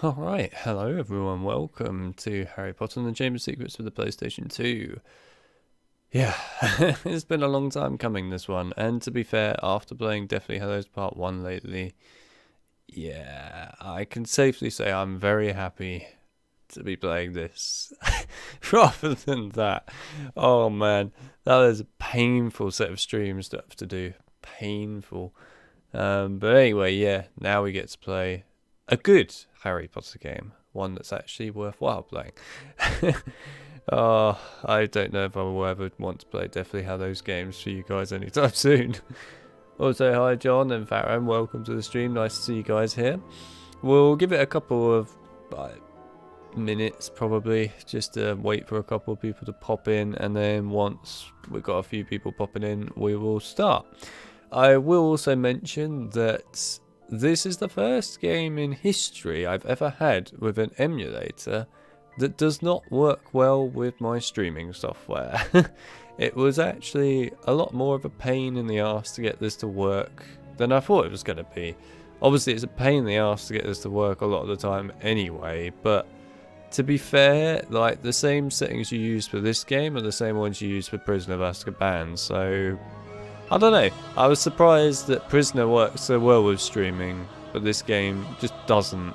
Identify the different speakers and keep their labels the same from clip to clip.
Speaker 1: Alright, hello everyone, welcome to Harry Potter and the Chamber of Secrets for the PlayStation 2. Yeah, it's been a long time coming, this one, and to be fair, after playing Deathly Hallows Part 1 lately, yeah, I can safely say I'm very happy to be playing this, rather than that. Oh man, that is a painful set of streams to have to do, painful. But anyway, yeah, now we get to play a good Harry Potter game, one that's actually worthwhile playing. I don't know if I will ever want to play Deathly Hallows games for you guys anytime soon. Also, hi John and Farron, welcome to the stream, nice to see you guys here. We'll give it a couple of minutes probably, just to wait for a couple of people to pop in, and then once we've got a few people popping in, we will start. I will also mention that this is the first game in history I've ever had with an emulator that does not work well with my streaming software. It was actually a lot more of a pain in the arse to get this to work than I thought it was going to be. Obviously it's a pain in the arse to get this to work a lot of the time anyway, but to be fair, like the same settings you use for this game are the same ones you use for Prisoner of Azkaban, so I don't know. I was surprised that Prisoner works so well with streaming, but this game just doesn't.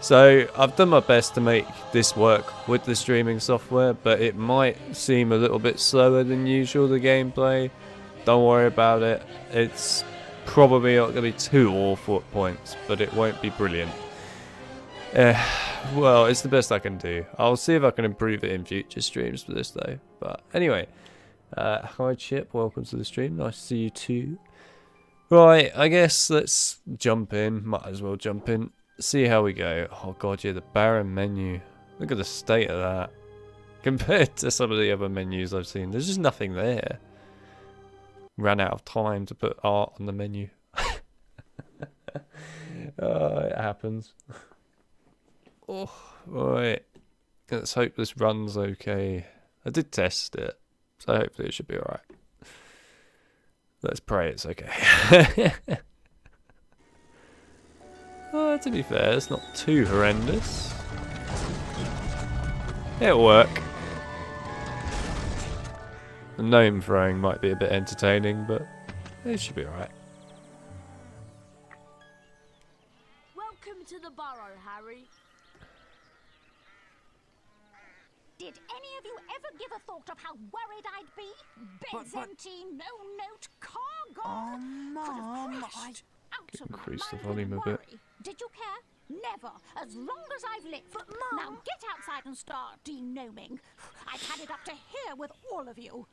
Speaker 1: So I've done my best to make this work with the streaming software, but it might seem a little bit slower than usual, the gameplay. Don't worry about it. It's probably not going to be too awful at points, but it won't be brilliant. Well, it's the best I can do. I'll see if I can improve it in future streams for this though. But anyway. Hi Chip, welcome to the stream, nice to see you too. Right, I guess let's jump in, might as well jump in, see how we go. Oh god, yeah, the barren menu, look at the state of that. Compared to some of the other menus I've seen, there's just nothing there. Ran out of time to put art on the menu. It happens. Oh, right, let's hope this runs okay. I did test it. So hopefully it should be alright. Let's pray it's okay. To be fair, it's not too horrendous. It'll work. The gnome throwing might be a bit entertaining, but it should be alright.
Speaker 2: Welcome to the Burrow, Harry.
Speaker 3: Did any of you ever give a thought of how worried I'd be? Beds empty, no note, car gone.
Speaker 4: Mom,
Speaker 3: Out of my
Speaker 1: increase the
Speaker 3: mind
Speaker 1: volume
Speaker 3: with
Speaker 1: a bit.
Speaker 3: worry. Did you care? Never. As long as I've lived. But Mom, now get outside and start de-gnoming. I've had it up to here with all of you.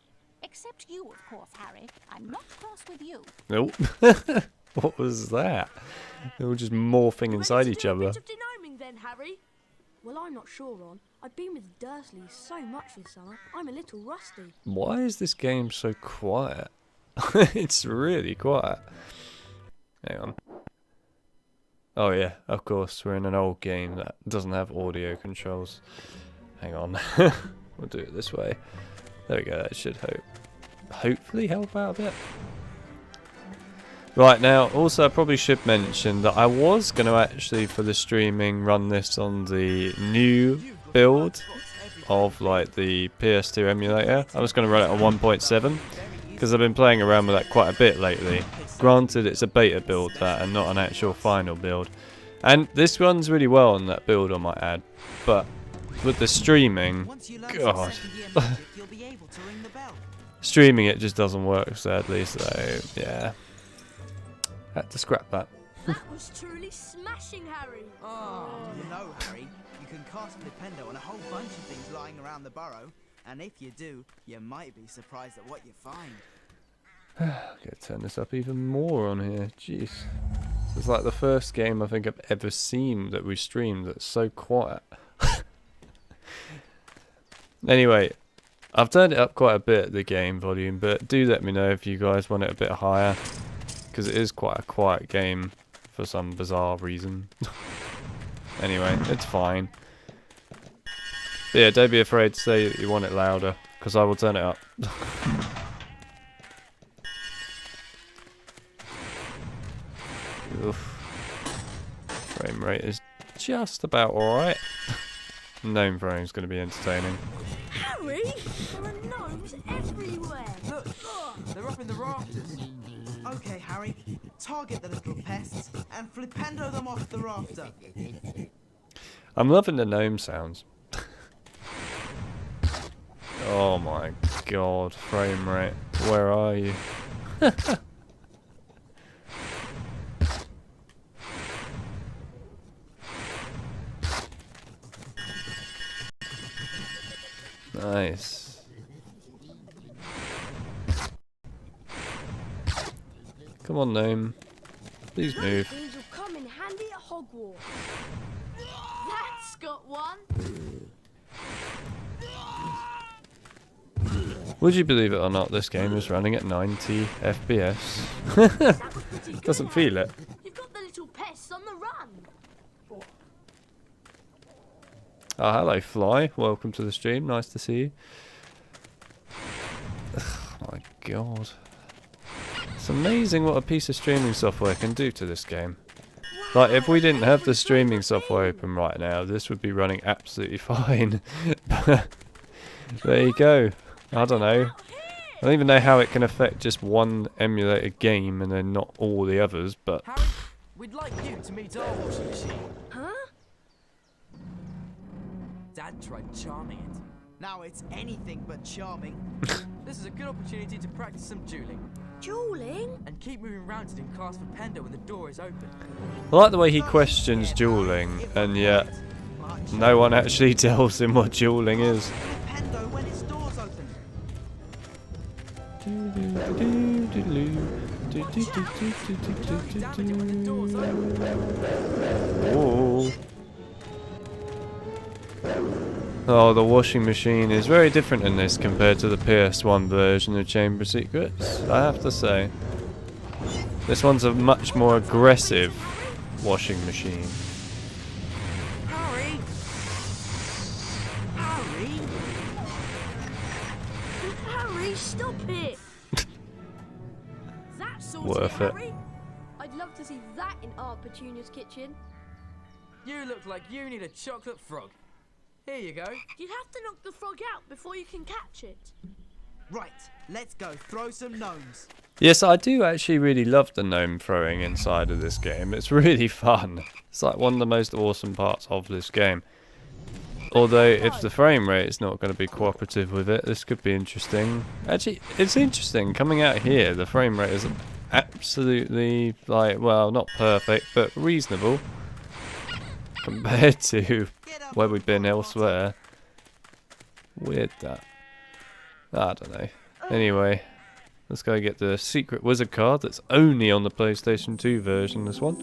Speaker 3: Except you, of course, Harry. I'm not cross with you.
Speaker 1: Nope. What was that? They were just morphing inside each other.
Speaker 2: A bit of denoming then, Harry. Well, I'm not sure, Ron. I've been with Dursley so much this summer, I'm a little rusty.
Speaker 1: Why is this game so quiet? It's really quiet. Hang on. Oh yeah, of course, we're in an old game that doesn't have audio controls. Hang on. We'll do it this way. There we go, that should hopefully help out a bit. Right, now, also I probably should mention that I was going to actually, for the streaming, run this on the new build of like the PS2 emulator. I was going to run it on 1.7 because I've been playing around with that quite a bit lately. Granted, it's a beta build that and not an actual final build. And this runs really well on that build, I might add. But with the streaming, god. Streaming it just doesn't work, sadly, so yeah. Had to scrap that.
Speaker 2: That was truly smashing, Harry.
Speaker 4: Oh, you know, Harry, you can cast Flipendo on a whole bunch of things lying around the burrow, and if you do, you might be surprised at what you find.
Speaker 1: Gotta turn this up even more on here. Jeez. This is like the first game I think I've ever seen that we streamed that's so quiet. Anyway, I've turned it up quite a bit, the game volume, but do let me know if you guys want it a bit higher. Because it is quite a quiet game for some bizarre reason. Anyway, it's fine. But yeah, don't be afraid to say that you want it louder, because I will turn it up. Oof. Frame rate is just about alright. Gnome throwing is going to be entertaining.
Speaker 2: Harry, there are gnomes everywhere.
Speaker 4: Look, they're up in the rafters. Okay, Harry, target the little pests and flipendo them off the rafter.
Speaker 1: I'm loving the gnome sounds. Oh my god, frame rate. Where are you? Nice. Come on, gnome. Please
Speaker 2: Those
Speaker 1: move.
Speaker 2: things will come in handy at Hogwarts.
Speaker 3: That's got one.
Speaker 1: Would you believe it or not, this game is running at 90 FPS.
Speaker 2: That was pretty good,
Speaker 1: Doesn't
Speaker 2: Harry.
Speaker 1: feel it.
Speaker 2: You've got the little pests on the run.
Speaker 1: Oh, hello, Fly. Welcome to the stream. Nice to see you. Oh my god. It's amazing what a piece of streaming software can do to this game. Like, if we didn't have the streaming software open right now, this would be running absolutely fine. There you go. I don't know. I don't even know how it can affect just one emulated game and then not all the others, but...
Speaker 5: Harry, we'd like you to meet our washing machine.
Speaker 2: Huh?
Speaker 5: Dad tried charming it.
Speaker 4: Now it's anything but charming.
Speaker 5: This is a good opportunity to practice some dueling.
Speaker 2: Dueling?
Speaker 5: And keep moving around it and cast Flipendo when the door is open.
Speaker 1: I like the way he questions dueling, and yet no one actually tells him what dueling is.
Speaker 4: Flipendo when its door's open.
Speaker 5: Damage it when the door's open.
Speaker 1: Ooh. Oh, the washing machine is very different in this compared to the PS1 version of Chamber of Secrets, I have to say. This one's a much more aggressive washing machine.
Speaker 4: Harry! Harry!
Speaker 2: Harry, stop it! That sorts
Speaker 1: Worth it.
Speaker 2: Harry. I'd love to see that in our Petunia's kitchen.
Speaker 5: You look like you need a chocolate frog. Here you go.
Speaker 2: You'd have to knock the frog out before you can catch it.
Speaker 4: Right, let's go throw some gnomes.
Speaker 1: Yes, I do actually really love the gnome throwing inside of this game. It's really fun. It's like one of the most awesome parts of this game. Although, if the frame rate is not going to be cooperative with it, this could be interesting. Actually, it's interesting. Coming out here, the frame rate is absolutely, like, well, not perfect, but reasonable. Compared to where we've been elsewhere. Weird that. I don't know. Anyway, let's go get the secret wizard card that's only on the PlayStation 2 version, this one.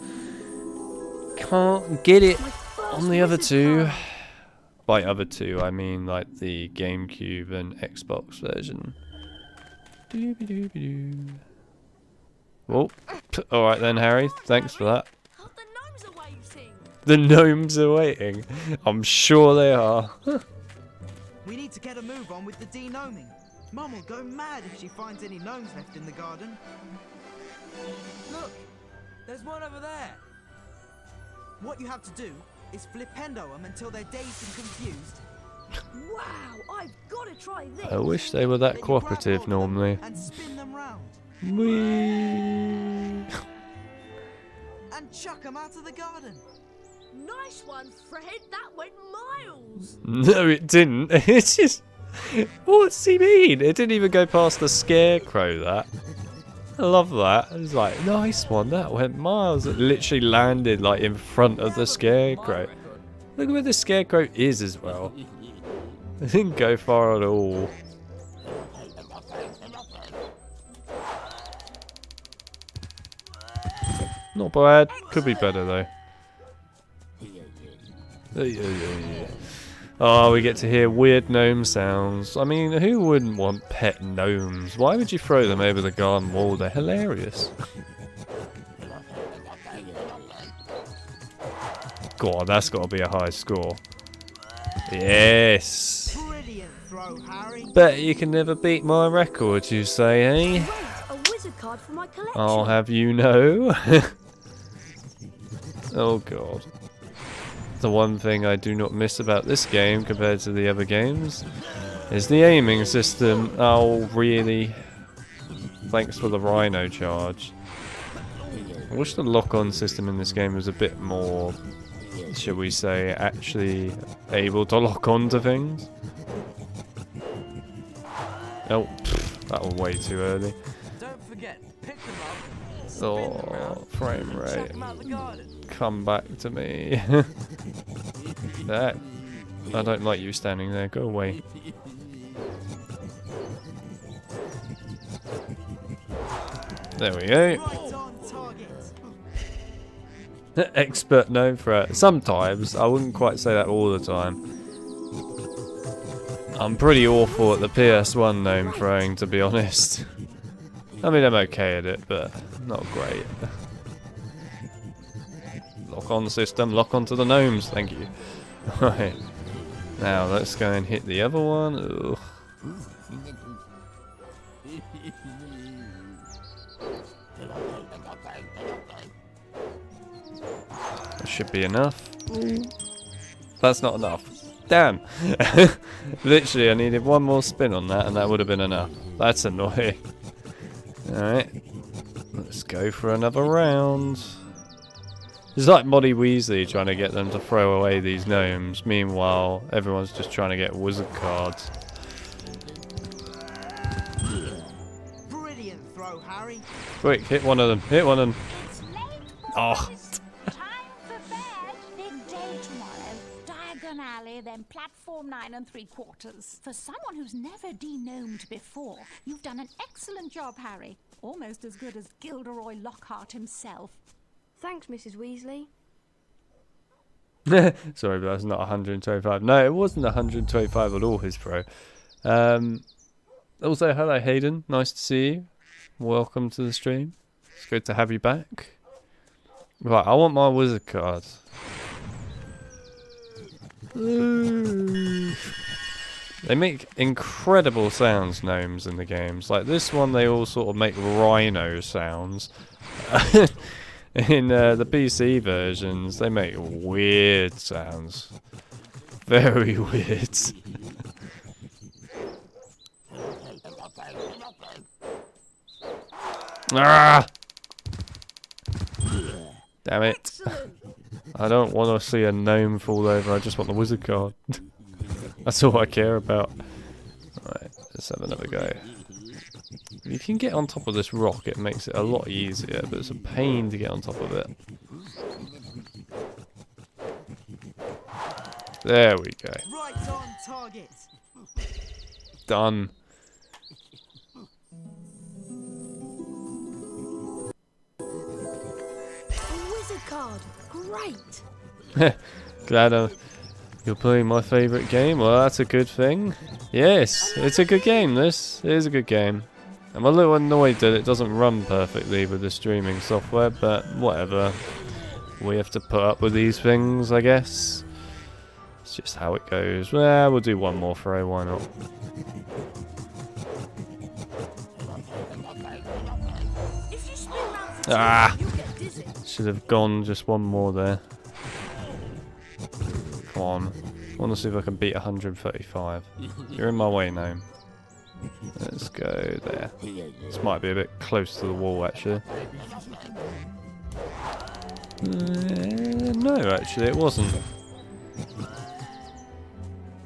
Speaker 1: Can't get it on the other two. By other two, I mean like the GameCube and Xbox version. Doobie-doobie-doo. Oh, alright then, Harry. Thanks for that.
Speaker 2: Oh, the gnomes are waiting.
Speaker 1: The gnomes are waiting. I'm sure they are.
Speaker 4: We need to get a move on with the de-gnoming. Mum will go mad if she finds any gnomes left in the garden.
Speaker 5: Look, there's one over there.
Speaker 4: What you have to do is flipendo them until they're dazed and confused.
Speaker 2: Wow, I've got to try this.
Speaker 1: I wish they were that
Speaker 4: Then you grab
Speaker 1: cooperative
Speaker 4: hold of them
Speaker 1: normally.
Speaker 4: And spin them round.
Speaker 1: Whee!
Speaker 4: And chuck them out of the garden.
Speaker 2: Nice one, Fred. That went miles.
Speaker 1: No, it didn't. It's just... What's he mean? It didn't even go past the scarecrow, that. I love that. It was like, nice one. That went miles. It literally landed like in front of the scarecrow. Look where the scarecrow is as well. It didn't go far at all. Not bad. Could be better though. Oh, we get to hear weird gnome sounds. I mean, who wouldn't want pet gnomes? Why would you throw them over the garden wall? They're hilarious. God, that's got to be a high score. Yes.
Speaker 4: Brilliant throw, Harry.
Speaker 1: Bet you can never beat my record, you say, eh?
Speaker 2: A wizard card for my collection.
Speaker 1: I'll have you know. Oh, God. the one thing I do not miss about this game compared to the other games is the aiming system. Oh, really? Thanks for the rhino charge. I wish the lock-on system in this game was a bit more, shall we say, actually able to lock on to things. Oh, that was way too early.
Speaker 5: Don't forget, pick them up, spin
Speaker 1: Oh,
Speaker 5: them around,
Speaker 1: frame
Speaker 5: and chuck
Speaker 1: rate.
Speaker 5: them out the garden.
Speaker 1: Come back to me. That. I don't like you standing there. Go away. There we go.
Speaker 4: Right on target.
Speaker 1: Expert gnome threat. Sometimes. I wouldn't quite say that all the time. I'm pretty awful at the PS1 gnome throwing, to be honest. I mean, I'm okay at it, but not great. Lock on the system, lock onto the gnomes, thank you. Right. Now, let's go and hit the other one. Ugh. That should be enough. That's not enough. Damn. Literally, I needed one more spin on that and that would have been enough. That's annoying. Alright. Let's go for another round. It's like Molly Weasley trying to get them to throw away these gnomes. Meanwhile, everyone's just trying to get wizard cards.
Speaker 4: Brilliant throw, Harry.
Speaker 1: Quick, hit one of them. Hit one of them.
Speaker 3: It's late,
Speaker 1: Oh.
Speaker 3: boys. Time for bed. Big day tomorrow. Diagon Alley, then platform 9 3/4. For someone who's never de-gnomed before, you've done an excellent job, Harry. Almost as good as Gilderoy Lockhart himself.
Speaker 2: Thanks, Mrs. Weasley.
Speaker 1: Sorry, but that's not 125. No, it wasn't 125 at all, his throw. Also, hello Hayden. Nice to see you. Welcome to the stream. It's good to have you back. Right, I want my wizard card. Ooh. They make incredible sounds, gnomes, in the games. Like this one, they all sort of make rhino sounds. In the PC versions, they make weird sounds. Very weird. Ah! Damn it.
Speaker 2: Excellent.
Speaker 1: I don't want to see a gnome fall over, I just want the wizard card. That's all I care about. Alright, let's have another go. If you can get on top of this rock, it makes it a lot easier, but it's a pain to get on top of it. There we go.
Speaker 4: Right on target.
Speaker 1: Done.
Speaker 2: A wizard card. Great.
Speaker 1: Glad you're playing my favourite game. Well, that's a good thing. Yes, it's a good game, this. It is a good game. I'm a little annoyed that it doesn't run perfectly with the streaming software, but whatever. We have to put up with these things, I guess. It's just how it goes. Well, we'll do one more throw, why not?
Speaker 2: If you spin round for
Speaker 1: Ah!
Speaker 2: you'll get dizzy.
Speaker 1: Should have gone just one more there. Come on. I want to see if I can beat 135. You're in my way, gnome. Let's go there. This might be a bit close to the wall, actually. No, actually, it wasn't.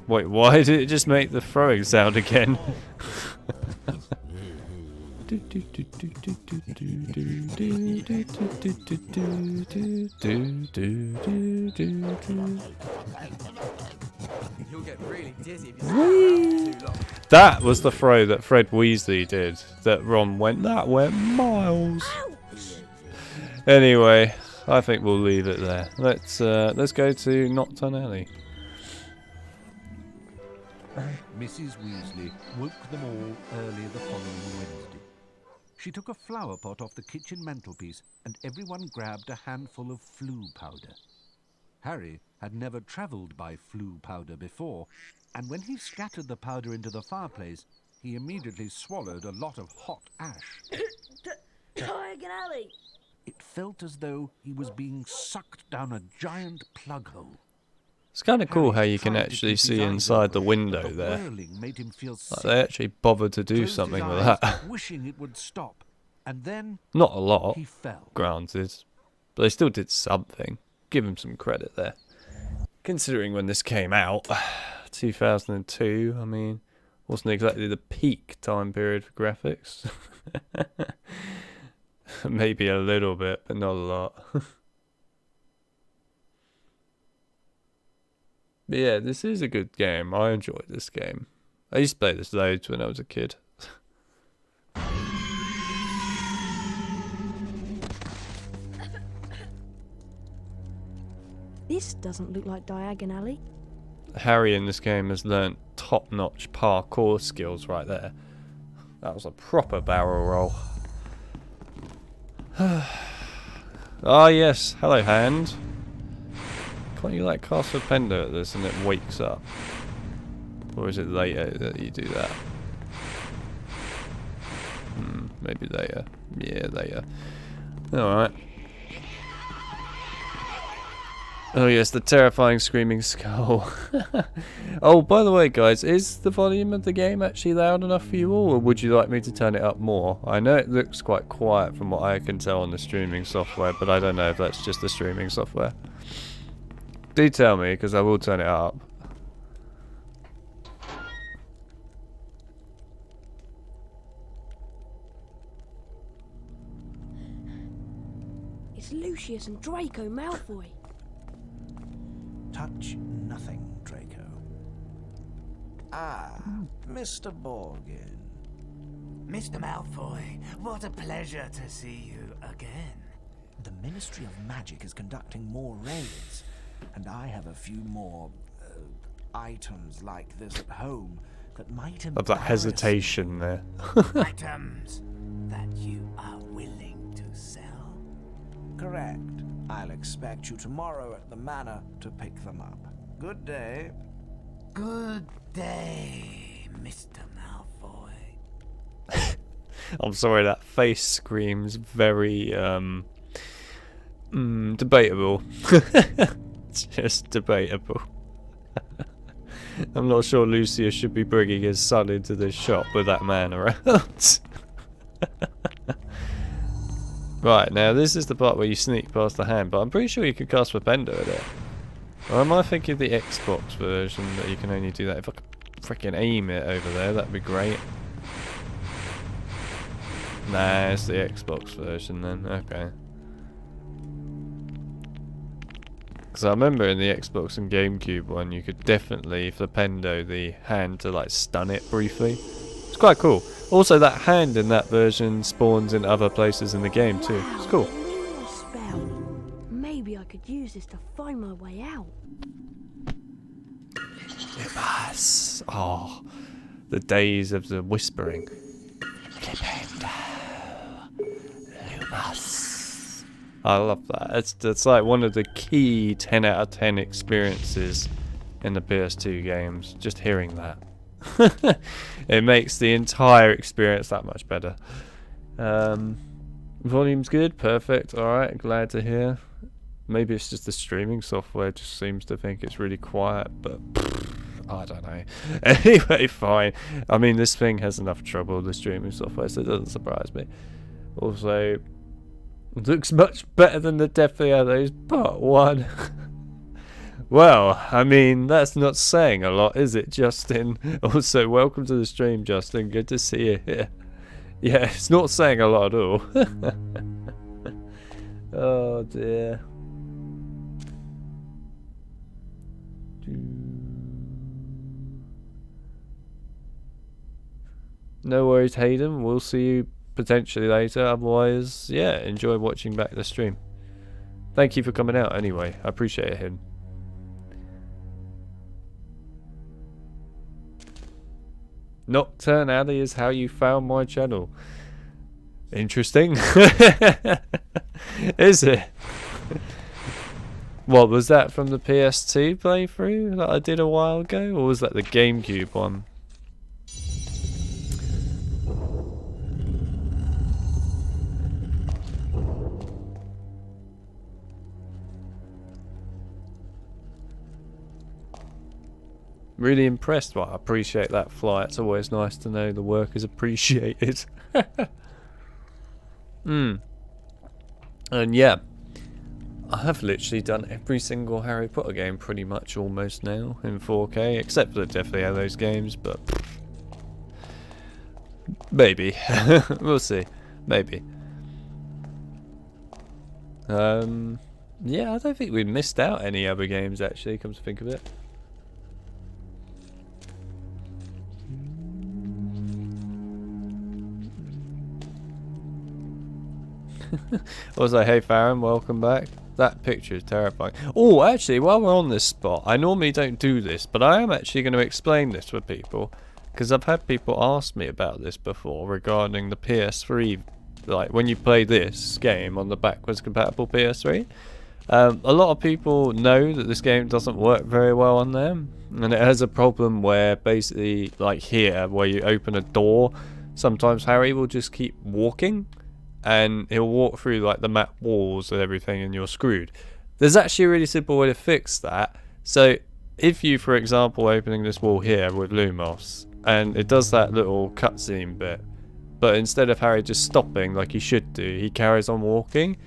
Speaker 1: Wait, why did it just make the throwing sound again?
Speaker 5: You'll get really dizzy if you stand around too long.
Speaker 1: That was the throw that Fred Weasley did. That Ron went, that went miles. Anyway, I think we'll leave it there. Let's go to Nocturn Alley.
Speaker 6: Mrs. Weasley woke them all early the following Wednesday. She took a flower pot off the kitchen mantelpiece and everyone grabbed a handful of Floo powder. Harry had never travelled by Floo powder before, and when he scattered the powder into the fireplace, he immediately swallowed a lot of hot ash.
Speaker 2: Diagon Alley.
Speaker 6: It felt as though he was being sucked down a giant plug hole.
Speaker 1: It's kind of cool how
Speaker 6: Harry
Speaker 1: you can
Speaker 6: tried to
Speaker 1: actually
Speaker 6: keep his
Speaker 1: see
Speaker 6: eyes
Speaker 1: inside the
Speaker 6: open,
Speaker 1: window
Speaker 6: but the
Speaker 1: there.
Speaker 6: whirling made him feel
Speaker 1: Like
Speaker 6: sick.
Speaker 1: they actually bothered to do
Speaker 6: Closed his
Speaker 1: something with
Speaker 6: eyes,
Speaker 1: that.
Speaker 6: wishing it would stop, and then
Speaker 1: Not a lot,
Speaker 6: he fell.
Speaker 1: granted, but they still did something. Give him some credit there. Considering when this came out, 2002, I mean, wasn't exactly the peak time period for graphics. Maybe a little bit, but not a lot. But yeah, this is a good game. I enjoyed this game. I used to play this loads when I was a kid.
Speaker 2: This doesn't look like Diagon Alley.
Speaker 1: Harry in this game has learnt top-notch parkour skills right there. That was a proper barrel roll. Ah yes, hello hand. Can't you like cast a pendo at this and it wakes up? Or is it later that you do that? Maybe later. Yeah, later. Alright. Oh yes, the terrifying screaming skull. Oh, by the way guys, is the volume of the game actually loud enough for you all, or would you like me to turn it up more? I know it looks quite quiet from what I can tell on the streaming software, but I don't know if that's just the streaming software. Do tell me, because I will turn it up.
Speaker 2: It's Lucius and Draco Malfoy.
Speaker 7: Touch nothing, Draco. Ah, Mr. Borgin.
Speaker 4: Mr. Malfoy, what a pleasure to see you again.
Speaker 7: The Ministry of Magic is conducting more raids, and I have a few more items like this at home that might
Speaker 1: Of that hesitation there.
Speaker 4: Items that you are willing to sell?
Speaker 7: Correct. I'll expect you tomorrow at the manor to pick them up. Good day.
Speaker 4: Good day, Mr. Malfoy.
Speaker 1: I'm sorry, that face screams very debatable. It's just debatable. I'm not sure Lucius should be bringing his son into this shop with that man around. Right, now this is the part where you sneak past the hand, but I'm pretty sure you can cast Flipendo at it. Or am I thinking of the Xbox version that you can only do that? If I could freaking aim it over there, that'd be great. Nah, it's the Xbox version then, okay. Because I remember in the Xbox and GameCube one, you could definitely Flipendo the hand to like stun it briefly. It's quite cool. Also, that hand in that version spawns in other places in the game too. It's cool.
Speaker 2: Wow, spell. Maybe I could use this to find my way out.
Speaker 1: Yes. Oh, the days of the whispering. Lumas. I love that. It's like one of the key 10 out of 10 experiences in the PS2 games. Just hearing that. It makes the entire experience that much better. Volume's good, perfect. Alright, glad to hear. Maybe it's just the streaming software just seems to think it's really quiet, but I don't know. Anyway, fine. I mean, this thing has enough trouble with the streaming software, so it doesn't surprise me. Also, looks much better than the Deathly Hallows Part 1. Well, I mean, that's not saying a lot, is it, Justin? Also, welcome to the stream, Justin. Good to see you here. Yeah, it's not saying a lot at all. Oh, dear. No worries, Hayden. We'll see you potentially later. Otherwise, yeah, enjoy watching back the stream. Thank you for coming out anyway. I appreciate it, Hayden. Nocturn Alley is how you found my channel. Interesting. Is it? What was that from the PS2 playthrough that I did a while ago, or was that the GameCube one? Really impressed. Well, I appreciate that, Fly. It's always nice to know the work is appreciated. And yeah, I have literally done every single Harry Potter game pretty much almost now in 4K, except for the Deathly Hallows games, but maybe. We'll see. Maybe. Yeah, I don't think we missed out any other games actually, come to think of it. Also, hey Farron, welcome back. That picture is terrifying. Oh, actually, while we're on this spot, I normally don't do this, but I am actually going to explain this for people, because I've had people ask me about this before regarding the PS3, like when you play this game on the backwards compatible PS3. A lot of people know that this game doesn't work very well on them, and it has a problem where basically, like here, where you open a door, sometimes Harry will just keep walking, and he'll walk through like the map walls and everything, and you're screwed. There's actually a really simple way to fix that. So if you, for example, opening this wall here with Lumos, and it does that little cutscene bit, but instead of Harry just stopping like he should do, he carries on walking.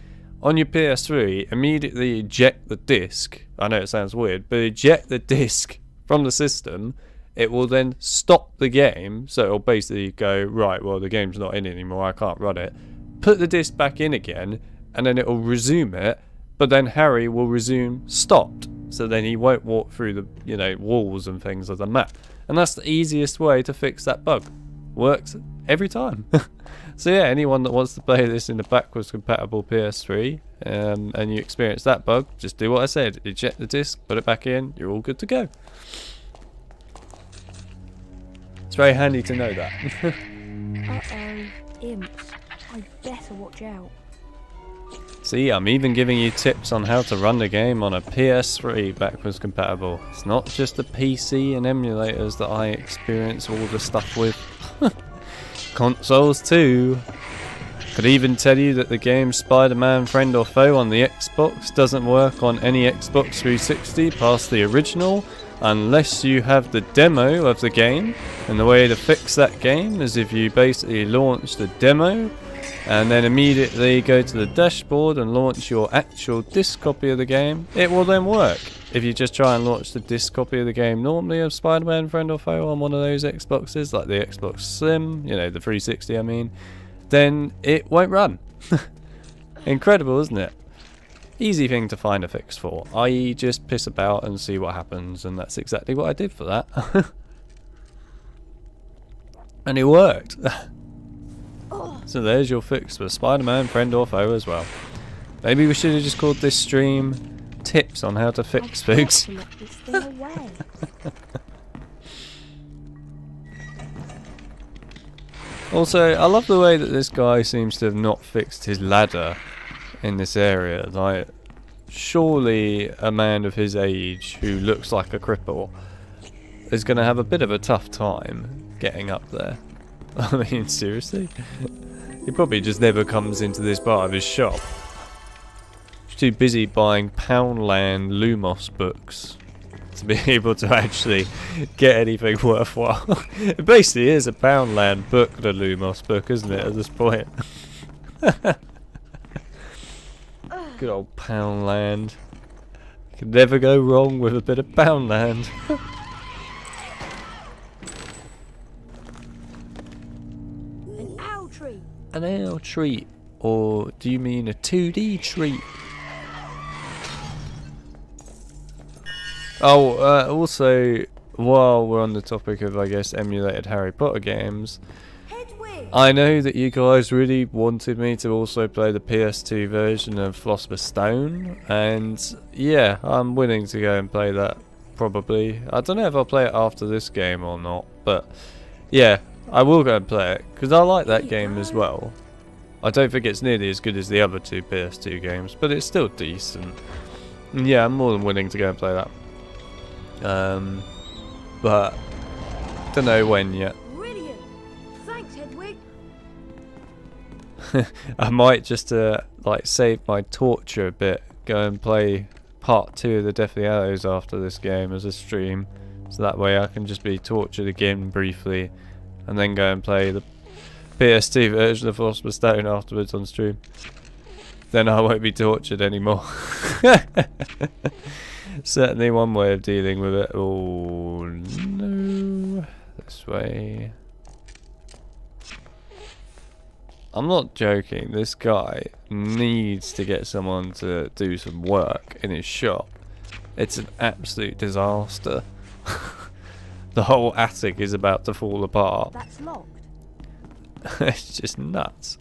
Speaker 1: On your PS3, immediately eject the disc. I know it sounds weird, but eject the disc from the system. It will then stop the game, so it'll basically go, right, well, the game's not in anymore, I can't run it. Put the disc back in again, and then it'll resume it, but then Harry will resume stopped. So then he won't walk through the, you know, walls and things of the map. And that's the easiest way to fix that bug. Works every time. So yeah, anyone that wants to play this in the backwards compatible PS3 and you experience that bug, just do what I said. Eject the disc, put it back in, you're all good to go. It's very handy to know that.
Speaker 2: Uh-oh, imps. I better watch out.
Speaker 1: See, I'm even giving you tips on how to run the game on a PS3 backwards compatible. It's not just the PC and emulators that I experience all the stuff with. Consoles too. Could even tell you that the game Spider-Man Friend or Foe on the Xbox doesn't work on any Xbox 360 past the original unless you have the demo of the game. And the way to fix that game is if you basically launch the demo and then immediately go to the dashboard and launch your actual disc copy of the game, it will then work. If you just try and launch the disc copy of the game normally of Spider-Man Friend or Foe on one of those Xboxes, like the Xbox Slim, you know, the 360 I mean, then it won't run. Incredible, isn't it? Easy thing to find a fix for, i.e. just piss about and see what happens, and that's exactly what I did for that. And it worked. So there's your fix for Spider-Man Friend or Foe as well. Maybe we should have just called this stream Tips on How to Fix Things.
Speaker 2: To lock this thing away.
Speaker 1: Also, I love the way that this guy seems to have not fixed his ladder in this area. Like, surely a man of his age who looks like a cripple is going to have a bit of a tough time getting up there. I mean, seriously? He probably just never comes into this part of his shop. He's too busy buying Poundland Lumos books to be able to actually get anything worthwhile. It basically is a Poundland book, the Lumos book, isn't it, at this point? Good old Poundland. Can never go wrong with a bit of Poundland.
Speaker 2: An owl tree.
Speaker 1: An owl treat, or do you mean a 2D treat? Oh, also, while we're on the topic of, I guess, emulated Harry Potter games,
Speaker 2: Hedwig.
Speaker 1: I know that you guys really wanted me to also play the PS2 version of Philosopher's Stone, and yeah, I'm willing to go and play that, probably. I don't know if I'll play it after this game or not, but yeah, I will go and play it, because I like that game as well. I don't think it's nearly as good as the other two PS2 games, but it's still decent. And yeah, I'm more than willing to go and play that. But don't know when yet.
Speaker 2: Brilliant. Thanks, Hedwig.
Speaker 1: I might just like save my torture a bit, go and play part 2 of the Deathly Hallows after this game as a stream, So that way I can just be tortured again briefly and then go and play the PS2 version of Philosopher's Stone afterwards on stream. Then I won't be tortured anymore. Certainly one way of dealing with it. Oh no. This way. I'm not joking, this guy needs to get someone to do some work in his shop. It's an absolute disaster. The whole attic is about to fall apart.
Speaker 2: That's locked.
Speaker 1: It's just nuts.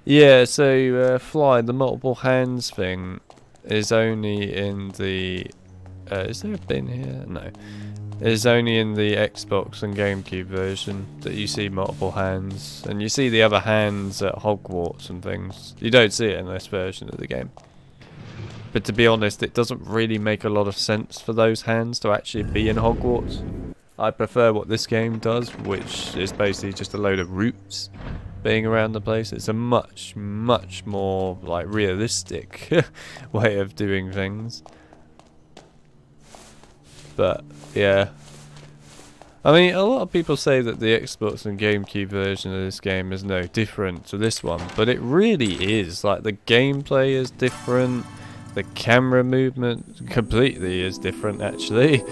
Speaker 1: Yeah, so Fly, the multiple hands thing is only in the... is there a bin here? No. It's only in the Xbox and GameCube version that you see multiple hands. And you see the other hands at Hogwarts and things. You don't see it in this version of the game. But to be honest, it doesn't really make a lot of sense for those hands to actually be in Hogwarts. I prefer what this game does, which is basically just a load of roots being around the place. It's a much more like realistic way of doing things. But yeah, I mean, a lot of people say that the Xbox and GameCube version of this game is no different to this one, but it really is. Like, the gameplay is different, the camera movement completely is different actually.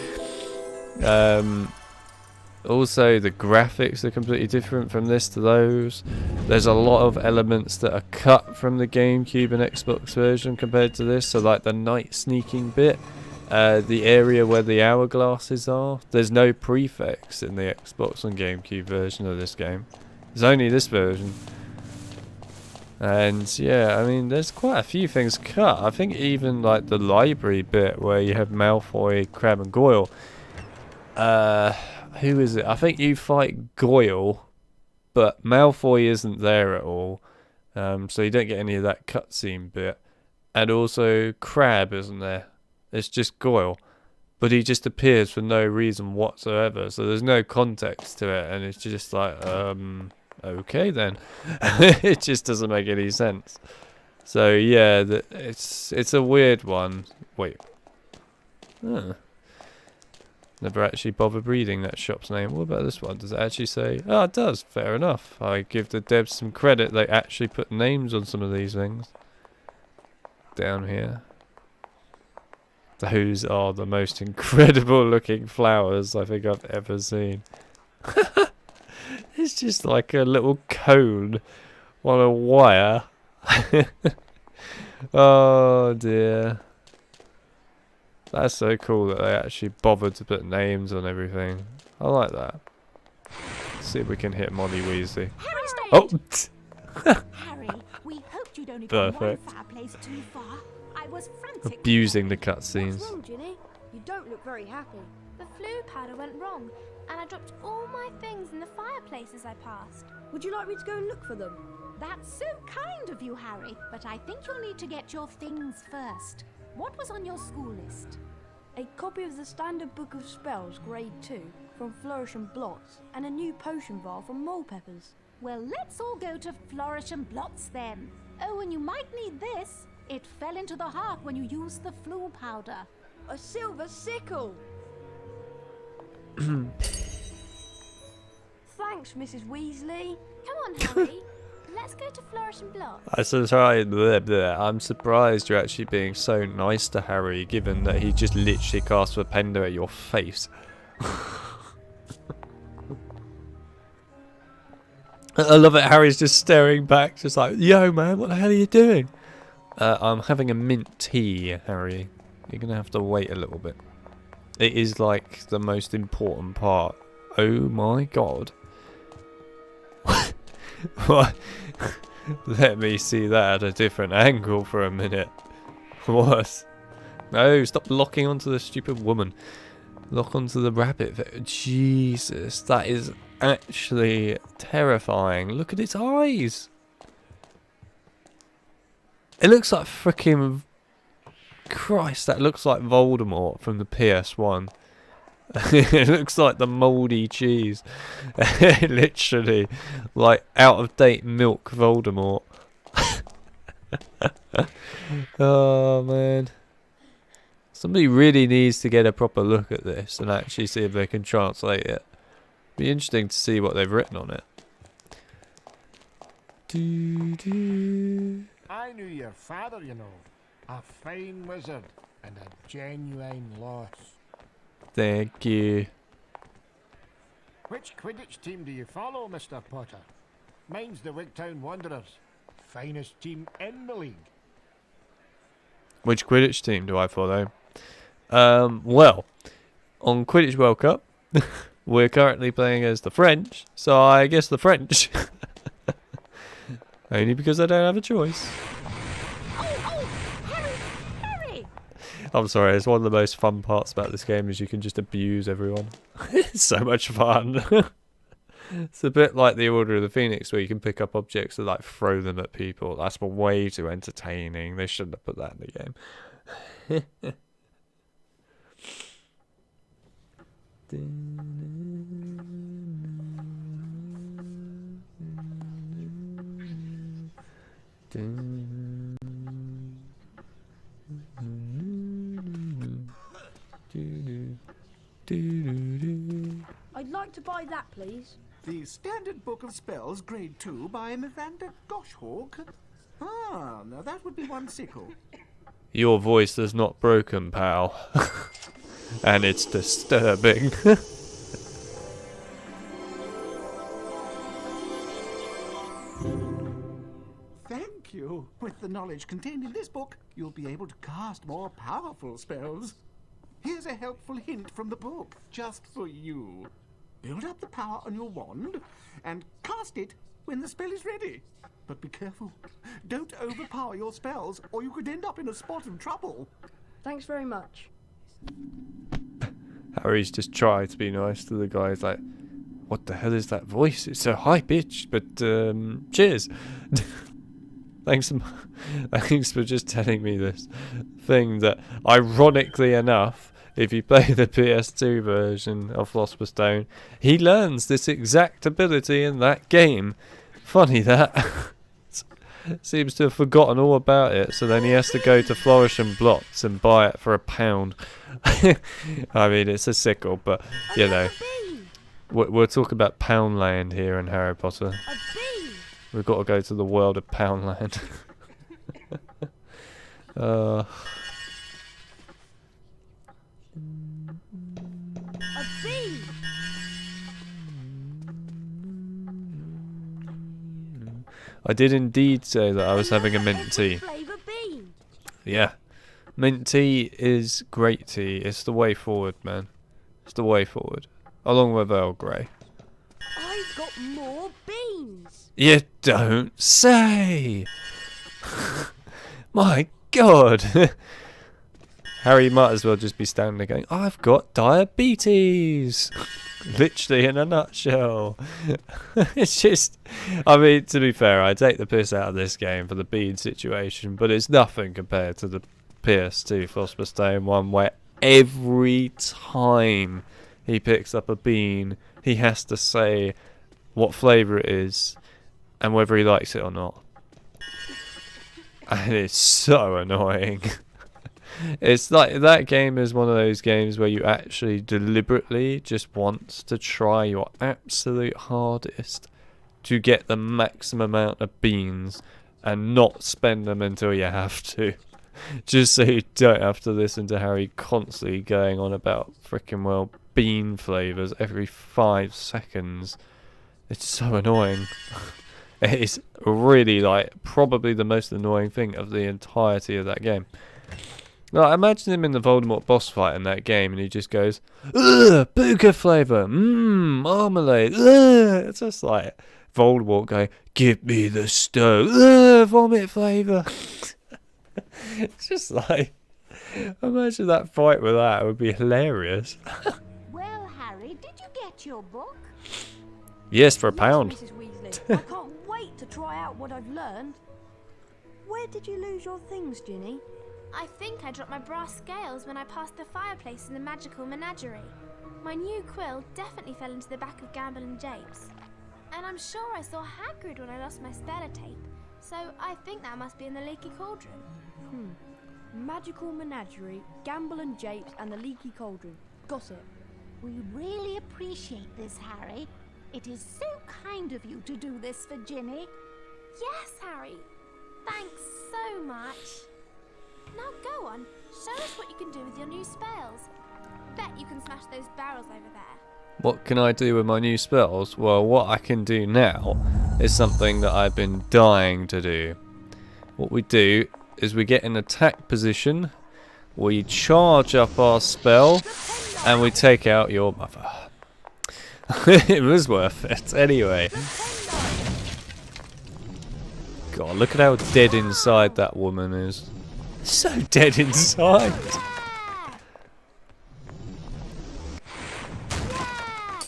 Speaker 1: Also, the graphics are completely different from this to those. There's a lot of elements that are cut from the GameCube and Xbox version compared to this. So, like the night sneaking bit, the area where the hourglasses are, there's no prefix in the Xbox and GameCube version of this game. There's only this version. And yeah, I mean, there's quite a few things cut. I think even like the library bit where you have Malfoy, Crabbe and Goyle. Who is it? I think you fight Goyle, but Malfoy isn't there at all, so you don't get any of that cutscene bit. And also Crabbe isn't there. It's just Goyle, but he just appears for no reason whatsoever. So there's no context to it, and it's just like, okay then. It just doesn't make any sense. So yeah, it's a weird one. Wait. Huh. Never actually bothered reading that shop's name. What about this one? Does it actually say... Oh, it does. Fair enough. I give the devs some credit. They actually put names on some of these things. Down here. Those are the most incredible looking flowers I think I've ever seen. It's just like a little cone on a wire. Oh dear. That's so cool that they actually bothered to put names on everything. I like that. Let's see if we can hit Molly Weasley.
Speaker 3: Harry, stop
Speaker 1: Oh!
Speaker 3: Harry, we hoped you'd only gone one
Speaker 1: Perfect.
Speaker 3: fireplace too far. I was frantic.
Speaker 1: Abusing the
Speaker 2: What's
Speaker 1: cutscenes.
Speaker 2: wrong, Ginny? You don't look very happy.
Speaker 8: The Floo powder went wrong, and I dropped all my things in the fireplace as I passed.
Speaker 2: Would you like me to go and look for them?
Speaker 3: That's so kind of you, Harry, but I think you'll need to get your things first. What was on your school list?
Speaker 2: A copy of the Standard Book of Spells, Grade 2, from Flourish and Blotts, and a new potion vial from Mole Peppers.
Speaker 3: Well, let's all go to Flourish and Blotts then. Oh, and you might need this. It fell into the heart when you used the Floo powder.
Speaker 2: A silver sickle! Thanks, Mrs. Weasley.
Speaker 8: Come on, Harry. Let's go to Flourish and Blotts.
Speaker 1: I'm surprised you're actually being so nice to Harry, given that he just literally cast a pender at your face. I love it. Harry's just staring back, just like, yo, man, what the hell are you doing? I'm having a mint tea, Harry. You're going to have to wait a little bit. It is like the most important part. Oh my god. What? Let me see that at a different angle for a minute. What? No, stop locking onto the stupid woman. Lock onto the rabbit. Jesus, that is actually terrifying. Look at its eyes. It looks like freaking Christ. That looks like Voldemort from the PS1. It looks like the mouldy cheese. Literally, like out of date milk Voldemort. Oh man. Somebody really needs to get a proper look at this and actually see if they can translate it. Be interesting to see what they've written on it.
Speaker 9: I knew your father, you know. A fine wizard and a genuine loss.
Speaker 1: Thank you.
Speaker 9: Which Quidditch team do you follow, Mr. Potter? Mine's the Wigtown Wanderers. Finest team in the league.
Speaker 1: Which Quidditch team do I follow? Well, on Quidditch World Cup, we're currently playing as the French, so I guess the French. Only because I don't have a choice.
Speaker 3: Harry!
Speaker 1: I'm sorry, it's one of the most fun parts about this game is you can just abuse everyone. It's so much fun. It's a bit like the Order of the Phoenix where you can pick up objects and like throw them at people. That's way too entertaining. They shouldn't have put that in the game.
Speaker 2: I'd like to buy that, please.
Speaker 7: The Standard Book of Spells, Grade 2, by Miranda Goshawk. Ah, now that would be one sickle.
Speaker 1: Your voice is not broken, pal. And it's disturbing.
Speaker 7: Thank you. With the knowledge contained in this book, you'll be able to cast more powerful spells. Here's a helpful hint from the book, just for you. Build up the power on your wand and cast it when the spell is ready. But be careful. Don't overpower your spells or you could end up in a spot of trouble.
Speaker 2: Thanks very much.
Speaker 1: Harry's just tried to be nice to the guy. He's like, what the hell is that voice? It's so high pitched, but cheers. Thanks for just telling me this thing that, ironically enough, if you play the PS2 version of Philosopher's Stone, he learns this exact ability in that game. Funny that. Seems to have forgotten all about it, so then he has to go to Flourish and Blotts and buy it for £1. I mean, it's a sickle, but, you know, we're talking about Poundland here in Harry Potter. We've got to go to the world of Poundland. I did indeed say that I was having a mint tea. Yeah. Mint tea is great tea. It's the way forward, man. It's the way forward. Along with Earl Grey.
Speaker 2: I've got more beans.
Speaker 1: You don't say! My God! Harry might as well just be standing there going, I've got diabetes! Literally in a nutshell. It's just, I mean, to be fair, I take the piss out of this game for the bean situation, but it's nothing compared to the PS2 Philosopher's Stone one where every time he picks up a bean, he has to say what flavour it is and whether he likes it or not. And it's so annoying. It's like that game is one of those games where you actually deliberately just want to try your absolute hardest to get the maximum amount of beans and not spend them until you have to. Just so you don't have to listen to Harry constantly going on about frickin' well bean flavours every 5 seconds. It's so annoying. It is really like probably the most annoying thing of the entirety of that game. Like, imagine him in the Voldemort boss fight in that game and he just goes, ugh, booger flavour, marmalade, ugh. It's just like Voldemort going, give me the stove, ugh, vomit flavour. It's just like, imagine that fight with that, it would be hilarious.
Speaker 3: Well, Harry, did you get your book?
Speaker 1: Yes, for
Speaker 2: Yes,
Speaker 1: £1.
Speaker 2: Mrs. Weasley. I can't wait to try out what I've learned. Where did you lose your things, Ginny?
Speaker 8: I think I dropped my brass scales when I passed the fireplace in the magical menagerie. My new quill definitely fell into the back of Gamble and Japes. And I'm sure I saw Hagrid when I lost my speller tape, so I think that must be in the leaky cauldron.
Speaker 2: Magical menagerie, Gamble and Japes, and the leaky cauldron. Got it.
Speaker 3: We really appreciate this, Harry. It is so kind of you to do this for Ginny.
Speaker 8: Yes, Harry. Thanks so much. Now go on, show us what you can do with your new spells. Bet you can smash those barrels over there.
Speaker 1: What can I do with my new spells? Well, what I can do now is something that I've been dying to do. What we do is we get in attack position, we charge up our spell, and we take out your mother. It was worth it. Anyway. God, look at how dead inside that woman is. So dead inside.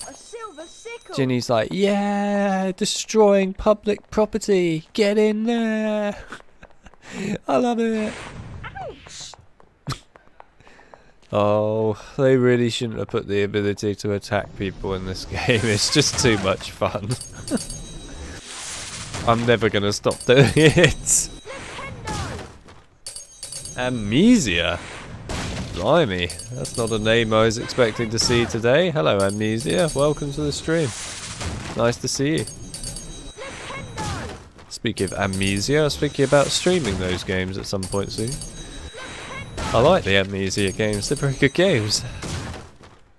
Speaker 2: A silver sickle.
Speaker 1: Ginny's like, yeah, destroying public property. Get in there. I love it. Oh, they really shouldn't have put the ability to attack people in this game. It's just too much fun. I'm never going to stop doing it. Amnesia? Blimey, that's not a name I was expecting to see today. Hello, Amnesia. Welcome to the stream. Nice to see you. Speaking of Amnesia, I was thinking about streaming those games at some point soon. I like the Amnesia games, they're very good games.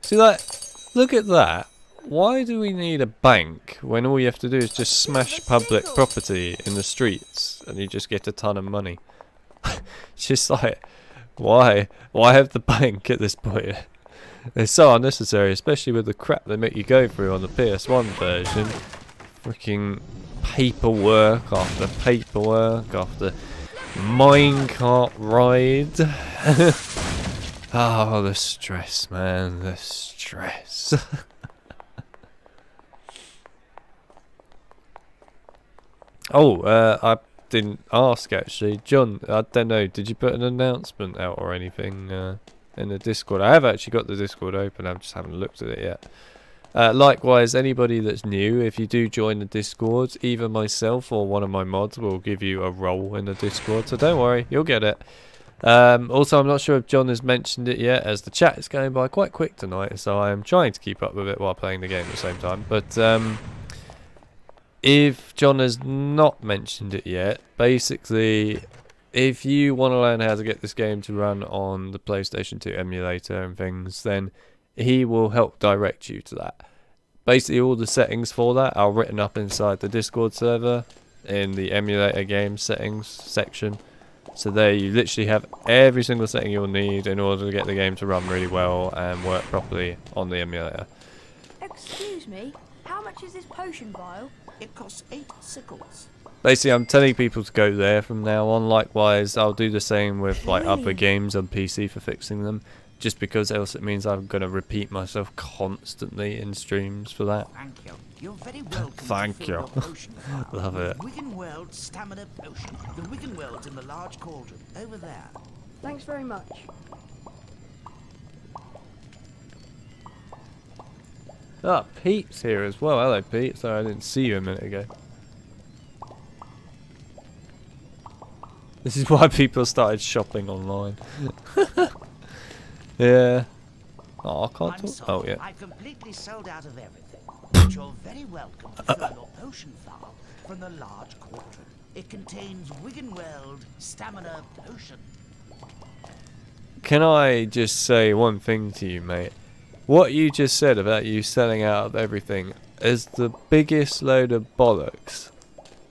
Speaker 1: See that? Look at that. Why do we need a bank when all you have to do is just smash public property in the streets and you just get a ton of money? It's just like, why? Why have the bank at this point? It's so unnecessary, especially with the crap they make you go through on the PS1 version. Freaking paperwork after paperwork after minecart ride. Oh, the stress, man, the stress. Oh, I didn't ask actually. John, I don't know, did you put an announcement out or anything in the Discord? I have actually got the Discord open, I just haven't looked at it yet. Likewise, anybody that's new, if you do join the Discord, either myself or one of my mods will give you a role in the Discord, so don't worry, you'll get it. Also, I'm not sure if John has mentioned it yet, as the chat is going by quite quick tonight, so I am trying to keep up with it while playing the game at the same time. But if John has not mentioned it yet, basically, if you want to learn how to get this game to run on the PlayStation 2 emulator and things, then he will help direct you to that. Basically, all the settings for that are written up inside the Discord server in the emulator game settings section. So there you literally have every single setting you'll need in order to get the game to run really well and work properly on the emulator.
Speaker 2: Excuse me, how much is this potion vial?
Speaker 7: It costs 8 sickles.
Speaker 1: Basically, I'm telling people to go there from now on. Likewise, I'll do the same with like other games on PC for fixing them. Just because else it means I'm going to repeat myself constantly in streams for that.
Speaker 7: Thank you. You're very welcome.
Speaker 1: Thank you. Love it.
Speaker 7: Wiggenweld stamina potion. The Wiggenweld's in the large cauldron over there.
Speaker 2: Thanks very much.
Speaker 1: Ah, Pete's here as well. Hello, Pete. Sorry, I didn't see you a minute ago. This is why people started shopping online. Yeah. Oh, I can't talk.
Speaker 7: Sorry,
Speaker 1: Oh, yeah.
Speaker 7: I completely sold out of everything. But you're very welcome to fill your potion vial from the large cauldron. It contains Wiggenweld stamina potion.
Speaker 1: Can I just say one thing to you, mate? What you just said about you selling out of everything is the biggest load of bollocks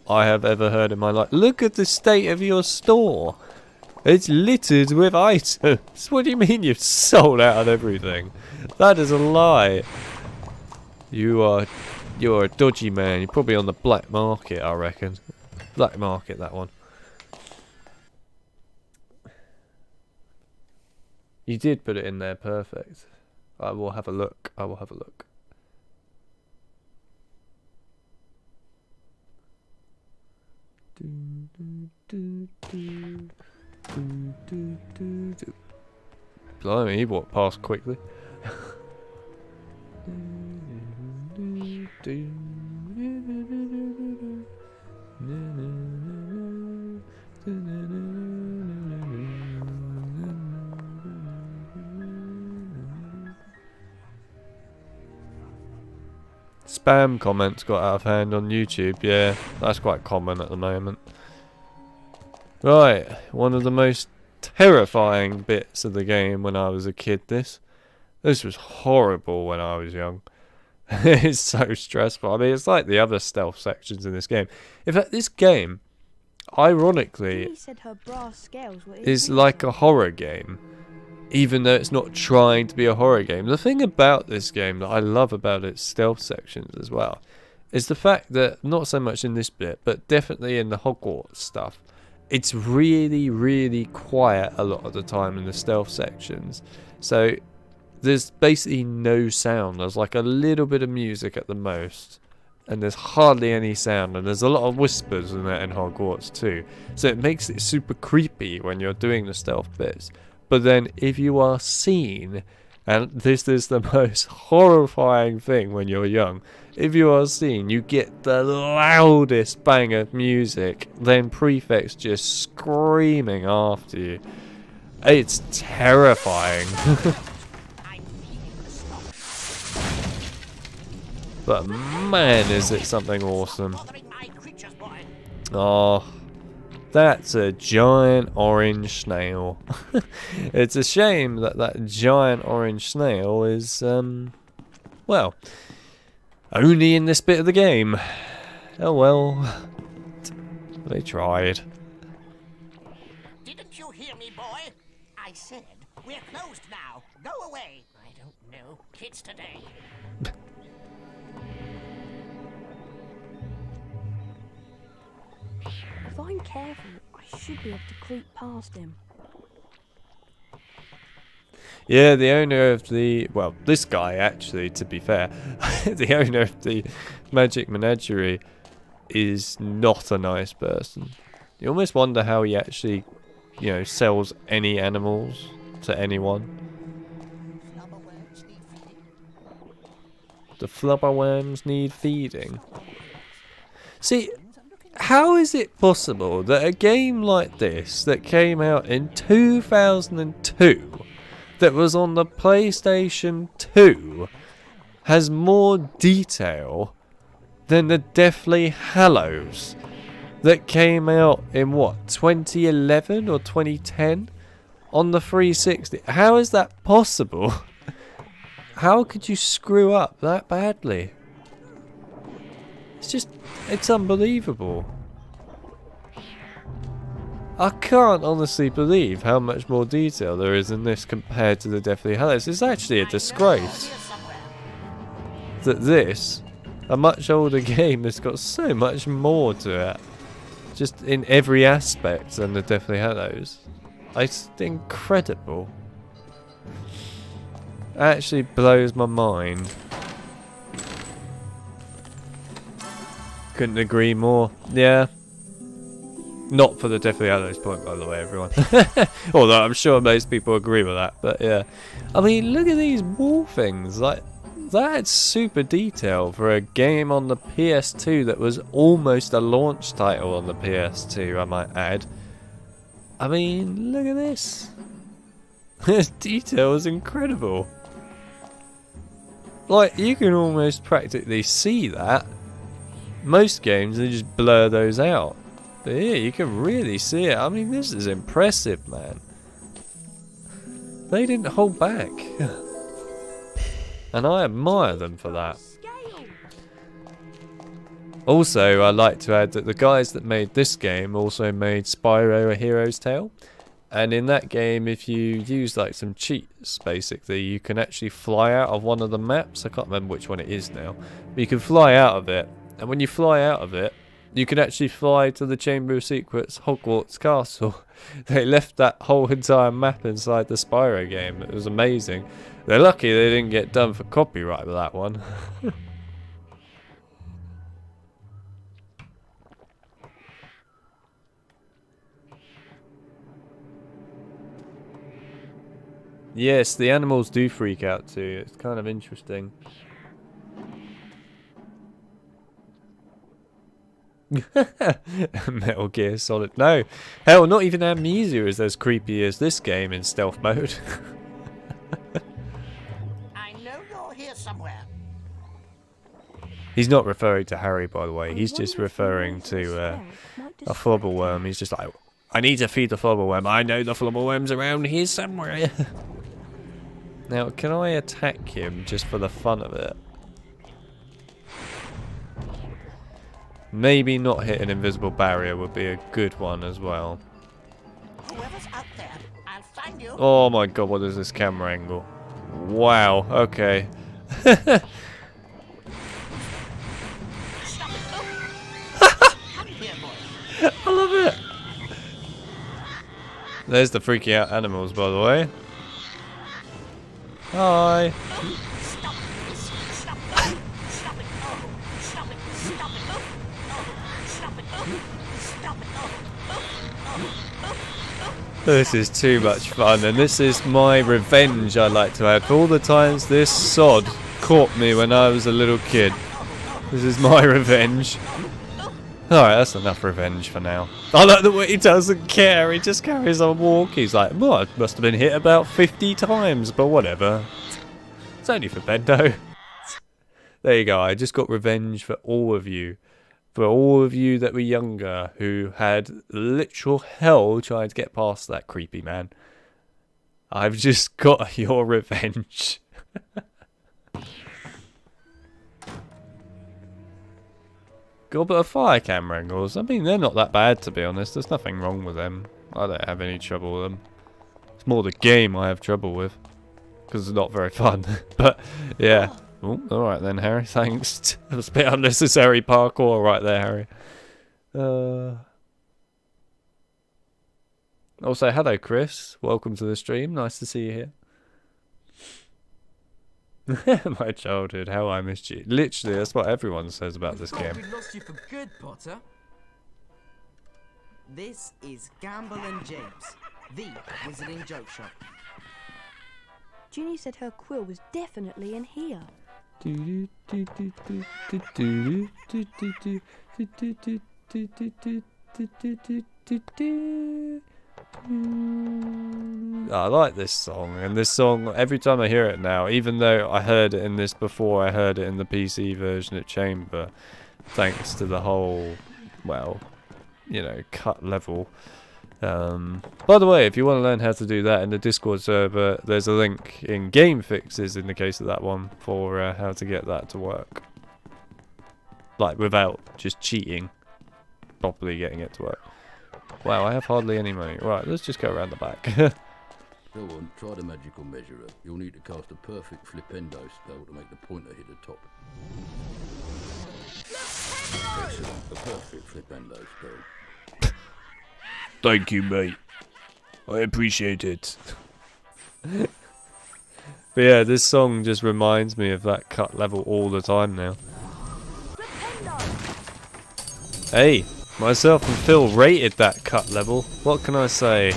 Speaker 1: I have ever heard in my life. Look at the state of your store. It's littered with items. What do you mean you've sold out of everything? That is a lie. You're a dodgy man. You're probably on the black market, I reckon. Black market, that one. You did put it in there, perfect. I will have a look. I will have a look. Doo. Blimey, he walked past quickly. Spam comments got out of hand on YouTube. Yeah, that's quite common at the moment. Right, one of the most terrifying bits of the game when I was a kid. This was horrible when I was young. It's so stressful. I mean, it's like the other stealth sections in this game. In fact, this game, ironically,
Speaker 2: Jenny said her brass scales were
Speaker 1: is like a horror game, even though it's not trying to be a horror game. The thing about this game that I love about its stealth sections as well is the fact that, not so much in this bit, but definitely in the Hogwarts stuff, it's really, really quiet a lot of the time in the stealth sections. So there's basically no sound. There's like a little bit of music at the most, and there's hardly any sound, and there's a lot of whispers in that in Hogwarts too. So it makes it super creepy when you're doing the stealth bits. But then if you are seen, and this is the most horrifying thing when you're young, if you are seen, you get the loudest bang of music, then prefects just screaming after you. It's terrifying. But man, is it something awesome. Oh, that's a giant orange snail. It's a shame that that giant orange snail is, well, only in this bit of the game. Oh well, they tried.
Speaker 10: Didn't you hear me, boy? I said, we're closed now. Go away. I don't know. Kids today.
Speaker 2: If I'm careful, I should be able to creep past him.
Speaker 1: Yeah, the owner of the... Well, this guy, actually, to be fair. The owner of the Magic Menagerie is not a nice person. You almost wonder how he actually, you know, sells any animals to anyone. The flubberworms need feeding. See, how is it possible that a game like this that came out in 2002, that was on the PlayStation 2, has more detail than the Deathly Hallows that came out in what, 2011 or 2010 on the 360? How is that possible? How could you screw up that badly? It's unbelievable. I can't honestly believe how much more detail there is in this compared to the Deathly Hallows. It's actually a disgrace that this, a much older game, has got so much more to it. Just in every aspect than the Deathly Hallows. It's incredible. It actually blows my mind. Couldn't agree more. Yeah. Not for the Deathly Hallows point, by the way, everyone. Although I'm sure most people agree with that. But yeah. I mean, look at these wall things. Like, that's super detail for a game on the PS2 that was almost a launch title on the PS2, I might add. I mean, look at this. This detail is incredible. Like, you can almost practically see that. Most games, they just blur those out. But here, you can really see it. I mean, this is impressive, man. They didn't hold back. And I admire them for that. Also, I'd like to add that the guys that made this game also made Spyro A Hero's Tale. And in that game, if you use like some cheats, basically, you can actually fly out of one of the maps. I can't remember which one it is now. But you can fly out of it. And when you fly out of it, you can actually fly to the Chamber of Secrets Hogwarts Castle. They left that whole entire map inside the Spyro game. It was amazing. They're lucky they didn't get done for copyright with that one. Yes, the animals do freak out too. It's kind of interesting. Metal Gear Solid. No. Hell, not even Amnesia is as creepy as this game in stealth mode.
Speaker 10: I know you're here somewhere.
Speaker 1: He's not referring to Harry, by the way. He's just referring to a flubberworm. He's just like, I need to feed the flubberworm. I know the flubberworm's around here somewhere. Now, can I attack him just for the fun of it? Maybe not hit an invisible barrier would be a good one as well.
Speaker 10: Whoever's out there, I'll find you.
Speaker 1: Oh my god, what is this camera angle? Wow, okay.
Speaker 10: Stop it. Oh. Come here, boy.
Speaker 1: I love it. There's the freaking out animals, by the way. Hi.
Speaker 10: Stop it. Stop it. Stop it. Oh. Stop it. Stop it. Oh. Oh. Stop it. Oh. Stop it. Oh.
Speaker 1: This is too much fun, and this is my revenge, I like to add, for all the times this sod caught me when I was a little kid. This is my revenge. Alright, that's enough revenge for now. I like the way he doesn't care, he just carries on walking. He's like, well, I must have been hit about 50 times, but whatever. It's only for Bendo. There you go, I just got revenge for all of you. For all of you that were younger, who had literal hell trying to get past that creepy man. I've just got your revenge. Goblet of Fire camera angles. I mean, they're not that bad, to be honest. There's nothing wrong with them. I don't have any trouble with them. It's more the game I have trouble with. Because it's not very fun. But, yeah. Oh, alright then, Harry. Thanks. That was a bit unnecessary parkour right there, Harry. Also, hello, Chris. Welcome to the stream. Nice to see you here. My childhood, how I missed you. Literally, that's what everyone says about this game.
Speaker 5: We lost you for good, Potter.
Speaker 4: This is Gamble and James, the Wizarding Joke Shop.
Speaker 2: Ginny said her quill was definitely in here.
Speaker 1: I like this song, and this song, every time I hear it now, even though I heard it in this before, I heard it in the PC version at Chamber, thanks to the whole, well, you know, cut level. By the way, if you want to learn how to do that in the Discord server, there's a link in Game Fixes in the case of that one for how to get that to work. Like, without just cheating, properly getting it to work. Wow, I have hardly any money. Right, let's just go around the back.
Speaker 11: Go on, try the magical measurer. You'll need to cast a perfect flipendo spell to make the pointer hit the top. Excellent, a perfect flipendo spell.
Speaker 1: Thank you, mate. I appreciate it. But yeah, this song just reminds me of that cut level all the time now. Hey, myself and Phil rated that cut level. What can I say?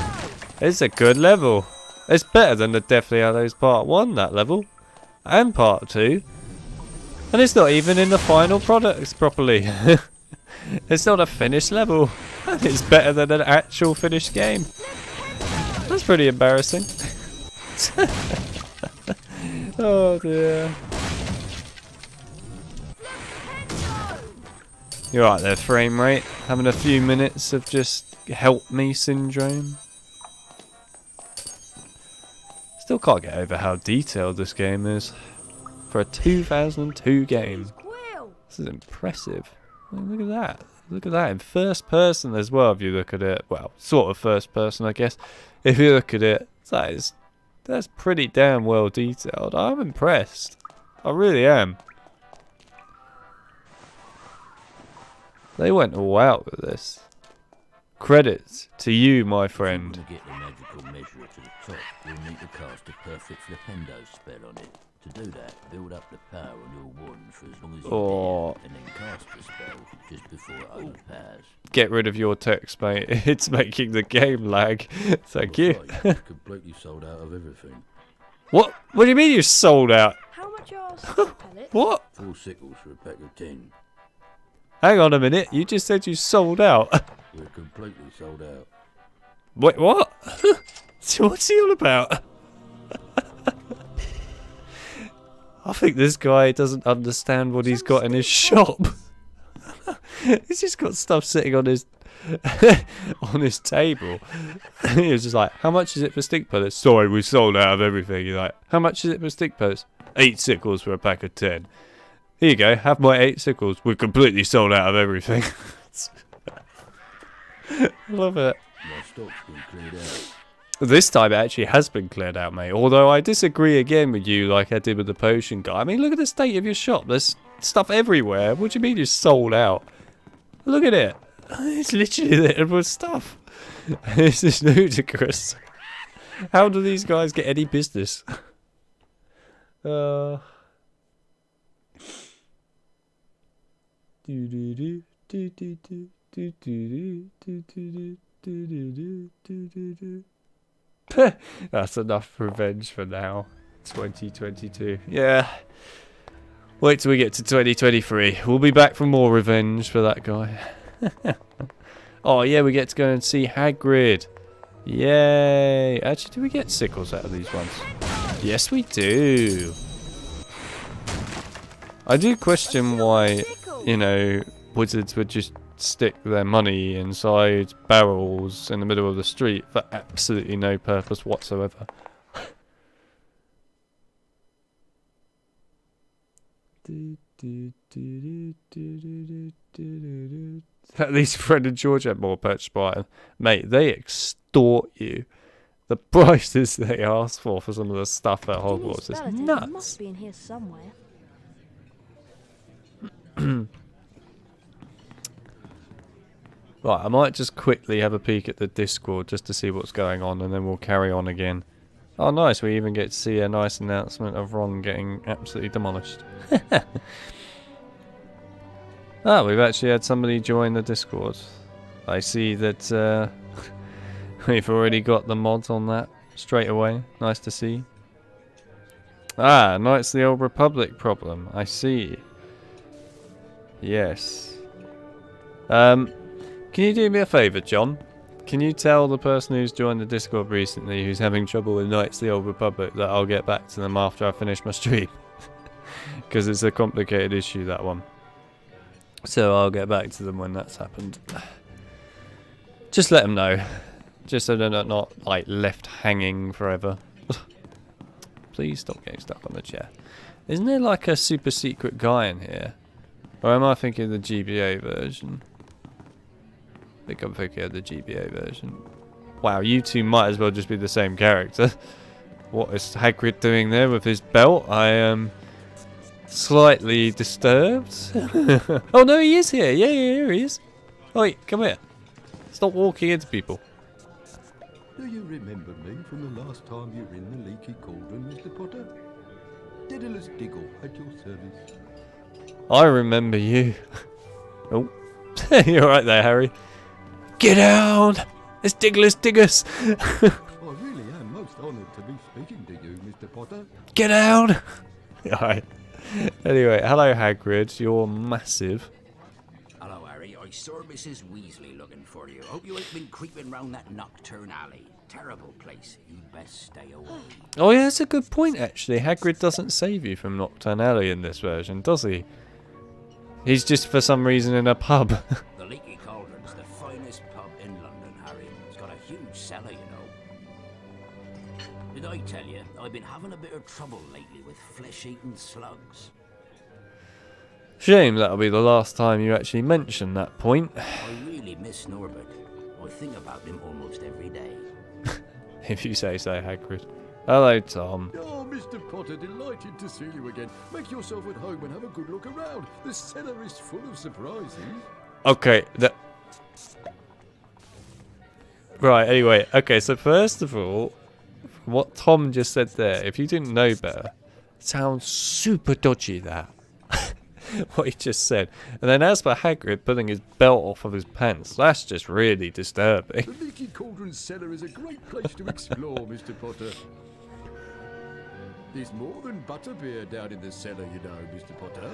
Speaker 1: It's a good level. It's better than the Deathly Hallows Part 1, that level. And Part 2. And it's not even in the final products properly. It's not a finished level. And it's better than an actual finished game. That's pretty embarrassing. Oh dear. You're right there, frame rate. Having a few minutes of just help me syndrome. Still can't get over how detailed this game is. For a 2002 game. This is impressive. I mean, look at that. Look at that in first person as well if you look at it. Well, sort of first person I guess. If you look at it, that's pretty damn well detailed. I'm impressed. I really am. They went all out with this. Credits to you, my friend.
Speaker 11: To get the magical measurer to the top, you'll need to cast a perfect flipendo spell on it. To do that, build up the power on your wand for as long as you can, and then cast the spell just before it overpowers.
Speaker 1: Get rid of your text, mate. It's making the game lag. Thank you.
Speaker 11: You're completely sold out of everything.
Speaker 1: What? What do you mean you sold out?
Speaker 2: How much are stick pellets?
Speaker 1: What?
Speaker 11: 4 sickles for a pack of 10.
Speaker 1: Hang on a minute. You just said you sold out.
Speaker 11: We're completely sold out.
Speaker 1: Wait, what? So what's he all about? I think this guy doesn't understand what he's got in his shop. He's just got stuff sitting on his on his table. He was just like, how much is it for stick pellets? Sorry, we sold out of everything. You're like, how much is it for stick pellets? 8 sickles for a pack of 10. Here you go, have my 8 sickles. We're completely sold out of everything. Love it.
Speaker 11: My stock's been cleared out.
Speaker 1: This time it actually has been cleared out, mate. Although I disagree again with you like I did with the potion guy. I mean, look at the state of your shop. There's stuff everywhere. What do you mean you sold out? Look at it. It's literally littered with stuff. This is ludicrous. How do these guys get any business? That's enough revenge for now. 2022. Yeah. Wait till we get to 2023. We'll be back for more revenge for that guy. Oh yeah, we get to go and see Hagrid. Yay. Actually, do we get sickles out of these ones? Yes, we do. I do question why, you know, wizards would just stick their money inside barrels in the middle of the street for absolutely no purpose whatsoever. At least Fred and George had more purchase buy. Mate, they extort you. The prices they ask for some of the stuff at Hogwarts is nuts.
Speaker 2: It must be in here somewhere.
Speaker 1: Right, I might just quickly have a peek at the Discord just to see what's going on, and then we'll carry on again. Oh, nice. We even get to see a nice announcement of Ron getting absolutely demolished. Ah, we've actually had somebody join the Discord. I see that we've already got the mods on that straight away. Nice to see. Ah, Knights of the Old Republic problem. I see. Yes. Can you do me a favour, John? Can you tell the person who's joined the Discord recently who's having trouble with Knights of the Old Republic that I'll get back to them after I finish my stream? Because it's a complicated issue, that one. So I'll get back to them when that's happened. Just let them know. Just so they're not like, left hanging forever. Please stop getting stuck on the chair. Isn't there like a super secret guy in here? Or am I thinking of the GBA version? I think I'm thinking of the GBA version. Wow, you two might as well just be the same character. What is Hagrid doing there with his belt? I am slightly disturbed. Oh no, he is here. Yeah, here he is. Oh, wait, come here. Stop walking into people.
Speaker 12: Do you remember me from the last time you were in the leaky cauldron, Mr. Potter? Daedalus Diggle at your service.
Speaker 1: I remember you. Oh, you're right there, Harry. Get down! It's Digless Diggers!
Speaker 12: I really am most honoured to be speaking to you, Mr. Potter.
Speaker 1: Get down! Alright. Anyway, hello Hagrid, you're massive.
Speaker 10: Hello, Harry. I saw Mrs. Weasley looking for you. Hope you ain't been creeping round that Nocturn Alley. Terrible place. You'd best stay away.
Speaker 1: Oh yeah, that's a good point actually. Hagrid doesn't save you from Nocturn Alley in this version, does he? He's just for some reason in a pub.
Speaker 10: The Leaky Cauldron's the finest pub in London, Harry. It's got a huge cellar, you know. Did I tell you, I've been having a bit of trouble lately with flesh-eating slugs.
Speaker 1: Shame that'll be the last time you actually mention that point.
Speaker 10: I really miss Norbert. I think about him almost every day.
Speaker 1: If you say so, Hagrid. Hello, Tom.
Speaker 12: Oh, Mr. Potter, delighted to see you again. Make yourself at home and have a good look around. The cellar is full of surprises.
Speaker 1: Okay, right, anyway. Okay, so first of all, what Tom just said there, if you didn't know better, sounds super dodgy, that. What he just said. And then as for Hagrid pulling his belt off of his pants, that's just really disturbing.
Speaker 12: The Leaky Cauldron cellar is a great place to explore, Mr. Potter. There's more than butterbeer down in the cellar, you know, Mr. Potter.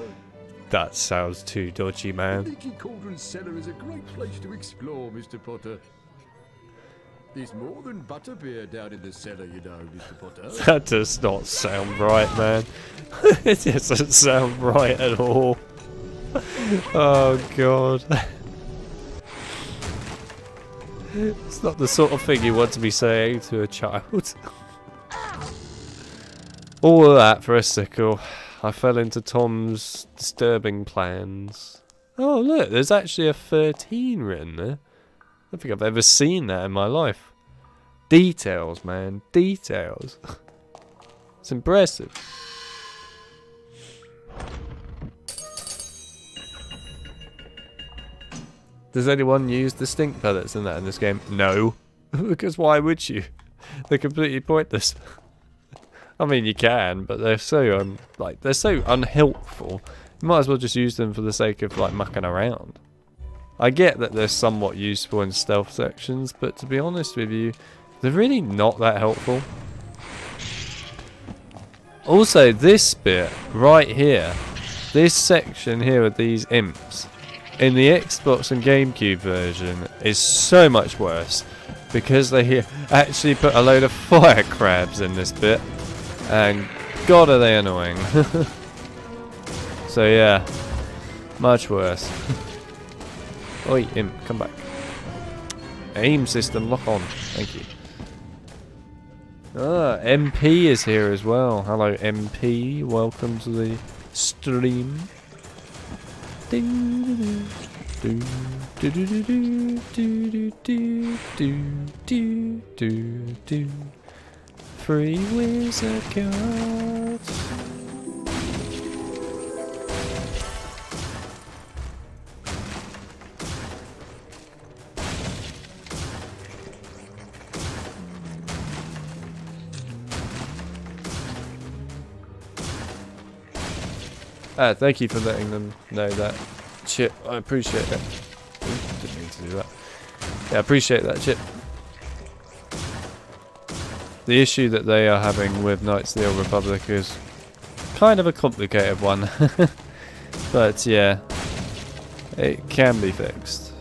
Speaker 1: That sounds too dodgy, man.
Speaker 12: Leaky Cauldron's cellar is a great place to explore, Mr. Potter. There's more than butterbeer down in the cellar, you know, Mr. Potter.
Speaker 1: That does not sound right, man. It doesn't sound right at all. Oh, God. It's not the sort of thing you want to be saying to a child. All of that for a sickle. I fell into Tom's disturbing plans. Oh, look, there's actually a 13 written there. I don't think I've ever seen that in my life. Details, man. Details. It's impressive. Does anyone use the stink pellets in this game? No. Because why would you? They're completely pointless. I mean, you can, but they're so they're so unhelpful. You might as well just use them for the sake of like mucking around. I get that they're somewhat useful in stealth sections, but to be honest with you, they're really not that helpful. Also, this bit right here, this section here with these imps, in the Xbox and GameCube version is so much worse because they actually put a load of fire crabs in this bit, and God are they annoying. So yeah, much worse. Oi, imp, come back. Aim system, lock on. Thank you. Ah, MP is here as well. Hello, MP. Welcome to the stream. Ding, do, do, do, do, do, do, do, do, do. Free wizard cards. Thank you for letting them know that. Chip, I appreciate it. Ooh, didn't mean to do that. Yeah, I appreciate that, Chip. The issue that they are having with Knights of the Old Republic is kind of a complicated one. But yeah, it can be fixed.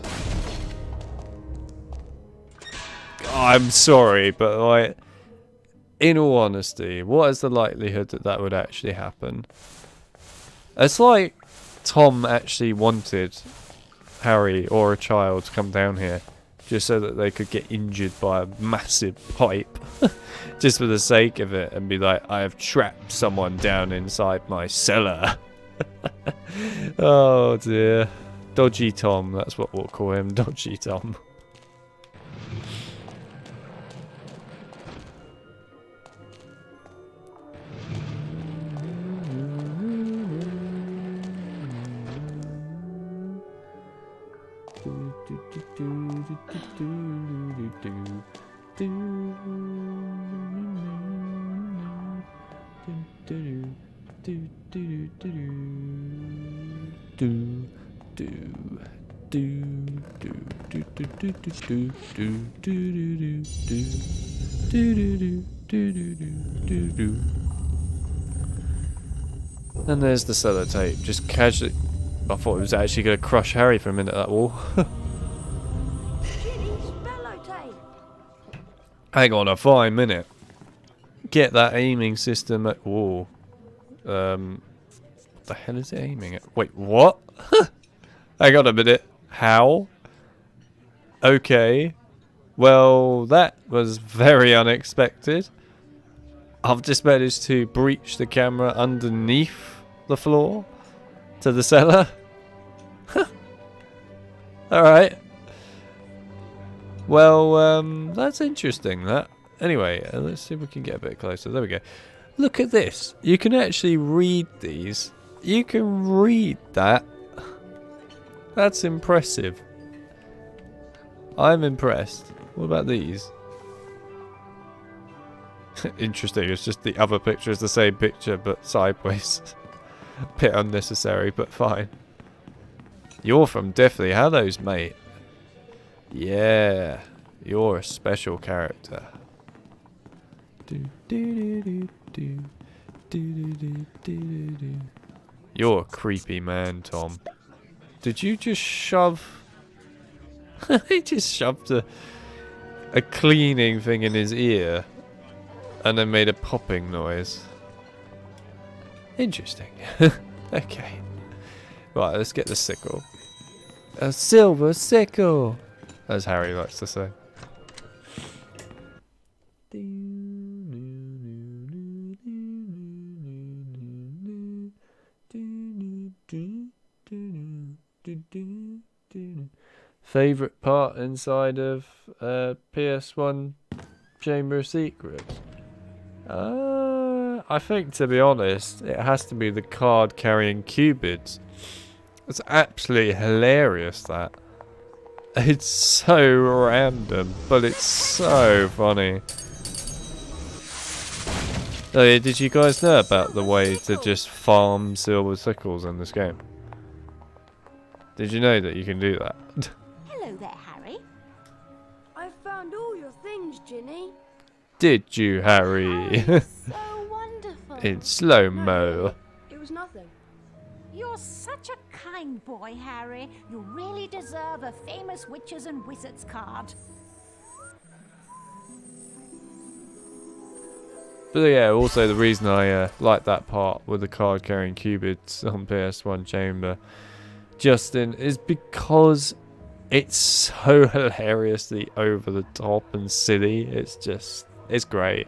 Speaker 1: I'm sorry, but like, in all honesty, what is the likelihood that that would actually happen? It's like Tom actually wanted Harry or a child to come down here just so that they could get injured by a massive pipe just for the sake of it and be like, I have trapped someone down inside my cellar. Oh dear. Dodgy Tom, that's what we'll call him, Dodgy Tom. And there's the sellotape, just casually. I thought it was actually going to crush Harry for a minute, that wall. Hang on a fine minute. Get that aiming system at wall. What the hell is it aiming at? Wait, what? Hang on a minute. How? Okay. Well, that was very unexpected. I've just managed to breach the camera underneath the floor to the cellar. Alright. Well, that's interesting, that. Anyway, let's see if we can get a bit closer. There we go. Look at this. You can actually read these. You can read that. That's impressive. I'm impressed. What about these? Interesting, it's just the other picture is the same picture, but sideways. Bit unnecessary, but fine. You're from Deathly Hallows, mate. Yeah, you're a special character. Do do do do do You're a creepy man, Tom. Did you just shove... he just shoved a cleaning thing in his ear and then made a popping noise. Interesting. Okay. Right, let's get the sickle. A silver sickle, as Harry likes to say. Favorite part inside of PS1 Chamber of Secrets? I think, to be honest, it has to be the card carrying cupids. It's absolutely hilarious, that. It's so random, but it's so funny. Oh yeah, did you guys know about the way to just farm silver sickles in this game? Did you know that you can do that?
Speaker 3: Hello there, Harry.
Speaker 2: I found all your things, Ginny.
Speaker 1: Did you, Harry?
Speaker 8: So wonderful.
Speaker 1: In slow-mo.
Speaker 2: It was nothing.
Speaker 3: You're such a kind boy, Harry. You really deserve a famous witches and wizards card.
Speaker 1: But yeah, also the reason I like that part with the card carrying cupids on PS1 Chamber, Justin, is because it's so hilariously over the top and silly. It's great.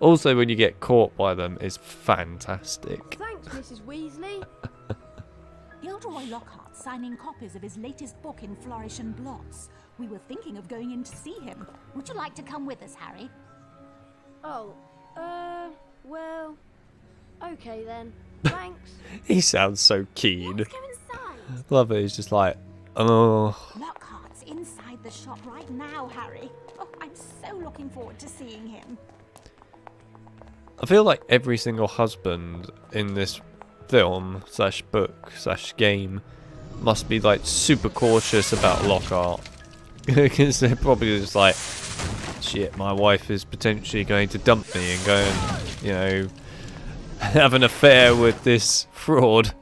Speaker 1: Also, when you get caught by them, it's fantastic.
Speaker 2: Thanks, Mrs. Weasley.
Speaker 3: Gilderoy Lockhart signing copies of his latest book in Flourish and Blotts. We were thinking of going in to see him. Would you like to come with us, Harry?
Speaker 2: Oh, well, okay then. Thanks.
Speaker 1: He sounds so keen.
Speaker 8: Let's go inside.
Speaker 1: Love it. He's just like, oh.
Speaker 3: Lockhart's inside the shop right now, Harry. Oh, I'm so looking forward to seeing him.
Speaker 1: I feel like every single husband in this film slash book slash game must be like super cautious about Lockhart. Because they're probably just like, shit, my wife is potentially going to dump me and go and, you know, have an affair with this fraud.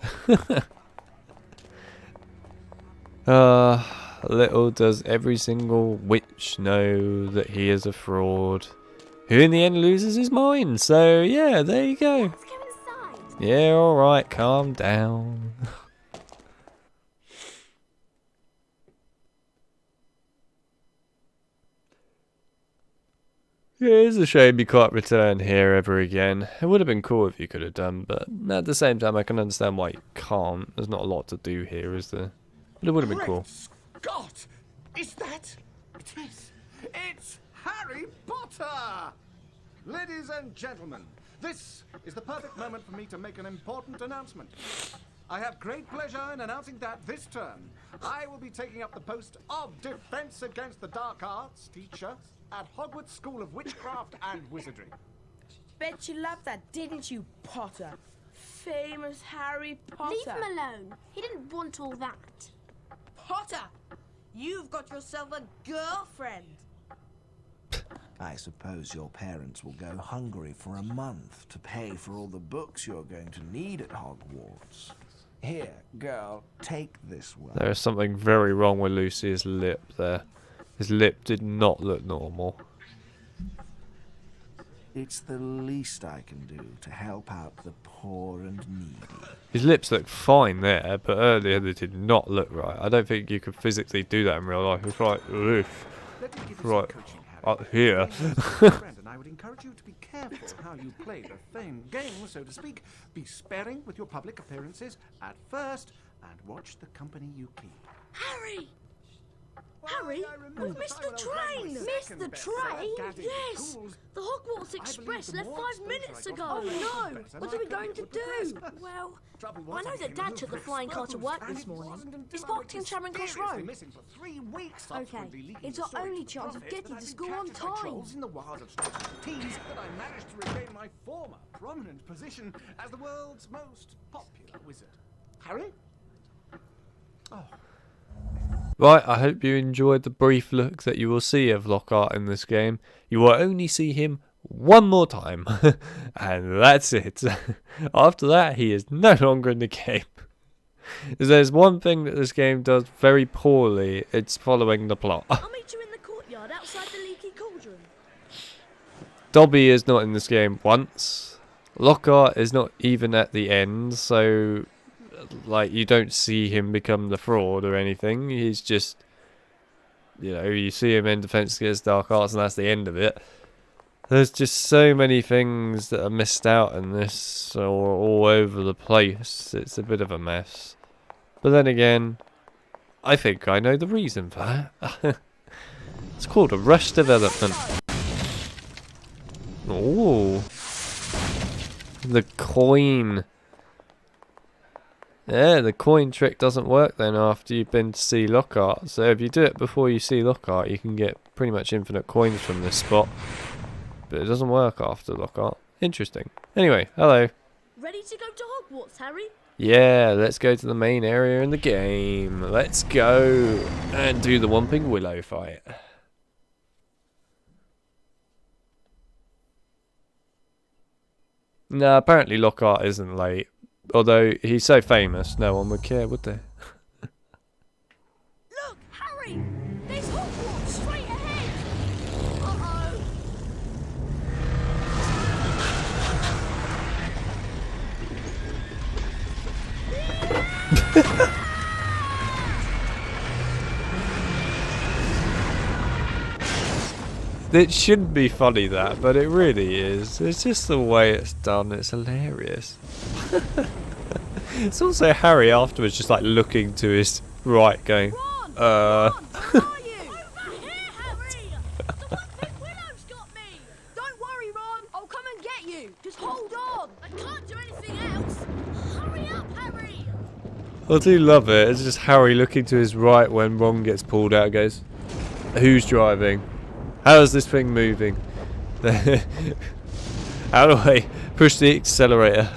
Speaker 1: Little does every single witch know that he is a fraud, who in the end loses his mind. So yeah, there you go.
Speaker 8: Let's go inside.
Speaker 1: Yeah, alright, calm down. Yeah, it's a shame you can't return here ever again. It would have been cool if you could have done, but at the same time I can understand why you can't. There's not a lot to do here, is there? But it would have been cool.
Speaker 7: Scott! Is that... It is. It's Harry Potter! Ladies and gentlemen, this is the perfect moment for me to make an important announcement. I have great pleasure in announcing that this term, I will be taking up the post of Defense Against the Dark Arts teacher at Hogwarts School of Witchcraft and Wizardry.
Speaker 13: Bet you loved that, didn't you, Potter? Famous Harry Potter.
Speaker 8: Leave him alone. He didn't want all that.
Speaker 13: Potter, you've got yourself a girlfriend.
Speaker 14: I suppose your parents will go hungry for a month to pay for all the books you're going to need at Hogwarts. Here, girl, take this one.
Speaker 1: There is something very wrong with Lucius' lip there. His lip did not look normal.
Speaker 14: It's the least I can do to help out the poor and needy.
Speaker 1: His lips look fine there, but earlier they did not look right. I don't think you could physically do that in real life. It's like, oof. Right up here.
Speaker 7: And I would encourage you to be careful how you play the famed game, so to speak. Be sparing with your public appearances at first, and watch the company you keep.
Speaker 2: Harry! Harry, we've missed the train! Missed the train? Yes! The Hogwarts Express left 5 minutes ago! Oh no! What are we going to do? Well, I know that Dad took the flying car to work this morning. It's parked in Charing Cross Road. Okay, it's our only chance of getting to school on time.
Speaker 7: In the wild of tease that I managed to regain my former prominent position as the world's most popular wizard. Harry? Oh.
Speaker 1: Right, I hope you enjoyed the brief look that you will see of Lockhart in this game. You will only see him one more time. And that's it. After that, he is no longer in the game. If there's one thing that this game does very poorly, it's following the plot.
Speaker 2: I'll meet you in the courtyard outside the leaky cauldron.
Speaker 1: Dobby is not in this game once. Lockhart is not even at the end, so like you don't see him become the fraud or anything. He's just, you know, you see him in Defense Against Dark Arts and that's the end of it. There's just so many things that are missed out in this, or all over the place. It's a bit of a mess. But then again, I think I know the reason for that. It's called a rush development. Oh, the coin. Yeah, the coin trick doesn't work then after you've been to see Lockhart. So if you do it before you see Lockhart, you can get pretty much infinite coins from this spot. But it doesn't work after Lockhart. Interesting. Anyway, hello.
Speaker 2: Ready to go to Hogwarts, Harry?
Speaker 1: Yeah, let's go to the main area in the game. Let's go and do the Whomping Willow fight. No, apparently Lockhart isn't late. Although he's so famous, no one would care, would they?
Speaker 2: Look, Harry! There's Hogwarts straight ahead! Uh-oh!
Speaker 1: It shouldn't be funny that, but it really is. It's just the way it's done, it's hilarious. It's also Harry afterwards just like looking to his right going,
Speaker 2: Ron, where are you? Over here, Harry! The Whomping Willow's got me! Don't worry, Ron, I'll come and get you. Just hold on. I can't do anything else. Hurry up, Harry!
Speaker 1: I do love it. It's just Harry looking to his right when Ron gets pulled out and goes, who's driving? How is this thing moving? How do I push the accelerator?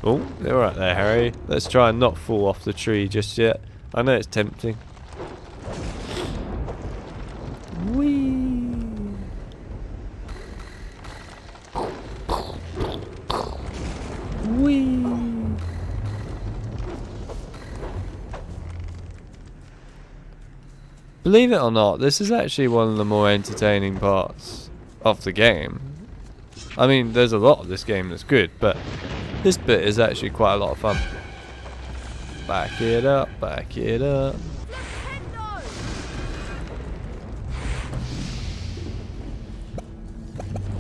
Speaker 1: Oh, you're right there, Harry. Let's try and not fall off the tree just yet. I know it's tempting. Whee! Whee! Believe it or not, this is actually one of the more entertaining parts of the game. I mean, there's a lot of this game that's good, but this bit is actually quite a lot of fun. Back it up, back it up.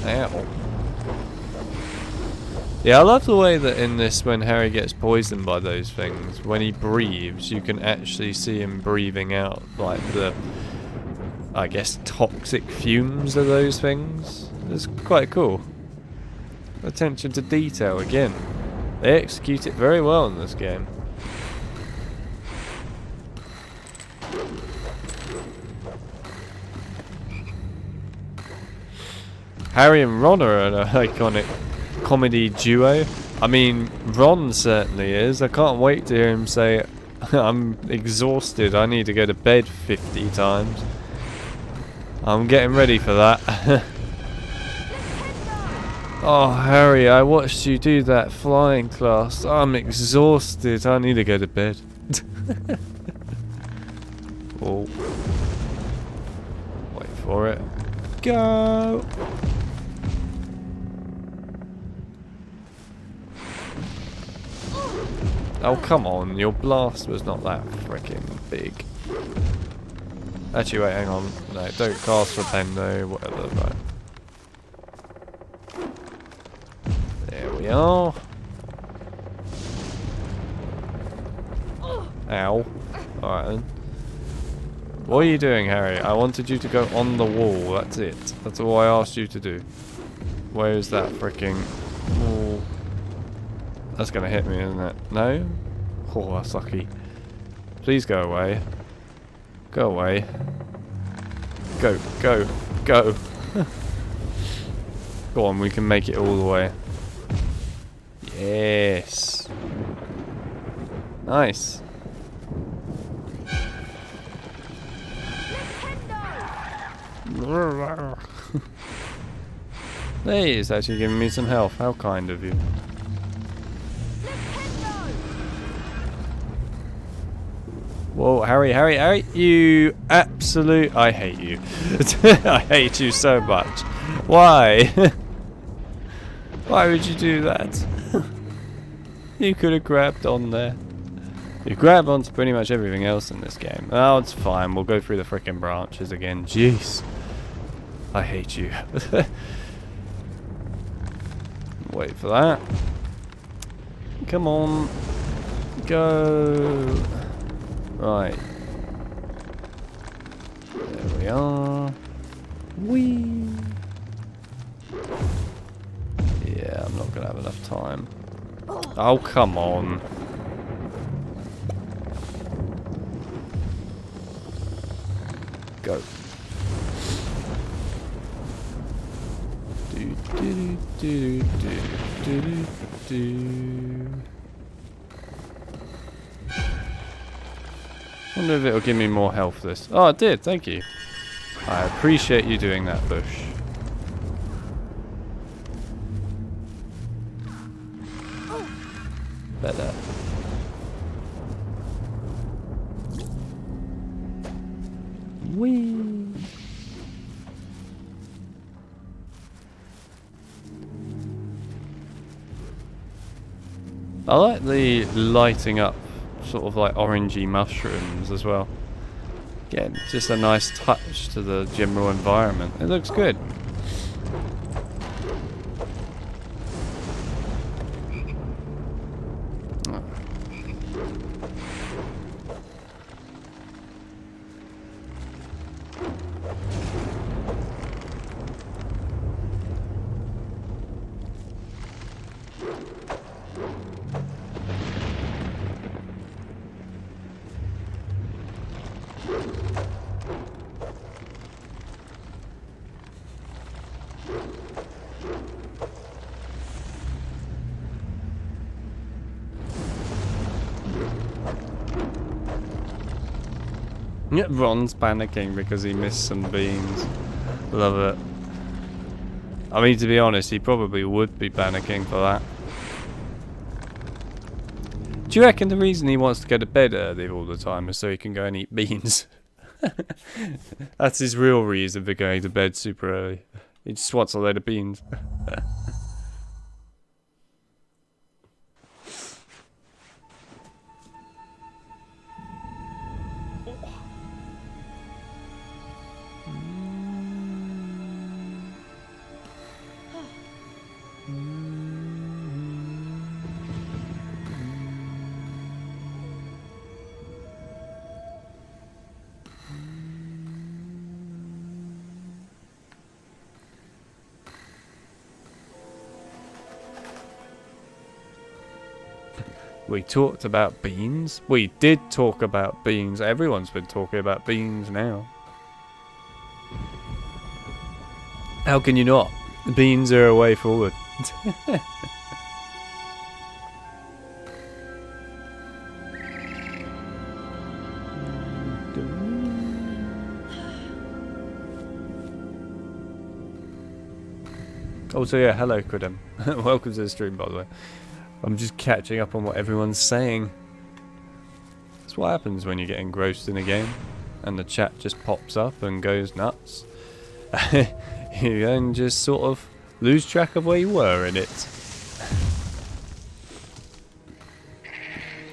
Speaker 1: Ow. Yeah, I love the way that in this, when Harry gets poisoned by those things, when he breathes, you can actually see him breathing out, like the, I guess, toxic fumes of those things. It's quite cool. Attention to detail again. They execute it very well in this game. Harry and Ron are an iconic comedy duo. I mean, Ron certainly is. I can't wait to hear him say, I'm exhausted, I need to go to bed 50 times. I'm getting ready for that. Oh, Harry, I watched you do that flying class. I'm exhausted, I need to go to bed. Oh. Wait for it. Go! Oh, come on, your blast was not that freaking big. Actually, wait, hang on. No, don't cast Flipendo, whatever, right. There we are. Ow. Alright then. What are you doing, Harry? I wanted you to go on the wall, that's it. That's all I asked you to do. Where is that freaking wall? That's gonna hit me, isn't it? No? Oh, that's lucky. Please go away. Go away. Go, go, go. Go on, we can make it all the way. Yes. Nice. Hey, it's actually giving me some health. How kind of you. Whoa, Harry, Harry, Harry, you absolute... I hate you. I hate you so much. Why? Why would you do that? You could have grabbed on there. You grab onto pretty much everything else in this game. Oh, it's fine. We'll go through the frickin' branches again. Jeez. I hate you. Wait for that. Come on. Go. Right. There we are. Whee. Yeah, I'm not going to have enough time. Oh, come on. Go. Do, do, do, do, do, do, do. Wonder if it'll give me more health this. Oh, it did, thank you. I appreciate you doing that, Bush. Better. Whee! I like the lighting up sort of like orangey mushrooms as well. Again, just a nice touch to the general environment. It looks good. Ron's panicking because he missed some beans. Love it. I mean, to be honest, he probably would be panicking for that. Do you reckon the reason he wants to go to bed early all the time is so he can go and eat beans? That's his real reason for going to bed super early. He just wants a load of beans. We talked about beans. We did talk about beans. Everyone's been talking about beans now. How can you not? Beans are a way forward. Also, yeah, hello, Kudem. Welcome to the stream, by the way. I'm just catching up on what everyone's saying. That's what happens when you get engrossed in a game and the chat just pops up and goes nuts. You then just sort of lose track of where you were in it.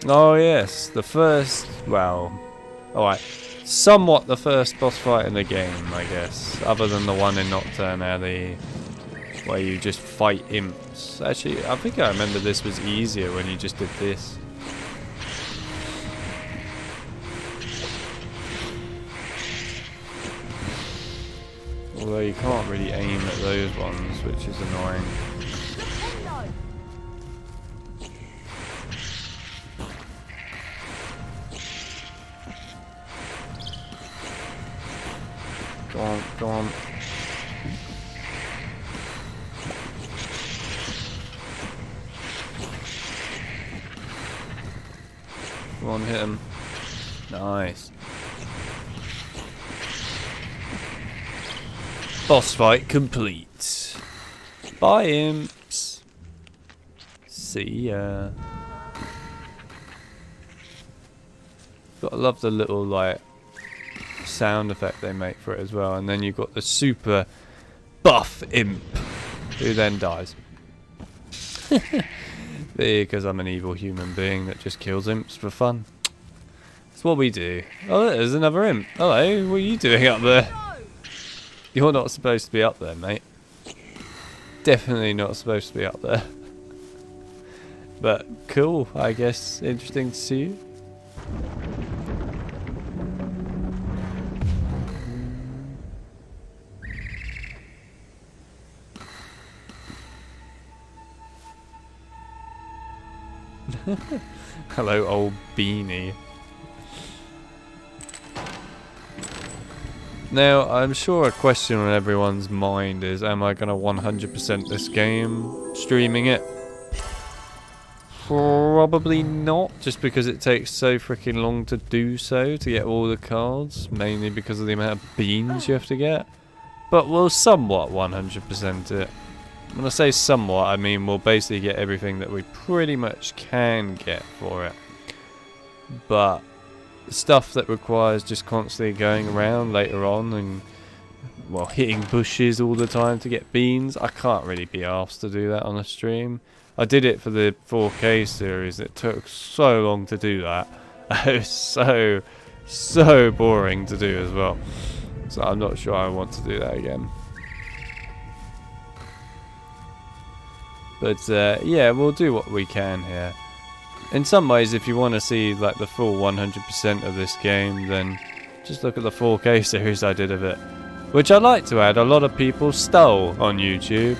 Speaker 1: Oh yes, the first, well, alright, somewhat the first boss fight in the game, I guess, other than the one in Nocturn Alley, where you just fight imps. Actually, I think I remember this was easier when you just did this. Although you can't really aim at those ones, which is annoying. Go on, go on. Come on, hit him. Nice. Boss fight complete. Bye, imps. See ya. Gotta love the little like sound effect they make for it as well, and then you've got the super buff imp who then dies. Because I'm an evil human being that just kills imps for fun. That's what we do. Oh, there's another imp. Hello, what are you doing up there? You're not supposed to be up there, mate. Definitely not supposed to be up there. But cool, I guess. Interesting to see you. Hello, old beanie. Now, I'm sure a question on everyone's mind is, am I going to 100% this game, streaming it? Probably not, just because it takes so freaking long to do so, to get all the cards, mainly because of the amount of beans you have to get. But we'll somewhat 100% it. When I say somewhat, I mean we'll basically get everything that we pretty much can get for it. But stuff that requires just constantly going around later on and, well, hitting bushes all the time to get beans, I can't really be asked to do that on a stream. I did it for the 4K series. It took so long to do that. It was so boring to do as well. So I'm not sure I want to do that again. But yeah, we'll do what we can here. In some ways, if you want to see like the full 100% of this game, then just look at the 4K series I did of it. Which I'd like to add, a lot of people stole on YouTube.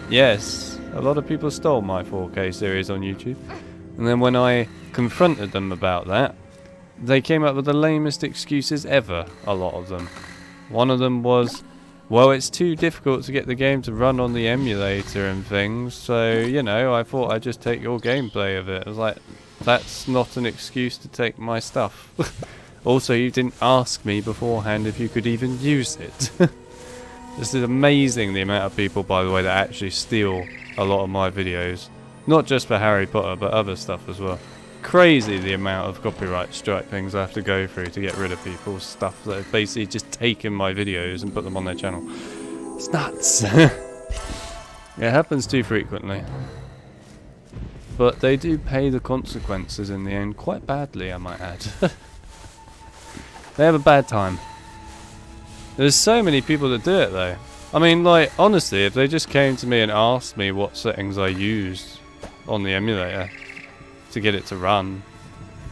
Speaker 1: Yes, a lot of people stole my 4K series on YouTube. And then when I confronted them about that, they came up with the lamest excuses ever, a lot of them. One of them was, well, it's too difficult to get the game to run on the emulator and things, so, you know, I thought I'd just take your gameplay of it. I was like, that's not an excuse to take my stuff. Also, you didn't ask me beforehand if you could even use it. This is amazing, the amount of people, by the way, that actually steal a lot of my videos. Not just for Harry Potter, but other stuff as well. Crazy the amount of copyright strike things I have to go through to get rid of people's stuff that have basically just taken my videos and put them on their channel. It's nuts. It happens too frequently. But they do pay the consequences in the end quite badly, I might add. They have a bad time. There's so many people that do it though. I mean, like, honestly, if they just came to me and asked me what settings I used on the emulator to get it to run,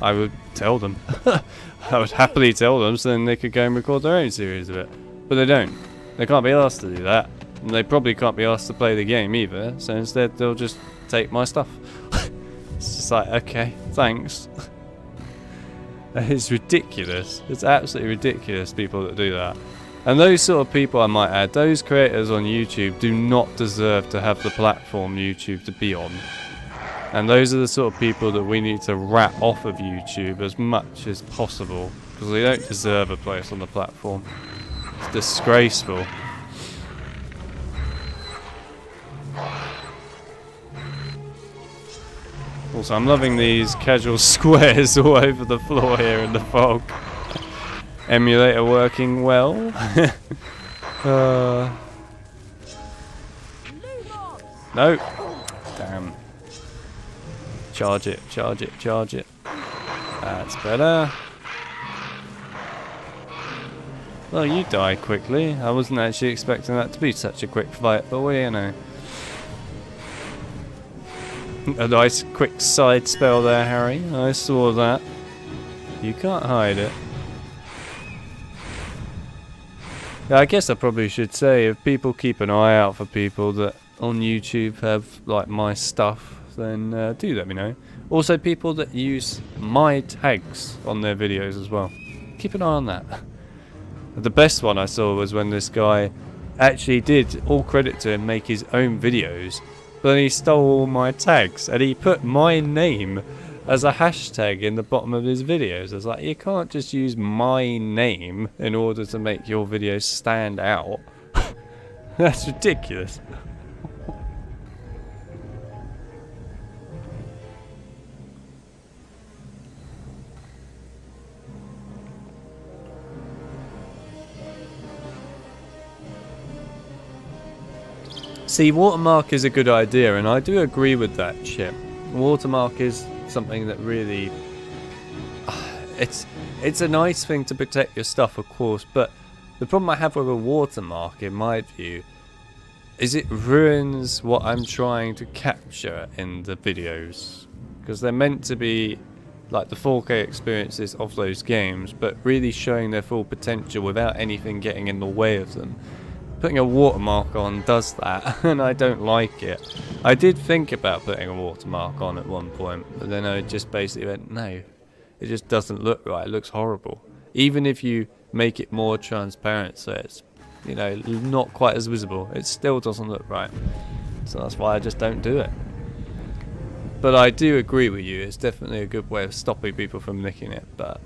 Speaker 1: I would tell them. I would happily tell them, so then they could go and record their own series of it. But they don't. They can't be asked to do that. And they probably can't be asked to play the game either, so instead they'll just take my stuff. It's just like, okay, thanks. It's ridiculous. It's absolutely ridiculous, people that do that. And those sort of people, I might add, those creators on YouTube do not deserve to have the platform YouTube to be on. And those are the sort of people that we need to rat off of YouTube as much as possible, because they don't deserve a place on the platform. It's disgraceful. Also, I'm loving these casual squares all over the floor here in the fog. Emulator working well. No. Damn. Charge it, charge it, charge it. That's better. Well, you died quickly. I wasn't actually expecting that to be such a quick fight, but well, you know. A nice quick side spell there, Harry. I saw that. You can't hide it. Yeah, I guess I probably should say, if people keep an eye out for people that on YouTube have like my stuff, then do let me know. Also, people that use my tags on their videos as well. Keep an eye on that. The best one I saw was when this guy actually did, all credit to him, make his own videos. But then he stole all my tags and he put my name as a hashtag in the bottom of his videos. I was like, you can't just use my name in order to make your videos stand out. That's ridiculous. See, watermark is a good idea, and I do agree with that, Chip. Watermark is something that really... It's a nice thing to protect your stuff, of course, but the problem I have with a watermark, in my view, is it ruins what I'm trying to capture in the videos. Because they're meant to be like the 4K experiences of those games, but really showing their full potential without anything getting in the way of them. Putting a watermark on does that, and I don't like it. I did think about putting a watermark on at one point, but then I just basically went, no, it just doesn't look right, it looks horrible. Even if you make it more transparent so it's, you know, not quite as visible, it still doesn't look right. So that's why I just don't do it. But I do agree with you, it's definitely a good way of stopping people from nicking it, but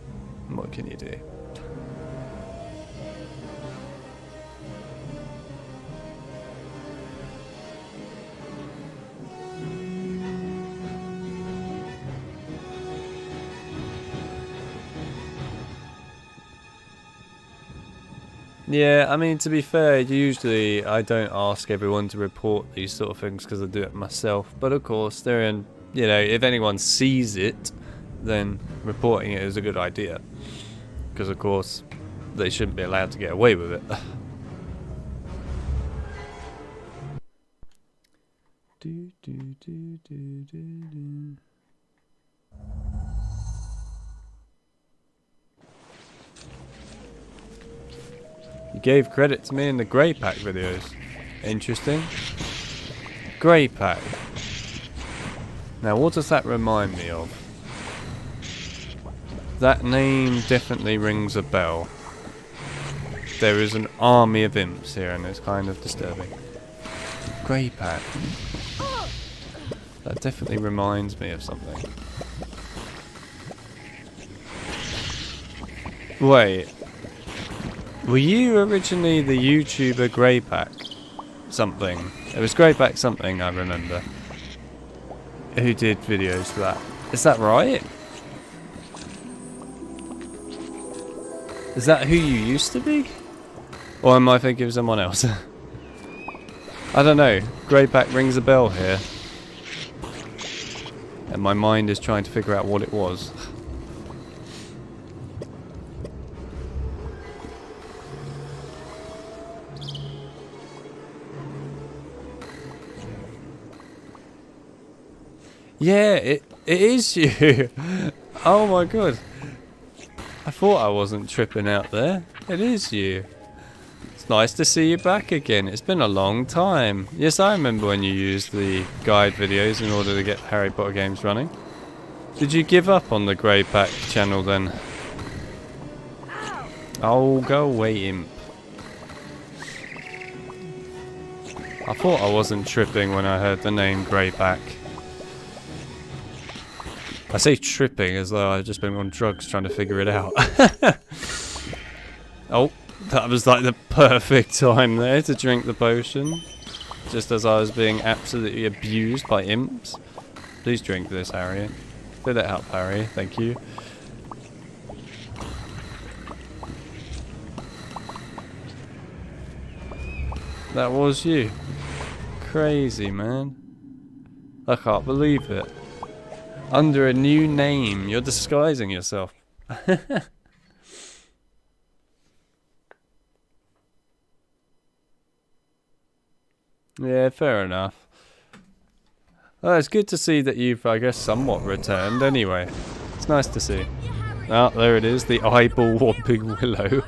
Speaker 1: what can you do? Yeah, I mean, to be fair, usually I don't ask everyone to report these sort of things because I do it myself. But of course, they're in, you know, if anyone sees it, then reporting it is a good idea. Because of course, they shouldn't be allowed to get away with it. You gave credit to me in the Grey Pack videos. Interesting. Grey Pack. Now, what does that remind me of? That name definitely rings a bell. There is an army of imps here, and it's kind of disturbing. Grey Pack. That definitely reminds me of something. Wait. Were you originally the YouTuber Grey Pack something? It was Grey Pack something, I remember. Who did videos for that? Is that right? Is that who you used to be? Or am I thinking of someone else? I don't know. Grey Pack rings a bell here. And my mind is trying to figure out what it was. Yeah, it is you. Oh my god. I thought I wasn't tripping out there. It is you. It's nice to see you back again. It's been a long time. Yes, I remember when you used the guide videos in order to get Harry Potter games running. Did you give up on the Grey Pack channel then? Oh, go away, imp. I thought I wasn't tripping when I heard the name Grey Pack. I say tripping as though I've just been on drugs trying to figure it out. Oh, that was like the perfect time there to drink the potion. Just as I was being absolutely abused by imps. Please drink this, Harry. Fill it up, Harry. Thank you. That was you. Crazy, man. I can't believe it. Under a new name, you're disguising yourself. Yeah, fair enough. Well, it's good to see that you've, I guess, somewhat returned anyway. It's nice to see. Ah, there it is, the eyeball Whomping Willow.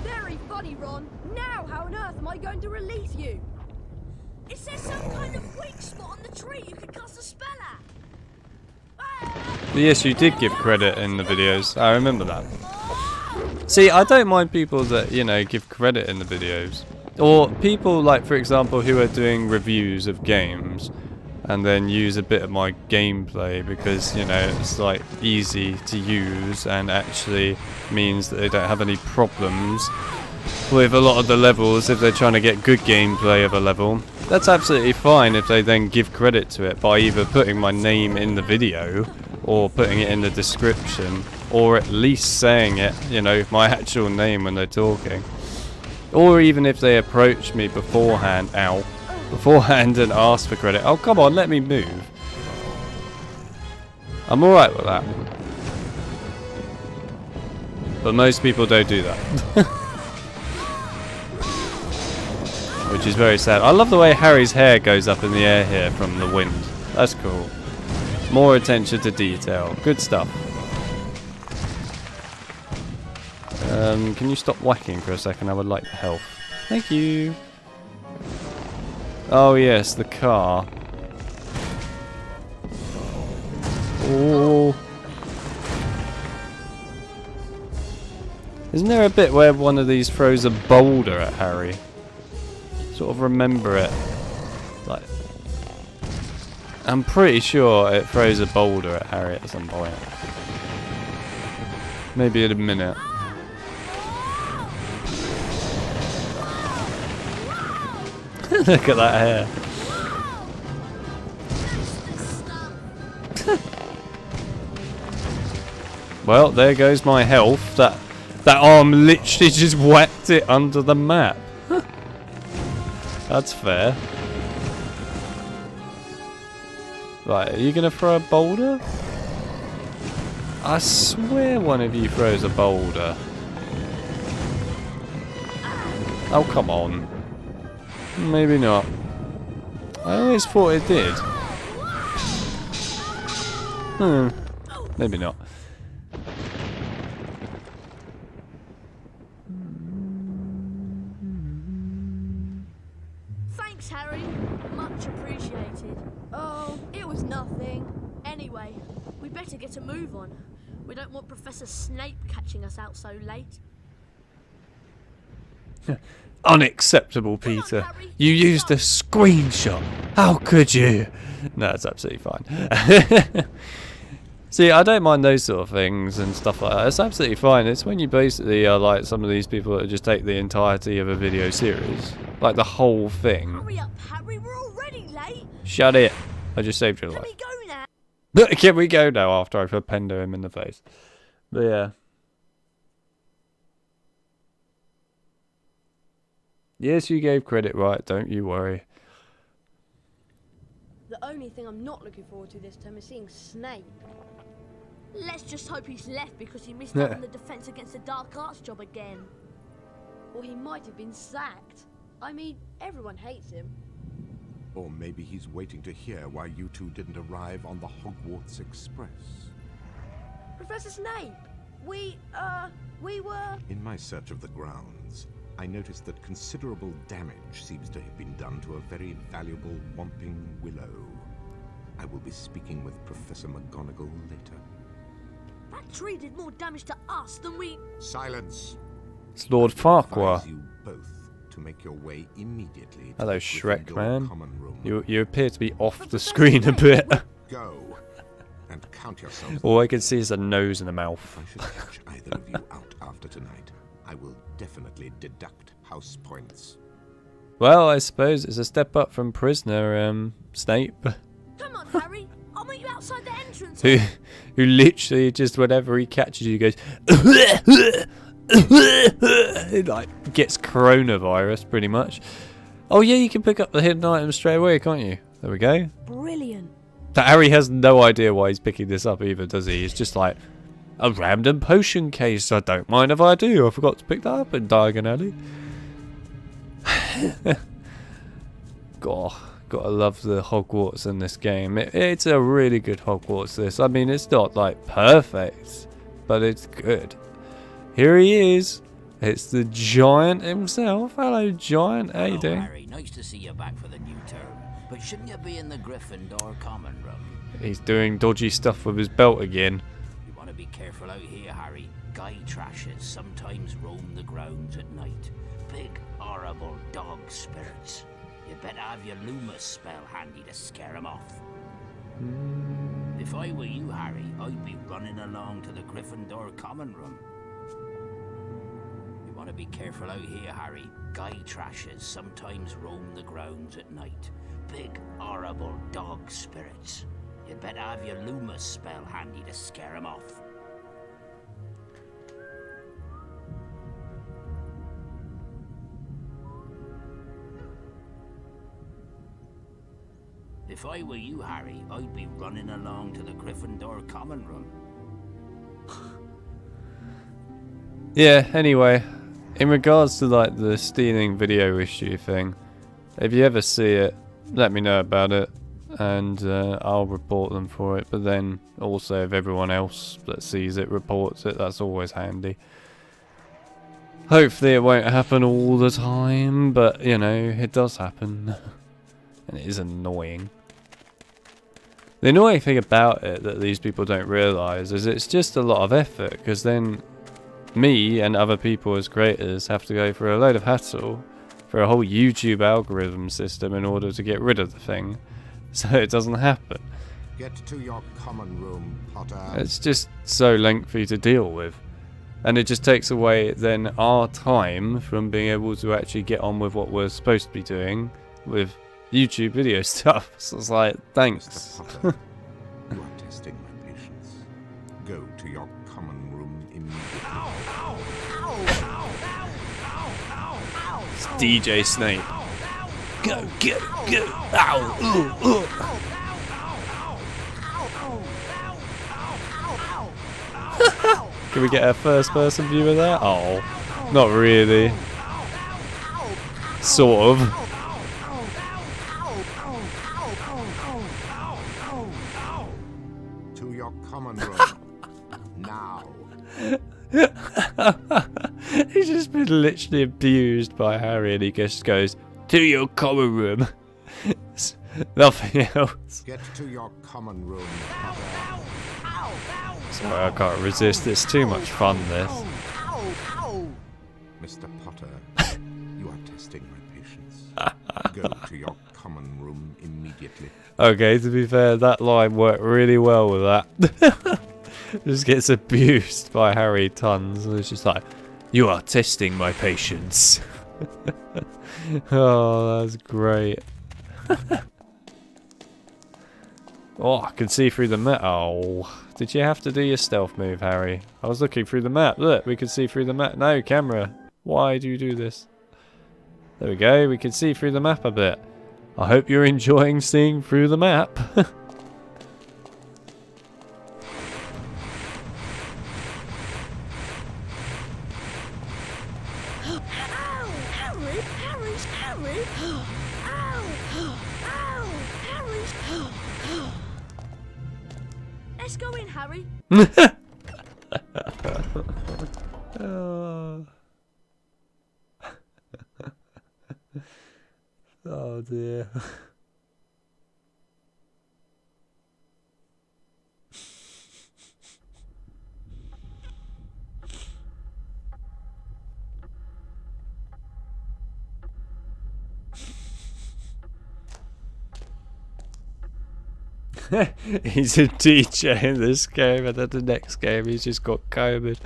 Speaker 2: Very funny, Ron. Now how on earth am I going to release you? Is there some kind of weak spot on the tree you could cast a spell at?
Speaker 1: Yes, you did give credit in the videos. I remember that. See, I don't mind people that, you know, give credit in the videos. Or people, like, for example, who are doing reviews of games and then use a bit of my gameplay because, you know, it's, like, easy to use and actually means that they don't have any problems with a lot of the levels if they're trying to get good gameplay of a level. That's absolutely fine if they then give credit to it by either putting my name in the video or putting it in the description or at least saying it, you know, my actual name when they're talking. Or even if they approach me beforehand, beforehand and ask for credit. Oh, come on, let me move. I'm alright with that. But most people don't do that. Which is very sad. I love the way Harry's hair goes up in the air here from the wind. That's cool. More attention to detail. Good stuff. Can you stop whacking for a second? I would like the health. Thank you. Oh yes, the car. Oh. Isn't there a bit where one of these throws a boulder at Harry? Sort of remember it. Like, I'm pretty sure it throws a boulder at Harry at some point. Maybe in a minute. Look at that hair. Well, there goes my health. That arm literally just whacked it under the map. That's fair. Right, are you gonna throw a boulder? I swear one of you throws a boulder. Oh, come on. Maybe not. I always thought it did. Maybe not.
Speaker 2: Thanks, Harry. Much appreciated. Oh, it was nothing. Anyway, we better get a move on. We don't want Professor Snape catching us out so late.
Speaker 1: Unacceptable, Peter. You used a screenshot. How could you? No, it's absolutely fine. See, I don't mind those sort of things and stuff like that. It's absolutely fine. It's when you basically are like some of these people that just take the entirety of a video series. Like the whole thing.
Speaker 2: Hurry up, Harry. We're already late.
Speaker 1: Shut it. I just saved your life.
Speaker 2: Can we go now?
Speaker 1: Can we go now after I pendo him in the face? But yeah. Yes, you gave credit right, don't you worry.
Speaker 2: The only thing I'm not looking forward to this term is seeing Snape. Let's just hope he's left because he missed out on the defense against the dark arts job again. Or he might have been sacked. I mean, everyone hates him.
Speaker 15: Or maybe he's waiting to hear why you two didn't arrive on the Hogwarts Express.
Speaker 2: Professor Snape, we were...
Speaker 15: In my search of the grounds, I noticed that considerable damage seems to have been done to a very valuable Whomping Willow. I will be speaking with Professor McGonagall later.
Speaker 2: That tree did more damage to us than we...
Speaker 15: Silence!
Speaker 1: It's Lord Farquhar.
Speaker 15: You both to make your way immediately.
Speaker 1: Hello,
Speaker 15: to
Speaker 1: Shrek, man.
Speaker 15: Common room.
Speaker 1: You appear to be off the screen a bit.
Speaker 15: Go and count yourselves.
Speaker 1: All I can see is a nose and a mouth.
Speaker 15: If I should catch either of you out after tonight, I will definitely deduct house points.
Speaker 1: Well, I suppose it's a step up from prisoner, Snape.
Speaker 2: Come on, Harry. I'll meet you outside the entrance.
Speaker 1: who literally just whenever he catches you goes it like gets coronavirus pretty much. Oh yeah, you can pick up the hidden items straight away, can't you? There we go.
Speaker 2: Brilliant.
Speaker 1: Harry has no idea why he's picking this up either, does he? He's just like, a random potion case. I don't mind if I do. I forgot to pick that up in Diagon Alley. God, gotta love the Hogwarts in this game. It's a really good Hogwarts, this. I mean, it's not like perfect, but it's good. Here he is. It's the giant himself. Hello, giant. How you doing?
Speaker 10: Harry, nice to see you back for the new term. But shouldn't you be in the Gryffindor common room?
Speaker 1: He's doing dodgy stuff with his belt again.
Speaker 10: You want to be careful out here, Harry. Guy trashes sometimes roam the grounds at night. Big, horrible dog spirits. You better have your Loomis spell handy to scare 'em off. If I were you, Harry, I'd be running along to the Gryffindor common room. You want to be careful out here, Harry. Guy trashes sometimes roam the grounds at night. Big, horrible dog spirits. You better have your Loomis spell handy to scare 'em off. If I were you, Harry, I'd be running along to the Gryffindor common room.
Speaker 1: Yeah, anyway, in regards to like the stealing video issue thing, if you ever see it, let me know about it, and I'll report them for it. But then also if everyone else that sees it reports it, that's always handy. Hopefully it won't happen all the time, but you know, it does happen. And it is annoying. The annoying thing about it that these people don't realise is it's just a lot of effort, because then me and other people as creators have to go through a load of hassle for a whole YouTube algorithm system in order to get rid of the thing, so it doesn't happen.
Speaker 15: Get to your common room, Potter.
Speaker 1: It's just so lengthy to deal with, and it just takes away then our time from being able to actually get on with what we're supposed to be doing with YouTube video stuff. So it's like, thanks.
Speaker 15: Mr. Potter, you are testing my patience. Go to your common room immediately.
Speaker 1: It's DJ Snape. Go, go, go. Ow, Can we get a first person view of that? Oh, not really. Sort of.
Speaker 15: To your common room. Now.
Speaker 1: He's just been literally abused by Harry, and he just goes, to your common room. Nothing else.
Speaker 15: Get to your common room, Potter.
Speaker 1: Sorry, I can't resist. It's too much fun, this.
Speaker 15: Mr. Potter, you are testing my patience. Go to your common room immediately.
Speaker 1: Okay, to be fair, that line worked really well with that. Just gets abused by Harry tons. And it's just like, you are testing my patience. Oh, that's great. Oh, I can see through the map. Oh, did you have to do your stealth move, Harry? I was looking through the map. Look, we can see through the map. No, camera. Why do you do this? There we go. We can see through the map a bit. I hope you're enjoying seeing through the map.
Speaker 2: Let's go in, Harry.
Speaker 1: Oh dear. He's a DJ in this game, and then the next game he's just got COVID.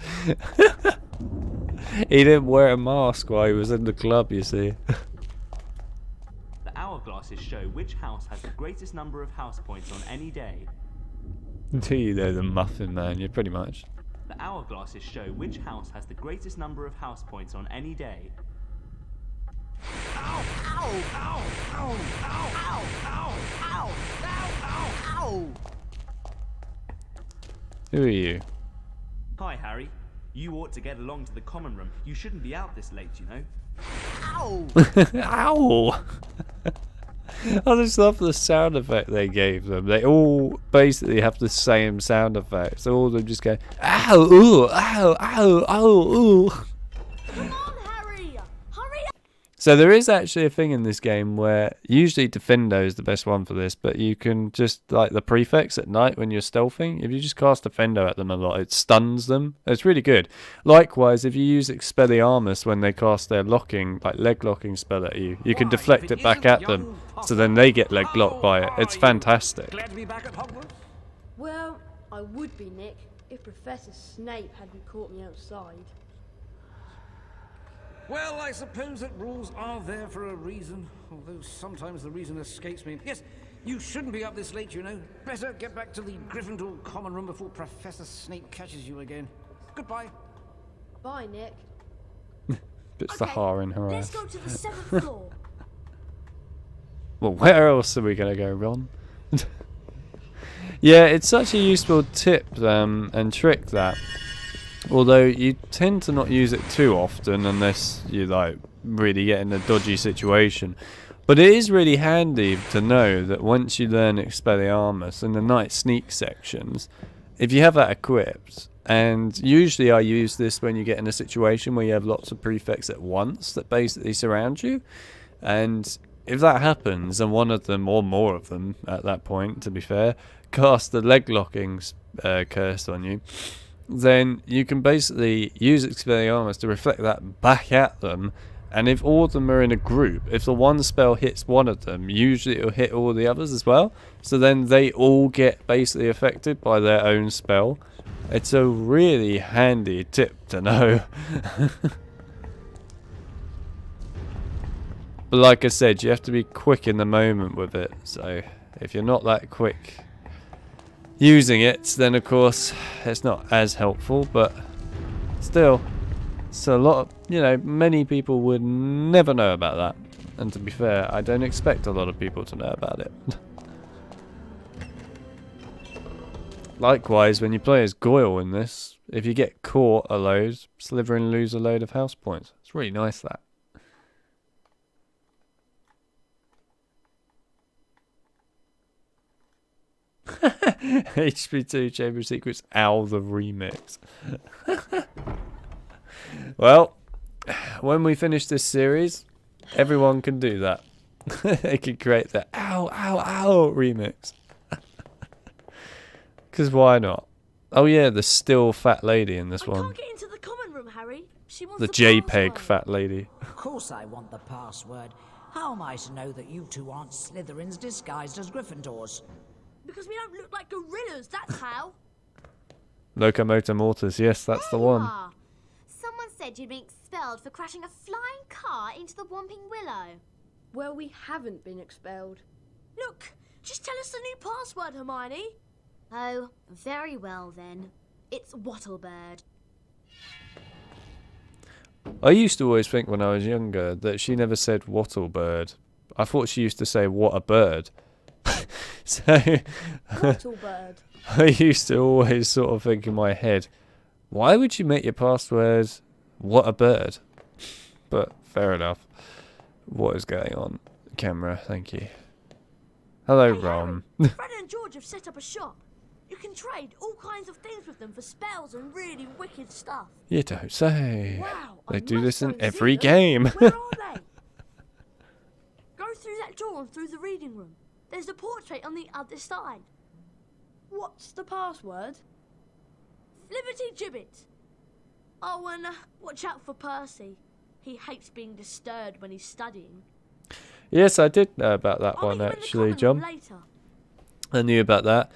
Speaker 1: He didn't wear a mask while he was in the club, you see.
Speaker 16: The hourglasses show which house has the greatest number of house points on any day.
Speaker 1: Do you know the Muffin Man? Yeah, pretty much.
Speaker 16: The hourglasses show which house has the greatest number of house points on any day.
Speaker 4: Ow! Ow! Ow! Ow! Ow! Ow! Ow! Ow! Ow! Ow!
Speaker 1: Who are you?
Speaker 16: Hi, Harry. You ought to get along to the common room. You shouldn't be out this late, you know.
Speaker 4: Ow!
Speaker 1: Ow! I just love the sound effect they gave them. They all basically have the same sound effects. All of them just go, ow, ooh, ow, ow, ow, ooh.
Speaker 2: Come on, Harry! Hurry up!
Speaker 1: So there is actually a thing in this game where usually Defendo is the best one for this, but you can just, like the prefects at night when you're stealthing, if you just cast Defendo at them a lot, it stuns them. It's really good. Likewise, if you use Expelliarmus when they cast their locking, like leg locking spell at you, you can deflect it back at them, so then they get leg locked by it. It's fantastic.
Speaker 9: Glad to be back at Hogwarts?
Speaker 2: Well, I would be, Nick, if Professor Snape hadn't caught me outside.
Speaker 9: Well, I suppose that rules are there for a reason, although sometimes the reason escapes me. Yes, you shouldn't be up this late, you know. Better get back to the Gryffindor common room before Professor Snape catches you again. Goodbye.
Speaker 2: Bye, Nick.
Speaker 1: Puts the har in her
Speaker 2: Let's
Speaker 1: ass.
Speaker 2: go to the 7th floor.
Speaker 1: Well, where else are we going to go, Ron? Yeah, it's such a useful tip and trick that. Although you tend to not use it too often unless you like really get in a dodgy situation. But it is really handy to know that once you learn Expelliarmus in the night sneak sections, if you have that equipped, and usually I use this when you get in a situation where you have lots of prefects at once that basically surround you, and if that happens and one of them, or more of them at that point to be fair, cast the leg locking curse on you, then you can basically use Expelliarmus to reflect that back at them. And if all of them are in a group, if the one spell hits one of them, usually it'll hit all the others as well. So then they all get basically affected by their own spell. It's a really handy tip to know. But like I said, you have to be quick in the moment with it. So if you're not that quick using it, then of course it's not as helpful. But still, so a lot of, you know, many people would never know about that. And to be fair, I don't expect a lot of people to know about it. Likewise, when you play as Goyle in this, if you get caught a load, Slytherin lose a load of house points. It's really nice, that. HP2 Chamber of Secrets Owl the remix. Well, when we finish this series, everyone can do that. They can create the ow, ow, ow remix. Because why not? Oh yeah, the still fat lady in this one.
Speaker 2: Can't get into the common room, Harry. She wants
Speaker 1: The JPEG fat lady.
Speaker 17: Of course I want the password. How am I to know that you two aren't Slytherins disguised as Gryffindors?
Speaker 2: Because we don't look like gorillas, that's how.
Speaker 1: Locomotor Mortis, yes, that's the one.
Speaker 18: Someone said you'd been expelled for crashing a flying car into the Whomping Willow.
Speaker 2: Well, we haven't been expelled. Look, just tell us the new password, Hermione.
Speaker 18: Oh, very well then. It's Wattlebird.
Speaker 1: I used to always think when I was younger that she never said Wattlebird. I thought she used to say what a bird. So
Speaker 2: Wattlebird.
Speaker 1: I used to always sort of think in my head, why would you make your password what a bird? But fair enough. What is going on? Camera, thank you. Hello, Ron.
Speaker 2: Fred and George have set up a shop. You can trade all kinds of things with them for spells and really wicked stuff.
Speaker 1: You don't say.
Speaker 2: Wow,
Speaker 1: They
Speaker 2: I
Speaker 1: do
Speaker 2: must
Speaker 1: this
Speaker 2: go
Speaker 1: in
Speaker 2: and see
Speaker 1: every
Speaker 2: them.
Speaker 1: game.
Speaker 2: Where are they? Go through that door and through the reading room. There's a portrait on the other side. What's the password? Flibbity Gibbet. Oh, and watch out for Percy. He hates being disturbed when he's studying.
Speaker 1: Yes, I did know about that one actually, John. I knew about that.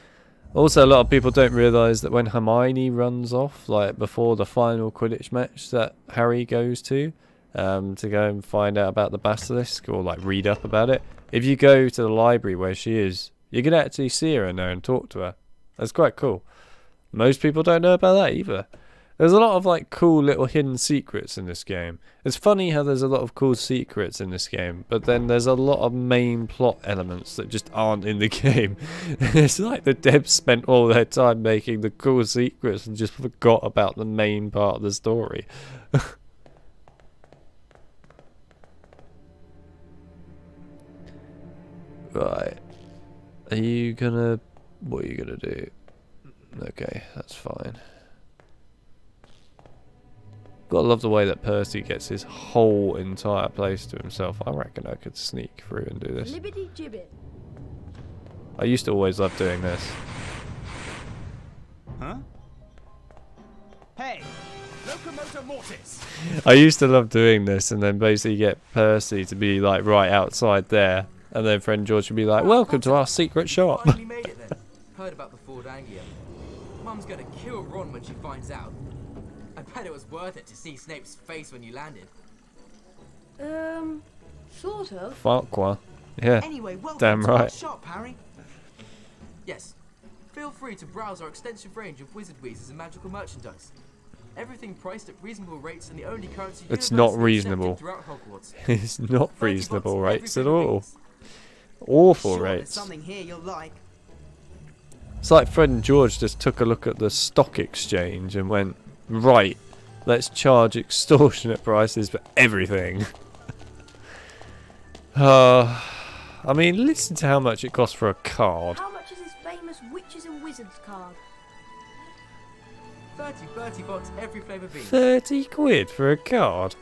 Speaker 1: Also, a lot of people don't realise that when Hermione runs off, like before the final Quidditch match that Harry goes to go and find out about the basilisk or like read up about it, if you go to the library where she is, you can actually see her in there and talk to her. That's quite cool. Most people don't know about that either. There's a lot of like cool little hidden secrets in this game. It's funny how there's a lot of cool secrets in this game, but then there's a lot of main plot elements that just aren't in the game. It's like the devs spent all their time making the cool secrets and just forgot about the main part of the story. Right. Are you gonna... What are you gonna do? Okay, that's fine. Gotta love the way that Percy gets his whole entire place to himself. I reckon I could sneak through and do this.
Speaker 2: Flibbity Gibbet.
Speaker 1: I used to always love doing this.
Speaker 4: Huh? Hey, Locomotor Mortis!
Speaker 1: I used to love doing this and then basically get Percy to be like right outside there. And then friend George would be like, welcome to our secret shop.
Speaker 5: Finally made it then. Heard about the Ford Anglia. Mum's gonna kill Ron when she finds out. I bet it was worth it to see Snape's face when you landed.
Speaker 2: Sort of.
Speaker 1: Farquhar. Yeah,
Speaker 4: Anyway, welcome
Speaker 1: damn
Speaker 4: to our
Speaker 1: right.
Speaker 4: shop, Harry.
Speaker 5: Yes. Feel free to browse our extensive range of wizard wheezes and magical merchandise. Everything priced at reasonable rates and the only currency
Speaker 1: It's not
Speaker 5: universally accepted
Speaker 1: reasonable.
Speaker 5: throughout Hogwarts.
Speaker 1: It's not reasonable rates at all. Awful
Speaker 4: Sure, there's
Speaker 1: rates.
Speaker 4: something here you'll like.
Speaker 1: It's like Fred and George just took a look at the stock exchange and went, right, let's charge extortionate prices for everything. I mean, listen to how much it costs for a card.
Speaker 2: How much is this famous Witches and Wizards card?
Speaker 5: 30 bucks every flavour bean.
Speaker 1: 30 quid for a card?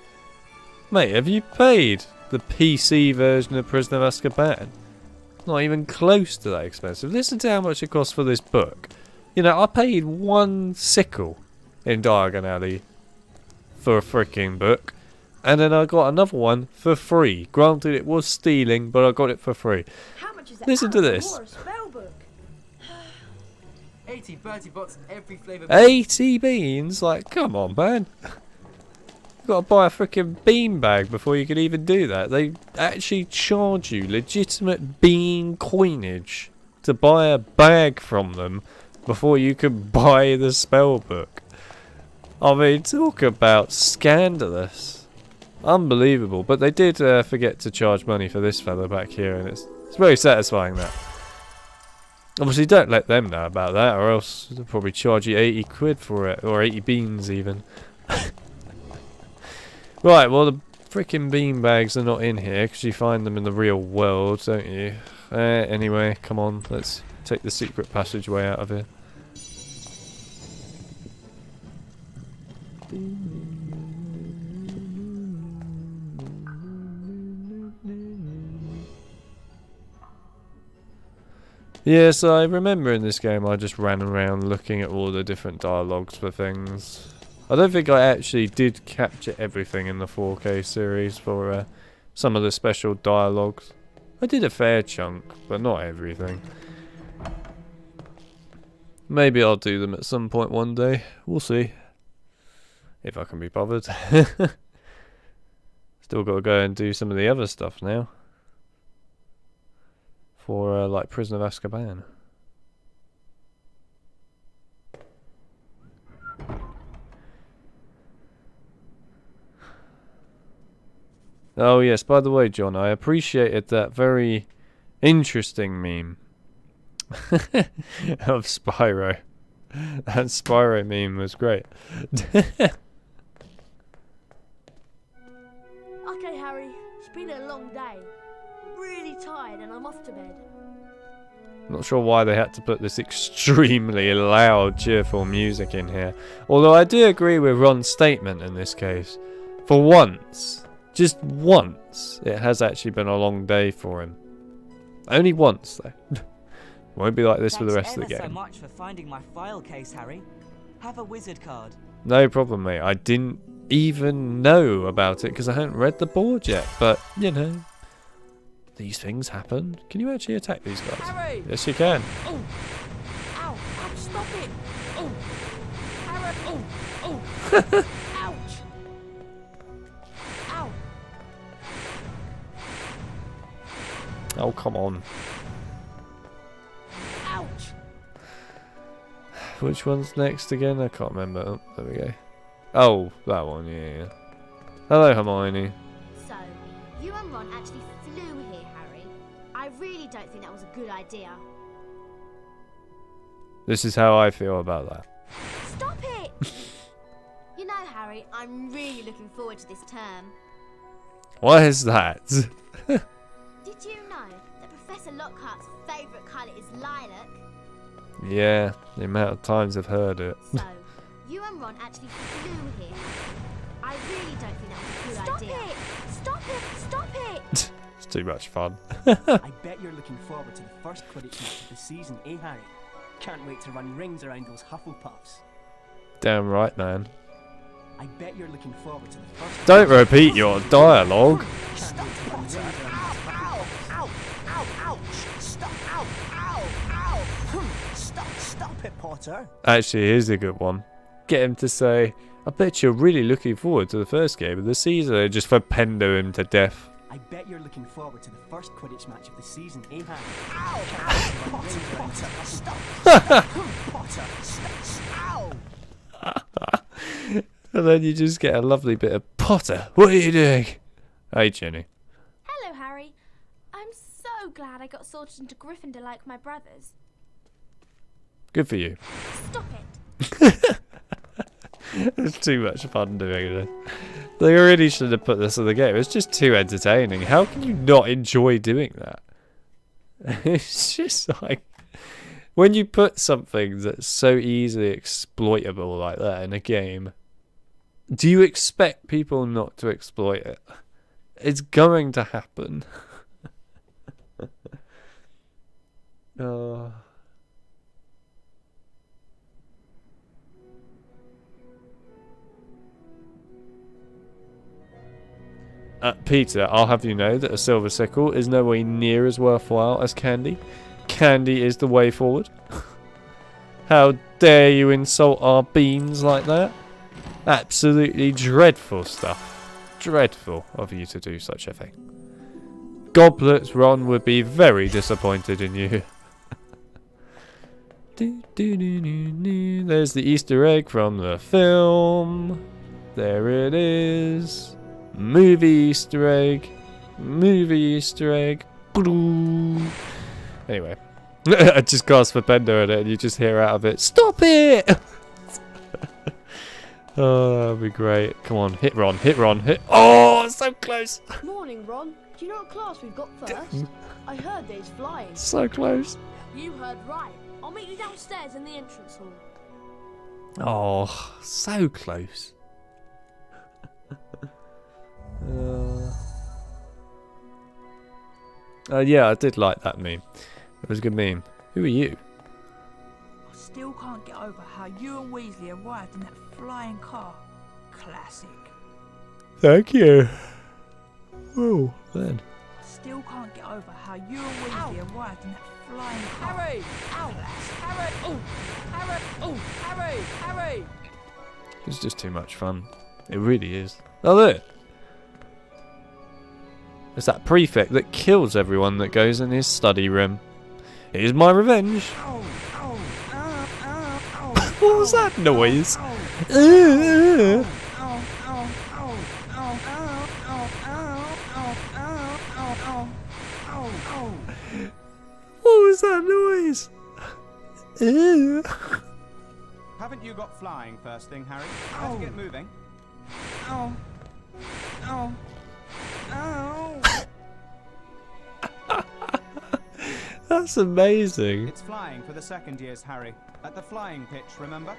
Speaker 1: Mate, have you paid the PC version of Prisoner of Azkaban? Not even close to that expensive. Listen to how much it costs for this book. You know, I paid 1 sickle in Diagon Alley for a freaking book. And then I got another one for free. Granted, it was stealing, but I got it for free.
Speaker 2: How much is that?
Speaker 1: Listen to this.
Speaker 5: 80 bucks every flavour.
Speaker 1: 80 beans? Like, come on, man. You gotta buy a freaking bean bag before you can even do that. They actually charge you legitimate bean coinage to buy a bag from them before you can buy the spell book. I mean, talk about scandalous. Unbelievable. But they did forget to charge money for this fella back here, and it's very satisfying that. Obviously, don't let them know about that, or else they'll probably charge you 80 quid for it, or 80 beans even. Right, well, the freaking bean bags are not in here, because you find them in the real world, don't you? Anyway, come on, let's take the secret passageway out of here. Yes, I remember in this game I just ran around looking at all the different dialogues for things. I don't think I actually did capture everything in the 4K series for some of the special dialogues. I did a fair chunk, but not everything. Maybe I'll do them at some point one day. We'll see. If I can be bothered. Still got to go and do some of the other stuff now. For like Prisoner of Azkaban. Oh yes, by the way, John, I appreciated that very interesting meme of Spyro. That Spyro meme was great.
Speaker 2: Okay, Harry, it's been a long day. I'm really tired and I'm off to bed.
Speaker 1: Not sure why they had to put this extremely loud, cheerful music in here. Although I do agree with Ron's statement in this case. For once, just once, it has actually been a long day for him. Only once, though. Won't be like this for the rest of the game.
Speaker 19: Thanks ever so much for finding my file case, Harry. Have a wizard card.
Speaker 1: No problem, mate. I didn't even know about it because I hadn't read the board yet. But, you know, these things happen. Can you actually attack these guys?
Speaker 19: Harry!
Speaker 1: Yes, you can.
Speaker 19: Oh! Ow! Ow! Stop it! Oh! Harry! Oh! Oh! Ouch! Ow!
Speaker 1: Oh, come on.
Speaker 19: Ouch!
Speaker 1: Which one's next again? I can't remember. Oh, there we go. Oh, that one, yeah. Hello, Hermione.
Speaker 18: So, you and Ron actually flew here, Harry. I really don't think that was a good idea.
Speaker 1: This is how I feel about that.
Speaker 18: Stop it! You know, Harry, I'm really looking forward to this term.
Speaker 1: Why is that?
Speaker 18: Did you know that Professor Lockhart's favourite colour is lilac?
Speaker 1: Yeah, the amount of times I've heard it.
Speaker 18: So, you and Ron actually flew here. I really don't think that was a good idea. Stop it! Stop it!
Speaker 1: It's too much fun.
Speaker 20: I bet you're looking forward to the first Quidditch match of the season, eh, Harry? Can't wait to run rings around those Hufflepuffs.
Speaker 1: Damn right, man.
Speaker 20: I bet you're looking forward to the first...
Speaker 1: Don't repeat your dialogue.
Speaker 20: Stop, Potter! Ow! Ow! Ow! Ow! Ouch! Stop! Ow! Ow! Ow! Stop it, Potter!
Speaker 1: Actually, here's a good one. Get him to say, I bet you're really looking forward to the first game of the season, and just for Pendo him to death.
Speaker 20: I bet you're looking forward to the first Quidditch match of the season, eh, Harry? Ow! Potter! Stop! Potter! Stop! Ow!
Speaker 1: And then you just get a lovely bit of Potter. What are you doing? Hey, Jenny.
Speaker 8: Hello, Harry. I'm so glad I got sorted into Gryffindor like my brothers.
Speaker 1: Good for you.
Speaker 8: Stop it!
Speaker 1: It's too much fun doing this. They really should have put this in the game. It's just too entertaining. How can you not enjoy doing that? It's just like, when you put something that's so easily exploitable like that in a game, do you expect people not to exploit it? It's going to happen. Peter, I'll have you know that a silver sickle is nowhere near as worthwhile as candy. Candy is the way forward. How dare you insult our beans like that? Absolutely dreadful stuff. Dreadful of you to do such a thing. Goblets, Ron would be very disappointed in you. There's the Easter egg from the film. There it is. Movie Easter egg. Movie Easter egg. Anyway. I just cast for Pendo at it and you just hear out of it, stop it! Oh, that'd be great. Come on, hit Ron, hit Ron, hit. Oh, so close!
Speaker 2: Morning, Ron. Do you know what class we've got first? I heard there's flying.
Speaker 1: So close.
Speaker 2: You heard right. I'll meet you downstairs in the entrance hall.
Speaker 1: Oh, so close. Yeah, I did like that meme. It was a good meme. Who are you?
Speaker 19: I still can't get over how you and Weasley arrived in that flying car. Classic.
Speaker 1: Thank you. Oh, then.
Speaker 19: I still can't get over how you and Weasley arrived in that flying car. Harry! Ow! Harry! Oh! Harry! Oh! Harry! Harry!
Speaker 1: It's just too much fun. It really is. Oh, look! It's that prefect that kills everyone that goes in his study room. Here's my revenge. What was that noise? What was that noise?
Speaker 21: Haven't you got flying first thing, Harry? Better get moving.
Speaker 19: Ow! Ow! Ow!
Speaker 1: That's amazing.
Speaker 21: It's flying for the second years, Harry. At the flying pitch, remember?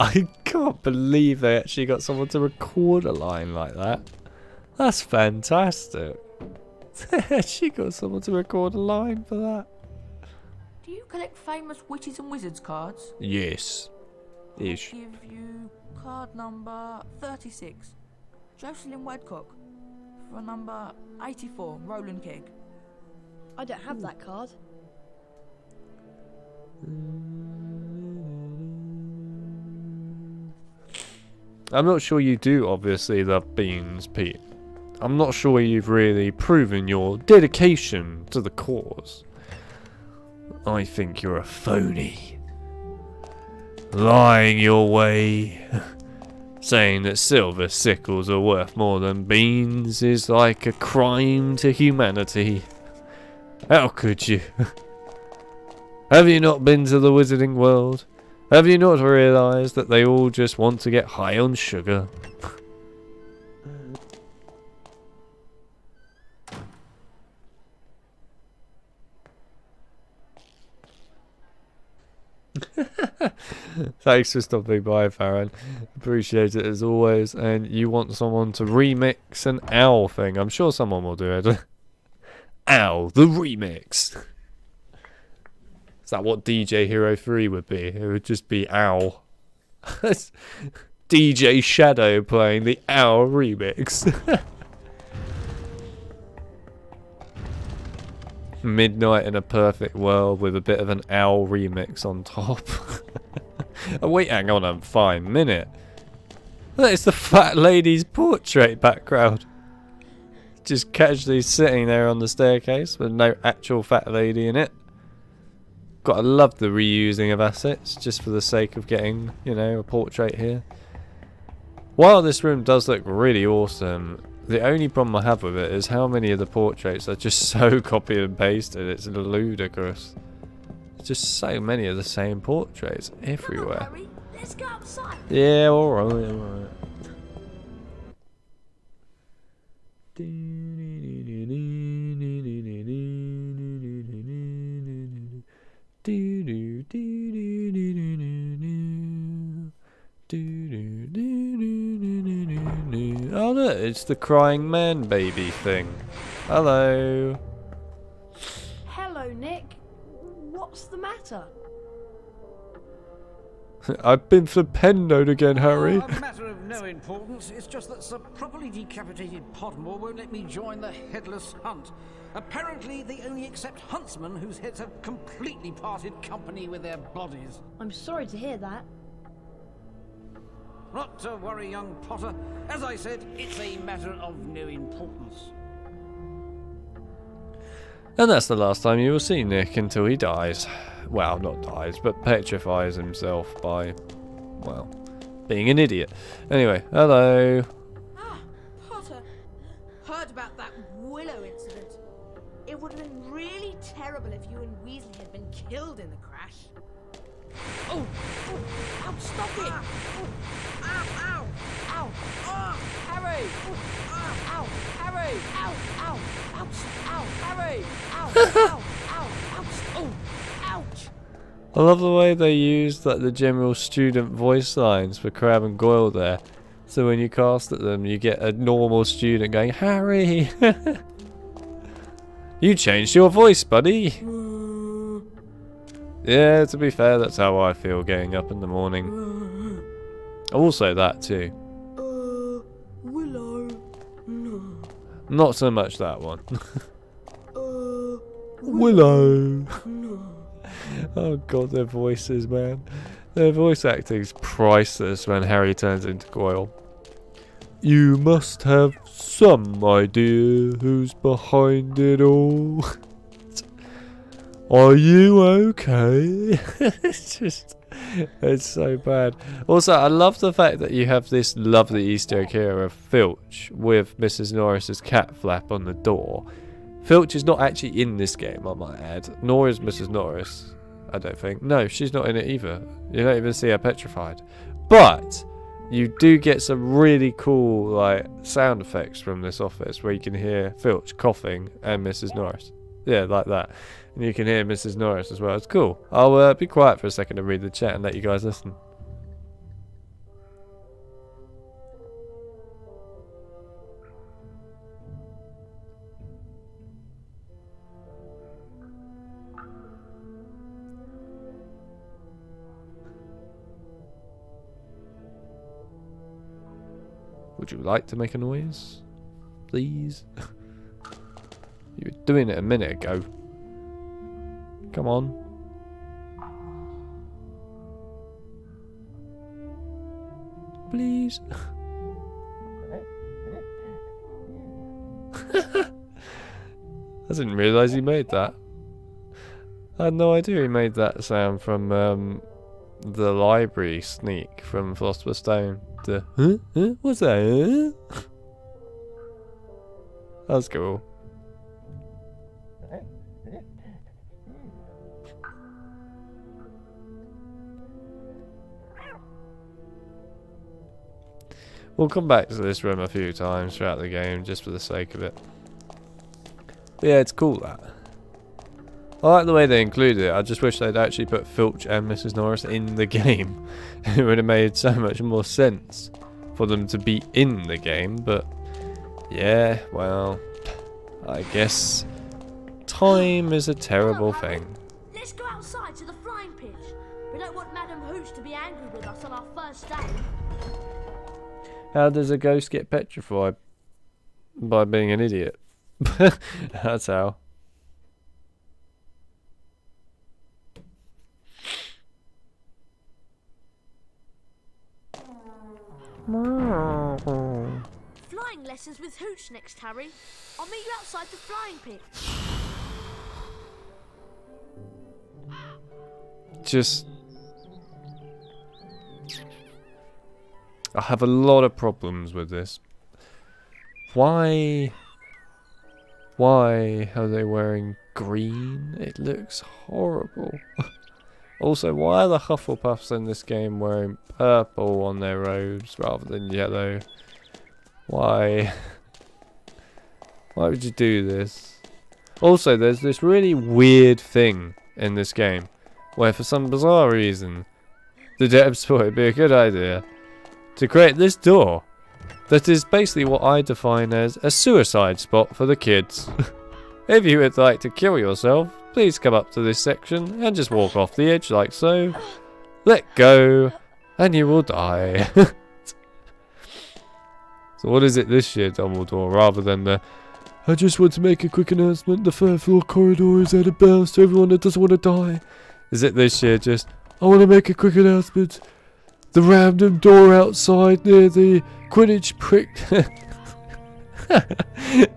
Speaker 1: I can't believe they actually got someone to record a line like that. That's fantastic. They actually got someone to record a line for that.
Speaker 19: Do you collect famous witches and wizards cards?
Speaker 1: Yes. Ish.
Speaker 19: I'll give you card number 36. Jocelyn Wedcock. For number 84, Roland Keg.
Speaker 2: I don't have that card.
Speaker 1: I'm not sure you do obviously love beans, Pete. I'm not sure you've really proven your dedication to the cause. I think you're a phony. Lying your way. Saying that silver sickles are worth more than beans is like a crime to humanity. How could you? Have you not been to the wizarding world? Have you not realised that they all just want to get high on sugar? Thanks for stopping by, Farron. Appreciate it as always. And you want someone to remix an Owl thing? I'm sure someone will do it. Owl, the remix. Is that what DJ Hero 3 would be? It would just be Owl. DJ Shadow playing the Owl remix. Midnight in a Perfect World with a bit of an Owl remix on top. Oh wait, hang on a fine minute. It's the fat lady's portrait background. Just casually sitting there on the staircase with no actual fat lady in it. Gotta love the reusing of assets just for the sake of getting, you know, a portrait here. While this room does look really awesome, The only problem I have with it is how many of the portraits are just so copy and pasted. It's ludicrous. Just so many of the same portraits everywhere.
Speaker 2: Come on, Harry. Let's go outside.
Speaker 1: Yeah, alright, alright. Oh look, it's the crying man baby thing. Hello.
Speaker 2: Hello, Nick. What's the matter?
Speaker 1: I've been flipendoed again, Harry.
Speaker 9: A matter of no importance. It's just that some properly decapitated Potmore won't let me join the headless hunt. Apparently, they only accept huntsmen whose heads have completely parted company with their bodies.
Speaker 2: I'm sorry to hear that.
Speaker 9: Not to worry, young Potter. As I said, it's a matter of no importance.
Speaker 1: And that's the last time you will see Nick until he dies. Well, not dies, but petrifies himself by, well, being an idiot. Anyway, hello.
Speaker 13: Ah, Potter. Heard about that Willow incident. It would have been really terrible if you and Weasley had been killed in the crash. Oh! Ow, stop it! Ow! Ow! Ow! Oh! Harry! Ow! Ow! Harry! Ow! Ow! Ouch! Ow! Harry! Ow! Ow! Ow! Ouch! Oh! Ouch!
Speaker 1: I love the way they used like the general student voice lines for Crabbe and Goyle there. So when you cast at them, you get a normal student going, Harry! You changed your voice, buddy! Yeah, to be fair, that's how I feel getting up in the morning. Also that too.
Speaker 2: Willow. No.
Speaker 1: Not so much that one. Willow.
Speaker 2: No.
Speaker 1: Oh god, their voices, man. Their voice acting's priceless when Harry turns into Goyle. You must have some idea who's behind it all. Are you okay? It's so bad. Also, I love the fact that you have this lovely Easter egg here of Filch with Mrs. Norris's cat flap on the door. Filch is not actually in this game, I might add. Nor is Mrs. Norris, I don't think. No, she's not in it either. You don't even see her petrified. But you do get some really cool like sound effects from this office where you can hear Filch coughing and Mrs. Norris. Yeah, like that. And you can hear Mrs. Norris as well. It's cool. I'll be quiet for a second and read the chat and let you guys listen. Would you like to make a noise? Please? You were doing it a minute ago. Come on. Please. I didn't realise he made that. I had no idea he made that sound from the library sneak from Philosopher's Stone. The huh? What's that? Huh? That's cool. We'll come back to this room a few times throughout the game just for the sake of it. But yeah, it's cool that. I like the way they included it. I just wish they'd actually put Filch and Mrs. Norris in the game. It would have made so much more sense for them to be in the game. But yeah, well, I guess time is a terrible thing.
Speaker 2: Let's go outside to the flying pitch. We don't want Madam Hooch to be angry with us on our first day.
Speaker 1: How does a ghost get petrified? By being an idiot. That's how.
Speaker 2: Flying lessons with Hooch next, Harry. I'll meet you outside the flying pitch.
Speaker 1: Just... I have a lot of problems with this. Why are they wearing green? It looks horrible. Also, why are the Hufflepuffs in this game wearing purple on their robes rather than yellow? Why? Why would you do this? Also, there's this really weird thing in this game where for some bizarre reason the devs thought it'd be a good idea to create this door that is basically what I define as a suicide spot for the kids. If you would like to kill yourself, please come up to this section and just walk off the edge like so. Let go, and you will die. So what is it this year, Dumbledore, rather than the I just want to make a quick announcement, the third floor corridor is out of bounds to everyone that doesn't want to die. Is it this year just, I want to make a quick announcement, the random door outside near the Quidditch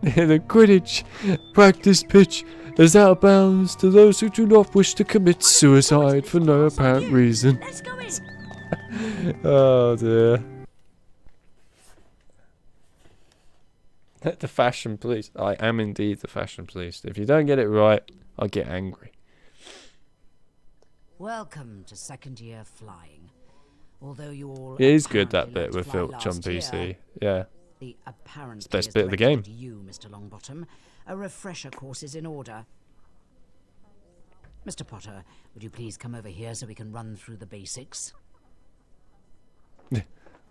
Speaker 1: near the Quidditch practice pitch is out of bounds to those who do not wish to commit suicide for no apparent reason. Oh dear. The fashion police. I am indeed the fashion police. If you don't get it right, I'll get angry.
Speaker 17: Welcome to second year flying. Although you all
Speaker 1: It is good, that bit with Filch on PC. Yeah.
Speaker 17: The
Speaker 1: It's the best bit of the game.
Speaker 17: You, Mr. Longbottom, a refresher course is in order. Mr. Potter, would you please come over here so we can run through the basics?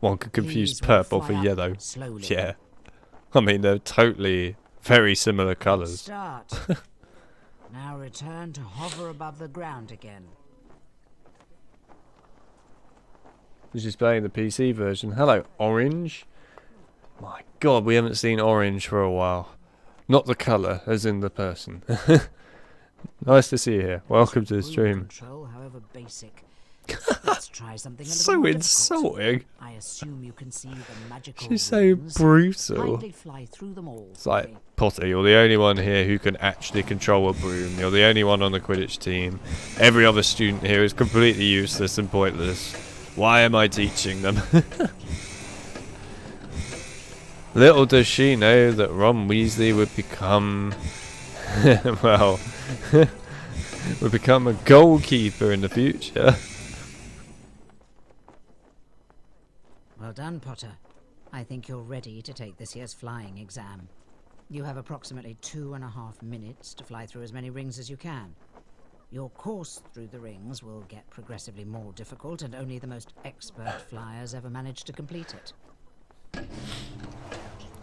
Speaker 1: One could confuse
Speaker 17: Please
Speaker 1: purple
Speaker 17: fly
Speaker 1: for
Speaker 17: up
Speaker 1: yellow.
Speaker 17: slowly.
Speaker 1: Yeah. I mean, they're totally very similar colours.
Speaker 17: Start. Now return to hover above the ground again.
Speaker 1: He's just playing the PC version. Hello, Orange. My God, we haven't seen Orange for a while. Not the colour, as in the person. Nice to see you here. Welcome to the stream.
Speaker 17: Control, however basic. Let's try something a little
Speaker 1: So
Speaker 17: more
Speaker 1: insulting.
Speaker 17: difficult. I assume you can see the magical
Speaker 1: She's so
Speaker 17: rings.
Speaker 1: brutal.
Speaker 17: Kindly fly through them all.
Speaker 1: It's like, Potter, you're the only one here who can actually control a broom. You're the only one on the Quidditch team. Every other student here is completely useless and pointless. Why am I teaching them? Little does she know that Ron Weasley would become, well, would become a goalkeeper in the future.
Speaker 17: Well done, Potter. I think you're ready to take this year's flying exam. You have approximately 2.5 minutes to fly through as many rings as you can. Your course through the rings will get progressively more difficult, and only the most expert flyers ever manage to complete it.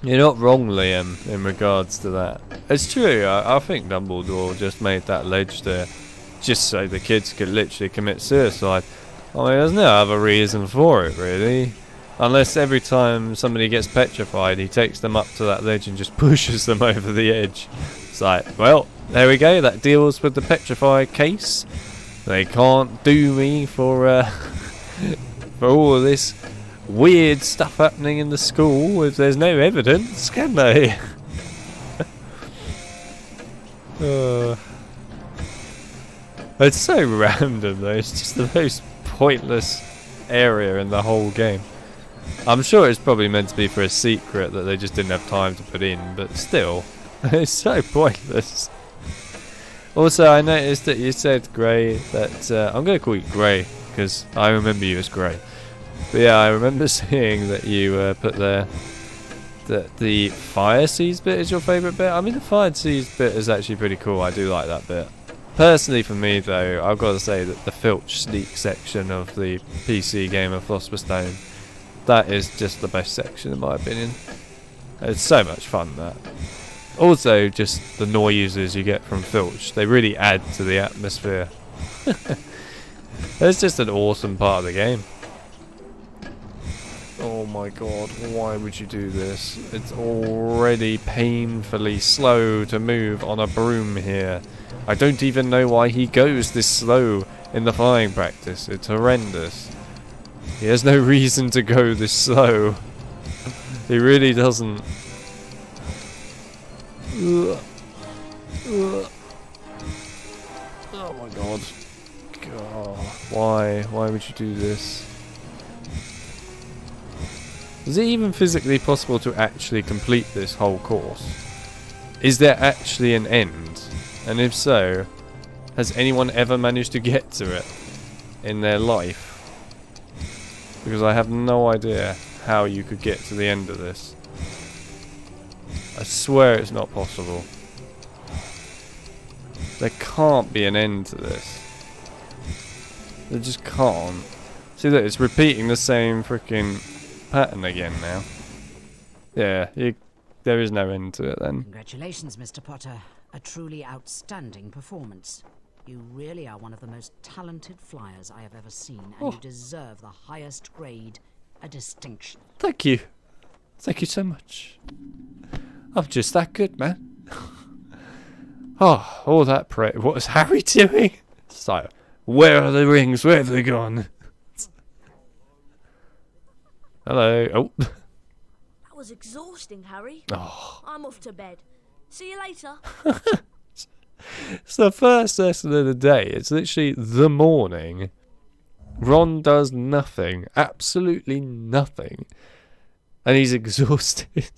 Speaker 1: You're not wrong, Liam, in regards to that. It's true, I think Dumbledore just made that ledge there just so the kids could literally commit suicide. I mean, there's no other reason for it, really. Unless every time somebody gets petrified, he takes them up to that ledge and just pushes them over the edge. It's like, well, there we go, that deals with the petrified case. They can't do me for for all of this weird stuff happening in the school if there's no evidence, can they? It's so random though, it's just the most pointless area in the whole game. I'm sure it's probably meant to be for a secret that they just didn't have time to put in, but still, it's so pointless. Also, I noticed that you said Grey, that I'm going to call you Grey because I remember you as Grey. But yeah, I remember seeing that you put there that the fire seas bit is your favourite bit. I mean, the fire seas bit is actually pretty cool. I do like that bit. Personally, for me though, I've got to say that the Filch sneak section of the PC game of Philosopher's Stone, that is just the best section in my opinion. It's so much fun, that. Also, just the noises you get from Filch, they really add to the atmosphere. It's just an awesome part of the game. Oh my God, why would you do this? It's already painfully slow to move on a broom here. I don't even know why he goes this slow in the flying practice. It's horrendous. He has no reason to go this slow. He really doesn't. Oh my God. God. Why would you do this? Is it even physically possible to actually complete this whole course? Is there actually an end? And if so, has anyone ever managed to get to it in their life? Because I have no idea how you could get to the end of this. I swear it's not possible. There can't be an end to this. There just can't. See that it's repeating the same freaking pattern again now. Yeah, there is no end to it then.
Speaker 17: Congratulations, Mr. Potter. A truly outstanding performance. You really are one of the most talented flyers I have ever seen, and you deserve the highest grade, a distinction.
Speaker 1: Thank you. Thank you so much. I'm just that good, man. Oh, all that prayer. What is Harry doing? So, where are the rings? Where have they gone? Hello. Oh.
Speaker 2: That was exhausting, Harry.
Speaker 1: Oh.
Speaker 2: I'm off to bed. See you later.
Speaker 1: It's the first lesson of the day. It's literally the morning. Ron does nothing. Absolutely nothing. And he's exhausted.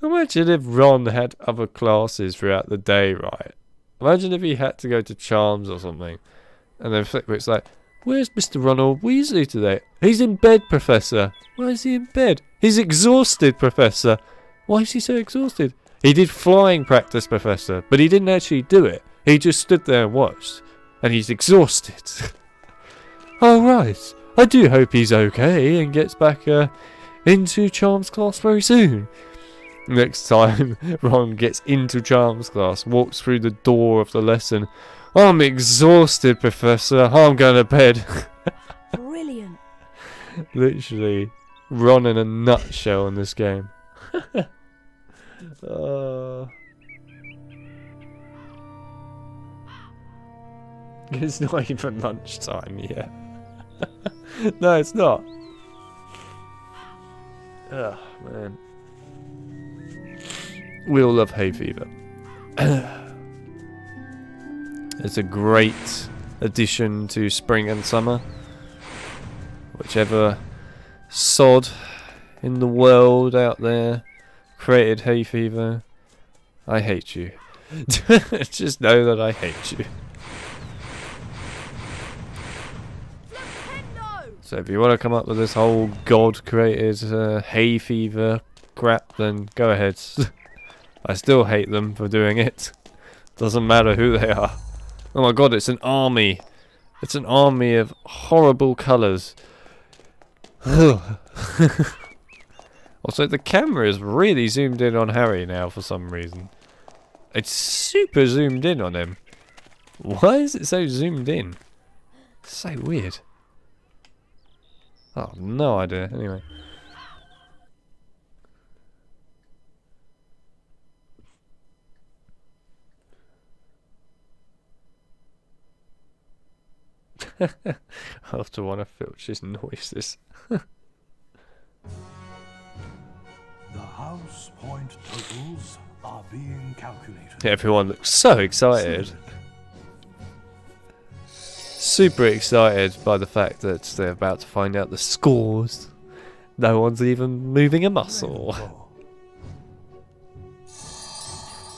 Speaker 1: Imagine if Ron had other classes throughout the day, right? Imagine if he had to go to Charms or something. And then Flitwick's like, where's Mr. Ronald Weasley today? He's in bed, Professor. Why is he in bed? He's exhausted, Professor. Why is he so exhausted? He did flying practice, Professor, but he didn't actually do it. He just stood there and watched. And he's exhausted. Oh, right. I do hope he's okay and gets back into Charms class very soon. Next time Ron gets into Charms class, walks through the door of the lesson. I'm exhausted, Professor. I'm going to bed.
Speaker 2: Brilliant.
Speaker 1: Literally, Ron in a nutshell in this game. It's not even lunchtime yet. No, it's not. Oh, man. We all love hay fever. It's a great addition to spring and summer. Whichever sod in the world out there created hay fever, I hate you. Just know that I hate you. So if you want to come up with this whole God-created hay fever crap, then go ahead. I still hate them for doing it. Doesn't matter who they are. Oh my god, it's an army. It's an army of horrible colours. Also, the camera is really zoomed in on Harry now for some reason. It's super zoomed in on him. Why is it so zoomed in? It's so weird. Oh, no idea. Anyway. I have to want to filch his noises.
Speaker 6: The house point totals are being calculated.
Speaker 1: Everyone looks so excited. Super excited by the fact that they're about to find out the scores. No one's even moving a muscle.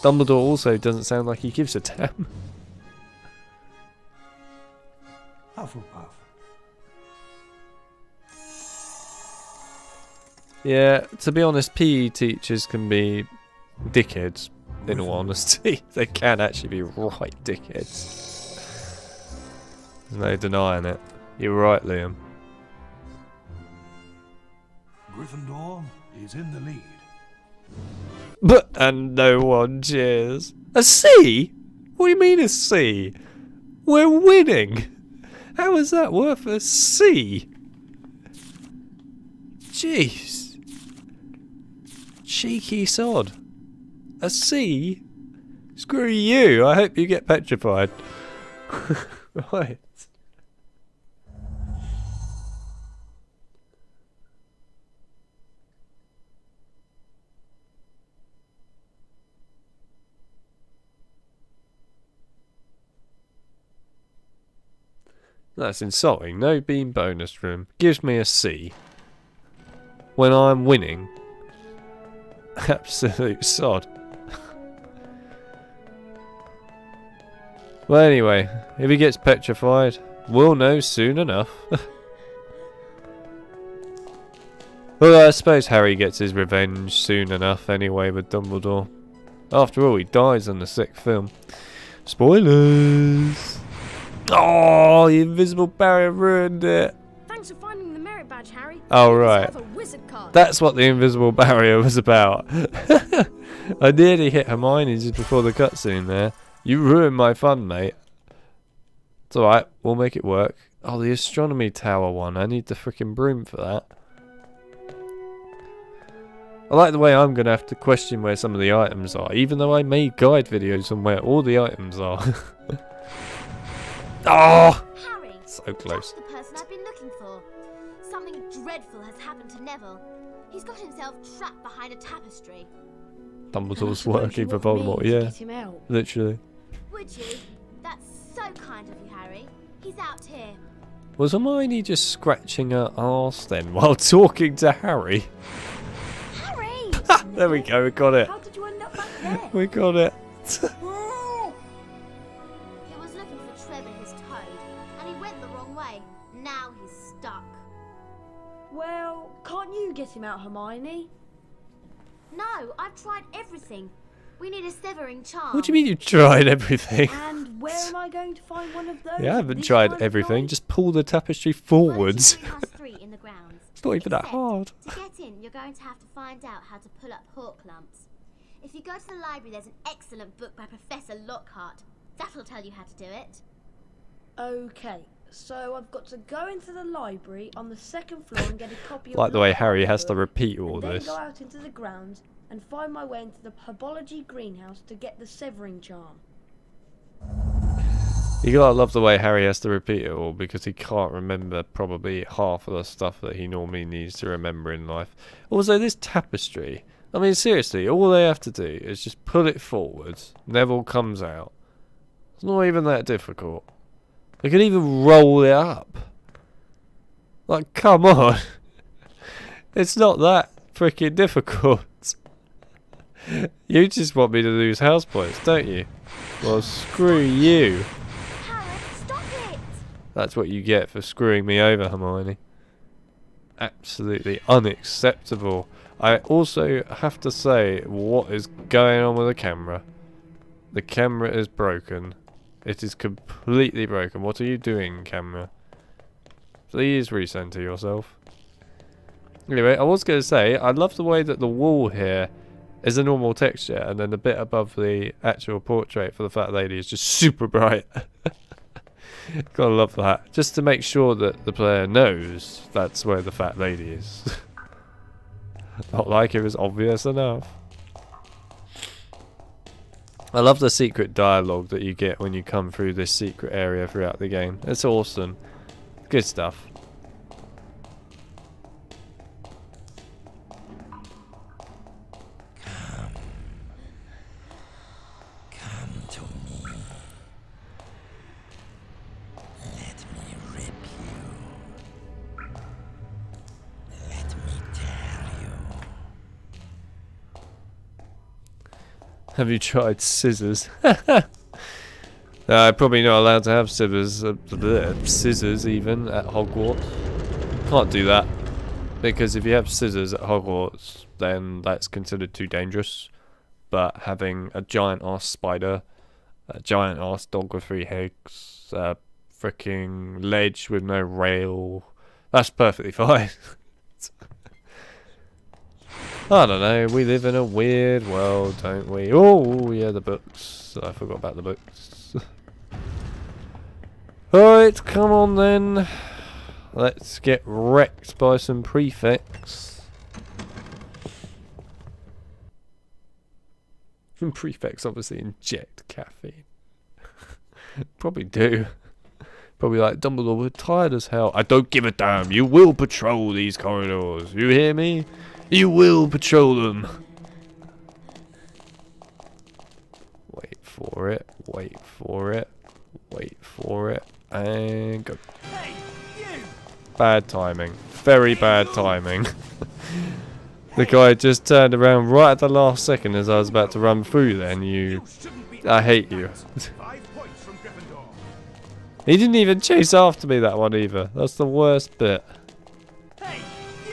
Speaker 1: Dumbledore also doesn't sound like he gives a damn.
Speaker 6: Hufflepuff.
Speaker 1: Yeah, to be honest, PE teachers can be dickheads, in all honesty. They can actually be right dickheads. There's no denying it. You're right, Liam.
Speaker 6: Gryffindor is in the lead.
Speaker 1: And no one cheers. A C? What do you mean a C? We're winning. How is that worth a C? Jeez. Cheeky sod. A C? Screw you. I hope you get petrified. Right. That's insulting. No beam bonus room. Gives me a C. When I'm winning. Absolute sod. Well, anyway, if he gets petrified, we'll know soon enough. Well, I suppose Harry gets his revenge soon enough anyway with Dumbledore. After all, he dies in the 6th film. Spoilers! Oh, the invisible barrier ruined it.
Speaker 2: Thanks for finding the merit badge, Harry.
Speaker 1: Oh,
Speaker 2: You
Speaker 1: right.
Speaker 2: deserve a wizard card.
Speaker 1: That's what the invisible barrier was about. I nearly hit Hermione just before the cutscene there. You ruined my fun, mate. It's alright, we'll make it work. Oh, the astronomy tower one. I need the freaking broom for that. I like the way I'm going to have to question where some of the items are, even though I made guide videos on where all the items are. Oh!
Speaker 18: Harry,
Speaker 1: So close.
Speaker 18: that's the person I've been looking for. Something dreadful has happened to Neville. He's got himself trapped behind a tapestry.
Speaker 1: Dumbledore's working for Voldemort, yeah. Literally.
Speaker 18: Would you? That's so kind of you, Harry. He's out here.
Speaker 1: Was Hermione just scratching her arse then while talking to Harry?
Speaker 18: Harry!
Speaker 1: There we go, we got it.
Speaker 18: How did you end up back there?
Speaker 1: We got it.
Speaker 18: He was looking for Trevor, his toad, and he went the wrong way. Now he's stuck.
Speaker 2: Well, can't you get him out, Hermione?
Speaker 18: No, I've tried everything. We need a severing charm.
Speaker 1: What do you mean you tried everything?
Speaker 2: And where am I going to find one of those?
Speaker 1: Yeah, I haven't
Speaker 2: this
Speaker 1: tried
Speaker 2: time of
Speaker 1: everything.
Speaker 2: night?
Speaker 1: Just pull the tapestry forwards.
Speaker 18: Greenhouse 3 in the grounds.
Speaker 1: It's not even that hard.
Speaker 18: To get in, you're going to have to find out how to pull up hawk lumps. If you go to the library, there's an excellent book by Professor Lockhart. That'll tell you how to do it.
Speaker 2: Okay, so I've got to go into the library on the 2nd floor and get a copy of
Speaker 1: Like the way
Speaker 2: Lockhart's
Speaker 1: Harry has to
Speaker 2: book,
Speaker 1: repeat all
Speaker 2: and then
Speaker 1: this.
Speaker 2: go out into the grounds and find my way into the herbology greenhouse to get the severing charm.
Speaker 1: You gotta love the way Harry has to repeat it all because he can't remember probably half of the stuff that he normally needs to remember in life. Also, this tapestry, I mean seriously, all they have to do is just pull it forwards, Neville comes out. It's not even that difficult. They can even roll it up. Like, come on. It's not that freaking difficult. You just want me to lose house points, don't you? Well, screw you.
Speaker 18: Harry, stop it!
Speaker 1: That's what you get for screwing me over, Hermione. Absolutely unacceptable. I also have to say, what is going on with the camera? The camera is broken. It is completely broken. What are you doing, camera? Please recenter yourself. Anyway, I was going to say, I love the way that the wall here is a normal texture, and then the bit above the actual portrait for the fat lady is just super bright. Gotta love that. Just to make sure that the player knows that's where the fat lady is. Not like it was obvious enough. I love the secret dialogue that you get when you come through this secret area throughout the game. It's awesome. Good stuff. Have you tried scissors? Probably not allowed to have scissors even at Hogwarts. Can't do that. Because if you have scissors at Hogwarts, then that's considered too dangerous. But having a giant ass spider, a giant ass dog with 3 heads, a freaking ledge with no rail, that's perfectly fine. I don't know, we live in a weird world, don't we? Oh, yeah, the books. I forgot about the books. Alright, come on then. Let's get wrecked by some prefects. Prefects obviously inject caffeine. Probably do. Probably like, Dumbledore, we're tired as hell. I don't give a damn. You will patrol these corridors. You hear me? You will patrol them. Wait for it. Wait for it. Wait for it. And go. Bad timing. Very bad timing. The guy just turned around right at the last second as I was about to run through then. I hate you. He didn't even chase after me that one either. That's the worst bit.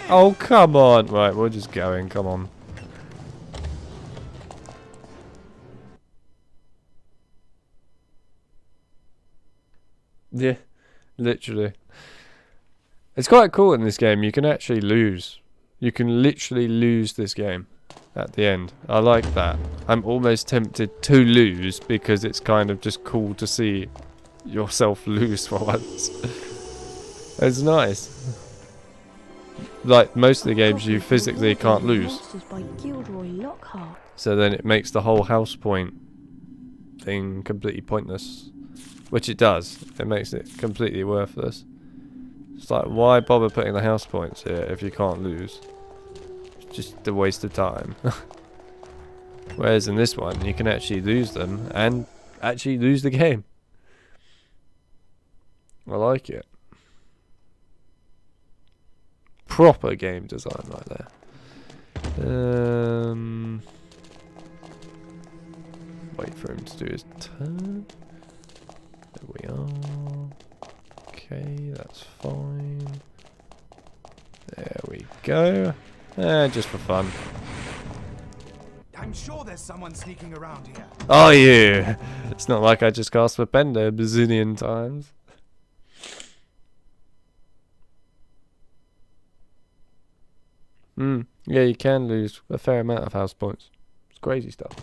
Speaker 1: Oh, come on. Right, we're just going. Come on. Yeah, literally. It's quite cool in this game. You can actually lose. You can literally lose this game at the end. I like that. I'm almost tempted to lose because it's kind of just cool to see yourself lose for once. It's nice. Like most of the games you physically can't lose. So then it makes the whole house point thing completely pointless. Which it does. It makes it completely worthless. It's like, why bother putting the house points here if you can't lose? It's just a waste of time. Whereas in this one, you can actually lose them and actually lose the game. I like it. Proper game design right there. Wait for him to do his turn. There we are. Okay, that's fine. There we go. Just for fun.
Speaker 21: I'm sure there's someone sneaking around here.
Speaker 1: Oh yeah! It's not like I just cast for Bender a bazillion times. Yeah, you can lose a fair amount of house points. It's crazy stuff.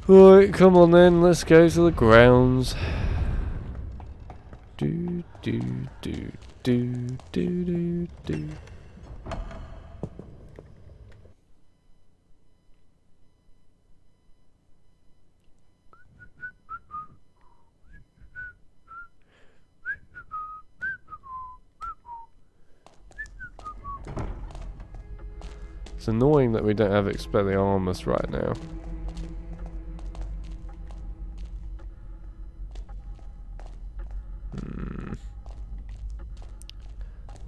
Speaker 1: Right, come on then, let's go to the grounds. Do do do do do do do. It's annoying that we don't have Expelliarmus right now.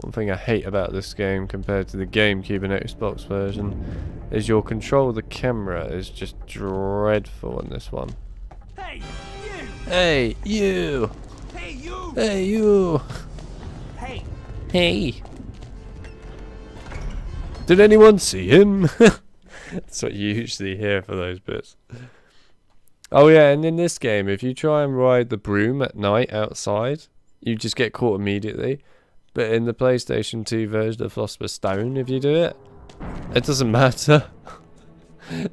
Speaker 1: One thing I hate about this game compared to the GameCube and Xbox version is your control of the camera is just dreadful in this one.
Speaker 21: Hey, you!
Speaker 1: Hey, you!
Speaker 21: Hey, you!
Speaker 1: Hey, you!
Speaker 21: Hey!
Speaker 1: Hey! Did anyone see him? That's what you usually hear for those bits. Oh yeah, and in this game, if you try and ride the broom at night outside, you just get caught immediately. But in the PlayStation 2 version of Philosopher's Stone, if you do it, it doesn't matter.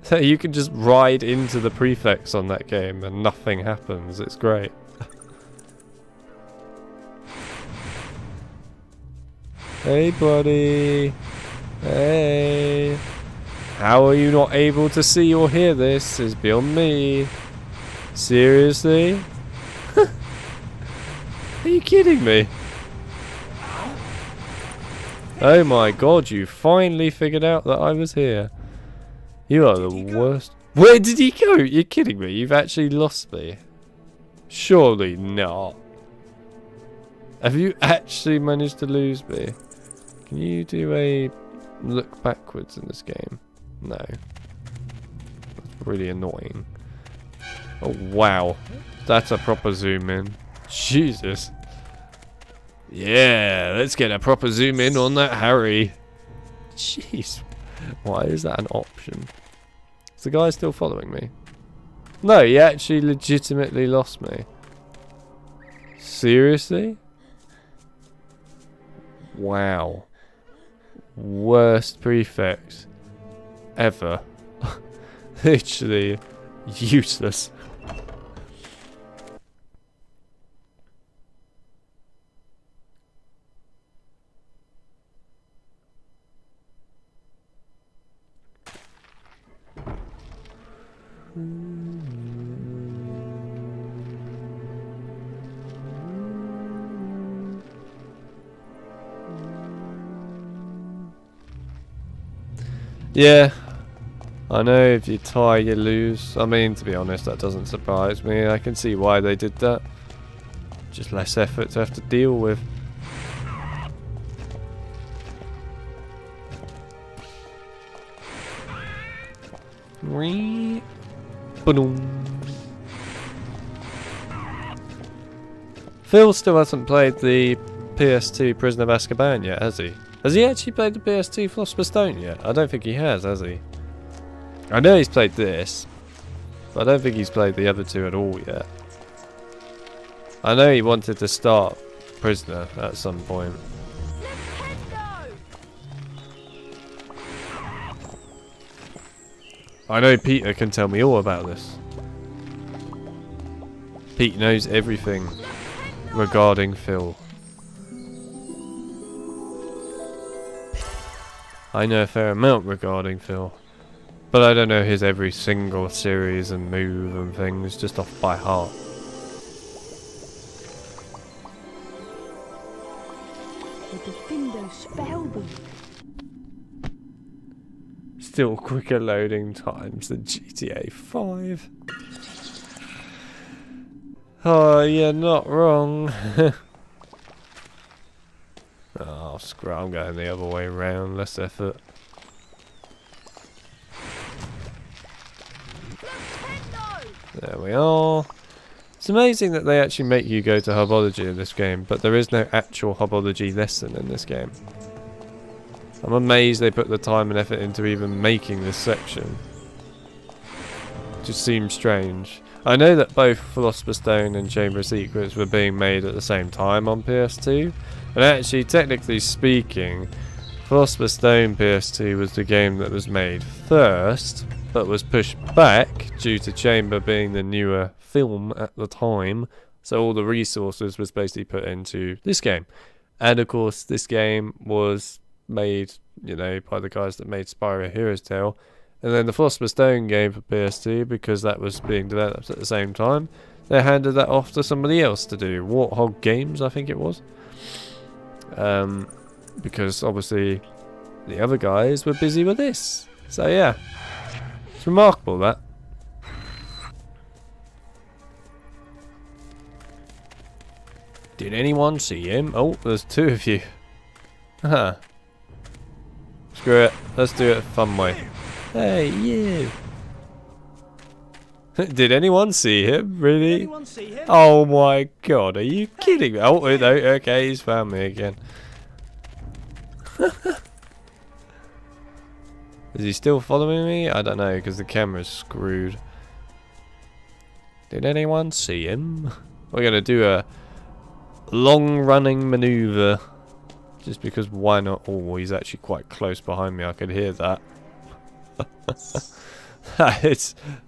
Speaker 1: So you can just ride into the prefects on that game and nothing happens. It's great. Hey buddy. Hey. How are you not able to see or hear this is beyond me. Seriously? Are you kidding me? Oh my god, you finally figured out that I was here. You are the worst. Where did he go? You're kidding me. You've actually lost me. Surely not. Have you actually managed to lose me? Can you do a look backwards in this game? No. That's really annoying. Oh wow. That's a proper zoom in. Jesus. Yeah, let's get a proper zoom in on that Harry. Jeez. Why is that an option? Is the guy still following me? No, he actually legitimately lost me. Seriously? Wow. Worst prefect ever. Literally useless. Yeah, I know if you tie, you lose. I mean, to be honest, that doesn't surprise me. I can see why they did that. Just less effort to have to deal with. Phil still hasn't played the PS2 Prisoner of Azkaban yet, has he? Has he actually played the PS2 Philosopher's Stone yet? I don't think he has he? I know he's played this, but I don't think he's played the other two at all yet. I know he wanted to start Prisoner at some point. I know Peter can tell me all about this. Pete knows everything regarding Phil. I know a fair amount regarding Phil, but I don't know his every single series and move and things just off by heart.
Speaker 2: The Defender Spellbook.
Speaker 1: Still quicker loading times than GTA 5. Oh, you're not wrong. Oh, screw it, I'm going the other way round. Less effort. There we are. It's amazing that they actually make you go to Herbology in this game, but there is no actual Herbology lesson in this game. I'm amazed they put the time and effort into even making this section. Just seems strange. I know that both Philosopher's Stone and Chamber of Secrets were being made at the same time on PS2. And actually, technically speaking, Philosopher's Stone PS2 was the game that was made first, but was pushed back due to Chamber being the newer film at the time. So all the resources was basically put into this game. And of course, this game was made, you know, by the guys that made Spyro Hero's Tale. And then the Philosopher's Stone game for PS2, because that was being developed at the same time, they handed that off to somebody else to do. Warthog Games, I think it was. Because obviously the other guys were busy with this. So yeah, it's remarkable that. Did anyone see him? Oh, there's two of you. Huh. Screw it, let's do it a fun way. Hey, you! Did anyone see him? Really?
Speaker 20: Did anyone see him?
Speaker 1: Oh my god, are you kidding me? Oh, no, okay, he's found me again. Is he still following me? I don't know, because the camera's screwed. Did anyone see him? We're going to do a long-running maneuver. Just because why not? Oh, he's actually quite close behind me. I could hear that.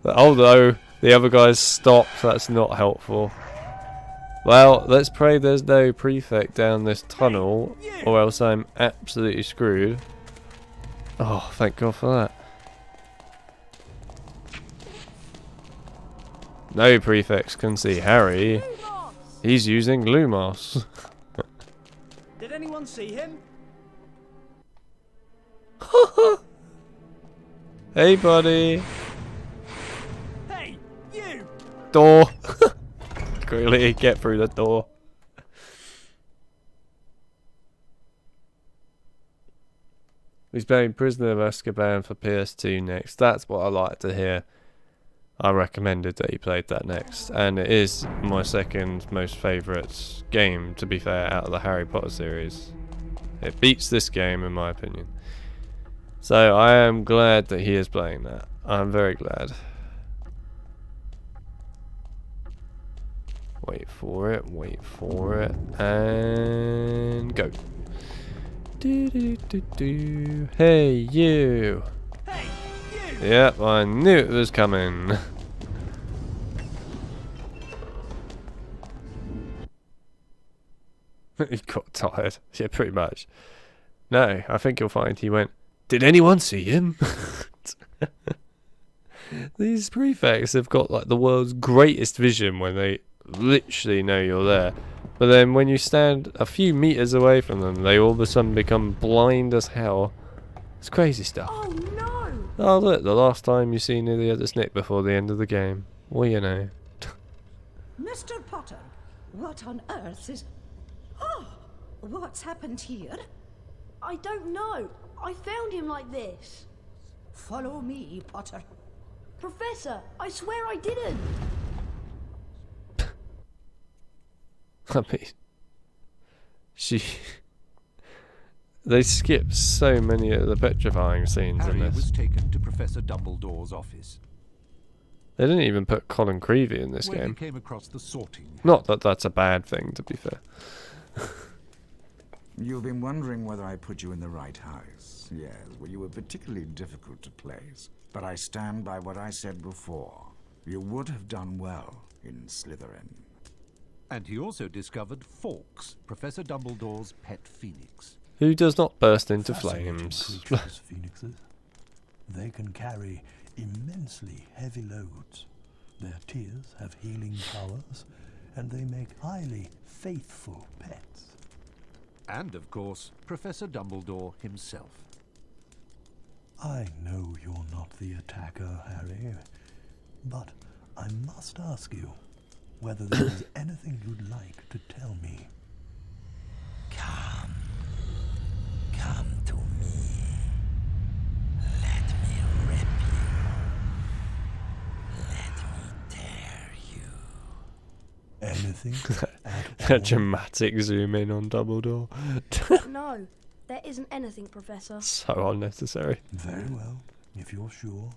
Speaker 1: Although the other guys stopped, that's not helpful. Well, let's pray there's no prefect down this tunnel, or else I'm absolutely screwed. Oh, thank God for that. No prefects can see Harry. He's using Lumos.
Speaker 20: Did anyone see him?
Speaker 1: Hey, buddy.
Speaker 20: Hey, you!
Speaker 1: Door. Quickly get through the door. He's playing Prisoner of Azkaban for PS2 next. That's what I like to hear. I recommended that he played that next, and it is my second most favourite game, to be fair, out of the Harry Potter series. It beats this game in my opinion. So I am glad that he is playing that. I'm very glad. Wait for it, and go. Hey, you!
Speaker 20: Hey, you!
Speaker 1: Yep, I knew it was coming. He got tired. Yeah, pretty much. No, I think you'll find he went, did anyone see him? These prefects have got like the world's greatest vision when they literally know you're there. But then when you stand a few meters away from them, they all of a sudden become blind as hell. It's crazy stuff.
Speaker 2: Oh no!
Speaker 1: Oh look, the last time you see nearly had a snip before the end of the game. Well, you know.
Speaker 11: Mr. Potter, what on earth is... Oh, what's happened here?
Speaker 2: I don't know. I found him like this.
Speaker 11: Follow me, Potter.
Speaker 2: Professor, I swear I didn't.
Speaker 1: I mean, they skipped so many of the petrifying scenes in
Speaker 6: Harry
Speaker 1: this.
Speaker 6: was taken to Professor Dumbledore's office,
Speaker 1: They didn't even put Colin Creevy in this
Speaker 6: where
Speaker 1: game.
Speaker 6: he came across the sorting.
Speaker 1: Not that that's a bad thing, to be fair.
Speaker 22: You've been wondering whether I put you in the right house. Yes, well, you were particularly difficult to place. But I stand by what I said before. You would have done well in Slytherin.
Speaker 6: And he also discovered Fawkes, Professor Dumbledore's pet phoenix.
Speaker 1: Who does not burst into
Speaker 6: Fascinating
Speaker 1: flames?
Speaker 6: creatures, phoenixes. They can carry immensely heavy loads. Their tears have healing powers, and they make highly faithful pets. And, of course, Professor Dumbledore himself. I know you're not the attacker, Harry, but I must ask you whether there is anything you'd like to tell me.
Speaker 10: Come to me. Let me rip you. Let me tear you.
Speaker 6: Anything?
Speaker 1: A dramatic zoom in on Dumbledore.
Speaker 2: No, there isn't anything, Professor.
Speaker 1: So unnecessary.
Speaker 6: Very well, if you're sure.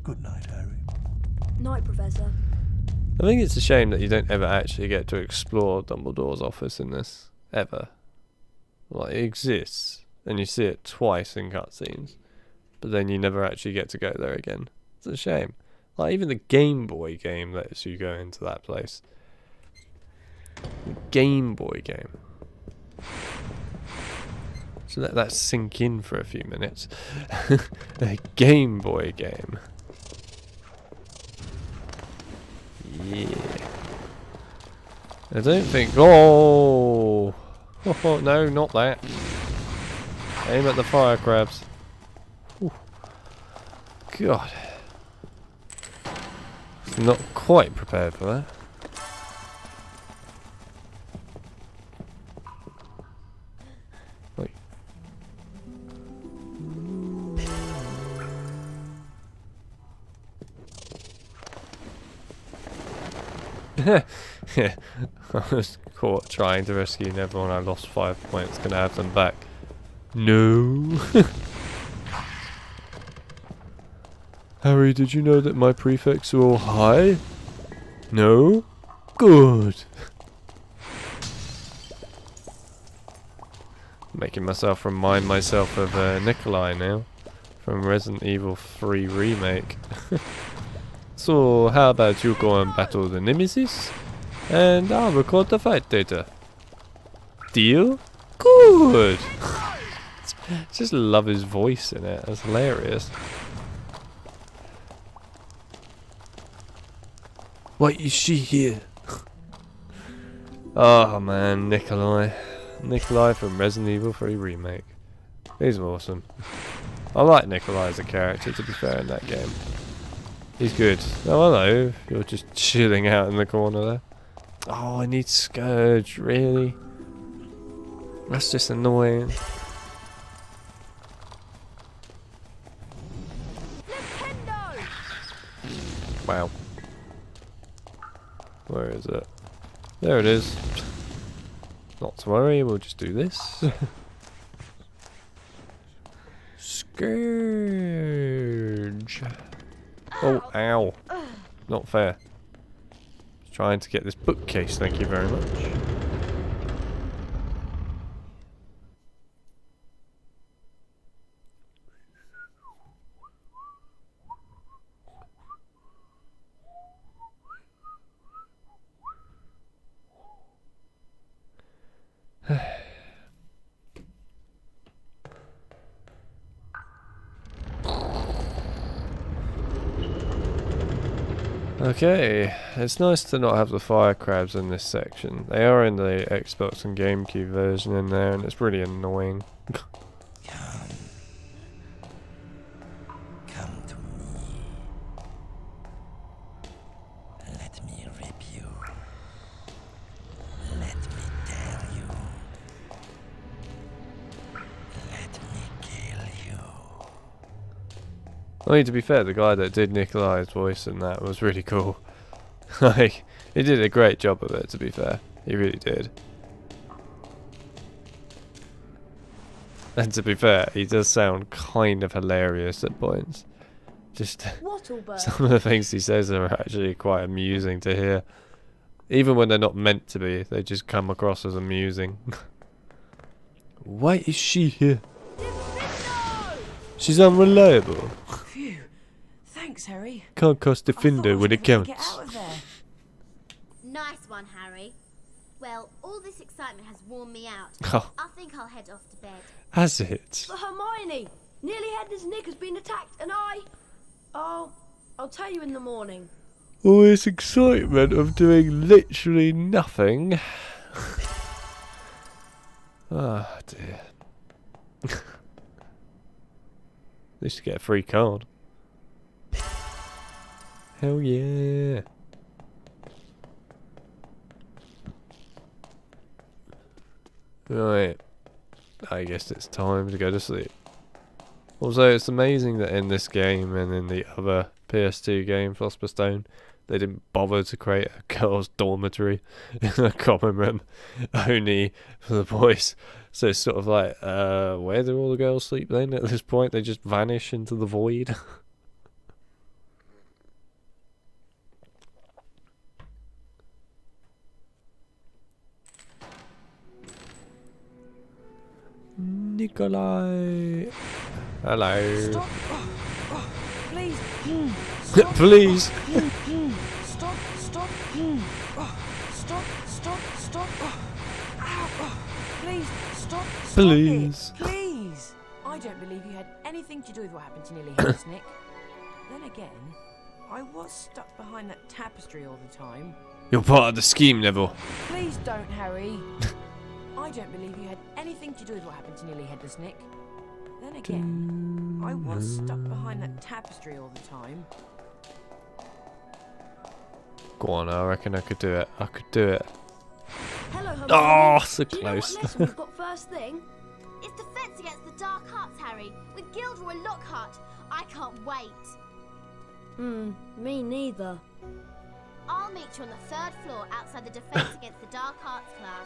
Speaker 6: Good night, Harry.
Speaker 2: Night, Professor.
Speaker 1: I think it's a shame that you don't ever actually get to explore Dumbledore's office in this. Ever. Like, it exists, and you see it twice in cutscenes, but then you never actually get to go there again. It's a shame. Like, even the Game Boy game lets you go into that place. The Game Boy game. So let that sink in for a few minutes. A Game Boy game. Yeah. I don't think... Oh! Oh, no, not that. Aim at the fire crabs. Ooh. God. Not quite prepared for that. Wait. Yeah, I was caught trying to rescue Neville and I lost 5 points. Gonna have them back. No. Harry, did you know that my prefects are all high? No? Good. Making myself remind myself of Nikolai now. From Resident Evil 3 Remake. So, how about you go and battle the Nemesis? And I'll record the fight data. Deal? Good! Just love his voice in it. It's hilarious. Why is she here? Oh man, Nikolai. Nikolai from Resident Evil 3 Remake. He's awesome. I like Nikolai as a character, to be fair, in that game. He's good. Oh hello, you're just chilling out in the corner there. Oh, I need Scourge, really? That's just annoying. Wow. Where is it? There it is. Not to worry, we'll just do this. Scourge. Oh, ow. Not fair. Just trying to get this bookcase, thank you very much. Okay, it's nice to not have the fire crabs in this section. They are in the Xbox and GameCube version in there, and it's really annoying. I mean, to be fair, the guy that did Nikolai's voice in that was really cool. Like, he did a great job of it, to be fair. He really did. And to be fair, he does sound kind of hilarious at points. Just some of the things he says are actually quite amusing to hear. Even when they're not meant to be, they just come across as amusing. Why is she here? She's unreliable.
Speaker 13: Phew. Thanks, Harry.
Speaker 1: Can't cost Defender when it counts.
Speaker 13: Get out of there.
Speaker 18: Nice one, Harry. Well, all this excitement has worn me out.
Speaker 1: Oh.
Speaker 18: I think I'll head off to bed.
Speaker 1: Has it?
Speaker 2: But Hermione, nearly Headless Nick has been attacked, and I'll tell you in the morning.
Speaker 1: All this excitement of doing literally nothing. Ah, dear. At least you get a free card. Hell yeah. Right. I guess it's time to go to sleep. Also, it's amazing that in this game and in the other PS2 game, Philosopher's Stone, they didn't bother to create a girls' dormitory in a common room, only for the boys. So it's sort of like, where do all the girls sleep then at this point? They just vanish into the void. Nikolai. Hello.
Speaker 13: Stop. Please.
Speaker 1: Please.
Speaker 13: Stop. Stop. Stop. Ow. Please. Stop.
Speaker 1: Please.
Speaker 13: Please. I don't believe you had anything to do with what happened to Nearly Headless Nick. Then again, I was stuck behind that tapestry all the time.
Speaker 1: You're part of the scheme, Neville.
Speaker 13: Please don't, Harry. I don't believe you had anything to do with what happened to Nearly Headless Nick. Then again, I was stuck behind that tapestry all the time.
Speaker 1: Go on, I reckon I could do it. I could do it.
Speaker 2: Hello, Hermione.
Speaker 1: Oh, so
Speaker 2: Do you know
Speaker 1: close.
Speaker 2: what lesson we've got first thing?
Speaker 18: It's Defense Against the Dark Arts, Harry, with Gilderoy Lockhart. I can't wait.
Speaker 2: Me neither.
Speaker 18: I'll meet you on the 3rd floor outside the Defense Against the Dark Arts class.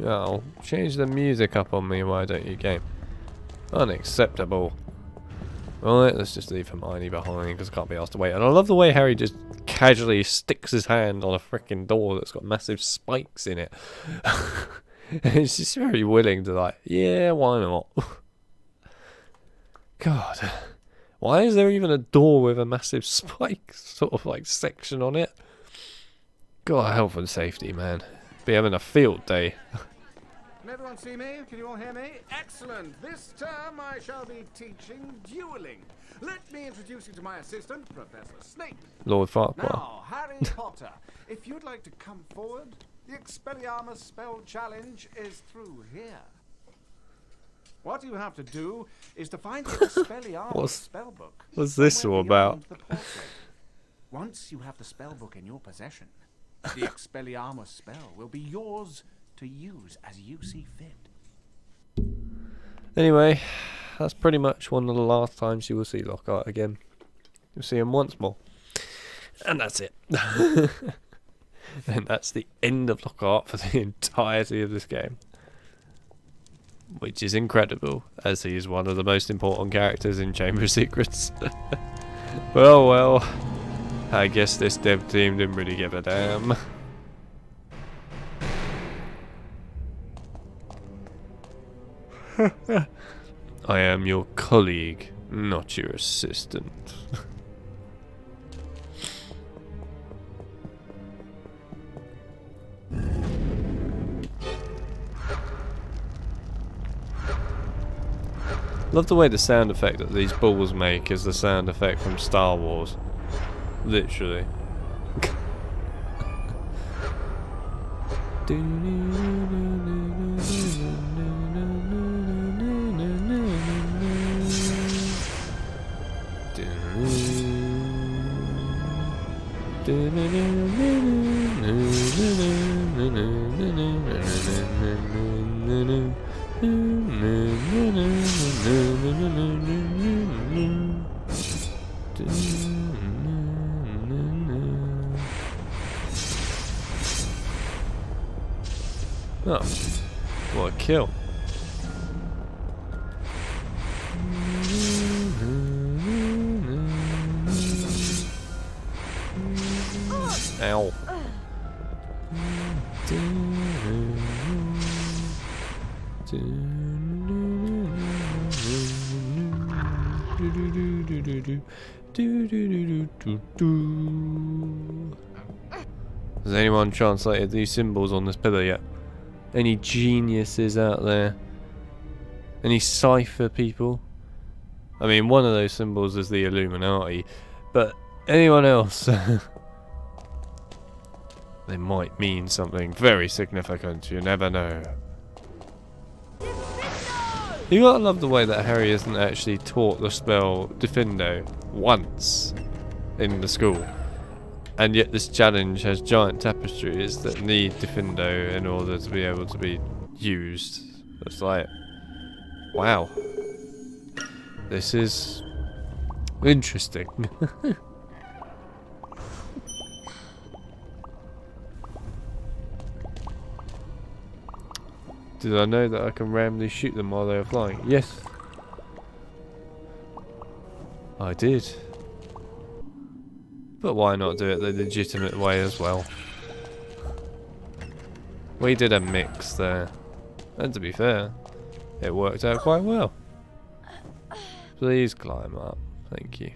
Speaker 18: Oh, change the music up on me, why don't you, game? Unacceptable. Right, let's just leave Hermione behind because I can't be asked to wait. And I love the way Harry just casually sticks his hand on a freaking door that's got massive spikes in it. And he's just very willing to, like, yeah, why not? God. Why is there even a door with a massive spike sort of like section on it? God, health and safety, man. Be having a field day.
Speaker 21: Can everyone see me? Can you all hear me? Excellent. This term I shall be teaching dueling. Let me introduce you to my assistant, Professor Snape.
Speaker 1: Lord Farquhar.
Speaker 21: Now, Harry Potter, if you'd like to come forward, the Expelliarmus spell challenge is through here. What you have to do is to find the Expelliarmus spellbook.
Speaker 1: What's this all about?
Speaker 21: Once you have the spellbook in your possession, the Expelliarmus spell will be yours to use as you see fit.
Speaker 1: Anyway, that's pretty much one of the last times you will see Lockhart again. You'll see him once more. And that's it. And that's the end of Lockhart for the entirety of this game. Which is incredible, as he is one of the most important characters in Chamber of Secrets. Well, well. I guess this dev team didn't really give a damn.
Speaker 18: I am your colleague, not your assistant. Love the way the sound effect that these balls make is the sound effect from Star Wars. Literally. Oh, what a kill. Ow. Has anyone translated these symbols on this pillar yet? Any geniuses out there? Any cipher people? I mean, one of those symbols is the Illuminati, but anyone else? They might mean something very significant, you never know. You gotta love the way that Harry isn't actually taught the spell Diffindo once in the school. And yet this challenge has giant tapestries that need Diffindo in order to be able to be used. It's like, wow. This is interesting. Did I know that I can randomly shoot them while they are flying? Yes. I did. But why not do it the legitimate way as well? We did a mix there. And to be fair, it worked out quite well. Please climb up. Thank you.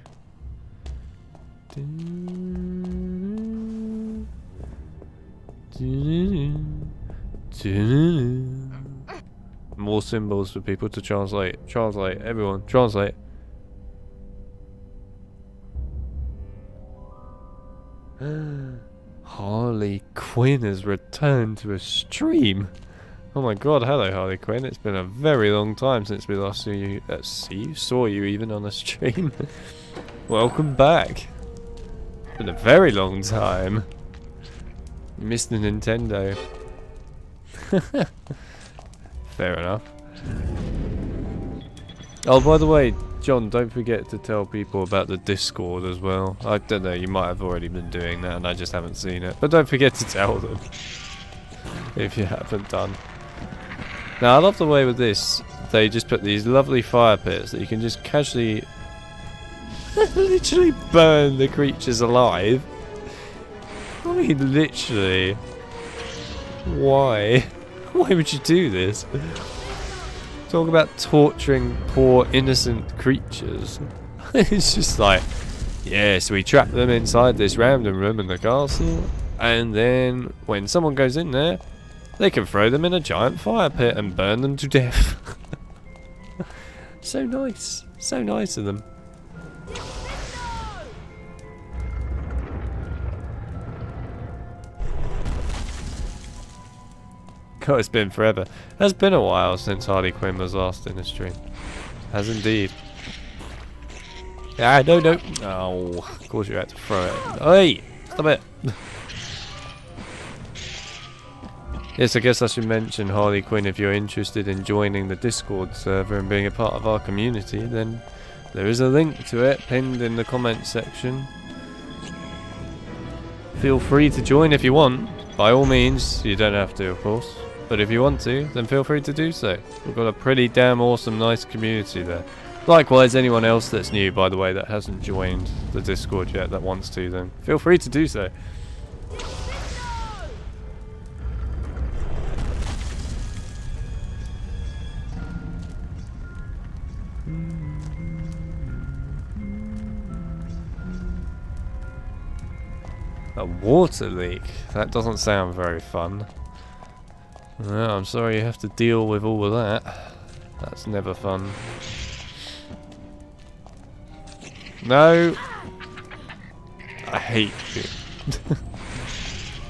Speaker 18: More symbols for people to translate. Translate, everyone, translate. Harley Quinn has returned to a stream. Oh my god, hello Harley Quinn. It's been a very long time since we last saw you even on a stream. Welcome back. It's been a very long time. Missed the Nintendo. Fair enough. Oh, by the way, John, don't forget to tell people about the Discord as well. I don't know, you might have already been doing that and I just haven't seen it. But don't forget to tell them if you haven't done. Now, I love the way with this, they just put these lovely fire pits that you can just casually literally burn the creatures alive. I mean, literally. Why? Why would you do this? Talk about torturing poor innocent creatures. It's just like, yes, we trap them inside this random room in the castle, and then when someone goes in there, they can throw them in a giant fire pit and burn them to death. So nice of them. God, it's been forever. It has been a while since Harley Quinn was last in a stream. Has indeed. Ah, no. Oh, of course you had to throw it. Hey, stop it. Yes, I guess I should mention Harley Quinn. If you're interested in joining the Discord server and being a part of our community, then there is a link to it pinned in the comments section. Feel free to join if you want. By all means, you don't have to, of course. But if you want to, then feel free to do so. We've got a pretty damn awesome, nice community there. Likewise, anyone else that's new, by the way, that hasn't joined the Discord yet, that wants to, then feel free to do so. A water leak? That doesn't sound very fun. Well, I'm sorry you have to deal with all of that. That's never fun. No! I hate you.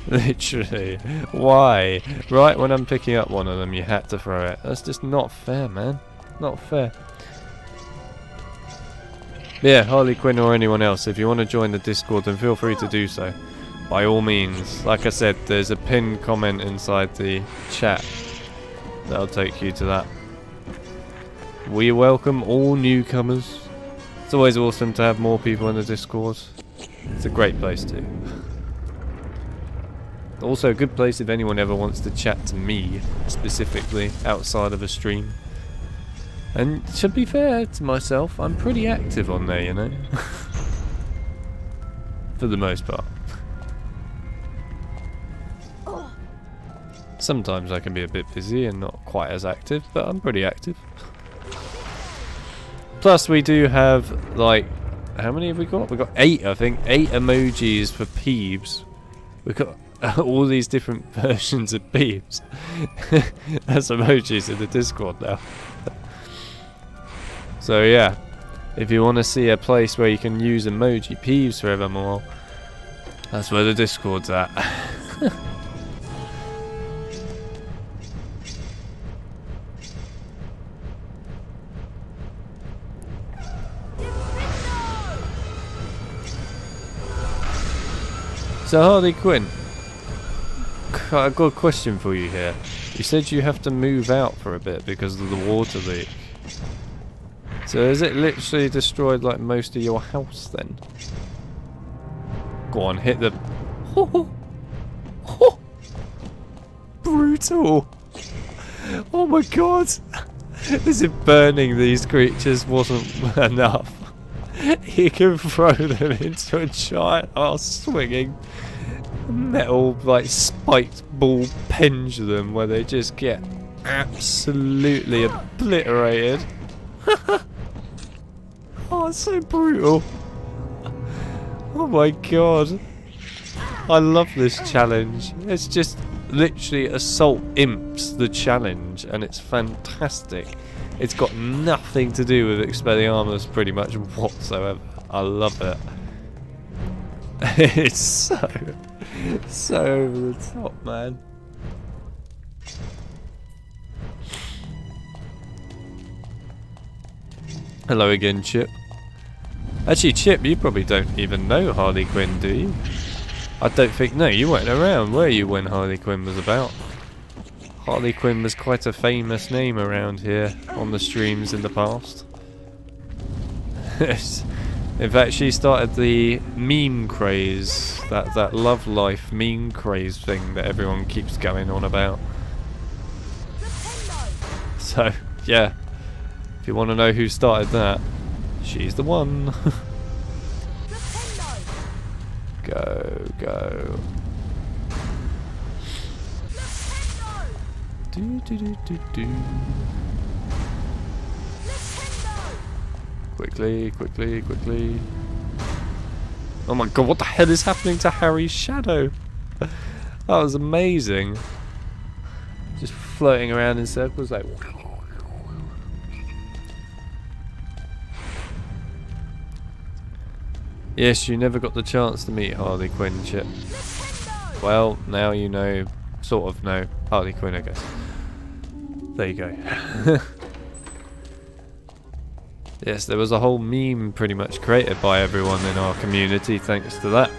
Speaker 18: Literally. Why? Right when I'm picking up one of them, you had to throw it. That's just not fair, man. Not fair. Yeah, Harley Quinn or anyone else, if you want to join the Discord, then feel free to do so. By all means. Like I said, there's a pinned comment inside the chat that'll take you to that. We welcome all newcomers. It's always awesome to have more people in the Discord. It's a great place too. Also a good place if anyone ever wants to chat to me specifically outside of a stream. And to be fair to myself, I'm pretty active on there, you know. For the most part. Sometimes I can be a bit busy and not quite as active, but I'm pretty active. Plus we do have, like, how many have we got? We've got 8, I think. 8 emojis for Peeves. We've got all these different versions of Peeves. That's emojis in the Discord now. So yeah, if you want to see a place where you can use emoji Peeves forevermore, that's where the Discord's at. So Harley Quinn, I've got a question for you here. You said you have to move out for a bit because of the water leak. So has it literally destroyed like most of your house then? Go on, hit the... Brutal! Oh my god! As if burning these creatures wasn't enough. You can throw them into a giant swinging metal like spiked ball pendulum where they just get absolutely obliterated. Oh, it's so brutal. Oh my god. I love this challenge. It's just literally Assault Imps the challenge and it's fantastic. It's got nothing to do with Expelliarmus pretty much whatsoever. I love it. It's so over the top, man. Hello again, Chip. Actually, Chip, you probably don't even know Harley Quinn, do you? I don't think, no, you weren't around, were you, when Harley Quinn was about? Harley Quinn was quite a famous name around here on the streams in the past. In fact, she started the meme craze, that Love Life meme craze thing that everyone keeps going on about. So, yeah, if you want to know who started that, she's the one. Go, go. Do, do, do, do, do. Quickly, quickly, quickly. Oh my god, what the hell is happening to Harry's shadow? That was amazing. Just floating around in circles like... Yes, you never got the chance to meet Harley Quinn, Chip. Well, now you know, sort of know, Harley Quinn, I guess. There you go. Yes, there was a whole meme pretty much created by everyone in our community thanks to that.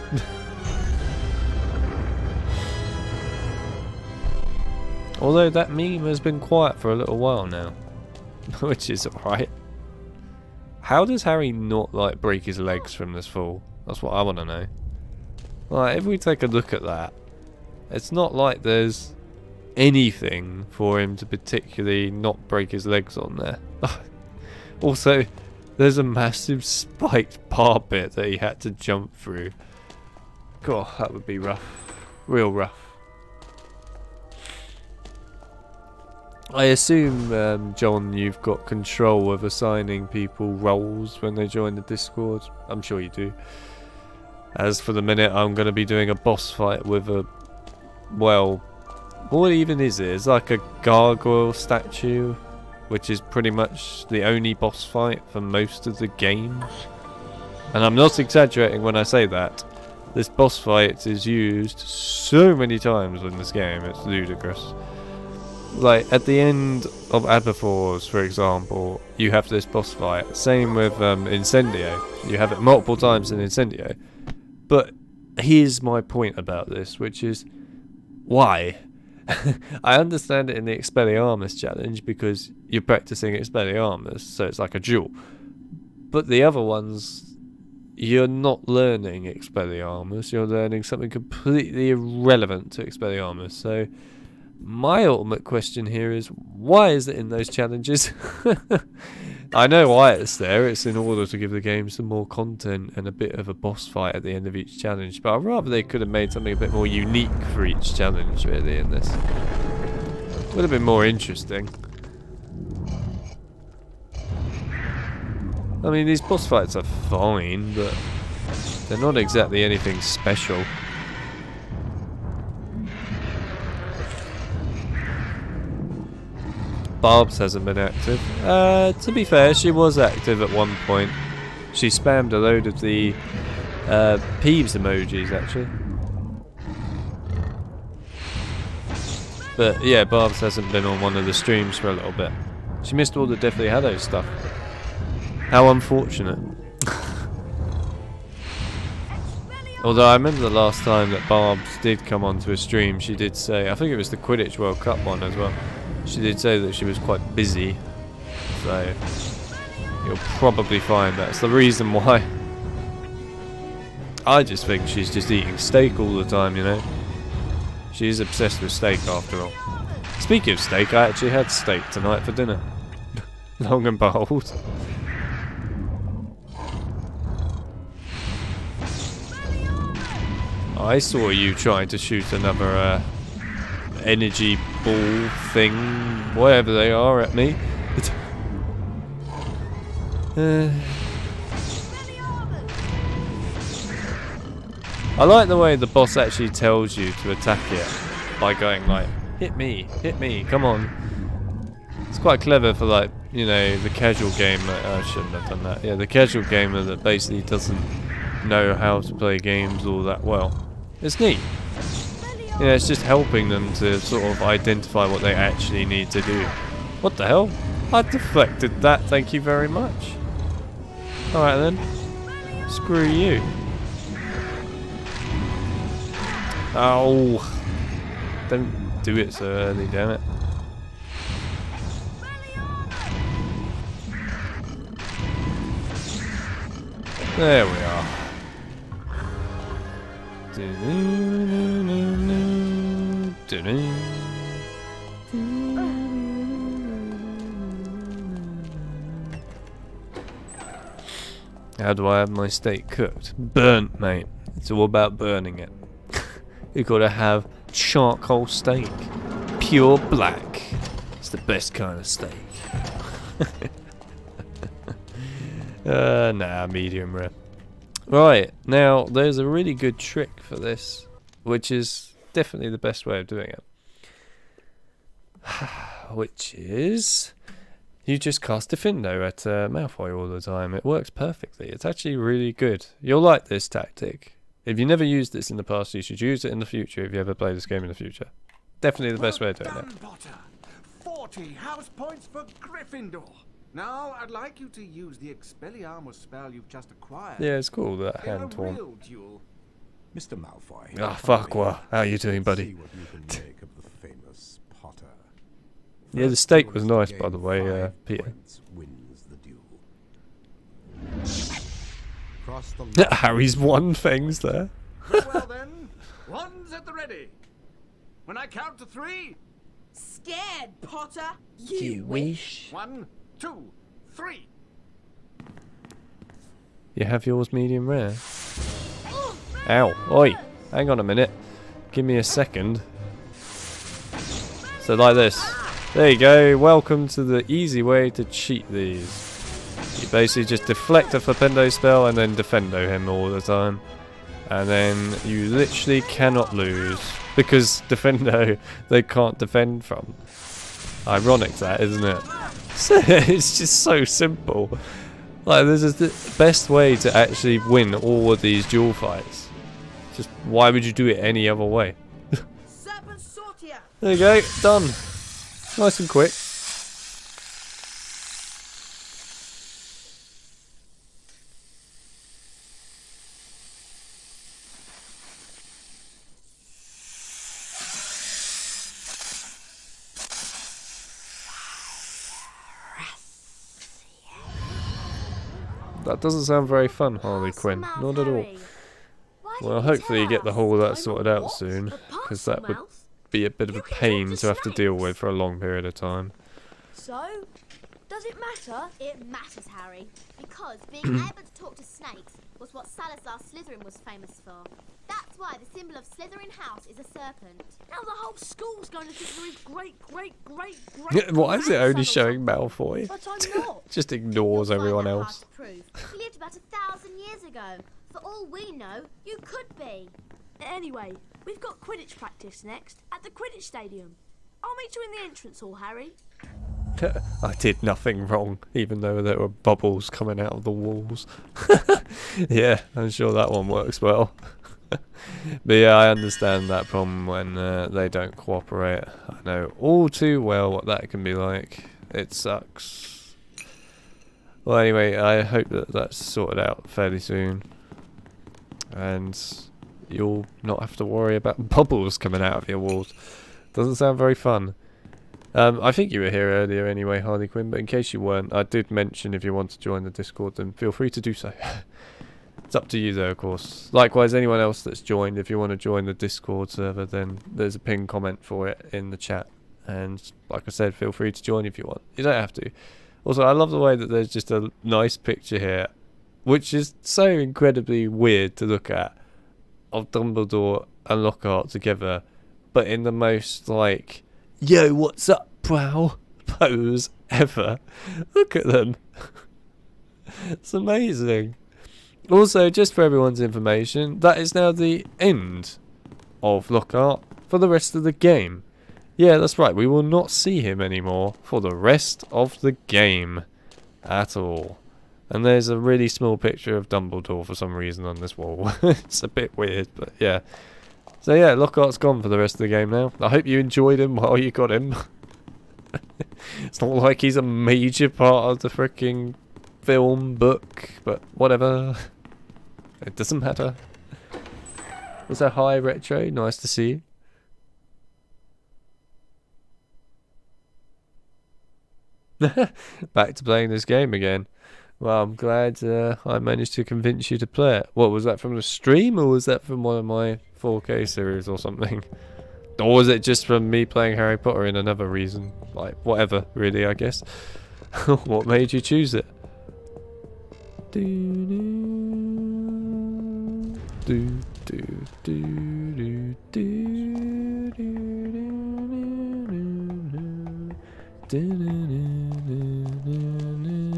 Speaker 18: Although that meme has been quiet for a little while now. Which is alright. How does Harry not like break his legs from this fall? That's what I want to know. Like, if we take a look at that, it's not like there's anything for him to particularly not break his legs on there. Also, there's a massive spiked parapet that he had to jump through. God, that would be rough. Real rough.
Speaker 1: I assume, John, you've got control of assigning people roles when they join the Discord. I'm sure you do. As for the minute, I'm going to be doing a boss fight with a... Well, what even is it? It's like a gargoyle statue, which is pretty much the only boss fight for most of the game. And I'm not exaggerating when I say that. This boss fight is used so many times in this game, it's ludicrous. Like, at the end of Aberforth, for example, you have this boss fight. Same with Incendio. You have it multiple times in Incendio. But here's my point about this, which is, why? I understand it in the Expelliarmus challenge, because you're practicing Expelliarmus, so it's like a duel. But the other ones, you're not learning Expelliarmus, you're learning something completely irrelevant to Expelliarmus. So my ultimate question here is, why is it in those challenges? I know why it's there. It's in order to give the game some more content and a bit of a boss fight at the end of each challenge. But I'd rather they could have made something a bit more unique for each challenge, really, in this. Would have been more interesting. I mean, these boss fights are fine, but they're not exactly anything special. Barbs hasn't been active. To be fair, she was active at one point. She spammed a load of the Peeves emojis, actually. But yeah, Barbs hasn't been on one of the streams for a little bit. She missed all the Deathly Hallows stuff. How unfortunate. Although I remember the last time that Barbs did come onto a stream, she did say, I think it was the Quidditch World Cup one as well. She did say that she was quite busy, so you'll probably find that's the reason why. I just think she's just eating steak all the time, you know. She's obsessed with steak after all. Speaking of steak, I actually had steak tonight for dinner. Long and behold. I saw you trying to shoot another energy ball thing, whatever they are, at me. I like the way the boss actually tells you to attack it by going like, hit me, come on. It's quite clever for, like, you know, the casual gamer. I shouldn't have done that. Yeah, the casual gamer that basically doesn't know how to play games all that well. It's neat. Yeah, it's just helping them to sort of identify what they actually need to do. What the hell? I deflected that, thank you very much. Alright then. Screw you. Oh. Don't do it so early, damn it. There we are. How do I have my steak cooked? Burnt, mate. It's all about burning it. You gotta have charcoal steak. Pure black. It's the best kind of steak. Nah, medium rare. Right, now there's a really good trick for this, which is definitely the best way of doing it. Which is, you just cast Diffindo at Malfoy all the time. It works perfectly. It's actually really good. You'll like this tactic. If you never used this in the past, you should use it in the future if you ever play this game in the future. Definitely the best way of doing it.
Speaker 21: Potter. 40 house points for Gryffindor. Now, I'd like you to use the Expelliarmus spell you've just acquired.
Speaker 1: Yeah, it's cool, that hand torn.
Speaker 15: Mr. Malfoy.
Speaker 1: Ah, fuck, what? How are you doing, buddy?
Speaker 15: See what you can make of the famous Potter.
Speaker 1: Yeah, the steak was nice, by the way, Peter.
Speaker 15: Wins the duel. Cross the
Speaker 1: Harry's won things there.
Speaker 21: Well then, one's at the ready. When I count to 3...
Speaker 13: Scared, Potter?
Speaker 1: You wish.
Speaker 21: 1, 2, 3.
Speaker 1: You have yours medium rare. Ow. Oi. Hang on a minute. Give me a second. So like this.
Speaker 18: There you go. Welcome to the easy way to cheat these. You basically just deflect a Flipendo spell and then defendo him all the time. And then you literally cannot lose. Because defendo, they can't defend from. Ironic that, isn't it? It's just so simple. Like, this is the best way to actually win all of these duel fights. Just, why would you do it any other way? There you go, done. Nice and quick. That doesn't sound very fun, Harley Quinn. Not at all. Well, hopefully you get the whole of that sorted out soon, because that would be a bit of a pain to have to deal with for a long period of time.
Speaker 2: So, does it matter?
Speaker 8: It matters, Harry, because being able to talk to snakes was what Salazar Slytherin was famous for. That's why the symbol of Slytherin House is a serpent.
Speaker 2: Now the whole school's going to think you're his great.
Speaker 18: Why is it only showing Malfoy?
Speaker 2: But I'm not.
Speaker 18: Just ignores everyone else.
Speaker 8: He lived about 1,000 years ago. For all we know, you could be.
Speaker 2: Anyway, we've got Quidditch practice next at the Quidditch Stadium. I'll meet you in the entrance hall, Harry.
Speaker 18: I did nothing wrong, even though there were bubbles coming out of the walls. Yeah, I'm sure that one works well. But yeah, I understand that problem when they don't cooperate. I know all too well what that can be like. It sucks. Well, anyway, I hope that that's sorted out fairly soon. And you'll not have to worry about bubbles coming out of your walls. Doesn't sound very fun. I think you were here earlier anyway, Harley Quinn, but in case you weren't, I did mention if you want to join the Discord, then feel free to do so. It's up to you though, of course. Likewise, anyone else that's joined, if you want to join the Discord server, then there's a pinned comment for it in the chat. And like I said, feel free to join if you want. You don't have to. Also, I love the way that there's just a nice picture here, which is so incredibly weird to look at, of Dumbledore and Lockhart together, but in the most, like, yo, what's up, bro? Pose ever. Look at them. It's amazing. Also, just for everyone's information, that is now the end of Lockhart for the rest of the game. Yeah, that's right, we will not see him anymore for the rest of the game at all. And there's a really small picture of Dumbledore for some reason on this wall. It's a bit weird, but yeah. So yeah, Lockhart's gone for the rest of the game now. I hope you enjoyed him while you got him. It's not like he's a major part of the freaking film, book, but whatever. It doesn't matter. Was that hi, Retro? Nice to see you. Back to playing this game again. Well, I'm glad I managed to convince you to play it. What, was that from the stream, or was that from one of my 4K series or something? Or was it just from me playing Harry Potter in another reason? Like, whatever, really, I guess. What made you choose it?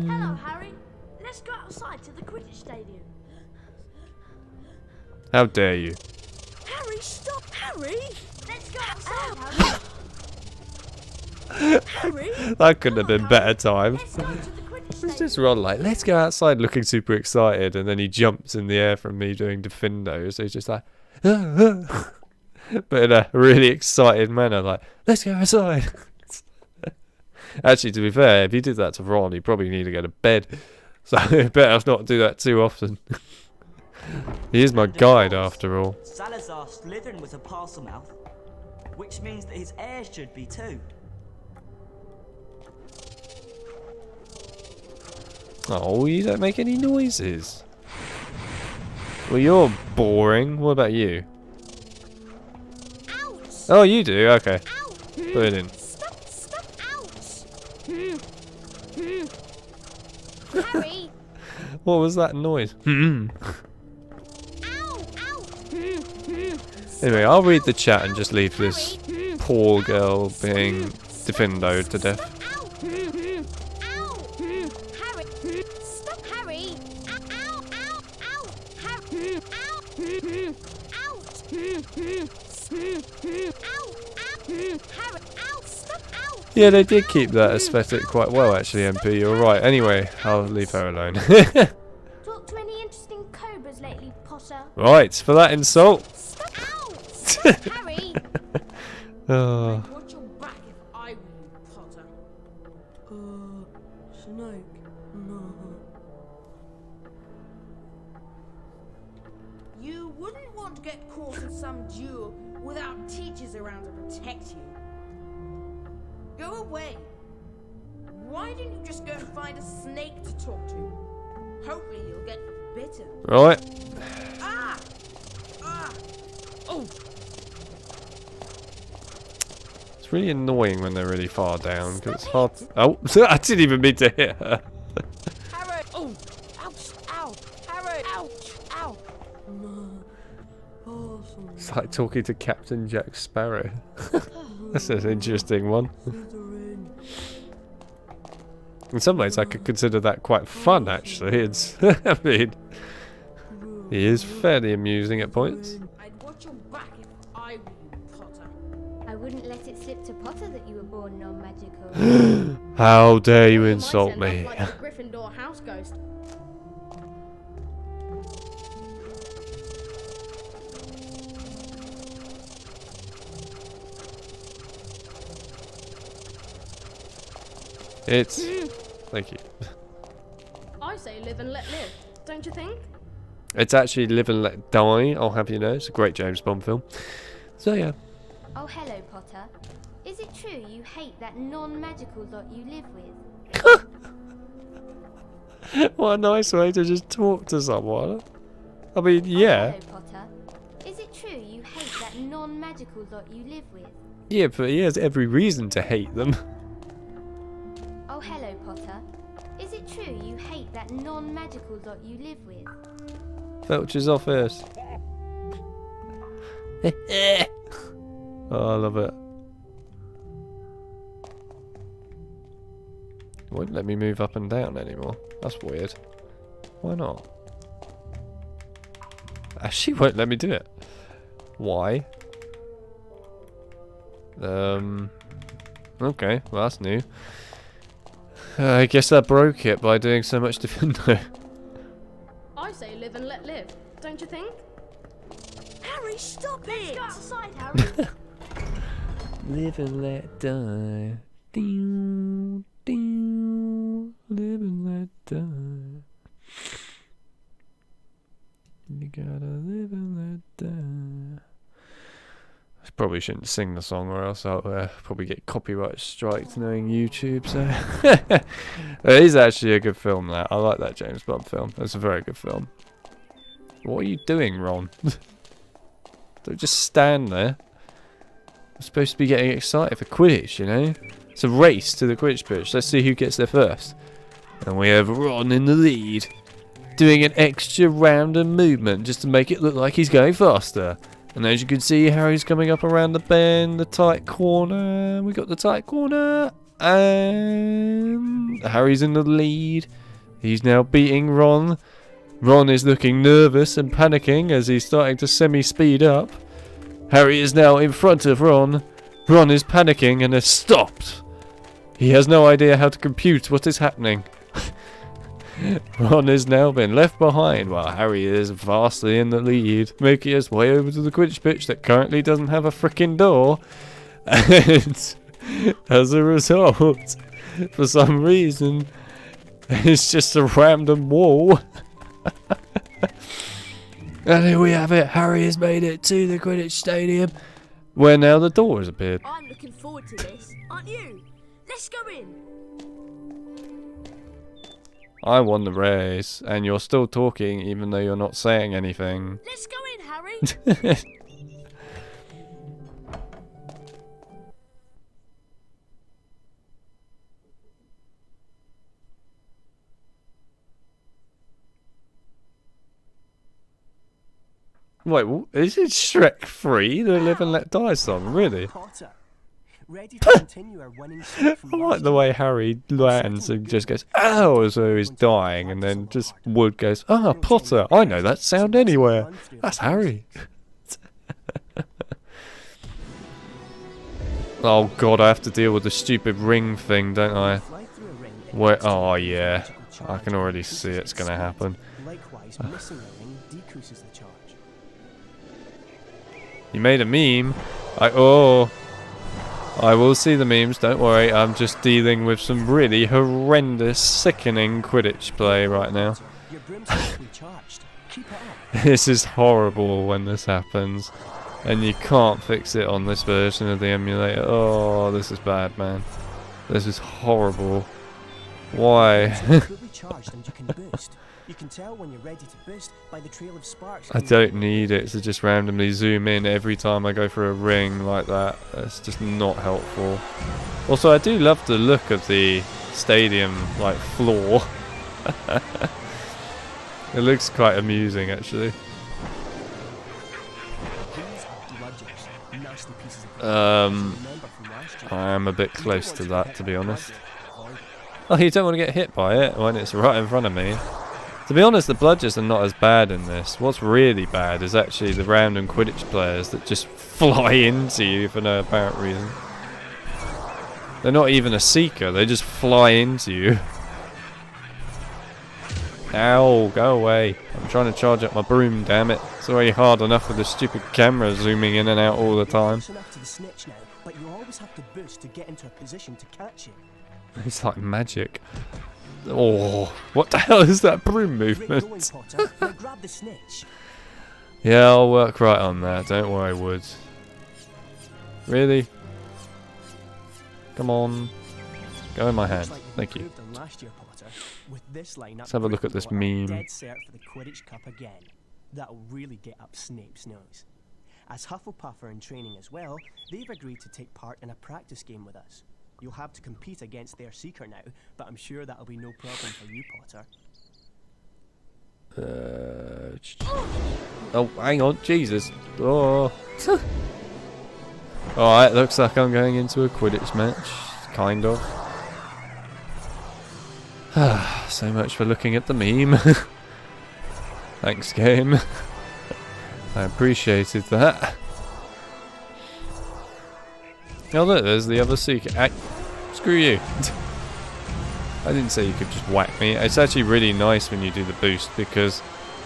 Speaker 2: Hello, Harry. Let's go outside to the Quidditch Stadium.
Speaker 18: How dare you?
Speaker 2: Harry, stop! Harry! Let's go outside, Harry! Harry!
Speaker 18: That couldn't have been better timed. It's just Ron like, let's go outside, looking super excited, and then he jumps in the air from me doing Defendo, so he's just like, but in a really excited manner, like, let's go outside. Actually, to be fair, if you did that to Ron, he'd probably need to go to bed, so better not do that too often. He is my guide, after all.
Speaker 20: Salazar Slytherin was a parcel mouth, which means that his heir should be too.
Speaker 18: Oh, you don't make any noises. Well, you're boring. What about you?
Speaker 8: Ouch.
Speaker 18: Oh, you do? Okay. Put it in.
Speaker 8: Stop, ouch. Harry.
Speaker 18: What was that noise? Anyway, I'll read the chat and just leave this poor girl being Defendo to death.
Speaker 8: Harry! Stop, Harry! Ow! Ow! Ow! Harry! Ow! Harry! Ow! Stop! Ow!
Speaker 18: Yeah, they did keep that aesthetic quite well, actually, MP. You're right. Anyway, I'll leave her alone.
Speaker 8: Talked to any interesting cobras lately, Potter?
Speaker 18: Right, for that insult.
Speaker 8: Stop! Ow! Stop, Harry!
Speaker 18: Oh.
Speaker 13: Watch your back if I were you, Potter.
Speaker 2: Snake. No.
Speaker 13: You wouldn't want to get caught in some duel without teachers around to protect you. Go away. Why don't you just go and find a snake to talk to? Hopefully you'll get bitten.
Speaker 18: Right.
Speaker 13: Ah! Ah! Oh!
Speaker 18: It's really annoying when they're really far down because it's hard. Oh, I didn't even mean to hit her.
Speaker 13: Harry! Oh! Ouch! Ow! Harry! Ouch! Ow!
Speaker 18: It's like talking to Captain Jack Sparrow. That's an interesting one. In some ways, I could consider that quite fun, actually. It's, I mean, he is fairly amusing at points.
Speaker 13: I'd watch your back if I were you, Potter.
Speaker 8: I wouldn't let it slip to Potter that you were born non-magical.
Speaker 18: How dare you
Speaker 2: Might
Speaker 18: insult
Speaker 2: end up
Speaker 18: me?
Speaker 2: like the Gryffindor house ghost.
Speaker 18: It's... Thank you.
Speaker 2: I say live and let live, don't you think?
Speaker 18: It's actually Live and Let Die, I'll have you know. It's a great James Bond film. So, yeah.
Speaker 8: Oh, hello, Potter. Is it true you hate that non-magical lot you live with?
Speaker 18: What a nice way to just talk to someone. I mean, yeah.
Speaker 8: Oh, hello, Potter. Is it true you hate that non-magical lot you live with?
Speaker 18: Yeah, but he has every reason to hate them.
Speaker 8: Oh, hello, Potter. Is it true you hate that non-magical lot you live with?
Speaker 18: Felch's office. Oh, I love it. It won't let me move up and down anymore. That's weird. Why not? She won't let me do it. Why? Okay, well that's new. I guess I broke it by doing so much Defendo.
Speaker 2: I say live and let live, don't you think?
Speaker 13: Harry, stop it!
Speaker 2: Let's go outside, Harry.
Speaker 18: Live and let die. Ding, ding. Live and let die. You gotta live and let die. I probably shouldn't sing the song or else I'll probably get copyright strikes knowing YouTube, so... It is actually a good film, that. I like that James Bond film. It's a very good film. What are you doing, Ron? Don't just stand there. I'm supposed to be getting excited for Quidditch, you know? It's a race to the Quidditch pitch. Let's see who gets there first. And we have Ron in the lead, doing an extra random movement just to make it look like he's going faster. And as you can see, Harry's coming up around the bend, the tight corner. We got the tight corner. And Harry's in the lead. He's now beating Ron. Ron is looking nervous and panicking as he's starting to semi-speed up. Harry is now in front of Ron. Ron is panicking and has stopped. He has no idea how to compute what is happening. Ron has now been left behind while Harry is vastly in the lead, making his way over to the Quidditch pitch that currently doesn't have a frickin' door. And as a result, for some reason, it's just a random wall. And here we have it. Harry has made it to the Quidditch Stadium, where now the door has appeared.
Speaker 2: I'm looking forward to this, aren't you? Let's go in.
Speaker 18: I won the race, and you're still talking even though you're not saying anything.
Speaker 2: Let's go in, Harry.
Speaker 18: Wait, is it Shrek 3, the Live and Let Die song? Really?
Speaker 20: Potter, ready to continue our winning streak from
Speaker 18: I like the way Harry lands and just goes, ow, as though he's dying, and then just Wood goes, ah, Potter, I know that sound anywhere. That's Harry. Oh god, I have to deal with the stupid ring thing, don't I? Where? Oh yeah, I can already see it's gonna happen.
Speaker 20: Likewise, missing a ring decreases the charge.
Speaker 18: You made a meme. I will see the memes, don't worry. I'm just dealing with some really horrendous, sickening Quidditch play right now.
Speaker 20: Your broom's fully charged. Keep it up.
Speaker 18: This is horrible when this happens. And you can't fix it on this version of the emulator. Oh, this is bad, man. This is horrible. Why?
Speaker 20: You can tell when you're ready to boost by the trail of sparks.
Speaker 18: I don't need it to just randomly zoom in every time I go for a ring like that. It's just not helpful. Also, I do love the look of the stadium, like, floor. It looks quite amusing, actually. I am a bit close to that, to be honest. Oh, you don't want to get hit by it when it's right in front of me. To be honest, the bludgers are not as bad in this. What's really bad is actually the random Quidditch players that just fly into you for no apparent reason. They're not even a seeker, they just fly into you. Ow, go away. I'm trying to charge up my broom, damn it. It's already hard enough with the stupid camera zooming in and out all the time.
Speaker 20: But you always have to boost to get into a position to catch it.
Speaker 18: It's like magic. Oh, what the hell is that broom movement?
Speaker 20: Grab the snitch.
Speaker 18: Yeah, I'll work right on that. Don't worry, Wood. Really? Come on. Go in my hand. Thank you. Let's have a look at this meme.
Speaker 20: Dead cert for the Quidditch Cup again. That'll really get up Snape's nose. As Hufflepuff are in training as well, they've agreed to take part in a practice game with us. You'll have to compete against their Seeker now, but I'm sure that'll be no problem for you, Potter.
Speaker 18: Oh, hang on, Jesus. Oh. Alright, looks like I'm going into a Quidditch match. Kind of. So much for looking at the meme. Thanks, game. I appreciated that. Oh look, there's the other Seeker. Screw you. I didn't say you could just whack me. It's actually really nice when you do the boost because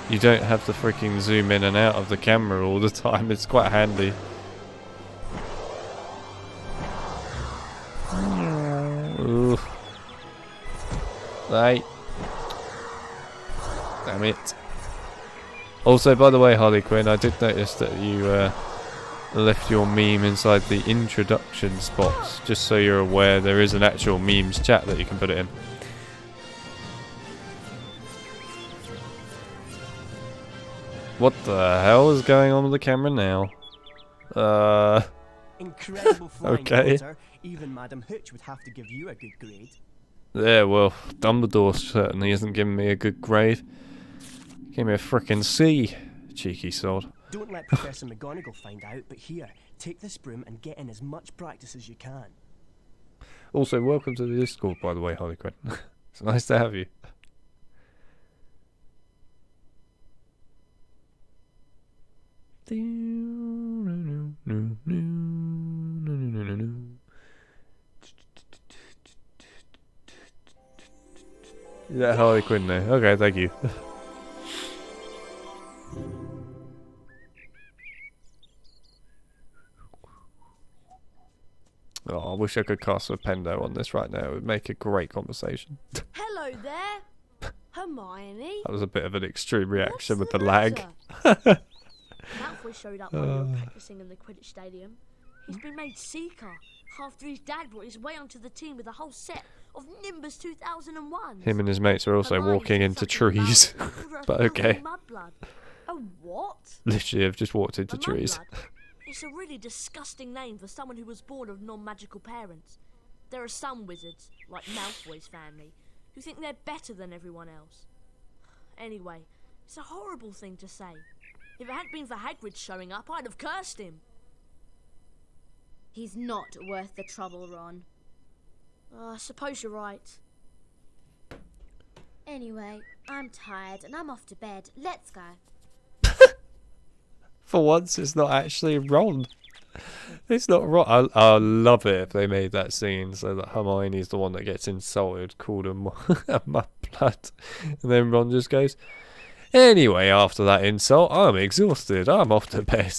Speaker 18: you don't have to freaking zoom in and out of the camera all the time. It's quite handy. Ooh. Right. Damn it. Also, by the way, Harley Quinn, I did notice that you left your meme inside the introduction spots. Just so you're aware, there is an actual memes chat that you can put it in. What the hell is going on with the camera now?
Speaker 20: Incredible flying,
Speaker 18: okay.
Speaker 20: Potter. Even Madam Hooch would have to give you a good grade.
Speaker 18: Yeah, well, Dumbledore certainly isn't giving me a good grade. Give me a frickin' C, cheeky sod.
Speaker 20: Don't let Professor McGonagall find out, but here, take this broom and get in as much practice as you can.
Speaker 18: Also, welcome to the Discord, by the way, Harley Quinn. It's nice to have you. Is that Harley Quinn there? Okay, thank you. Oh, I wish I could cast a Pendo on this right now. It would make a great conversation.
Speaker 2: Hello there, Hermione.
Speaker 18: That was a bit of an extreme reaction with the lag.
Speaker 2: Malfoy showed up while you were practicing in the Quidditch stadium. He's been made Seeker after his dad brought his way onto the team with a whole set of Nimbus 2001.
Speaker 18: Him and his mates are also walking into trees. But okay.
Speaker 2: A what?
Speaker 18: Literally, I've just walked into trees.
Speaker 2: It's a really disgusting name for someone who was born of non-magical parents. There are some wizards, like Malfoy's family, who think they're better than everyone else. Anyway, it's a horrible thing to say. If it hadn't been for Hagrid showing up, I'd have cursed him. He's not worth the trouble, Ron. I suppose you're right.
Speaker 8: Anyway, I'm tired and I'm off to bed. Let's go.
Speaker 18: For once, it's not actually Ron. It's not Ron. I love it if they made that scene so that Hermione's the one that gets insulted, called a mudblood. And then Ron just goes, anyway, after that insult, I'm exhausted. I'm off to bed.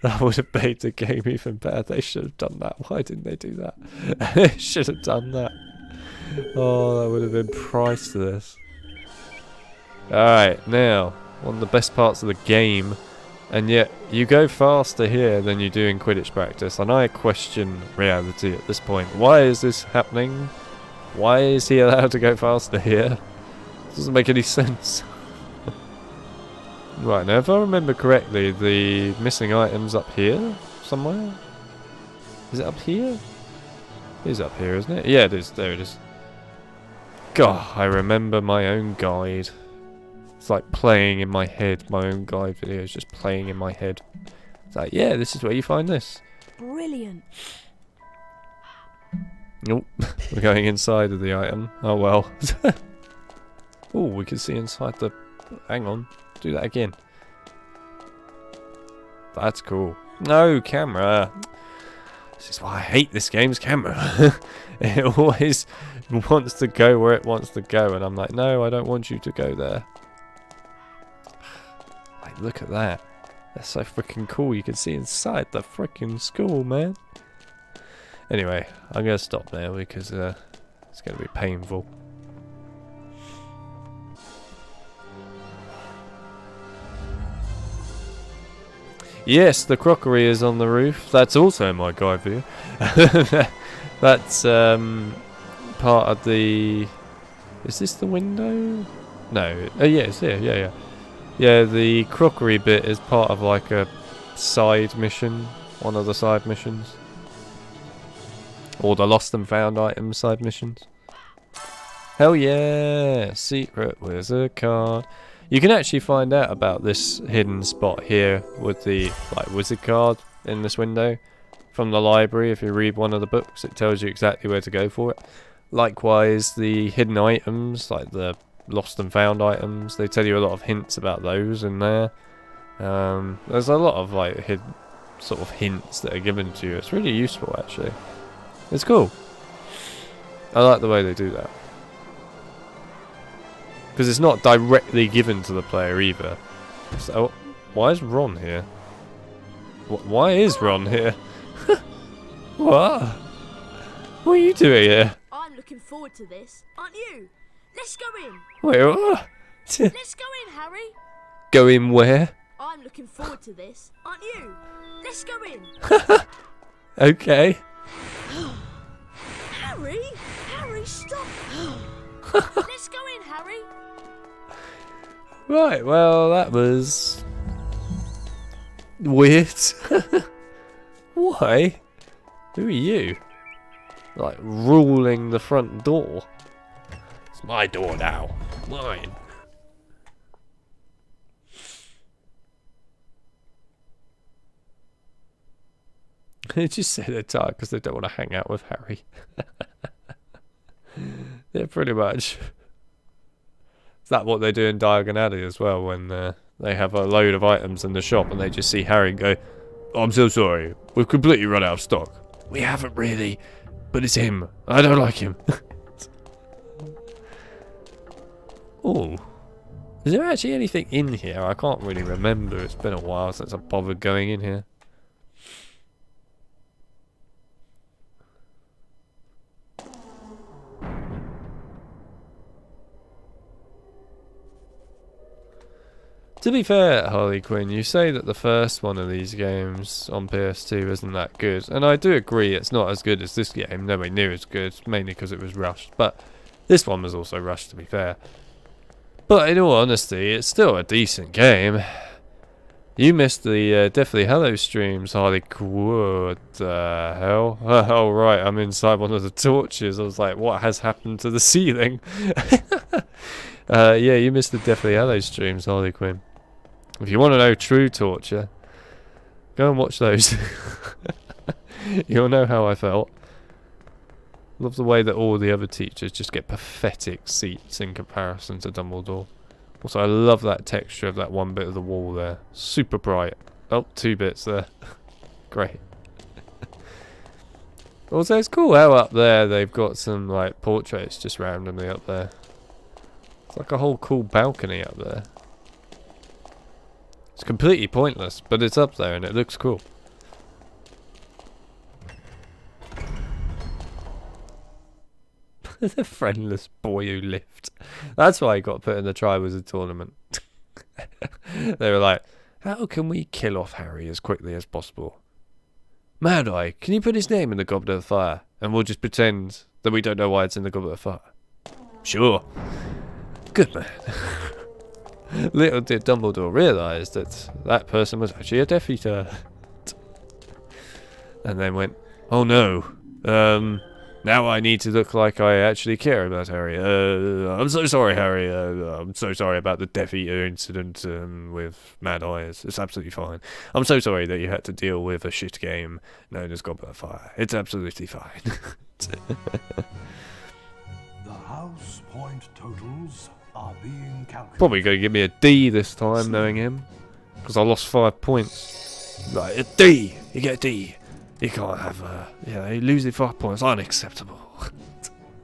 Speaker 18: That would have made the game even better. They should have done that. Why didn't they do that? They should have done that. Oh, that would have been priceless. Alright, now, one of the best parts of the game. And yet, you go faster here than you do in Quidditch practice. And I question reality at this point. Why is this happening? Why is he allowed to go faster here? It doesn't make any sense. Right, now if I remember correctly, the missing item's up here somewhere? Is it up here? It is up here, isn't it? Yeah, it is. There it is. God, I remember my own guide. It's like playing in my head. My own guide video is just playing in my head. It's like, yeah, this is where you find this.
Speaker 2: Brilliant.
Speaker 18: Nope. We're going inside of the item. Oh well. Oh, we can see inside the... Hang on. Do that again. That's cool. No, camera. This is why I hate this game's camera. It always wants to go where it wants to go, and I'm like, no, I don't want you to go there. Like, look at that. That's so freaking cool. You can see inside the freaking school, man. Anyway, I'm going to stop now because it's going to be painful. Yes, the crockery is on the roof. That's also my guide view. That's part of the... Is this the window? No. Oh, yeah, it's here. Yeah, yeah. Yeah, the crockery bit is part of like a side mission. One of the side missions. Or the lost and found items side missions. Hell yeah! Secret wizard card. You can actually find out about this hidden spot here with the like wizard card in this window from the library. If you read one of the books, it tells you exactly where to go for it. Likewise, the hidden items, like the lost and found items, they tell you a lot of hints about those in there. There's a lot of like hidden sort of hints that are given to you. It's really useful actually. It's cool. I like the way they do that. Because it's not directly given to the player either. So, why is Ron here? Why is Ron here? What? What are you doing here?
Speaker 2: I'm looking forward to this, aren't you? Let's go in.
Speaker 18: Wait, what?
Speaker 2: Let's go in, Harry.
Speaker 18: Go in where?
Speaker 2: I'm looking forward to this, aren't you? Let's go in.
Speaker 18: Okay.
Speaker 2: Harry? Harry, stop. Let's go in, Harry.
Speaker 18: Right, well, that was weird. Why? Who are you? Like, ruling the front door. It's my door now. Mine. They just say they're tired because they don't want to hang out with Harry. Yeah, pretty much. Is that what they do in Diagon Alley as well when they have a load of items in the shop and they just see Harry and go, oh, I'm so sorry, we've completely run out of stock. We haven't really, but it's him. I don't like him. Oh, is there actually anything in here? I can't really remember. It's been a while since I bothered going in here. To be fair, Harley Quinn, you say that the first one of these games on PS2 isn't that good, and I do agree it's not as good as this game, nowhere near as good, mainly because it was rushed, but this one was also rushed, to be fair. But in all honesty, it's still a decent game. You missed the Deathly Hallows streams, Harley Quinn. What the hell? Oh right, I'm inside one of the torches. I was like, what has happened to the ceiling? Yeah, you missed the Deathly Hallows streams, Harley Quinn. If you want to know true torture, Go and watch those. You'll know how I felt. Love the way that all the other teachers just get pathetic seats in comparison to Dumbledore. Also, I love that texture of that one bit of the wall there. Super bright. Oh, 2 bits there. Great. Also, it's cool how up there they've got some like portraits just randomly up there. It's like a whole cool balcony up there. It's completely pointless, but it's up there and it looks cool. The friendless boy who lived. That's why he got put in the Triwizard tournament. They were like, how can we kill off Harry as quickly as possible? Mad Eye, can you put his name in the Goblet of Fire? And we'll just pretend that we don't know why it's in the Goblet of Fire. Sure. Good man. Little did Dumbledore realise that that person was actually a Death Eater. And then went, oh no, now I need to look like I actually care about Harry. I'm so sorry, Harry. I'm so sorry about the Death Eater incident with Mad Eye. It's absolutely fine. I'm so sorry that you had to deal with a shit game known as Goblet of Fire. It's absolutely fine.
Speaker 6: The house point totals are being calculated.
Speaker 18: Probably going to give me a D this time, knowing him. Because I lost 5 points. Like, a D! You get a D. You can't have you losing 5 points. Unacceptable.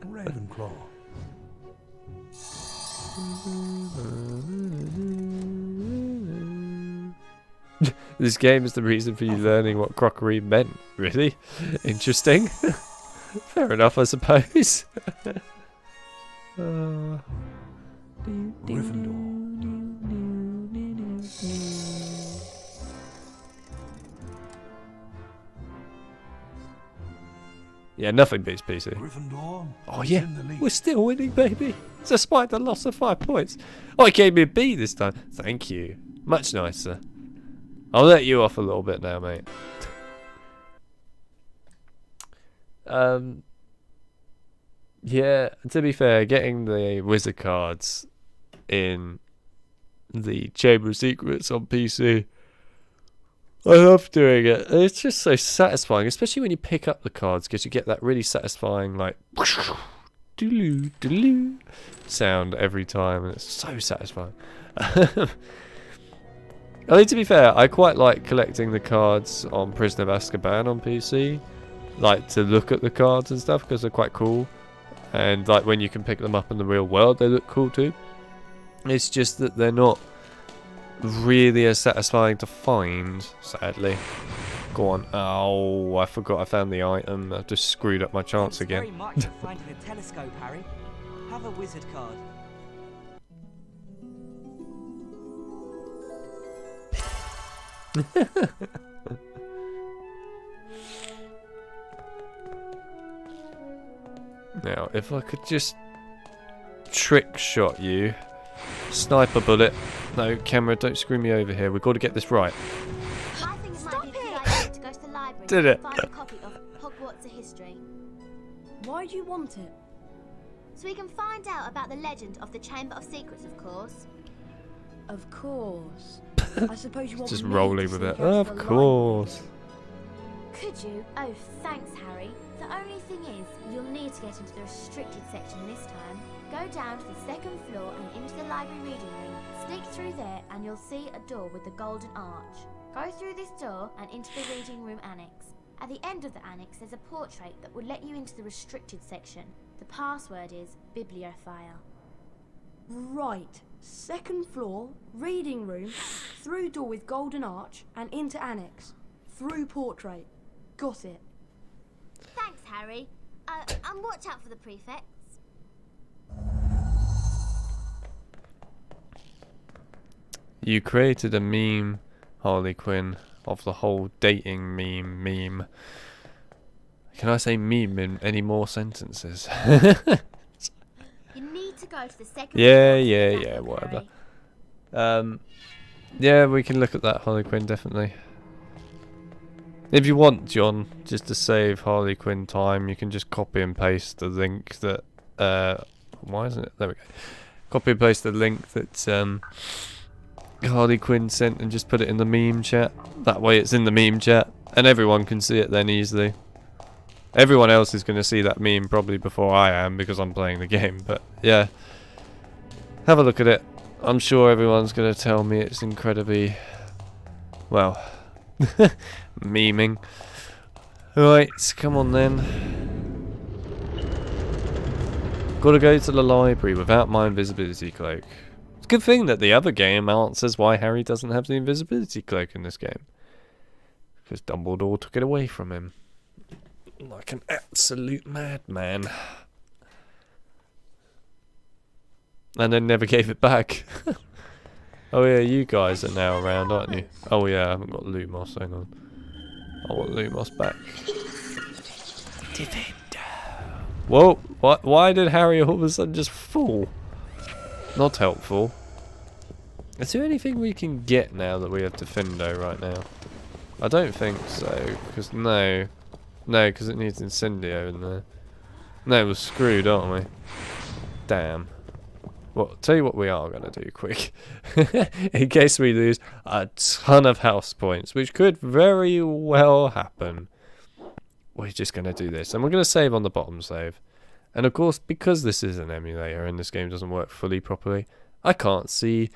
Speaker 6: Ravenclaw.
Speaker 18: This game is the reason for you learning what crockery meant. Really? Interesting. Fair enough, I suppose.
Speaker 6: Gryffindor.
Speaker 18: Yeah, nothing beats PC.
Speaker 6: Gryffindor.
Speaker 18: Oh yeah, we're still winning, baby. Despite the loss of 5 points. Oh, it gave me a B this time. Thank you. Much nicer. I'll let you off a little bit now, mate. Yeah, to be fair, getting the wizard cards in the Chamber of Secrets on PC, I love doing it. It's just so satisfying, especially when you pick up the cards, because you get that really satisfying, like, dooloo, dooloo sound every time, and it's so satisfying. I mean, to be fair, I quite like collecting the cards on Prisoner of Azkaban on PC, like to look at the cards and stuff, because they're quite cool, and like when you can pick them up in the real world, they look cool too. It's just that they're not really as satisfying to find, sadly. Go on. Oh, I forgot I found the item. I've just screwed up my chance again.
Speaker 4: Very much for finding a telescope, Harry. Have a wizard card.
Speaker 18: Now, if I could just trick shot you. Sniper bullet. No, camera, don't screw me over here. We've got to get this right.
Speaker 8: I think it might be a good idea to go to the library
Speaker 18: Did it?
Speaker 8: and find a copy of Hogwarts: A History.
Speaker 2: Why do you want it?
Speaker 8: So we can find out about the legend of the Chamber of Secrets, of course.
Speaker 2: Of course. I suppose you want
Speaker 18: Just
Speaker 2: me
Speaker 18: rolling
Speaker 2: to
Speaker 18: with
Speaker 2: sneak
Speaker 18: it.
Speaker 2: out to
Speaker 18: Of
Speaker 2: the
Speaker 18: course.
Speaker 8: Could you? Oh, thanks, Harry. The only thing is, you'll need to get into the restricted section this time. Go down to the second floor and into the library reading room. Sneak through there and you'll see a door with the golden arch. Go through this door and into the reading room annex. At the end of the annex, there's a portrait that will let you into the restricted section. The password is Bibliophile.
Speaker 2: Right. Second floor, reading room, through door with golden arch, and into annex. Through portrait. Got it.
Speaker 8: Thanks, Harry. And watch out for the prefects.
Speaker 18: You created a meme, Harley Quinn, of the whole dating meme. Can I say meme in any more sentences?
Speaker 8: You need to go to the second
Speaker 18: Yeah, whatever. Yeah, we can look at that, Harley Quinn, definitely. If you want, John, just to save Harley Quinn time, you can just copy and paste the link that... why isn't it? There we go. Copy and paste the link that
Speaker 1: Harley Quinn sent and just put it in the meme chat. That way it's in the meme chat and everyone can see it then easily. Everyone else is going to see that meme probably before I am because I'm playing the game, but yeah. Have a look at it. I'm sure everyone's going to tell me it's incredibly, well, memeing. Right, come on then. Gotta go to the library without my invisibility cloak. It's a good thing that the other game answers why Harry doesn't have the invisibility cloak in this game. Because Dumbledore took it away from him. Like an absolute madman. And then never gave it back. Oh yeah, you guys are now around, aren't you? Oh yeah, I haven't got Lumos, hang on. I want Lumos back. Defender. Whoa, why did Harry all of a sudden just fall? Not helpful. Is there anything we can get now that we have Defendo right now? I don't think so, because no. No, because it needs Incendio in there. No, we're screwed, aren't we? Damn. Well, tell you what we are going to do quick. In case we lose a ton of house points, which could very well happen. We're just going to do this. And we're going to save on the bottom save. And of course, because this is an emulator and this game doesn't work fully properly, I can't see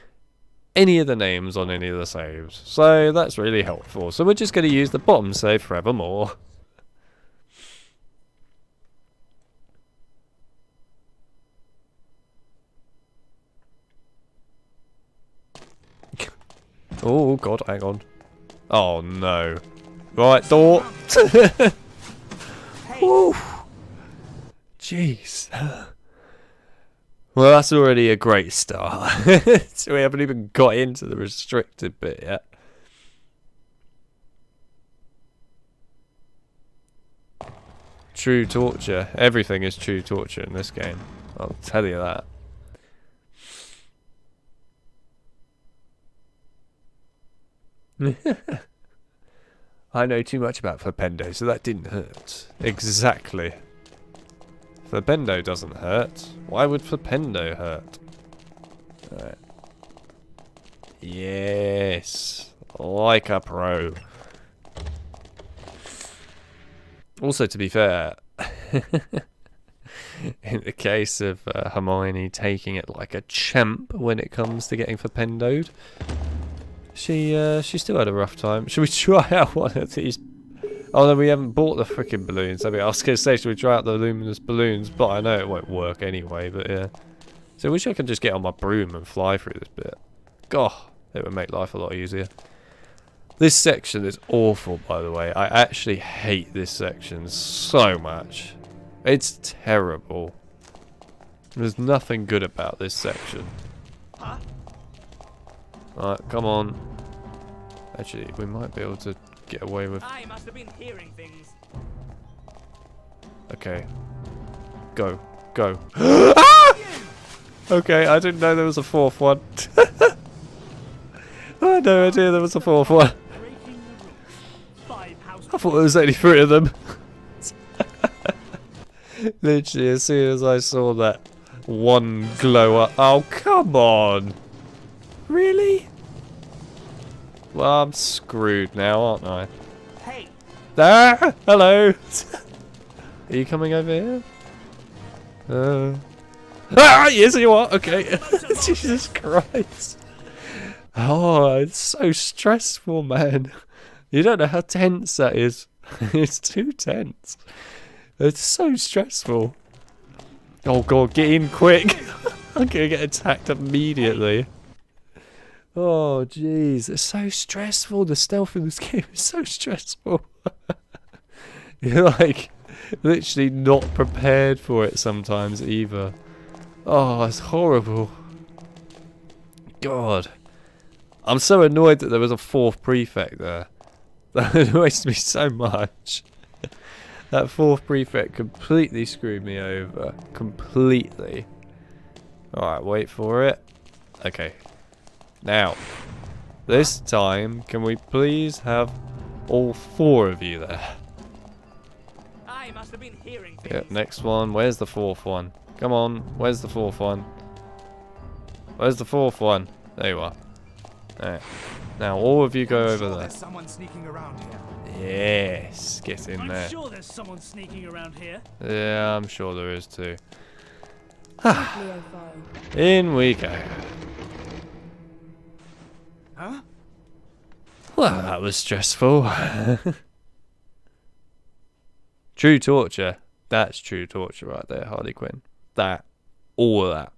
Speaker 1: any of the names on any of the saves. So that's really helpful. So we're just going to use the bottom save forevermore. Oh god, hang on. Oh no. Right, door. Woo. Jeez. Well, that's already a great start. So we haven't even got into the restricted bit yet. True torture. Everything is true torture in this game. I'll tell you that. I know too much about Flipendo, so that didn't hurt. Exactly. Flipendo doesn't hurt. Why would Flipendo hurt? Alright. Yes. Like a pro. Also, to be fair, in the case of Hermione taking it like a champ when it comes to getting Flipendoed, she still had a rough time. Should we try out one of these? Oh no, we haven't bought the freaking balloons. I mean, I was going to say, should we try out the luminous balloons? But I know it won't work anyway, but yeah. So I wish I could just get on my broom and fly through this bit. God, it would make life a lot easier. This section is awful, by the way. I actually hate this section so much. It's terrible. There's nothing good about this section. Alright, come on. Actually, we might be able to get away with...
Speaker 3: I must have been hearing things.
Speaker 1: Okay. Go. Go. Ah! Okay, I didn't know there was a fourth one. I had no idea there was a fourth one. I thought there was only 3 of them. Literally, as soon as I saw that one glow up. Oh, come on. Really? Well, I'm screwed now, aren't I?
Speaker 3: Hey.
Speaker 1: Ah! Hello! Are you coming over here? Ah! Yes, you are! Okay. Jesus Christ. Oh, it's so stressful, man. You don't know how tense that is. It's too tense. It's so stressful. Oh god, get in quick. I'm gonna get attacked immediately. Oh jeez, it's so stressful. The stealth in this game is so stressful. You're like literally not prepared for it sometimes either. Oh, it's horrible. God. I'm so annoyed that there was a 4th prefect there. That annoys me so much. That 4th prefect completely screwed me over. Completely. Alright, wait for it. Okay. Now, this time, can we please have all 4 of you there?
Speaker 3: I must have been hearing things.
Speaker 1: Yep, next one. Where's the 4th one? Come on, where's the 4th one? Where's the 4th one? There you are.
Speaker 18: Alright. Now all of you go over there.
Speaker 21: There's someone sneaking around here.
Speaker 18: Yes, get in there.
Speaker 12: I'm sure there's someone sneaking around here.
Speaker 18: Yeah, I'm sure there is too. In we go.
Speaker 21: Huh?
Speaker 18: Well, that was stressful. True torture. That's true torture right there, Harley Quinn. That. All of that.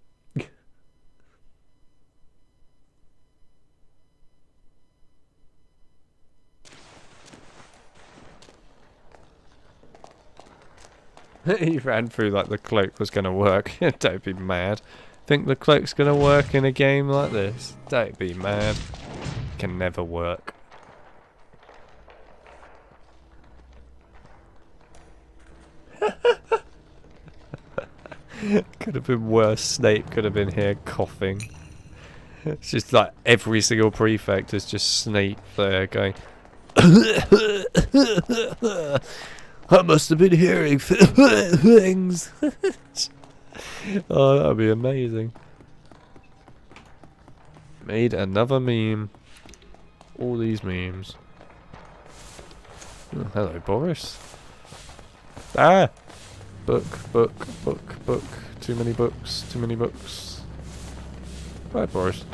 Speaker 18: He ran through like the cloak was going to work. Don't be mad. Think the cloak's going to work in a game like this? Don't be mad. Can never work. Could have been worse. Snape could have been here coughing. It's just like every single prefect is just Snape there going. I must have been hearing things. Oh, that would be amazing. Made another meme. All these memes. Oh, hello, Boris. Ah! Book. Too many books. Right, Boris.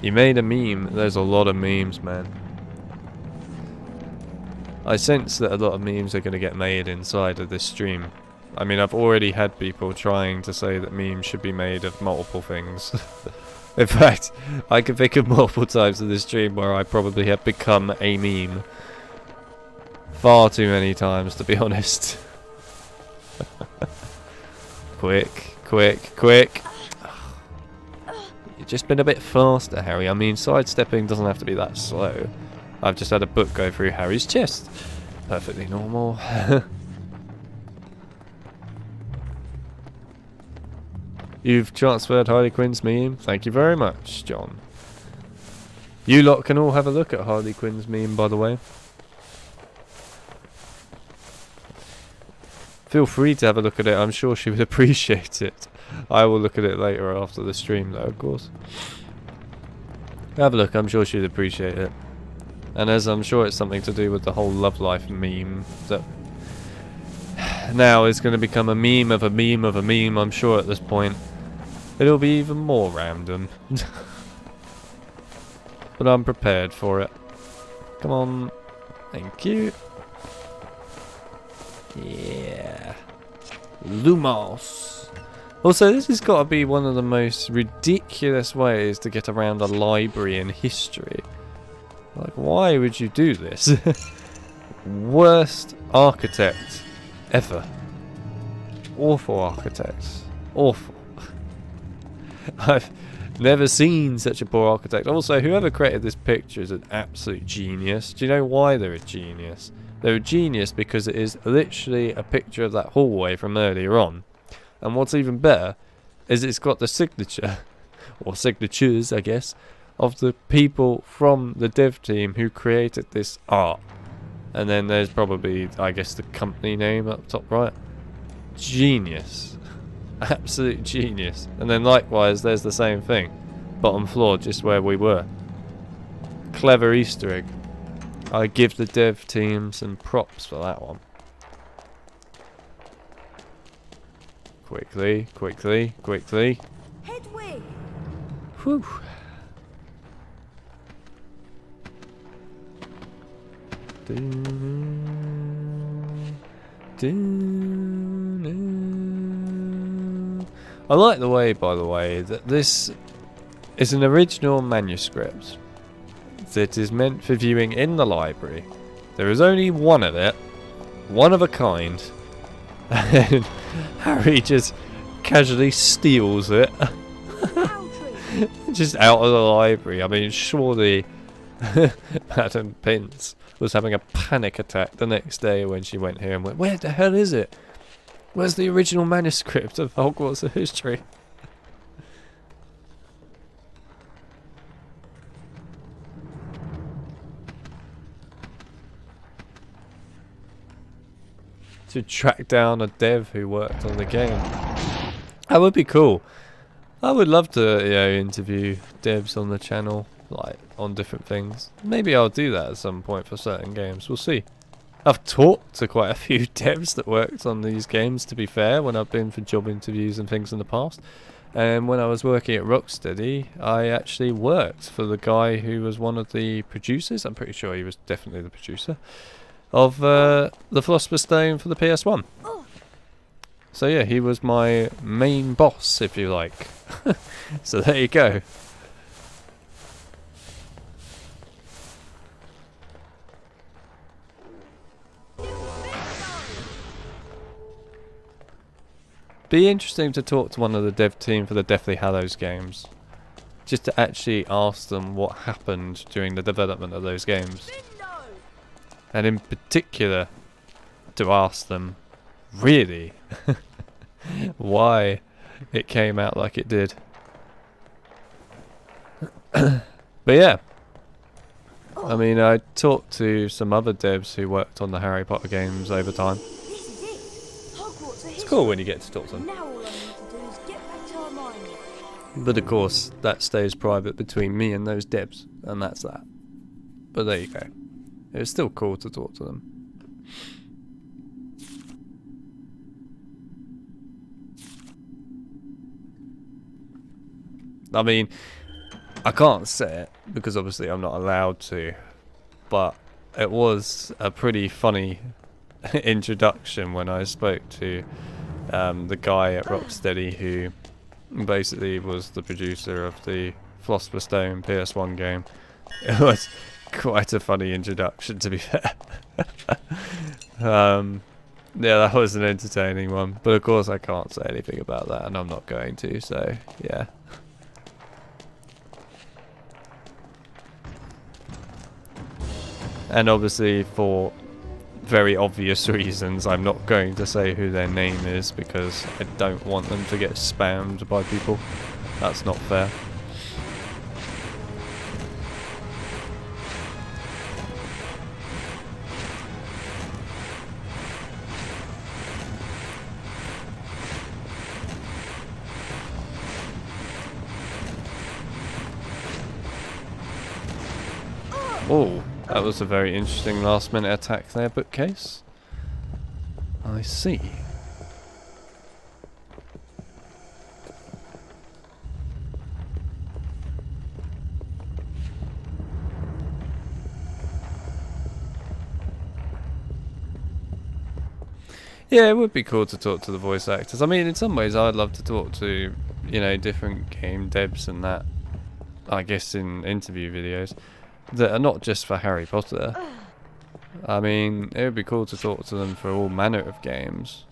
Speaker 18: You made a meme. There's a lot of memes, man. I sense that a lot of memes are going to get made inside of this stream. I mean, I've already had people trying to say that memes should be made of multiple things. In fact, I can think of multiple times in this stream where I probably have become a meme. Far too many times, to be honest. Quick. You've just been a bit faster, Harry. I mean, sidestepping doesn't have to be that slow. I've just had a book go through Harry's chest. Perfectly normal. You've transferred Harley Quinn's meme. Thank you very much, John. You lot can all have a look at Harley Quinn's meme, by the way. Feel free to have a look at it. I'm sure she would appreciate it. I will look at it later after the stream, though, of course. Have a look. I'm sure she'd appreciate it. And as I'm sure it's something to do with the whole love life meme that now is going to become a meme of a meme of a meme, I'm sure at this point. It'll be even more random. But I'm prepared for it. Come on. Thank you. Yeah. Lumos. Also, this has got to be one of the most ridiculous ways to get around a library in history. Like, why would you do this? Worst architect ever. Awful architects. Awful. I've never seen such a poor architect. Also, whoever created this picture is an absolute genius. Do you know why they're a genius? They're a genius because it is literally a picture of that hallway from earlier on. And what's even better is it's got the signature, or signatures, I guess, of the people from the dev team who created this art. And then there's probably, I guess, the company name up top right. Genius. Absolute genius. And then likewise, there's the same thing. Bottom floor, just where we were. Clever Easter egg. I give the dev team some props for that one. Quickly.
Speaker 11: Headway.
Speaker 18: Whew. I like the way, by the way, that this is an original manuscript that is meant for viewing in the library. There is only one of it, one of a kind, and Harry just casually steals it just out of the library. I mean, surely Madam Pince was having a panic attack the next day when she went here and went, where the hell is it? Where's the original manuscript of Hogwarts history? To track down a dev who worked on the game. That would be cool. I would love to, you know, interview devs on the channel, like on different things. Maybe I'll do that at some point for certain games. We'll see. I've talked to quite a few devs that worked on these games, to be fair, when I've been for job interviews and things in the past. And when I was working at Rocksteady, I actually worked for the guy who was one of the producers. I'm pretty sure he was definitely the producer of the Philosopher's Stone for the PS1. So yeah, he was my main boss, if you like. So there you go. Be interesting to talk to one of the dev team for the Deathly Hallows games. Just to actually ask them what happened during the development of those games. And in particular, to ask them, really, why it came out like it did. But yeah, I mean, I talked to some other devs who worked on the Harry Potter games over time. It's cool when you get to talk to them. But of course, that stays private between me and those devs, and that's that. But there you go. It was still cool to talk to them. I mean, I can't say it because obviously I'm not allowed to, but it was a pretty funny introduction when I spoke to the guy at Rocksteady who basically was the producer of the Philosopher's Stone PS1 game. It was quite a funny introduction, to be fair. Yeah, that was an entertaining one, but of course I can't say anything about that, and I'm not going to, so yeah. And obviously, for very obvious reasons, I'm not going to say who their name is because I don't want them to get spammed by people. That's not fair. Oh, that was a very interesting last minute attack there, bookcase. I see. Yeah, it would be cool to talk to the voice actors. I mean, in some ways I'd love to talk to, you know, different game devs and that, I guess, in interview videos that are not just for Harry Potter. I mean, it would be cool to talk to them for all manner of games.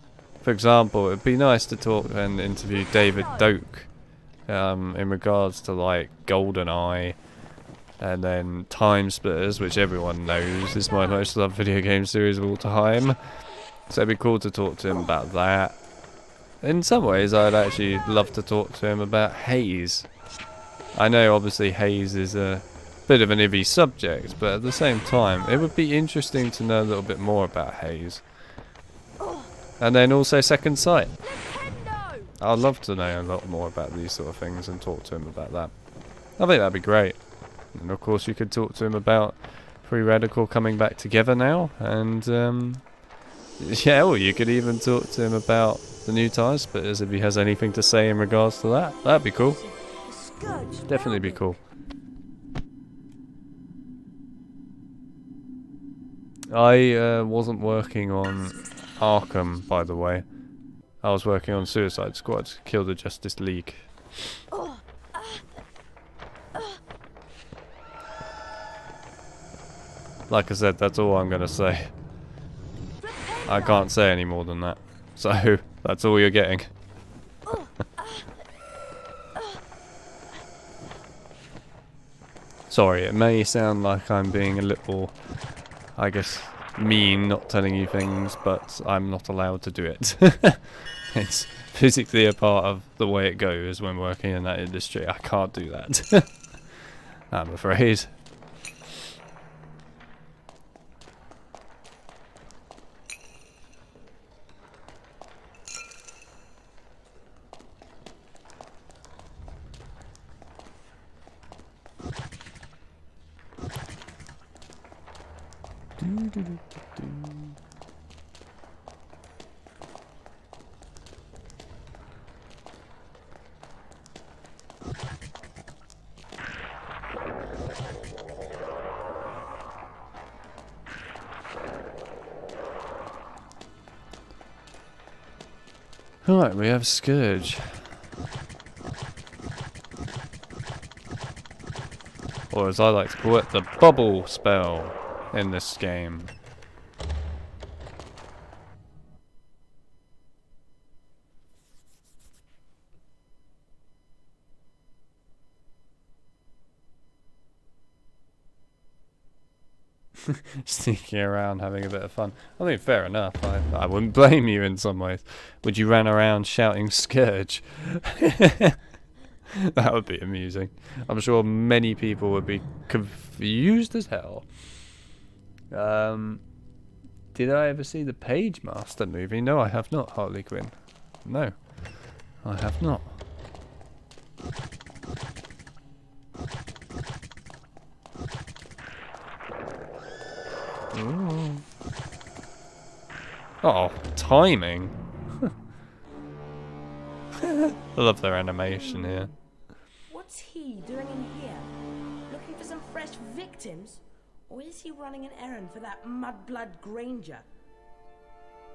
Speaker 18: For example, it'd be nice to talk and interview David Doak in regards to like GoldenEye and then Time Splitters, which everyone knows is my most loved video game series of all time. So it'd be cool to talk to him about that. In some ways, I'd actually love to talk to him about Haze. I know obviously Haze is a bit of an iffy subject, but at the same time it would be interesting to know a little bit more about Haze. And then also Second Sight. I'd love to know a lot more about these sort of things and talk to him about that. I think that'd be great. And of course you could talk to him about Free Radical coming back together now, and yeah, or you could even talk to him about the new Time Splitters if he has anything to say in regards to that. That'd be cool. Definitely be cool. I wasn't working on Arkham, by the way. I was working on Suicide Squad, Kill the Justice League. Like I said, that's all I'm going to say. I can't say any more than that. So, that's all you're getting. Sorry, it may sound like I'm being a little, I guess, mean not telling you things, but I'm not allowed to do it. It's physically a part of the way it goes when working in that industry. I can't do that. I'm afraid. Alright, we have Scourge. Or as I like to call it, the bubble spell in this game. Sneaking around having a bit of fun. I mean, fair enough. I wouldn't blame you in some ways. Would you run around shouting Scourge? That would be amusing. I'm sure many people would be confused as hell. Did I ever see the Page Master movie? No, I have not, Harley Quinn. No, I have not. Ooh. Oh, timing. I love their animation here.
Speaker 2: What's he doing in here? Looking for some fresh victims? Or is he running an errand for that mudblood Granger?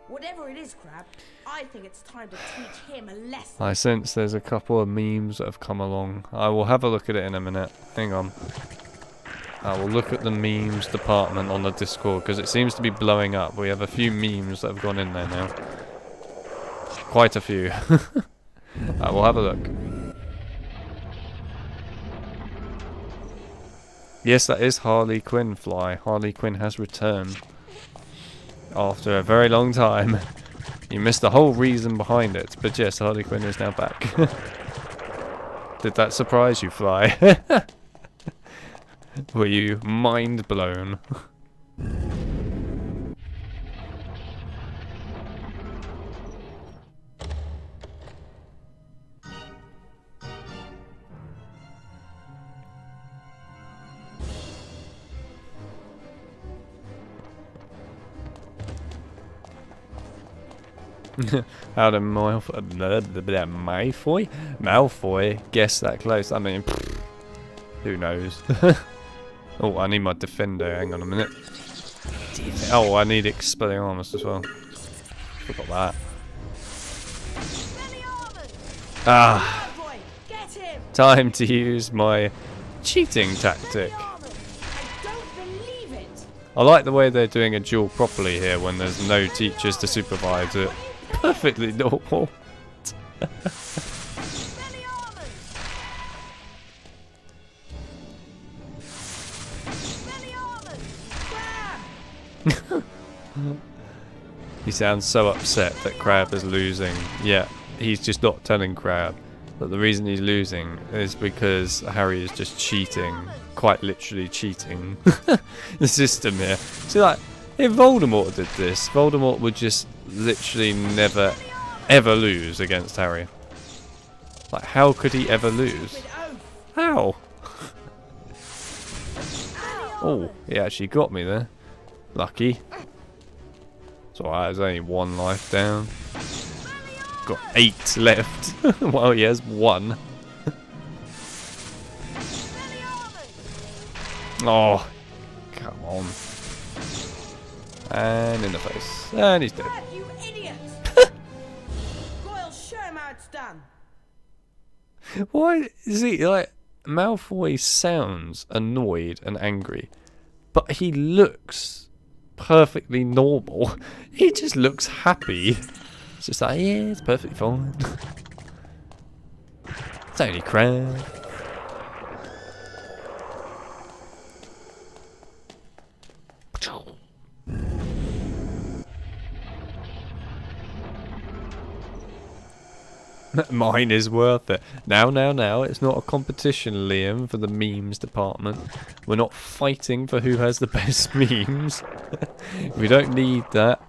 Speaker 2: Whatever it is, Crab, I think it's time to teach him a lesson.
Speaker 18: I sense there's a couple of memes that have come along. I will have a look at it in a minute. Hang on. I will look at the memes department on the Discord because it seems to be blowing up. We have a few memes that have gone in there now. Quite a few. I will have a look. Yes, that is Harley Quinn, Fly. Harley Quinn has returned. After a very long time. You missed the whole reason behind it. But yes, Harley Quinn is now back. Did that surprise you, Fly? Were you mind blown? How did Malfoy guess that close? I mean, who knows? Oh, I need my defender. Hang on a minute. Oh, I need Expelliarmus as well. Forgot that. Ah. Time to use my cheating tactic. I like the way they're doing a duel properly here when there's no teachers to supervise it. Perfectly normal. He sounds so upset that Crab is losing. Yeah, he's just not telling Crab that the reason he's losing is because Harry is just cheating. Quite literally cheating the system here. See, like, if Voldemort did this, Voldemort would just literally never ever lose against Harry. Like, how could he ever lose? How? Oh, he actually got me there. Lucky. It's alright, there's only one life down. Got 8 left. Well, he has 1. Oh, come on. And in the face. And he's dead.
Speaker 2: You idiot! Goyle, show him how it's done.
Speaker 18: Why is he like Malfoy sounds annoyed and angry, but he looks perfectly normal. He just looks happy. It's just like, yeah, it's perfectly fine. It's only Crab. Mine is worth it. Now, it's not a competition, Liam, for the memes department. We're not fighting for who has the best memes. We don't need that.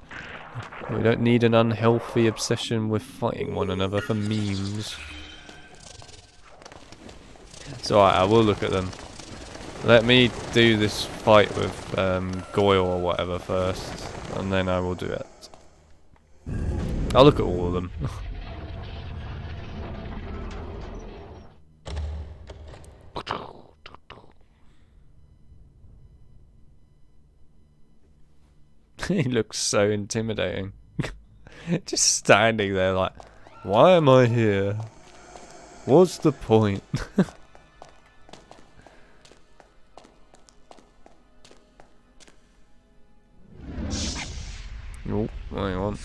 Speaker 18: We don't need an unhealthy obsession with fighting one another for memes. So I will look at them. Let me do this fight with Goyle or whatever first, and then I will do it. I'll look at all of them. He looks so intimidating. Just standing there like, why am I here? What's the point? Oh, hang on.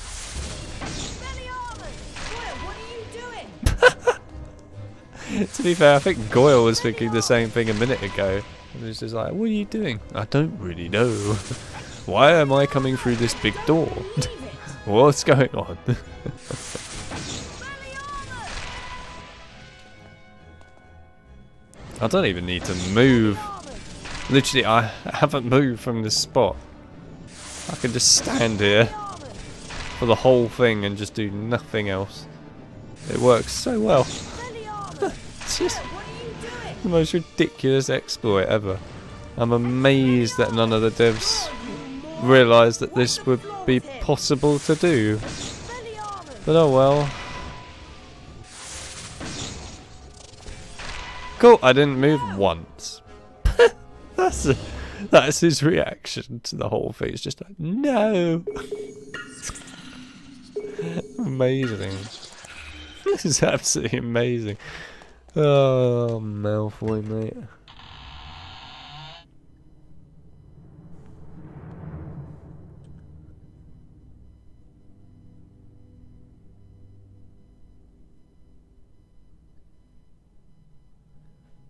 Speaker 18: To be fair, I think Goyle was thinking the same thing a minute ago. And he was just like, what are you doing? I don't really know. Why am I coming through this big door? What's going on? I don't even need to move. Literally, I haven't moved from this spot. I can just stand here for the whole thing and just do nothing else. It works so well. It's just the most ridiculous exploit ever. I'm amazed that none of the devs realised that this would be possible to do. But oh well. Cool, I didn't move once. That's his reaction to the whole thing. It's just like, no. Amazing. This is absolutely amazing. Oh, Malfoy, mate.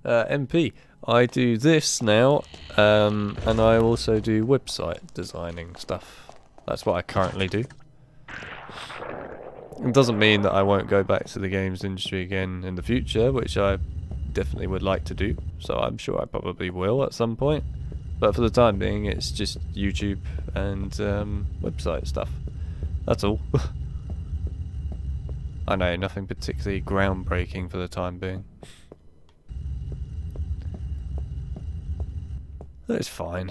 Speaker 18: MP, I do this now, and I also do website designing stuff. That's what I currently do. It doesn't mean that I won't go back to the games industry again in the future, which I definitely would like to do, so I'm sure I probably will at some point. But for the time being, it's just YouTube and website stuff. That's all. I know, nothing particularly groundbreaking for the time being. That's fine.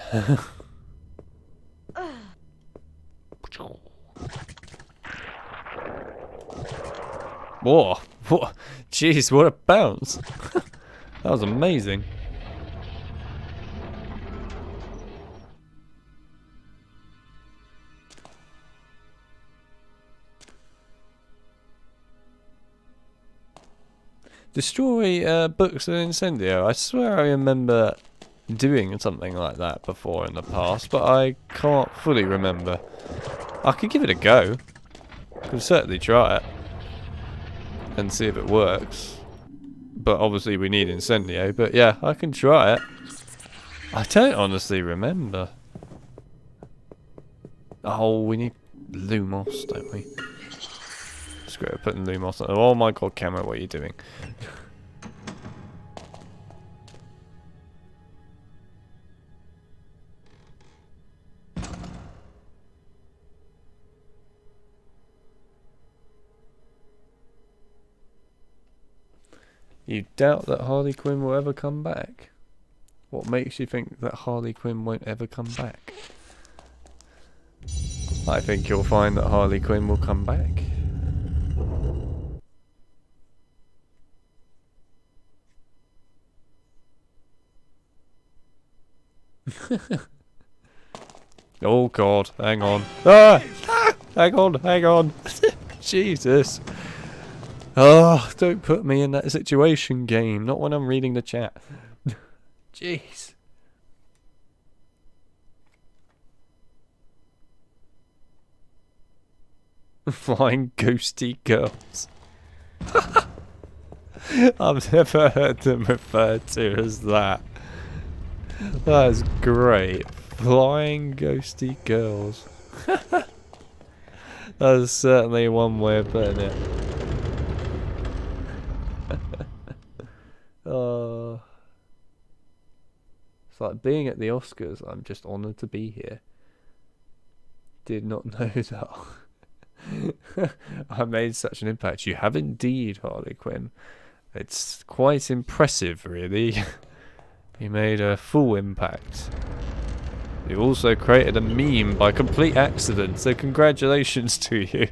Speaker 18: Whoa! What? Jeez, what a bounce! That was amazing. Destroy books of Incendio. I swear I remember doing something like that before in the past, but I can't fully remember. I could give it a go. Could certainly try it and see if it works. But obviously we need Incendio, but yeah, I can try it. I don't honestly remember. Oh, we need Lumos, don't we? Screw it, putting Lumos on. Oh my god, camera, what are you doing? You doubt that Harley Quinn will ever come back? What makes you think that Harley Quinn won't ever come back? I think you'll find that Harley Quinn will come back. Oh god, hang on. Ah! Hang on, hang on. Jesus. Oh, don't put me in that situation, game. Not when I'm reading the chat. Jeez. Flying ghosty girls. I've never heard them referred to as that. That's great. Flying ghosty girls. That's certainly one way of putting it. It's like being at the Oscars. I'm just honoured to be here. Did not know that. I made such an impact. You have indeed, Harley Quinn. It's quite impressive, really. You made a full impact. You also created a meme by complete accident, so congratulations to you.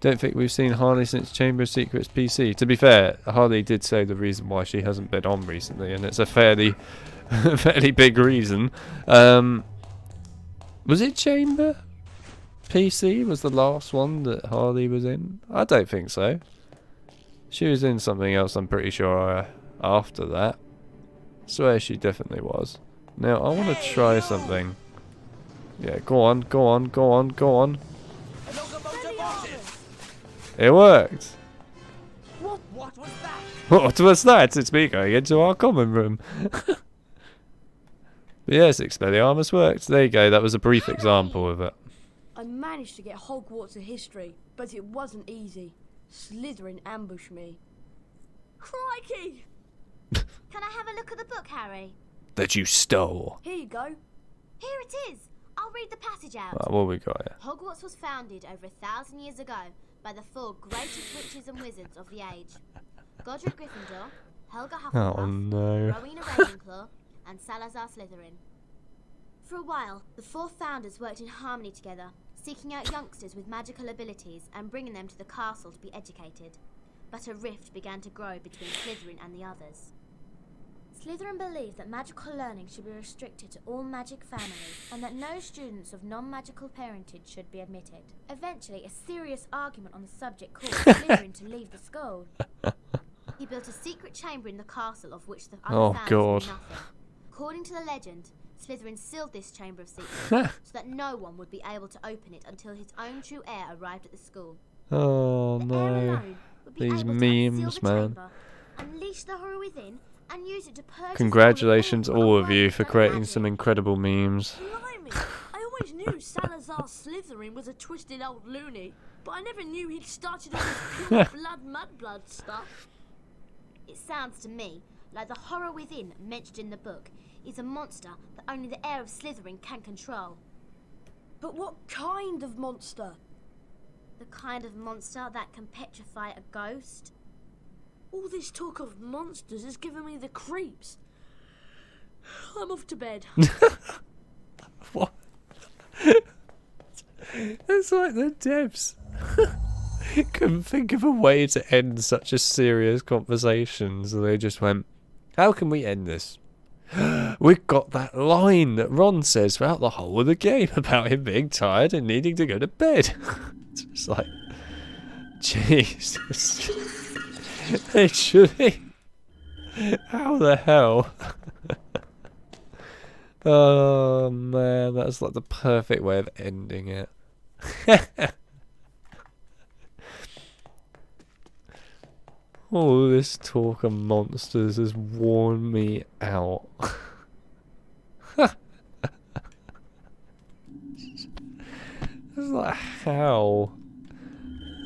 Speaker 18: Don't think we've seen Harley since Chamber of Secrets PC. To be fair, Harley did say the reason why she hasn't been on recently, and it's a fairly big reason. Was it Chamber? PC was the last one that Harley was in? I don't think so. She was in something else, I'm pretty sure, after that. I swear she definitely was. Now, I want to try something. Yeah, go on, go on, go on, go on. It worked.
Speaker 3: What was that?
Speaker 18: What was that? It's me going into our common room. But yes, Expelliarmus worked. There you go, that was a brief example of it.
Speaker 2: I managed to get Hogwarts in history, but it wasn't easy. Slytherin ambushed me. Crikey!
Speaker 8: Can I have a look at the book, Harry?
Speaker 18: That you stole.
Speaker 2: Here you go.
Speaker 8: Here it is. I'll read the passage out.
Speaker 18: What we got here?
Speaker 8: Hogwarts was founded over 1,000 years ago by the 4 greatest witches and wizards of the age. Godric Gryffindor, Helga Hufflepuff,
Speaker 18: Oh no.
Speaker 8: Rowena Ravenclaw, and Salazar Slytherin. For a while, the 4 founders worked in harmony together, seeking out youngsters with magical abilities and bringing them to the castle to be educated. But a rift began to grow between Slytherin and the others. Slytherin believed that magical learning should be restricted to all magic families and that no students of non-magical parentage should be admitted. Eventually, a serious argument on the subject caused Slytherin to leave the school. He built a secret chamber in the castle of which the other founders knew nothing. According to the legend, Slytherin sealed this Chamber of Secrets so that no one would be able to open it until his own true heir arrived at the school.
Speaker 18: Oh no. These memes, man.
Speaker 8: Unleash the horror within and use it to purge.
Speaker 18: Congratulations all of you for creating some incredible memes.
Speaker 2: Blimey, I always knew Salazar Slytherin was a twisted old loony, but I never knew he'd started all this pure blood mudblood stuff.
Speaker 8: It sounds to me like the horror within mentioned in the book is a monster that only the heir of Slytherin can control.
Speaker 2: But what kind of monster?
Speaker 8: The kind of monster that can petrify a ghost.
Speaker 2: All this talk of monsters is giving me the creeps. I'm off to bed.
Speaker 18: What? It's like the devs couldn't think of a way to end such a serious conversation, so they just went, how can we end this? We've got that line that Ron says throughout the whole of the game about him being tired and needing to go to bed. It's just like, Jesus. Literally. How the hell? Oh man, that's like the perfect way of ending it. All this talk of monsters has worn me out. It's like, how?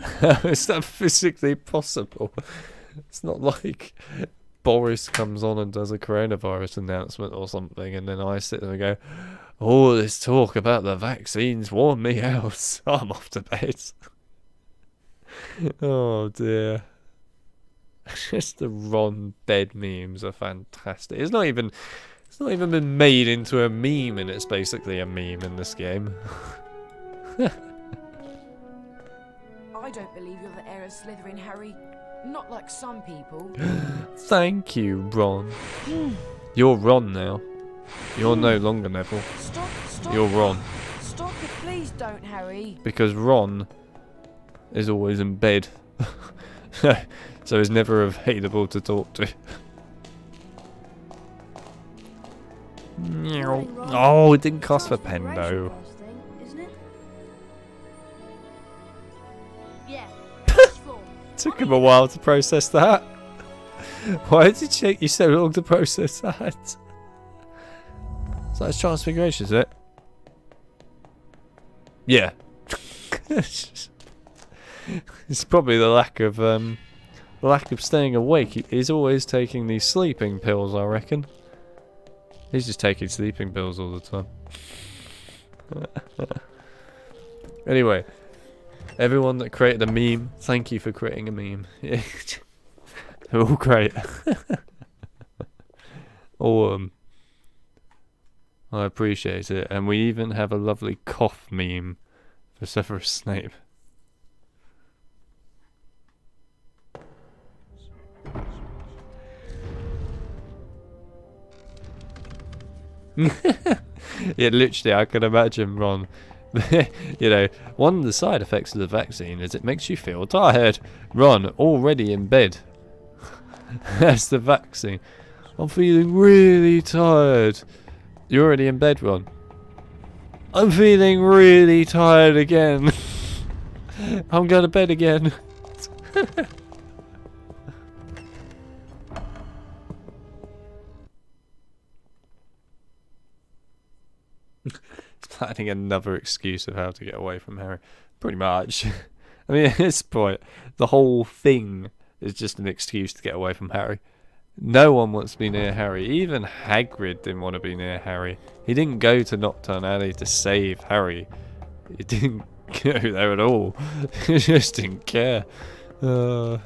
Speaker 18: How is that physically possible? It's not like Boris comes on and does a coronavirus announcement or something, and then I sit there and go, all this talk about the vaccines worn me out. I'm off to bed. Oh dear. Just the Ron bed memes are fantastic. It's not even been made into a meme, and it's basically a meme in this game.
Speaker 19: I don't believe you're the heir of Slytherin, Harry. Not like some people.
Speaker 18: Thank you, Ron. You're Ron now. You're no longer Neville.
Speaker 19: Stop.
Speaker 18: You're Ron.
Speaker 19: Stop it, please don't, Harry.
Speaker 18: Because Ron is always in bed. So he's never available to talk to. Oh, it didn't cost for Pendo. Took him a while to process that. Why did it take you so long to process that? So that's transfiguration, is it? Yeah. It's probably the lack of staying awake. He's always taking these sleeping pills, I reckon.
Speaker 1: He's just taking sleeping pills all the time. Anyway, everyone that created a meme, thank you for creating a meme. They're all great. All I appreciate it. And we even have a lovely cough meme for Severus Snape. Yeah, literally, I can imagine Ron. You know, one of the side effects of the vaccine is it makes you feel tired. Ron, already in bed. That's the vaccine. I'm feeling really tired. You're already in bed, Ron. I'm feeling really tired again. I'm going to bed again. Planning another excuse of how to get away from Harry. Pretty much. I mean, at this point, the whole thing is just an excuse to get away from Harry. No one wants to be near Harry. Even Hagrid didn't want to be near Harry. He didn't go to Nocturn Alley to save Harry. He didn't go there at all. He just didn't care. I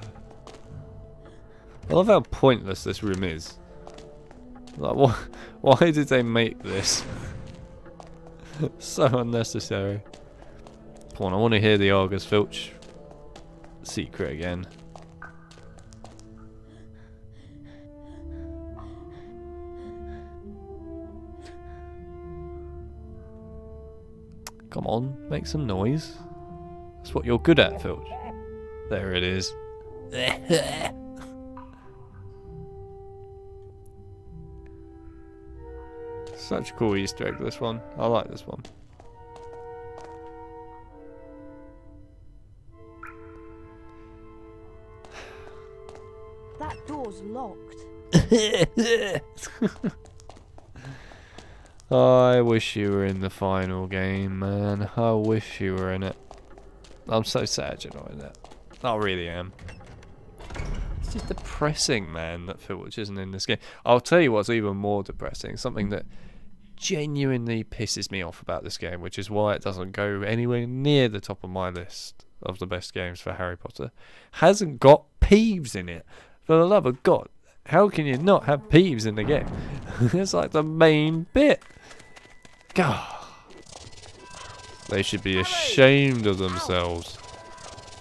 Speaker 1: love how pointless this room is. Like, why did they make this? So unnecessary. Come on, I want to hear the Argus Filch secret again. Come on, make some noise. That's what you're good at, Filch. There it is. Such a cool Easter egg, this one. I like this one.
Speaker 2: That door's locked.
Speaker 1: I wish you were in the final game, man. I wish you were in it. I'm so sad you're not in it. I really am. It's just depressing, man, that Filch isn't in this game. I'll tell you what's even more depressing. Something that genuinely pisses me off about this game, which is why it doesn't go anywhere near the top of my list of the best games for Harry Potter, hasn't got Peeves in it. For the love of God, how can you not have Peeves in the game? It's like the main bit. God, they should be ashamed of themselves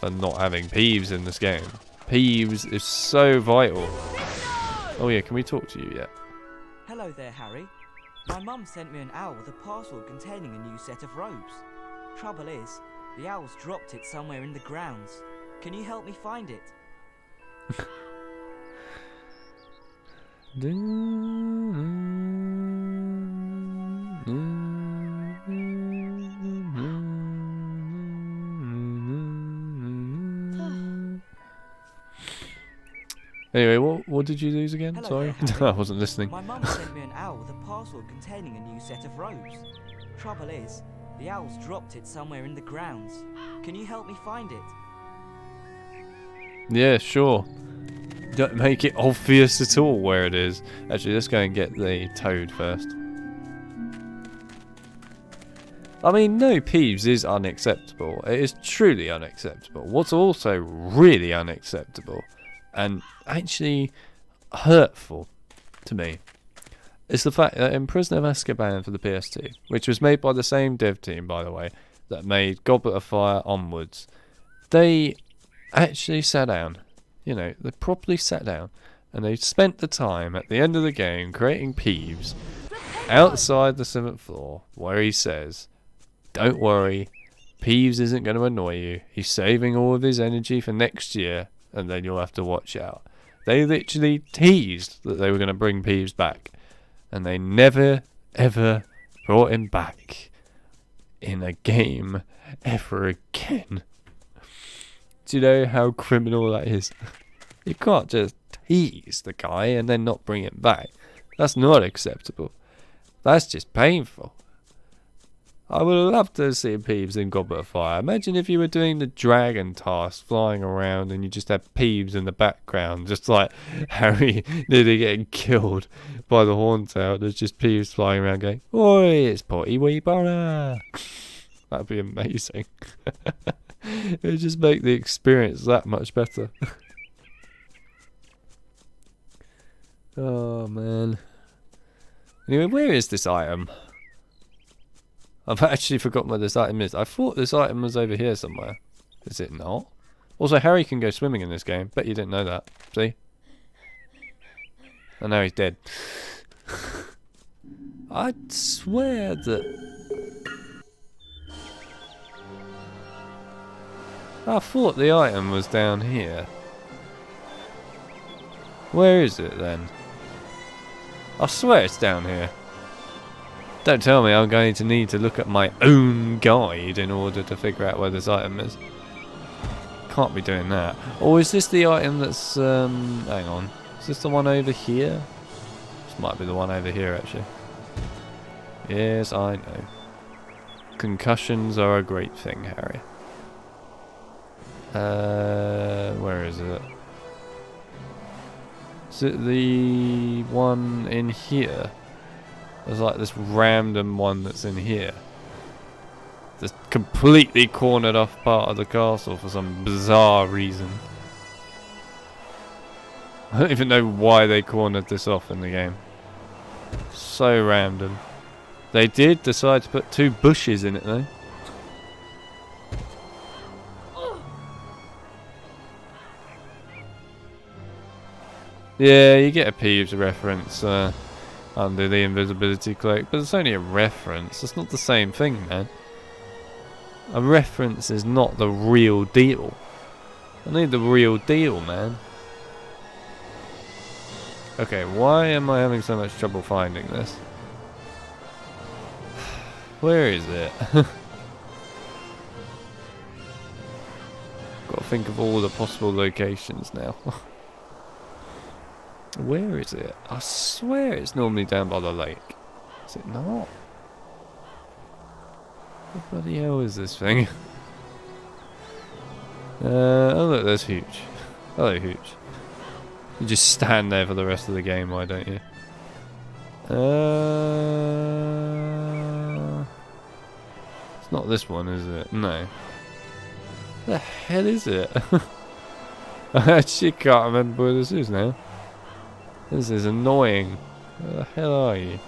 Speaker 1: for not having Peeves in this game. Peeves is so vital. Oh yeah, can we talk to you yet?
Speaker 4: Hello there, Harry. My mum sent me an owl with a parcel containing a new set of robes. Trouble is, the owl's dropped it somewhere in the grounds. Can you help me find it?
Speaker 1: Anyway, what did you lose again?
Speaker 4: Hello
Speaker 1: Sorry,
Speaker 4: there,
Speaker 1: I wasn't listening.
Speaker 4: My mum sent me an owl with a parcel containing a new set of robes. Trouble is, the owl's dropped it somewhere in the grounds. Can you help me find it?
Speaker 1: Yeah, sure. Don't make it obvious at all where it is. Actually, let's go and get the toad first. I mean, no Peeves is unacceptable. It is truly unacceptable. What's also really unacceptable and actually hurtful to me is the fact that in Prisoner of Azkaban for the PS2, which was made by the same dev team, by the way, that made Goblet of Fire onwards, they actually sat down. You know, they properly sat down and they spent the time at the end of the game creating Peeves outside the 7th floor where he says, don't worry, Peeves isn't going to annoy you. He's saving all of his energy for next year and then you'll have to watch out. They literally teased that they were going to bring Peeves back and they never ever brought him back in a game ever again. Do you know how criminal that is? You can't just tease the guy and then not bring him back. That's not acceptable. That's just painful. I would love to see Peeves in Goblet of Fire. Imagine if you were doing the dragon task, flying around, and you just had Peeves in the background, just like Harry nearly getting killed
Speaker 18: by the horn tower, there's just Peeves flying around going, "Oi, it's Potty Wee Burrow." That'd be amazing. It would just make the experience that much better. Oh man. Anyway, where is this item? I've actually forgotten where this item is. I thought this item was over here somewhere. Is it not? Also, Harry can go swimming in this game. Bet you didn't know that. See? And now he's dead. I'd swear that... I thought the item was down here. Where is it then? I swear it's down here. Don't tell me I'm going to need to look at my own guide in order to figure out where this item is. Can't be doing that. Or is this the item that's... hang on. Is this the one over here? This might be the one over here actually. Yes, I know. Concussions are a great thing, Harry. Where is it? Is it the one in here? There's like this random one that's in here. This completely cornered off part of the castle for some bizarre reason. I don't even know why they cornered this off in the game. So random. They did decide to put 2 bushes in it though. Yeah, you get a Peeves reference under the invisibility cloak, but it's only a reference. It's not the same thing, man. A reference is not the real deal. I need the real deal, man. Okay, why am I having so much trouble finding this? Where is it? Got to think of all the possible locations now. Where is it? I swear it's normally down by the lake. Is it not? What the bloody hell is this thing? Oh look, there's Hooch. Hello, Hooch. You just stand there for the rest of the game, why don't you? It's not this one, is it? No. The hell is it? I actually can't remember where this is now. This is annoying. Where the hell are you?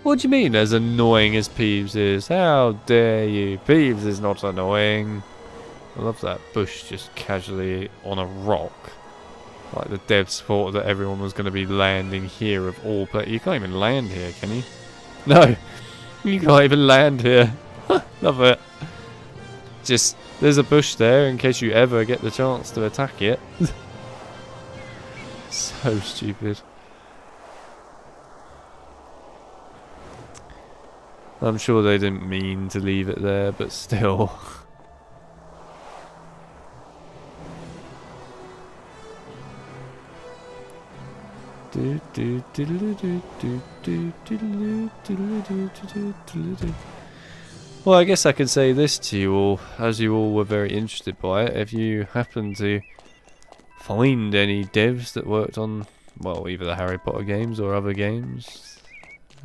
Speaker 18: What do you mean as annoying as Peeves is? How dare you? Peeves is not annoying. I love that bush just casually on a rock. Like the devs thought that everyone was going to be landing here of all places. You can't even land here, can you? No! You can't even land here. Love it. Just, there's a bush there in case you ever get the chance to attack it. So stupid. I'm sure they didn't mean to leave it there, but still. Well, I guess I can say this to you all, as you all were very interested by it. If you happen to find any devs that worked on, well, either the Harry Potter games or other games,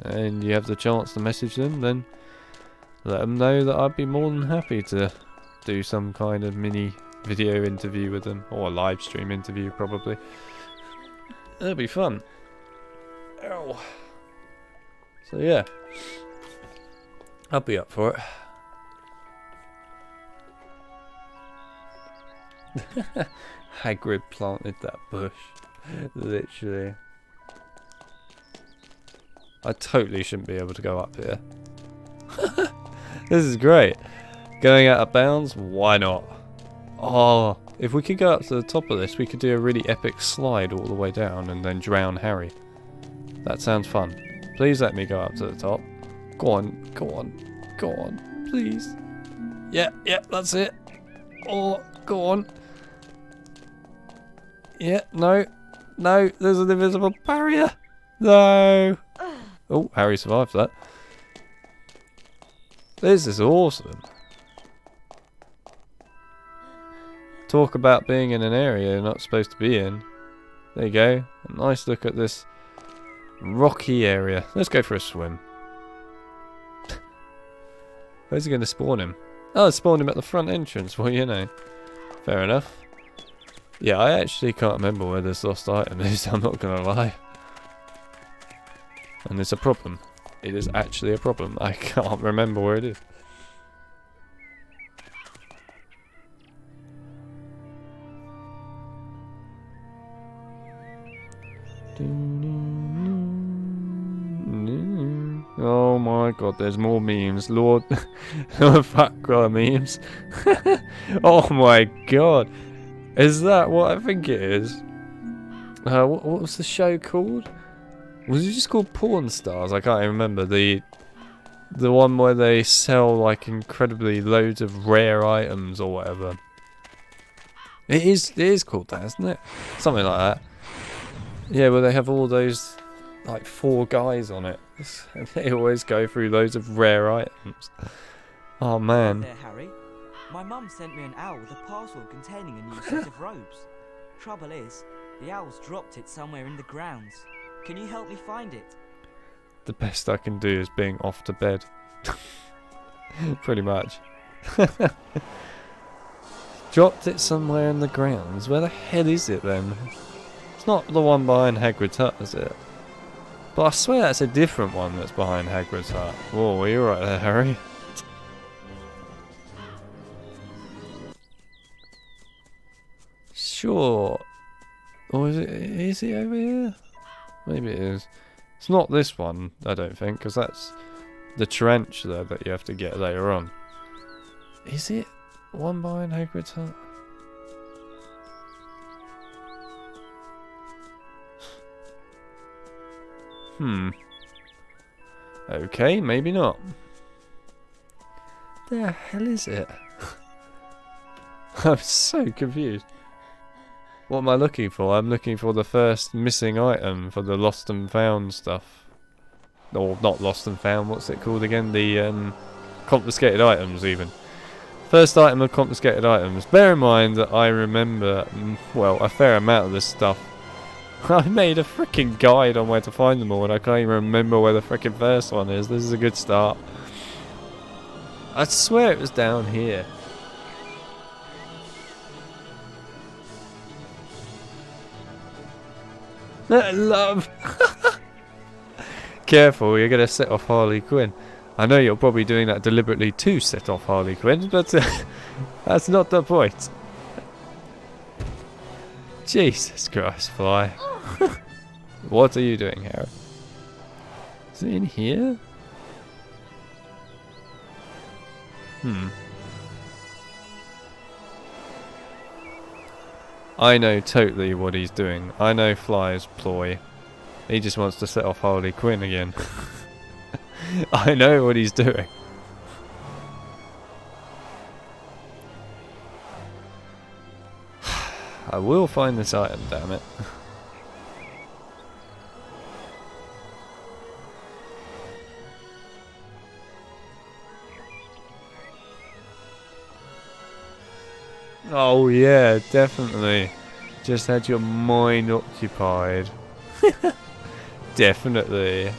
Speaker 18: and you have the chance to message them, then let them know that I'd be more than happy to do some kind of mini video interview with them, or a live stream interview probably. That'd be fun. Ow. So yeah, I'll be up for it. Hagrid planted that bush. Literally. I totally shouldn't be able to go up here. This is great. Going out of bounds? Why not? Oh, if we could go up to the top of this, we could do a really epic slide all the way down and then drown Harry. That sounds fun. Please let me go up to the top. Go on, go on, go on, please. Yeah, that's it. Oh, go on. Yeah, no, there's an invisible barrier. No. Oh, Harry survived that. This is awesome. Talk about being in an area you're not supposed to be in. There you go. A nice look at this rocky area. Let's go for a swim. Where's he going to spawn him? Oh, it spawned him at the front entrance. Well, you know. Fair enough. Yeah, I actually can't remember where this lost item is. I'm not going to lie. And it's a problem. It is actually a problem. I can't remember where it is. Oh my god, there's more memes. Lord, fuck memes. Oh my god. Is that what I think it is? What was the show called? Was it just called Porn Stars? I can't even remember. The one where they sell like incredibly loads of rare items or whatever. It is called that, isn't it? Something like that. Yeah, where they have all those like 4 guys on it. And they always go through loads of rare items. Oh man.
Speaker 4: There, Harry. My mum sent me an owl with a parcel containing a new set of robes. Trouble is, the owl's dropped it somewhere in the grounds. Can you help me find it?
Speaker 18: The best I can do is being off to bed. Pretty much. Dropped it somewhere in the grounds. Where the hell is it then? It's not the one behind Hagrid's hut, is it? But I swear that's a different one that's behind Hagrid's hut. Whoa, you're right there, Harry. Sure. Or is it over here? Maybe it is. It's not this one, I don't think, because that's the tarantula that you have to get later on. Is it one behind Hagrid's hut? Okay, maybe not. The hell is it? I'm so confused. What am I looking for? I'm looking for the first missing item for the lost and found stuff. Or not lost and found, what's it called again? The confiscated items even. First item of confiscated items. Bear in mind that I remember, well, a fair amount of this stuff. I made a freaking guide on where to find them all and I can't even remember where the freaking first one is. This is a good start. I swear it was down here. Love. Careful, you're going to set off Harley Quinn. I know you're probably doing that deliberately to set off Harley Quinn, but that's not the point. Jesus Christ, Fly. What are you doing, Harry? Is it in here? I know totally what he's doing. I know Fly's ploy. He just wants to set off Harley Quinn again. I know what he's doing. I will find this item, damn it. Oh yeah, definitely. Just had your mind occupied. Definitely.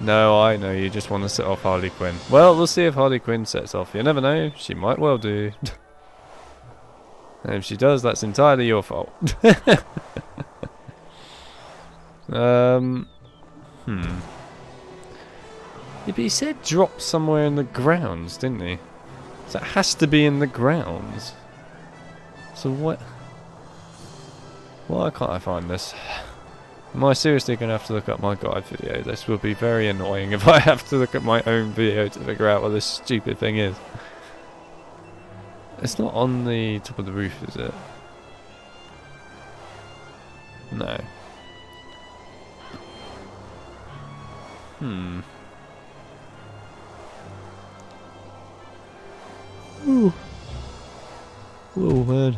Speaker 18: No, I know, you just want to set off Harley Quinn. Well, we'll see if Harley Quinn sets off. You never know, she might well do. And if she does, that's entirely your fault. Yeah, but he said drop somewhere in the grounds, didn't he? So it has to be in the grounds. So what? Why can't I find this? Am I seriously going to have to look up my guide video? This will be very annoying if I have to look at my own video to figure out what this stupid thing is. It's not on the top of the roof, is it? No. Ooh. Whoa, man.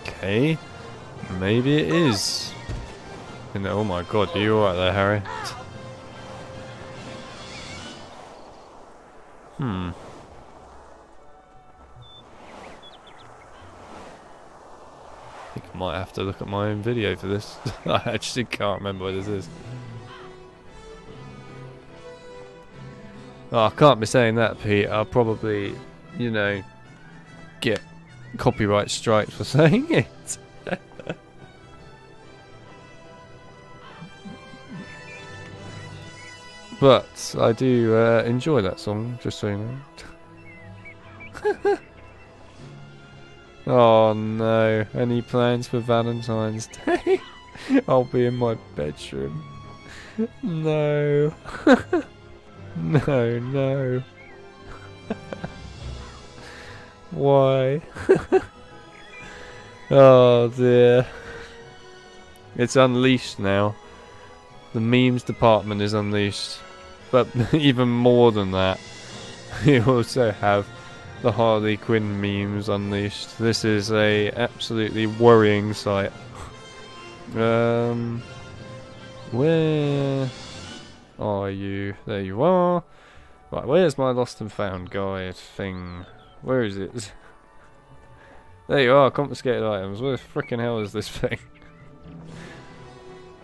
Speaker 18: Okay. Maybe it is. Oh my god, are you alright there, Harry? I think I might have to look at my own video for this. I actually can't remember what this is. Oh, I can't be saying that, Pete. I'll probably, you know, get copyright strikes for saying it. But I do enjoy that song, just so you know. Oh no, any plans for Valentine's Day? I'll be in my bedroom. No. No, no. Why? Oh dear. It's unleashed now. The memes department is unleashed. But even more than that, you also have the Harley Quinn memes unleashed. This is a absolutely worrying sight. Where are you? There you are. Right, where's my lost and found guide thing? Where is it? There you are, confiscated items. Where the frickin' hell is this thing?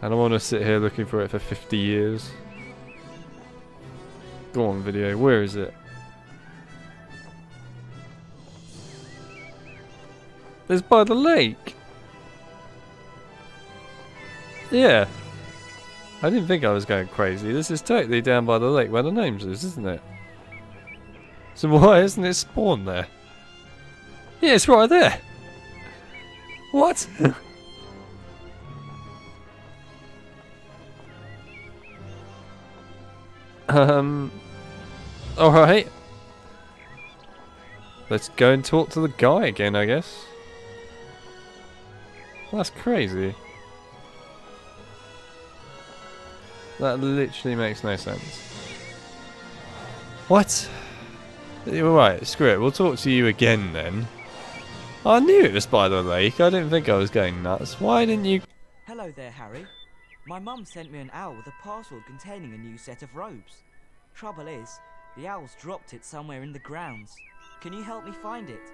Speaker 18: I don't want to sit here looking for it for 50 years. Go on, video, where is it? It's by the lake. Yeah. I didn't think I was going crazy. This is totally down by the lake where the gnomes is, isn't it? So why isn't it spawned there? Yeah, it's right there. What? Alright. Let's go and talk to the guy again, I guess. That's crazy. That literally makes no sense. What? Right, screw it. We'll talk to you again then. I knew it was by the lake. I didn't think I was going nuts. Why didn't you...
Speaker 4: Hello there, Harry. My mum sent me an owl with a parcel containing a new set of robes. Trouble is, the owl's dropped it somewhere in the grounds. Can you help me find it?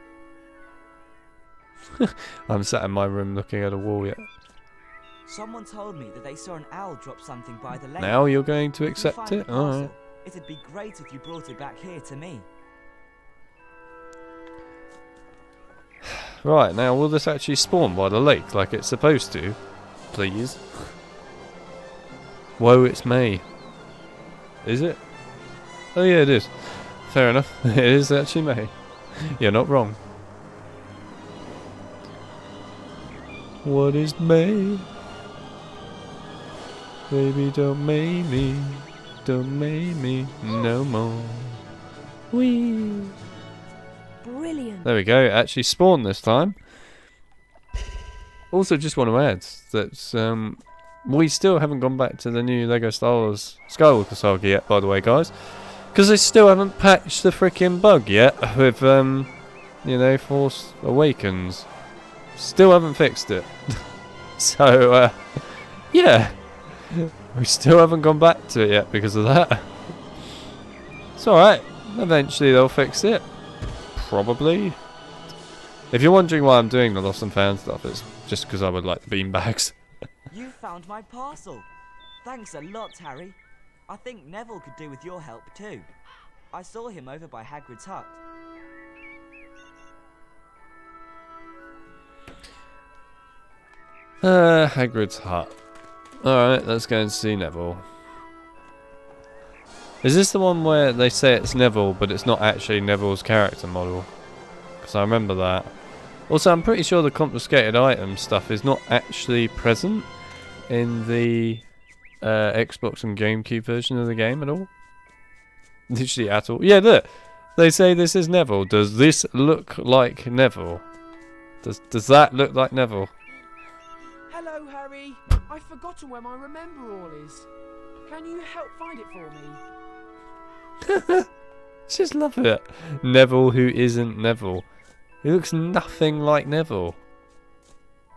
Speaker 18: I'm sat in my room looking at a wall yet.
Speaker 4: Someone told me that they saw an owl drop something by the lake.
Speaker 18: Now you're going to
Speaker 4: If you
Speaker 18: accept
Speaker 4: find
Speaker 18: it?
Speaker 4: the parcel,
Speaker 18: Alright.
Speaker 4: It'd be great if you brought it back here to me.
Speaker 18: Right, now will this actually spawn by the lake like it's supposed to? Please. Whoa, it's May. Is it? Oh yeah, it is. Fair enough. It is actually May. You're not wrong. What is May? Baby, don't make me. Don't make me no more. Whee!
Speaker 2: Brilliant.
Speaker 18: There we go. It actually spawned this time. Also, just want to add that we still haven't gone back to the new Lego Star Wars Skywalker Saga yet, by the way, guys, because they still haven't patched the freaking bug yet with you know, Force Awakens. Still haven't fixed it. So yeah, we still haven't gone back to it yet because of that. It's alright. Eventually they'll fix it. Probably. If you're wondering why I'm doing the Lost and Found stuff, it's just because I would like the beanbags.
Speaker 4: You found my parcel. Thanks a lot, Harry. I think Neville could do with your help too. I saw him over by Hagrid's hut.
Speaker 18: Hagrid's hut. Alright, let's go and see Neville. Is this the one where they say it's Neville, but it's not actually Neville's character model? Because I remember that. Also, I'm pretty sure the confiscated item stuff is not actually present in the Xbox and GameCube version of the game at all. Literally at all. Yeah, look. They say this is Neville. Does this look like Neville? Does that look like Neville?
Speaker 7: Hello, Harry. I've forgotten where my remember all is. Can you help find it for me?
Speaker 18: Just love it. Neville who isn't Neville. He looks nothing like Neville.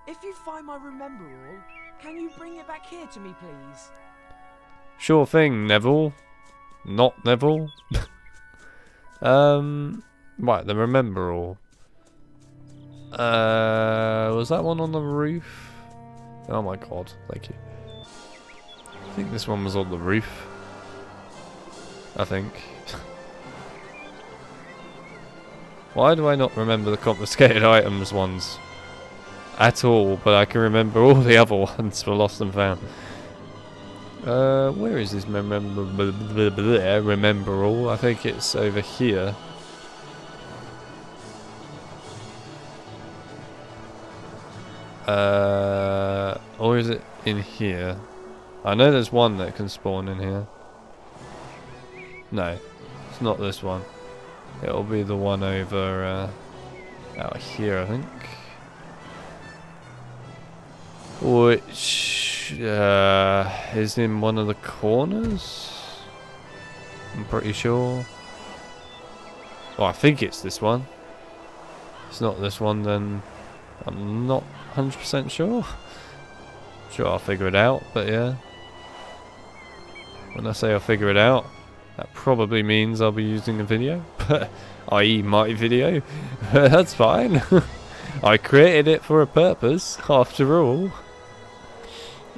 Speaker 7: If you find my Remember All, can you bring it back here to me, please?
Speaker 18: Sure thing, Neville. Not Neville. Right, the Remember All. Was that one on the roof? Oh my god, thank you. I think this one was on the roof. I think. Why do I not remember the confiscated items ones at all, but I can remember all the other ones for Lost and Found? Where is this remember all? I think it's over here. Or is it in here? I know there's one that can spawn in here. No, it's not this one. It'll be the one over out here, I think. Which is in one of the corners. I'm pretty sure. Oh, I think it's this one. If it's not this one, then I'm not 100% sure. Sure, I'll figure it out, but yeah. When I say I'll figure it out, that probably means I'll be using a video, i.e. my video. That's fine. I created it for a purpose, after all.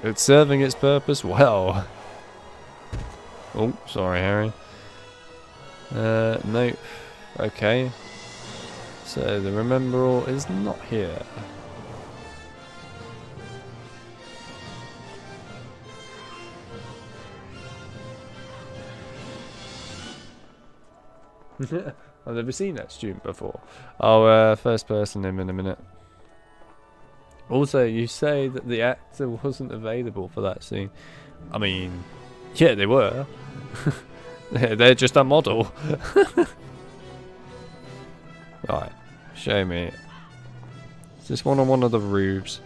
Speaker 18: It's serving its purpose well. Oh, sorry, Harry. Nope. Okay. So the Remember All is not here. I've never seen that student before. Oh, first person him in a minute. Also, you say that the actor wasn't available for that scene. I mean, yeah, they were. They're just a model. Right, show me. Is this one on one of the roofs?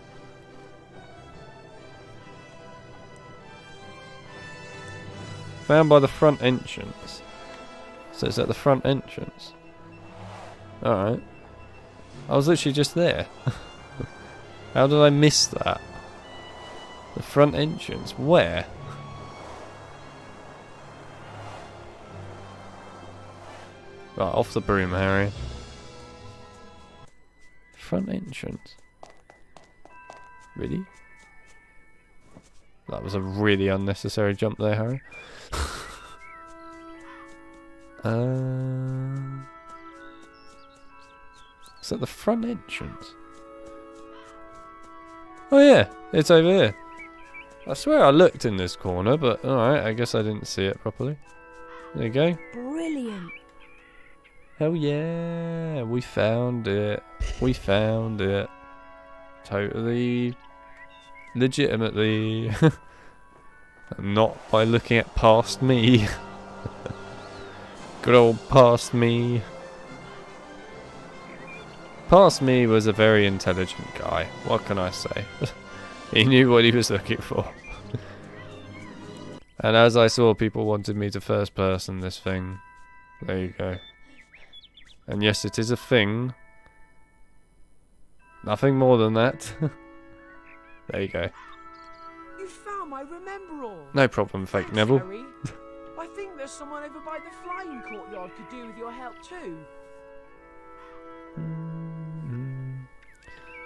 Speaker 18: Found by the front entrance. So it's at the front entrance. Alright. I was literally just there. How did I miss that? The front entrance? Where? Right, off the broom, Harry. Front entrance. Really? That was a really unnecessary jump there, Harry. Is that the front entrance? Oh yeah, it's over here. I swear I looked in this corner, but alright, I guess I didn't see it properly. There you go.
Speaker 2: Brilliant.
Speaker 18: Hell yeah, we found it. We found it. Totally. Legitimately. Not by looking at past me. Good old past me. Past me was a very intelligent guy. What can I say? He knew what he was looking for. And as I saw people wanted me to first person this thing, there you go. And yes, it is a thing. Nothing more than that. There you go.
Speaker 7: You found my Remember All.
Speaker 18: No problem, fake
Speaker 7: Thanks,
Speaker 18: Neville.
Speaker 7: Harry. I think there's someone over by the flying courtyard could do with your help too.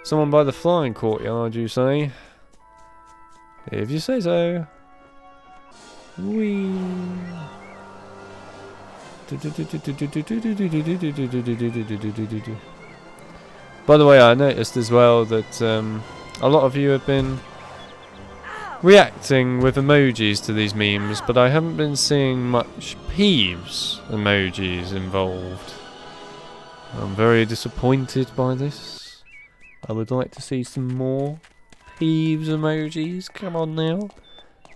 Speaker 18: Someone by the flying courtyard, you say? If you say so. Whee. By the way, I noticed as well that a lot of you have been reacting with emojis to these memes, but I haven't been seeing much Peeves emojis involved. I'm very disappointed by this. I would like to see some more Peeves emojis. Come on now.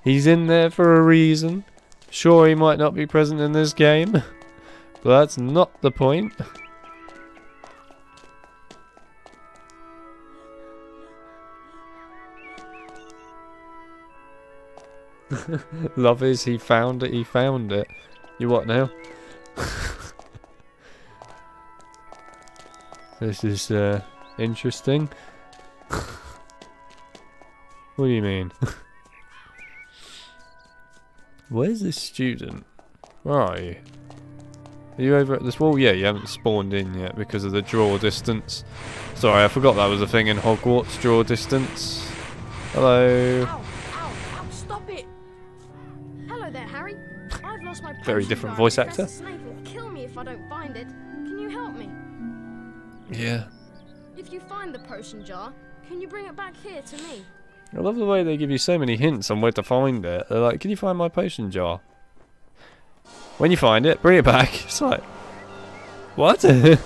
Speaker 18: He's in there for a reason. Sure, he might not be present in this game, but that's not the point. Love is he found it, he found it. You what now?
Speaker 1: This is interesting. What do you mean? Where's this student? Where are you? Are you over at this wall? Yeah, you haven't spawned in yet because of the draw distance. Sorry, I forgot that was a thing in Hogwarts, draw distance. Hello.
Speaker 2: Ow, ow, ow, stop it! Hello there, Harry. I've lost my
Speaker 1: Very
Speaker 2: potion
Speaker 1: different
Speaker 2: jar.
Speaker 1: voice actor.
Speaker 2: Professor Snape will kill me if I don't find it. Can you help me?
Speaker 1: Yeah.
Speaker 2: If you find the potion jar, can you bring it back here to me?
Speaker 1: I love the way they give you so many hints on where to find it. They're like, can you find my potion jar? When you find it, bring it back. It's like, what? They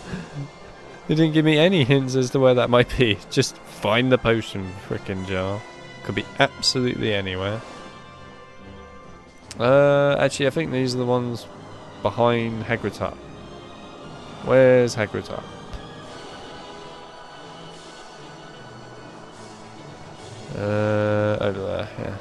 Speaker 1: didn't give me any hints as to where that might be. Just find the potion frickin' jar. Could be absolutely anywhere. Actually, I think these are the ones behind Hagrid's hut. Where's Hagrid's hut? Over there, yeah.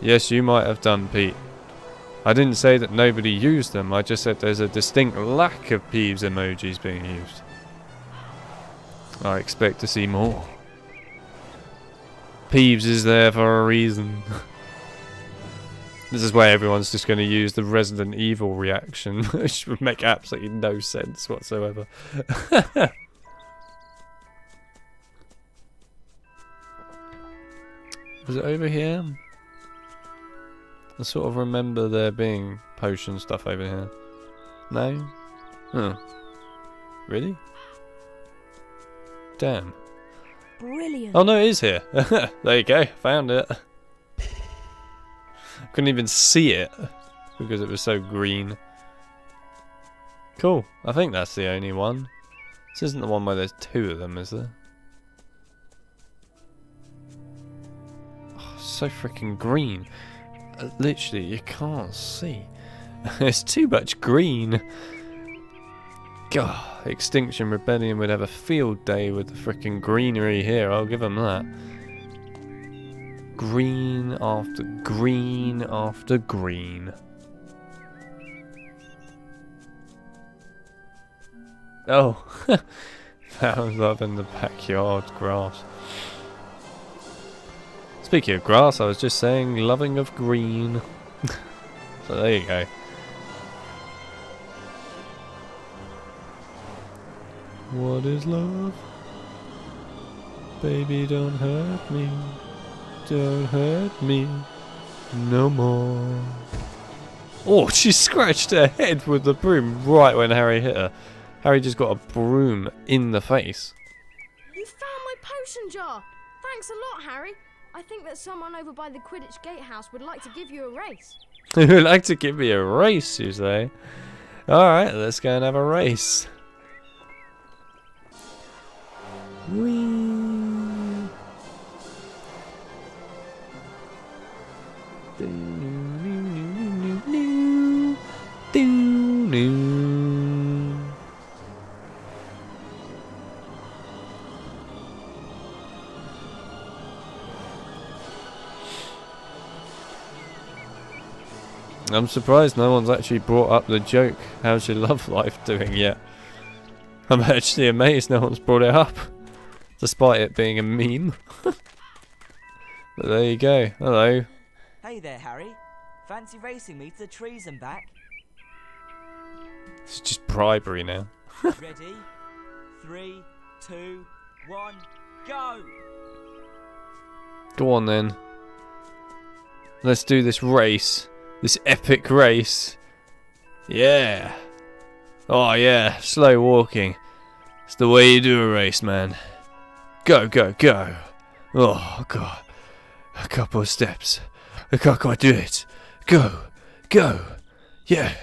Speaker 1: Yes, you might have done, Pete. I didn't say that nobody used them, I just said there's a distinct lack of Peeves emojis being used. I expect to see more. Peeves is there for a reason. This is where everyone's just going to use the Resident Evil reaction, which would make absolutely no sense whatsoever. Was it over here? I sort of remember there being potion stuff over here. No? Huh. Really? Damn.
Speaker 2: Brilliant.
Speaker 1: Oh no, it is here. There you go, found it. Couldn't even see it because it was so green. Cool. I think that's the only one. This isn't the one where there's two of them, is there? Oh, so freaking green. Literally, you can't see. There's too much green. God, Extinction Rebellion would have a field day with the freaking greenery here. I'll give them that. Green after green after green. Oh, found love in the backyard grass. Speaking of grass, I was just saying loving of green. So there you go. What is love? Baby, don't hurt me. Don't hurt me no more. Oh, she scratched her head with the broom right when Harry hit her. Harry just got a broom in the face.
Speaker 2: You found my potion jar. Thanks a lot, Harry. I think that someone over by the Quidditch Gatehouse would like to give you a race.
Speaker 1: Who would like to give me a race, you say? Alright, let's go and have a race. Whee! I'm surprised no one's actually brought up the joke, how's your love life doing yet? I'm actually amazed no one's brought it up, despite it being a meme. But there you go, hello.
Speaker 4: Hey there, Harry. Fancy racing me to the trees and back?
Speaker 1: It's just bribery now.
Speaker 4: Ready? 3, 2, 1, go!
Speaker 1: Go on then. Let's do this race. This epic race. Yeah. Oh yeah, slow walking. It's the way you do a race, man. Go, go, go. Oh god. A couple of steps. I can't quite do it. Go, go. Yeah,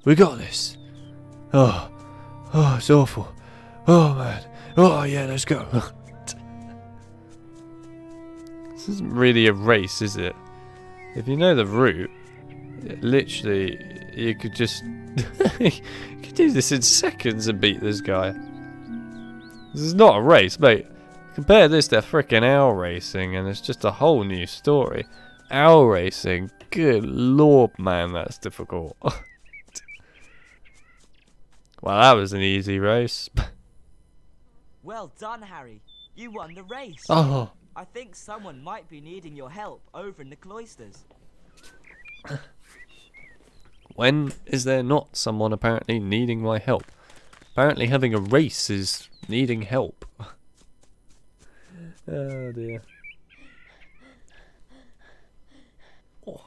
Speaker 1: we got this. Oh, it's awful. Oh man. Oh yeah, let's go. This isn't really a race, is it? If you know the route, literally, you could just you could do this in seconds and beat this guy. This is not a race, mate. Compare this to frickin' owl racing, and it's just a whole new story.
Speaker 18: owl racing. Good lord, man, that's difficult. Well, that was an easy race.
Speaker 4: Well done, Harry. You won the race.
Speaker 18: Oh.
Speaker 4: I think someone might be needing your help over in the cloisters.
Speaker 18: When is there not someone apparently needing my help? Apparently having a race is needing help. Oh dear. Oh.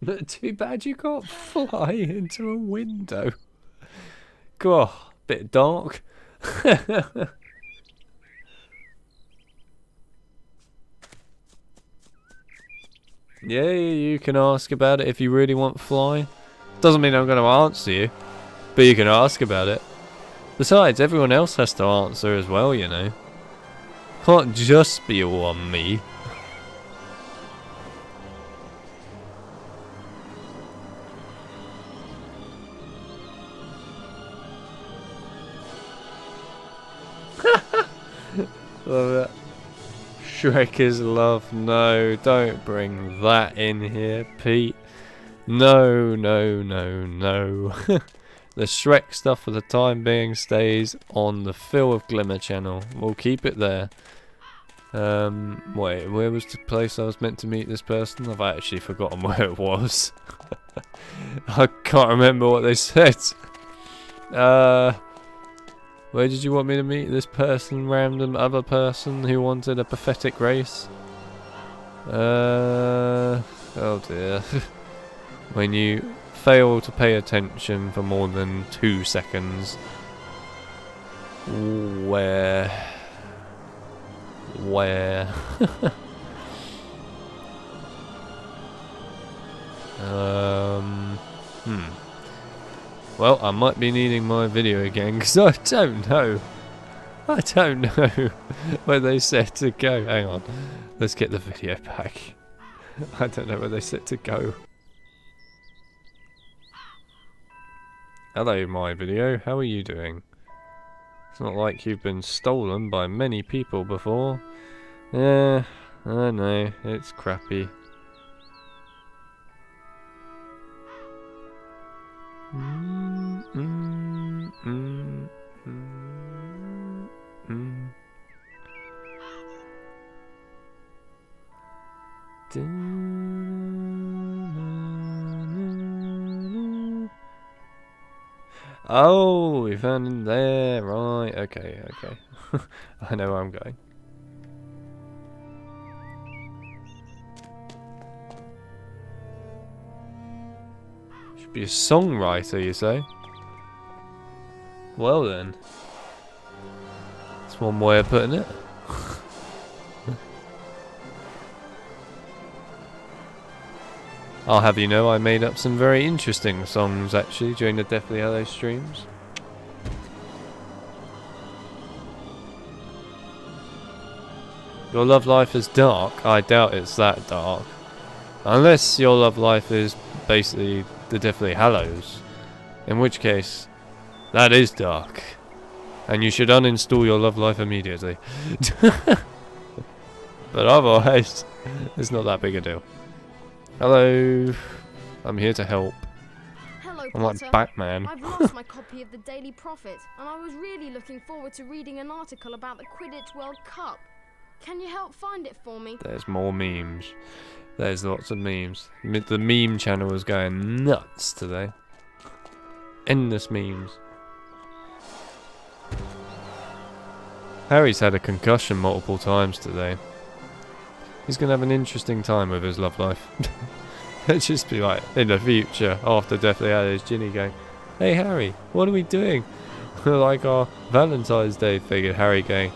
Speaker 18: But too bad you can't fly into a window. God, bit dark. Yeah, you can ask about it if you really want to fly. Doesn't mean I'm going to answer you, but you can ask about it. Besides, everyone else has to answer as well, you know. Can't just be all on me. Love that. Shrek is love. No, don't bring that in here, Pete. No, no, no, no. The Shrek stuff for the time being stays on the Phil of Glimmer channel. We'll keep it there. Wait, where was the place I was meant to meet this person? I've actually forgotten where it was. I can't remember what they said. Where did you want me to meet this person, random other person who wanted a pathetic race? Oh dear. When you fail to pay attention for more than 2 seconds. Where? Well, I might be needing my video again because I don't know. I don't know where they said to go. Hang on. Let's get the video back. I don't know where they said to go. Hello, my video. How are you doing? It's not like you've been stolen by many people before. Yeah, I know. It's crappy. Oh, we found him there, right, okay. I know where I'm going. Should be a songwriter, you say? Well then. That's one way of putting it. I'll have you know I made up some very interesting songs actually during the Deathly Hallows streams. Your love life is dark? I doubt it's that dark. Unless your love life is basically the Deathly Hallows. In which case, that is dark. And you should uninstall your love life immediately. But otherwise, it's not that big a deal. Hello, I'm here to help.
Speaker 2: Hello,
Speaker 18: I'm
Speaker 2: Potter.
Speaker 18: like Batman.
Speaker 2: I've lost my copy of the Daily Prophet, and I was really looking forward to reading an article about the Quidditch World Cup. Can you help find it for me?
Speaker 18: There's more memes. There's lots of memes. The meme channel is going nuts today. Endless memes. Harry's had a concussion multiple times today. He's going to have an interesting time with his love life. It'd just be like, in the future, after Deathly Hallows, Ginny going, "Hey Harry, what are we doing?" Like our Valentine's Day figured Harry going,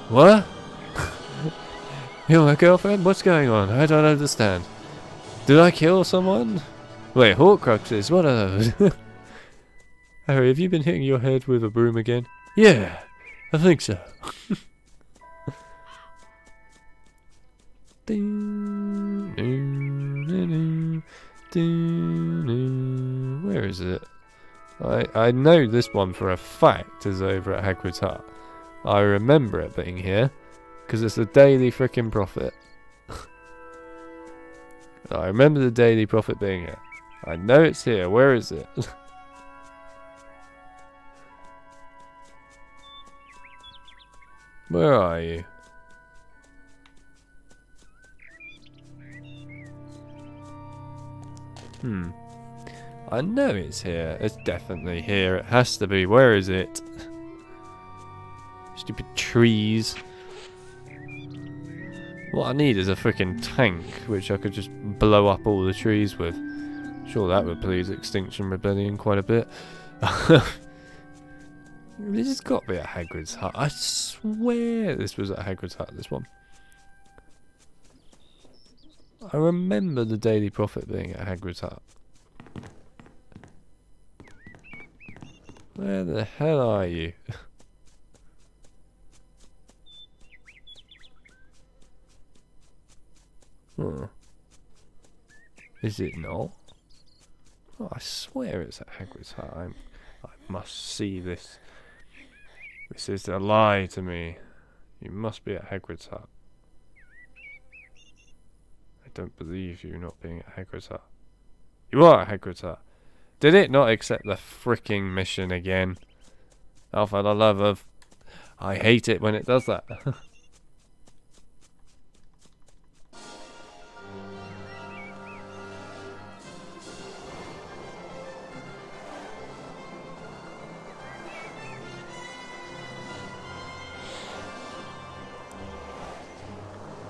Speaker 18: "What? You're my girlfriend? What's going on? I don't understand. Did I kill someone? Wait, Horcruxes, what are those?" Harry, have you been hitting your head with a broom again? Yeah, I think so. Where is it? I know this one for a fact is over at Hagrid's Hut. I remember it being here, because it's the Daily Frickin' Prophet. I remember the Daily Prophet being here. I know it's here. Where is it? Where are you? I know it's here. It's definitely here. It has to be. Where is it? Stupid trees. What I need is a freaking tank, which I could just blow up all the trees with. Sure, that would please Extinction Rebellion quite a bit. This has got to be at Hagrid's hut. I swear this was at Hagrid's hut, this one. I remember the Daily Prophet being at Hagrid's hut. Where the hell are you? Huh. Is it not? Oh, I swear it's at Hagrid's hut. I must see this. This is a lie to me. You must be at Hagrid's hut. I don't believe you not being at Hagrid's hut. You are at Hagrid's hut. Did it not accept the freaking mission again? Oh, for the love of... I hate it when it does that.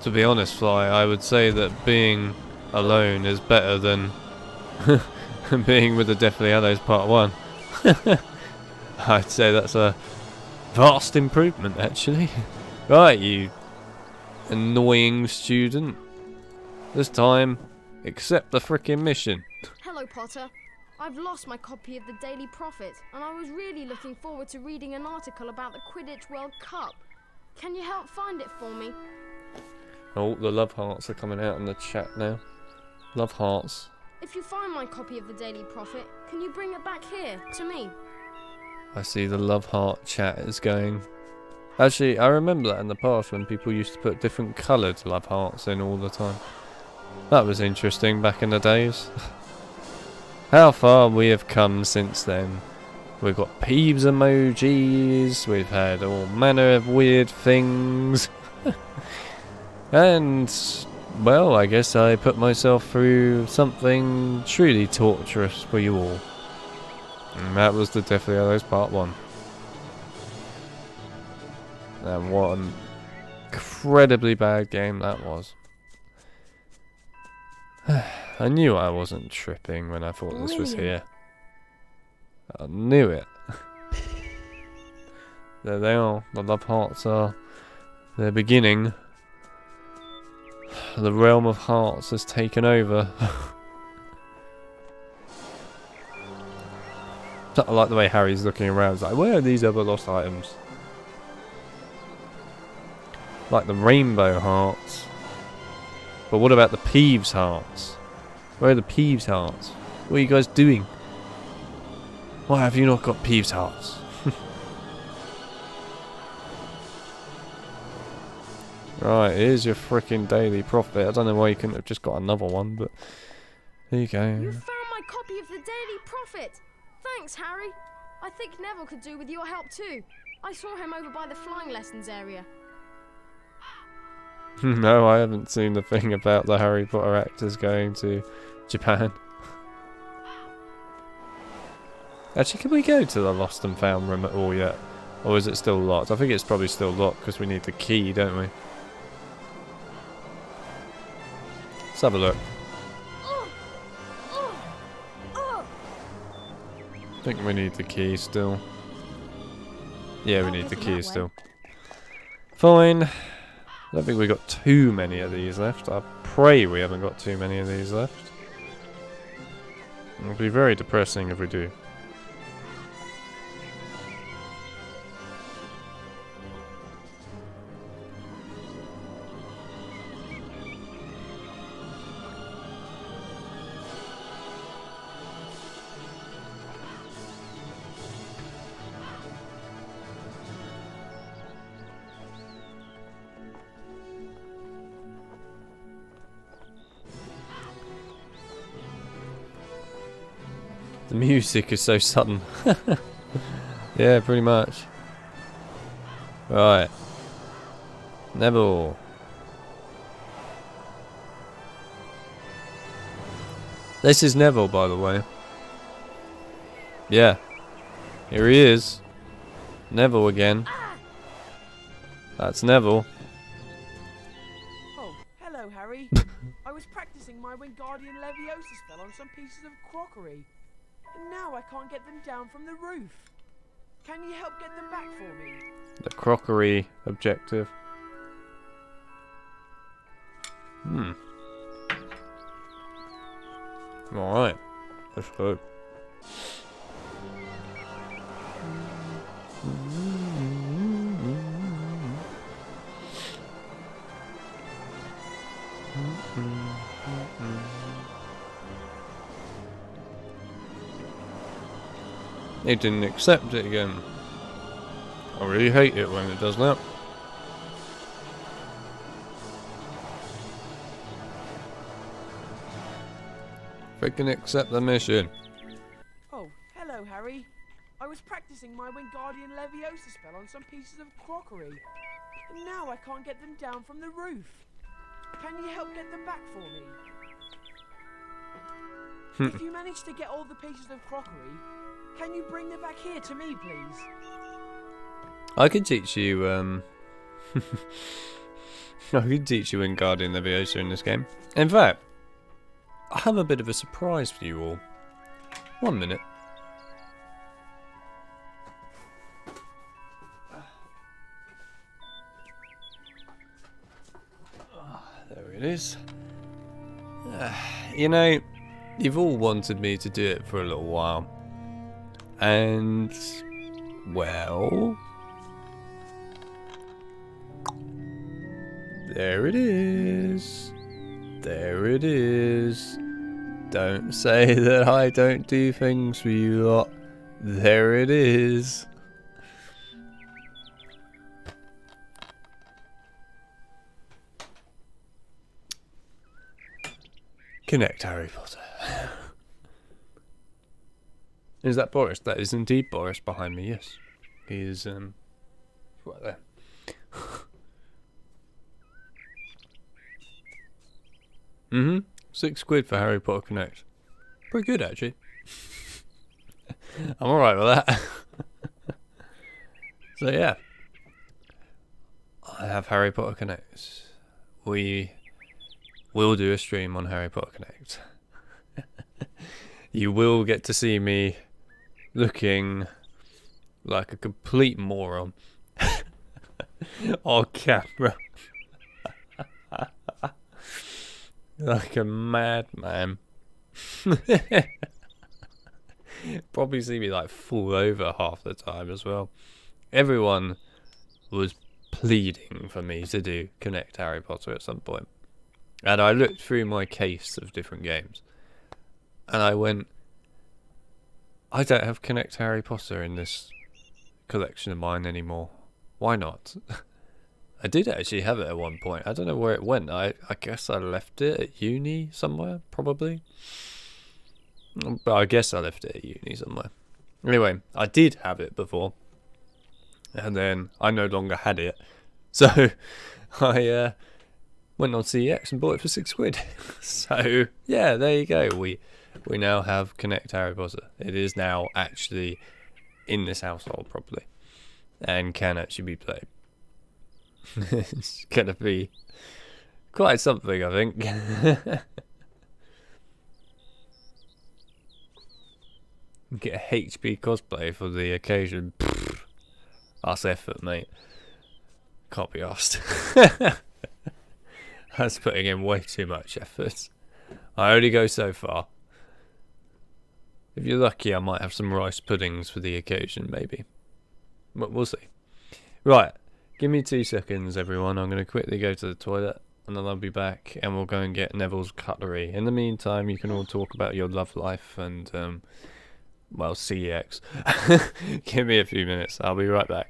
Speaker 18: To be honest, Fly, I would say that being alone is better than being with the Deathly Hallows Part 1. I'd say that's a vast improvement, actually. Right, you annoying student. This time, accept the frickin' mission.
Speaker 2: Hello, Potter. I've lost my copy of the Daily Prophet, and I was really looking forward to reading an article about the Quidditch World Cup. Can you help find it for me?
Speaker 18: Oh, the love hearts are coming out in the chat now. Love hearts.
Speaker 2: If you find my copy of the Daily Prophet, can you bring it back here, to me?
Speaker 18: I see the love heart chat is going. Actually, I remember that in the past when people used to put different coloured love hearts in all the time. That was interesting back in the days. How far we have come since then. We've got Peeves emojis, we've had all manner of weird things. And, well, I guess I put myself through something truly torturous for you all. And that was the Deathly Hallows Part 1. And what an incredibly bad game that was. I knew I wasn't tripping when I thought this was here. I knew it. There they are. The love hearts are. They're beginning. The realm of hearts has taken over. I like the way Harry's looking around. He's like, where are these other lost items? Like the rainbow hearts. But what about the Peeves hearts? Where are the Peeves hearts? What are you guys doing? Why have you not got Peeves hearts? Right, here's your freaking Daily Prophet. I don't know why you couldn't have just got another one, but there you go.
Speaker 2: You found my copy of the Daily Prophet! Thanks, Harry. I think Neville could do with your help too. I saw him over by the flying lessons area.
Speaker 18: No, I haven't seen the thing about the Harry Potter actors going to Japan. Actually, can we go to the lost and found room at all yet? Or is it still locked? I think it's probably still locked because we need the key, don't we? Let's have a look. I think we need the key still. Yeah, we need the key still. Fine. I don't think we got too many of these left. I pray we haven't got too many of these left. It'll be very depressing if we do. The music is so sudden. Yeah, pretty much. Right. Neville. This is Neville, by the way. Yeah. Here he is. Neville again. That's Neville.
Speaker 7: Oh, hello, Harry. I was practicing my Wingardium Leviosa spell on some pieces of crockery. And now I can't get them down from the roof. Can you help get them back for me?
Speaker 18: The crockery objective. Alright. Let's go. It didn't accept it again. I really hate it when it does that. Freaking accept the mission.
Speaker 7: Oh, hello, Harry. I was practicing my Wingardium Leviosa spell on some pieces of crockery. And now I can't get them down from the roof. Can you help get them back for me? If you manage to get all the pieces of crockery, can you bring them back here to me, please?
Speaker 18: I can teach you, I can teach you Wingardium Leviosa in this game. In fact, I have a bit of a surprise for you all. 1 minute. There it is. You know, you've all wanted me to do it for a little while. And, well, there it is. There it is. Don't say that I don't do things for you lot. There it is. Connect Harry Potter. Is that Boris? That is indeed Boris behind me, yes. He is, right there. £6 for Harry Potter Connect. Pretty good, actually. I'm alright with that. So, yeah. I have Harry Potter Connect. We will do a stream on Harry Potter Connect. You will get to see me looking like a complete moron on camera. Like a madman. Probably see me like fall over half the time as well. Everyone was pleading for me to do Connect Harry Potter at some point. And I looked through my case of different games. And I went, I don't have Connect Harry Potter in this collection of mine anymore. Why not? I did actually have it at one point. I don't know where it went. I guess I left it at uni somewhere, probably. But I guess I left it at uni somewhere. Anyway, I did have it before. And then I no longer had it. So I went on CEX and bought it for £6. So yeah, there you go. We now have Connect Harry Potter. It is now actually in this household properly. And can actually be played. It's gonna be quite something, I think. Get a HP cosplay for the occasion. Pfft, that's effort, mate. Can't be asked. That's putting in way too much effort. I only go so far. If you're lucky, I might have some rice puddings for the occasion, maybe. But we'll see. Right. Give me 2 seconds, everyone. I'm going to quickly go to the toilet, and then I'll be back, and we'll go and get Neville's cutlery. In the meantime, you can all talk about your love life and, well, CEX. Give me a few minutes. I'll be right back.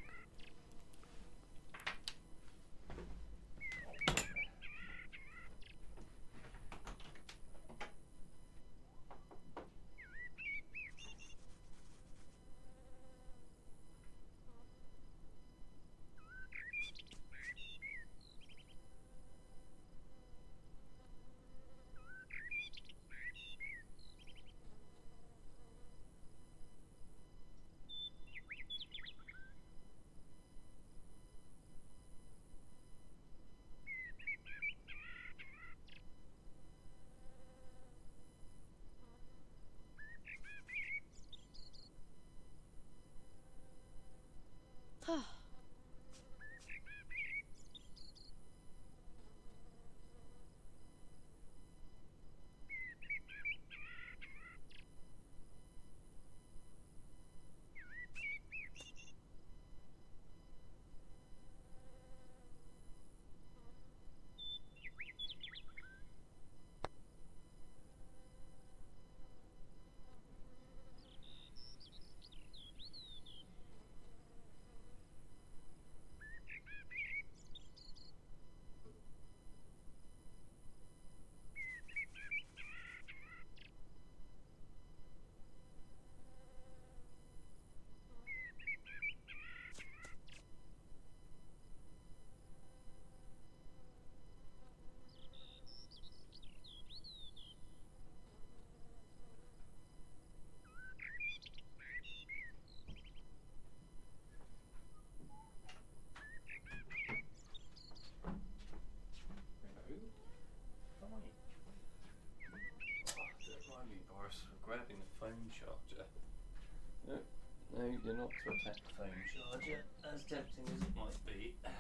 Speaker 18: Hey.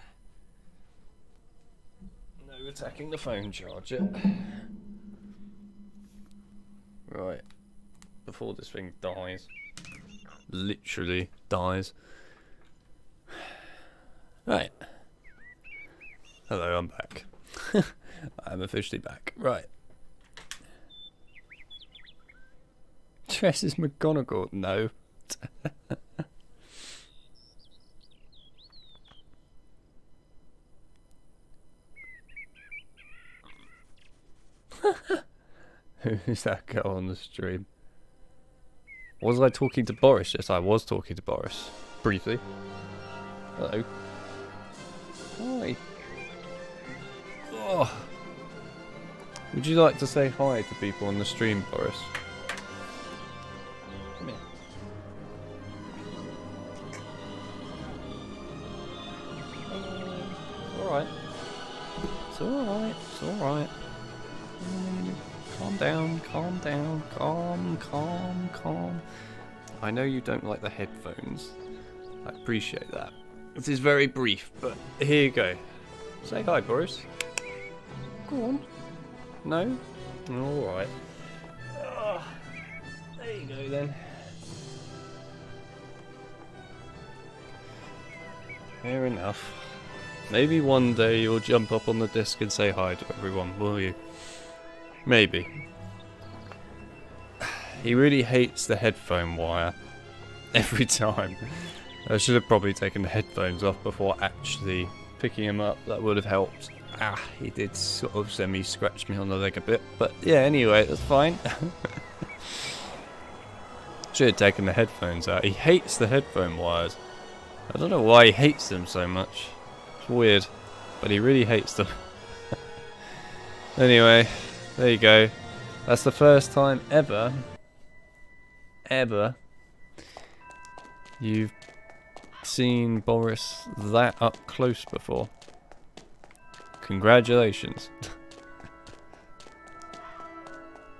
Speaker 18: No attacking the phone charger. Right. Before this thing dies. Literally dies. Right. Hello, I'm back. I'm officially back. Right. Dresses McGonagall? No. Who's that girl on the stream? Was I talking to Boris? Yes, I was talking to Boris. Briefly. Hello. Hi. Oh. Would you like to say hi to people on the stream, Boris? Come here. Alright. It's alright. It's alright. Calm down, calm down, calm. I know you don't like the headphones. I appreciate that. It is very brief, but here you go. Say hi, Boris. Go on. No? Alright. There you go then. Fair enough. Maybe one day you'll jump up on the desk and say hi to everyone, will you? Maybe. He really hates the headphone wire. Every time. I should have probably taken the headphones off before actually picking him up. That would have helped. Ah, he did sort of semi-scratch me on the leg a bit. But yeah, anyway, that's fine. Should have taken the headphones out. He hates the headphone wires. I don't know why he hates them so much. It's weird. But he really hates them. Anyway, there you go. That's the first time ever you've seen Boris that up close before. Congratulations.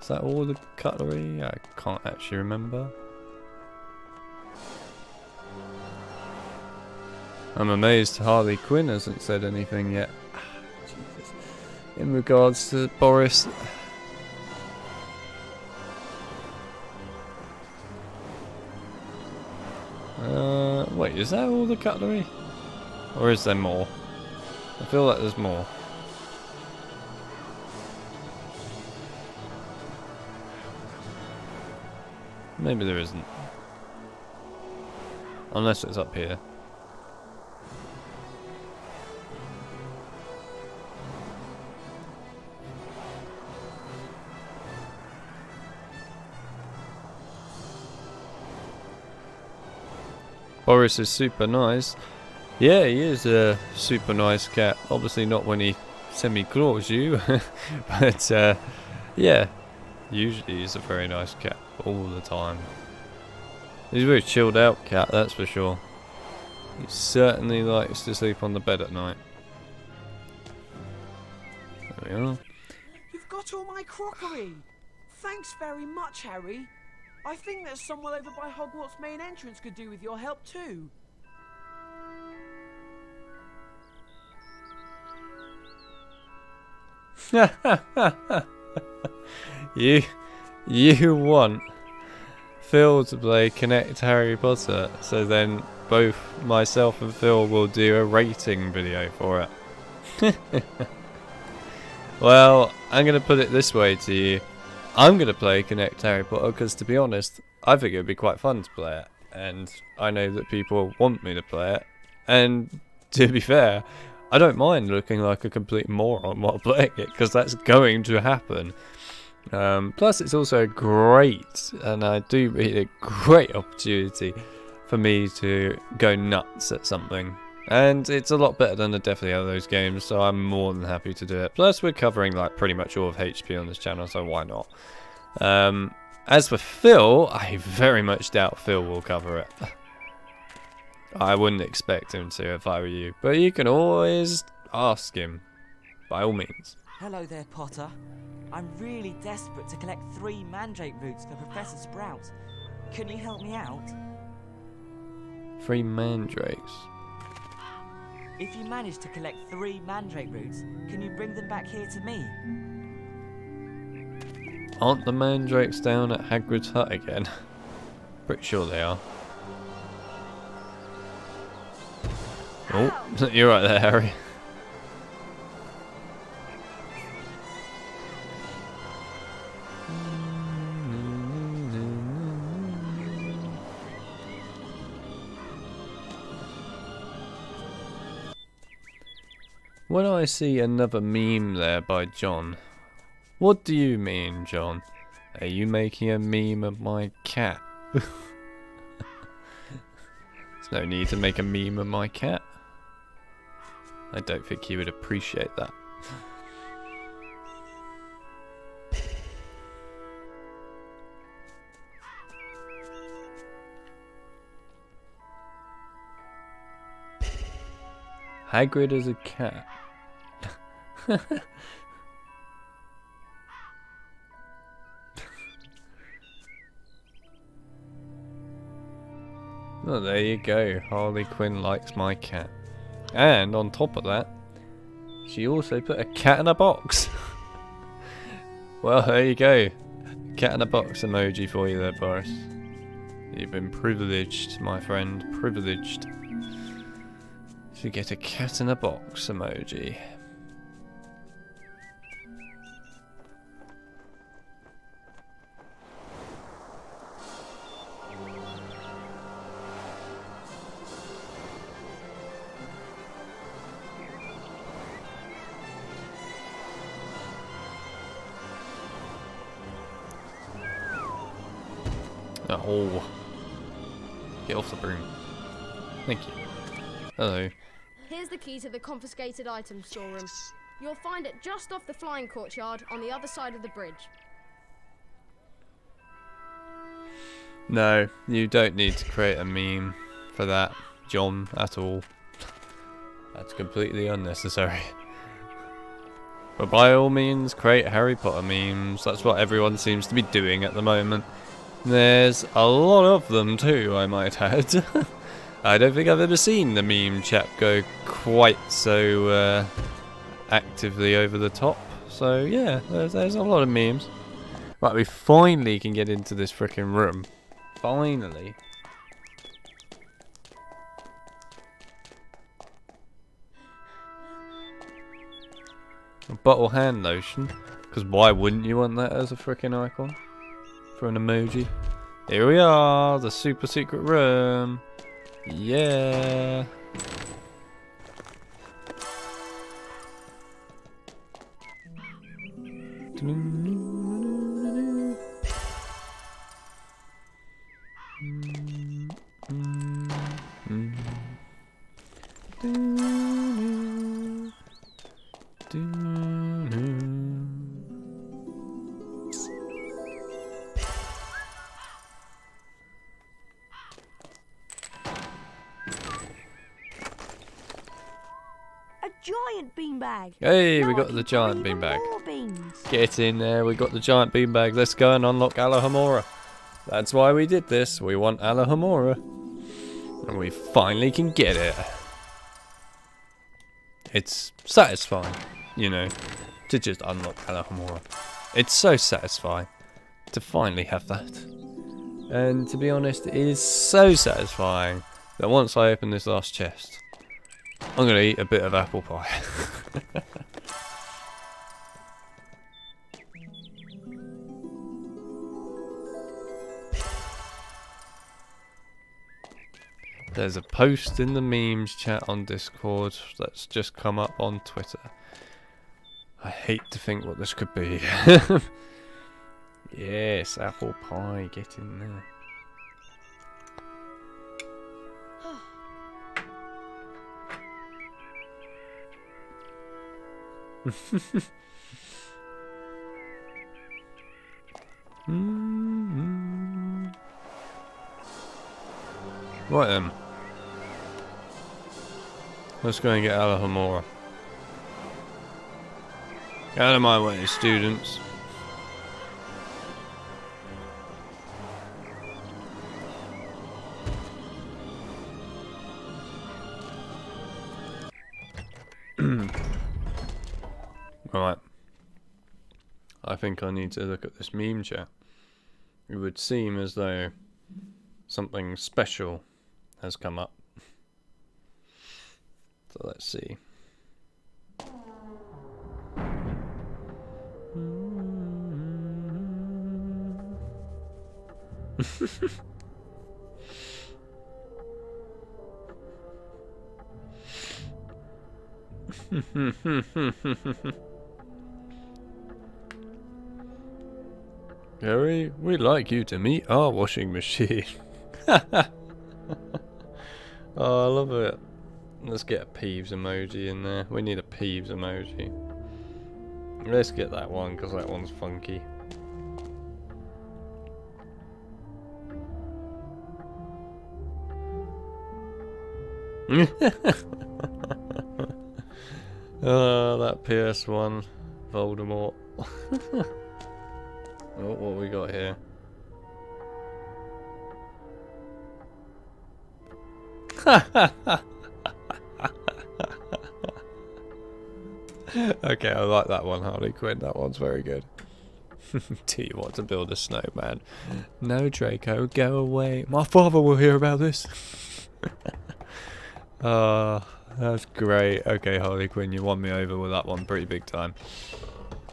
Speaker 18: Is that all the cutlery? I can't actually remember. I'm amazed Harley Quinn hasn't said anything yet. Jesus. In regards to Boris. Wait, is that all the cutlery? Or is there more? I feel like there's more. Maybe there isn't. Unless it's up here. Boris is super nice. Yeah, he is a super nice cat. Obviously not when he semi-claws you. But yeah, usually he's a very nice cat all the time. He's a very chilled out cat, that's for sure. He certainly likes to sleep on the bed at night. There we are.
Speaker 7: You've got all my crockery. Thanks very much, Harry. I think there's someone over by Hogwarts' main entrance could do with your help too.
Speaker 18: You want Phil to play Connect Harry Potter, so then both myself and Phil will do a rating video for it. Well, I'm going to put it this way to you. I'm going to play Connect Harry Potter because, to be honest, I think it would be quite fun to play it. And I know that people want me to play it. And to be fair, I don't mind looking like a complete moron while playing it because that's going to happen. Plus, it's also great, and I do read a great opportunity for me to go nuts at something. And it's a lot better than the Deathly Hallows games, so I'm more than happy to do it. Plus, we're covering like pretty much all of HP on this channel, so why not? As for Phil, I very much doubt Phil will cover it. I wouldn't expect him to if I were you, but you can always ask him, by all means.
Speaker 4: Hello there, Potter. I'm really desperate to collect 3 mandrake roots for Professor Sprout. Can you help me out?
Speaker 18: 3 mandrakes.
Speaker 4: If you manage to collect 3 mandrake roots, can you bring them back here to me?
Speaker 18: Aren't the mandrakes down at Hagrid's hut again? Pretty sure they are. Oh, you're right there, Harry. When I see another meme there by John, what do you mean, John? Are you making a meme of my cat? There's no need to make a meme of my cat. I don't think he would appreciate that. Hagrid as a cat. Oh, there you go. Harley Quinn likes my cat. And on top of that, she also put a cat in a box. Well, there you go. Cat in a box emoji for you there, Boris. You've been privileged, my friend. Privileged to get a cat in a box emoji. Oh, get off the broom. Thank you. Hello.
Speaker 2: Here's the key to the confiscated items storeroom. You'll find it just off the flying courtyard on the other side of the bridge.
Speaker 18: No, you don't need to create a meme for that, John, at all. That's completely unnecessary. But by all means, create Harry Potter memes. That's what everyone seems to be doing at the moment. There's a lot of them too, I might add. I don't think I've ever seen the meme chap go quite so actively over the top. So yeah, there's a lot of memes. Right, we finally can get into this frickin' room. Finally. A bottle hand lotion. Because why wouldn't you want that as a frickin' icon? For an emoji. Here we are, the super secret room. Yeah.
Speaker 2: Giant beanbag.
Speaker 18: Hey, we got the giant beanbag. Get in there, we got the giant beanbag. Let's go and unlock Alohomora. That's why we did this. We want Alohomora. And we finally can get it. It's satisfying, you know, to just unlock Alohomora. It's so satisfying to finally have that. And to be honest, it is so satisfying that once I open this last chest, I'm going to eat a bit of apple pie. There's a post in the memes chat on Discord that's just come up on Twitter. I hate to think what this could be. Yes, apple pie, get in there. Right then. Let's go and get Alohomora. Out of my way, students.
Speaker 1: Right. I think I need to look at this meme chat. It would seem as though something special has come up. So let's see. Harry, we'd like you to meet our washing machine. Oh, I love it. Let's get a Peeves emoji in there. We need a Peeves emoji. Let's get that one because that one's funky. Oh, that PS1 Voldemort. Oh, what we got here? Okay, I like that one, Harley Quinn. That one's very good. Do you want to build a snowman? No, Draco, go away. My father will hear about this. That's great. Okay, Harley Quinn, you won me over with that one pretty big time.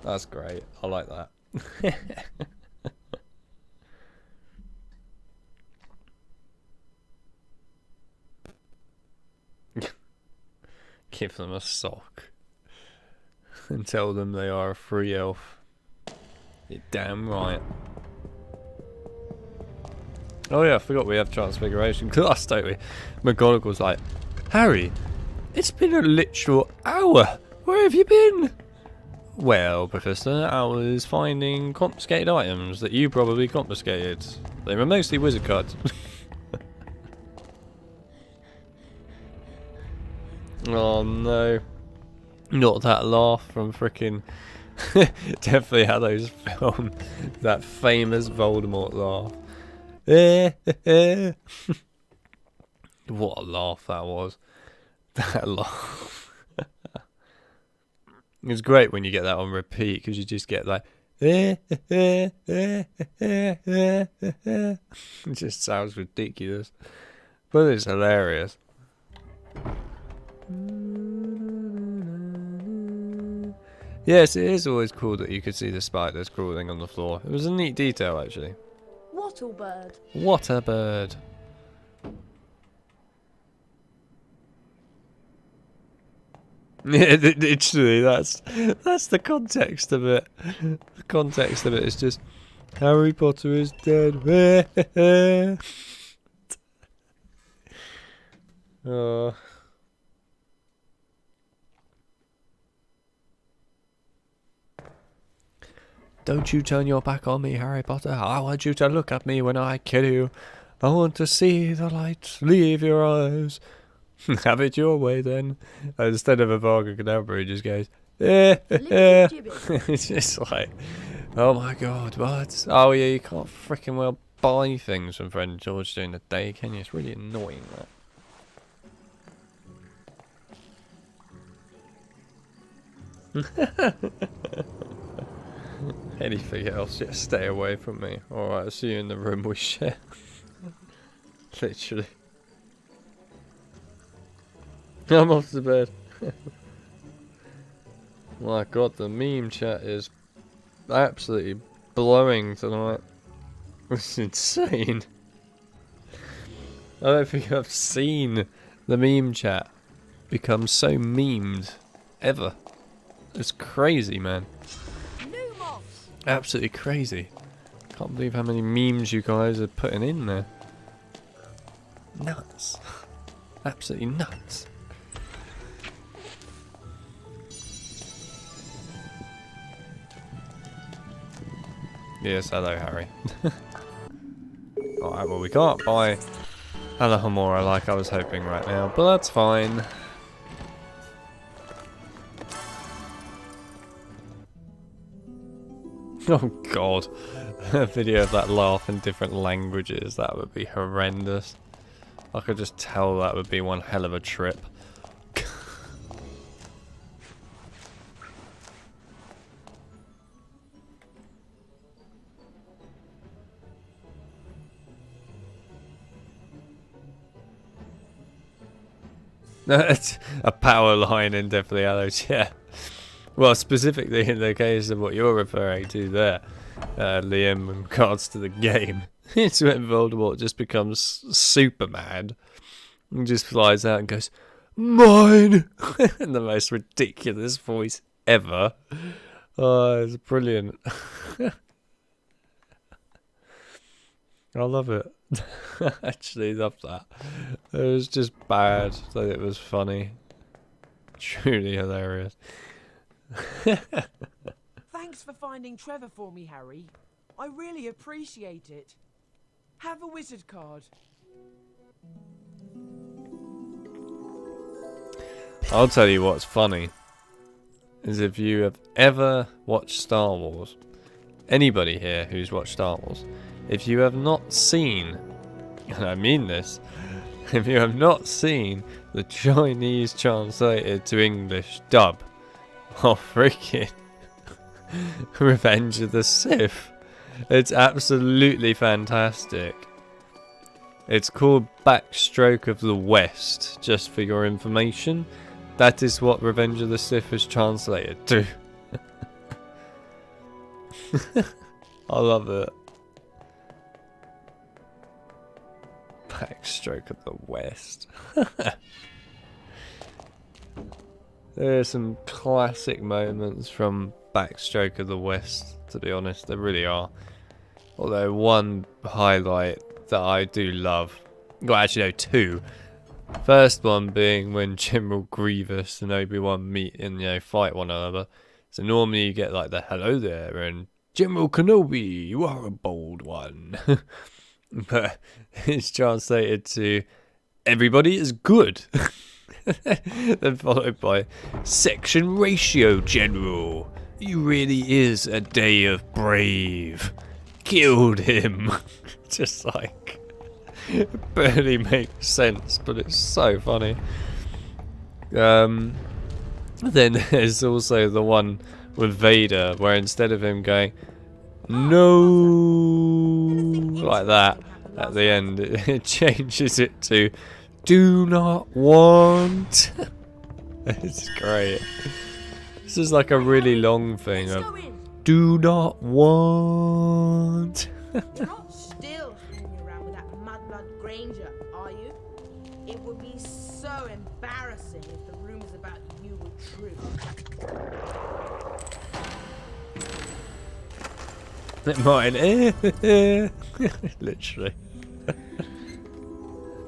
Speaker 1: That's great. I like that. Give them a sock and tell them they are a free elf. You're damn right. Oh yeah, I forgot we have Transfiguration class, don't we? McGonagall's like, Harry, it's been a literal hour. Where have you been? Well, Professor, I was finding confiscated items that you probably confiscated. They were mostly wizard cards. Oh no. Not that laugh from frickin' definitely how those film that famous Voldemort laugh. What a laugh that was. That laugh. It's great when you get that on repeat because you just get like it just sounds ridiculous, but it's hilarious. Yes, it is always cool that you could see the spiders crawling on the floor. It was a neat detail actually.
Speaker 2: Wattlebird.
Speaker 1: What a bird. Yeah, literally, that's the context of it. The context of it is just Harry Potter is dead. Oh. Don't you turn your back on me, Harry Potter. I want you to look at me when I kill you. I want to see the light leave your eyes. Have it your way then. Instead of a Varga Cadabra, he just goes, It's just like, oh my god, what? Oh yeah, you can't freaking well buy things from Friend George during the day, can you? It's really annoying, that. Anything else, just stay away from me. Alright, I'll see you in the room we share. Literally. I'm off to bed. My god, the meme chat is absolutely blowing tonight. It's insane. I don't think I've seen the meme chat become so memed ever. It's crazy, man. Absolutely crazy. Can't believe how many memes you guys are putting in there. Nuts. Absolutely nuts. Yes, hello, Harry. Alright, well, we can't buy Alahomora like I was hoping right now, but that's fine. Oh god, a video of that laugh in different languages, that would be horrendous. I could just tell that would be one hell of a trip. A power line in Deathly Hallows, yeah. Well, specifically in the case of what you're referring to there, Liam, in regards to the game. It's when Voldemort just becomes super mad and just flies out and goes, "Mine!" in the most ridiculous voice ever. Oh, it's brilliant. I love it. I actually love that. It was just bad, but it was funny. Truly hilarious.
Speaker 7: Thanks for finding Trevor for me, Harry. I really appreciate it. Have a wizard card.
Speaker 1: I'll tell you what's funny. Is if you have ever watched Star Wars, anybody here who's watched Star Wars, if you have not seen, and I mean this, if you have not seen the Chinese translated to English dub of freaking Revenge of the Sith, it's absolutely fantastic. It's called Backstroke of the West, just for your information. That is what Revenge of the Sith is translated to. I love it. Backstroke of the West. There are some classic moments from Backstroke of the West, to be honest, there really are. Although one highlight that I do love, well actually no, two. First one being when General Grievous and Obi-Wan meet and, you know, fight one another. So normally you get like the "hello there" and "General Kenobi, you are a bold one." But it's translated to "everybody is good." Then followed by "section ratio, General. You really is a day of brave. Killed him." Just like, it barely makes sense, but it's so funny. Then there's also the one with Vader, where instead of him going "no" like that at the end, it changes it to "do not want." It's great. This is like a really long thing of "do not want."
Speaker 13: You're not still hanging around with that Mudblood Granger, are you? It would be so embarrassing if the rumors about you were true.
Speaker 1: Mine. Literally.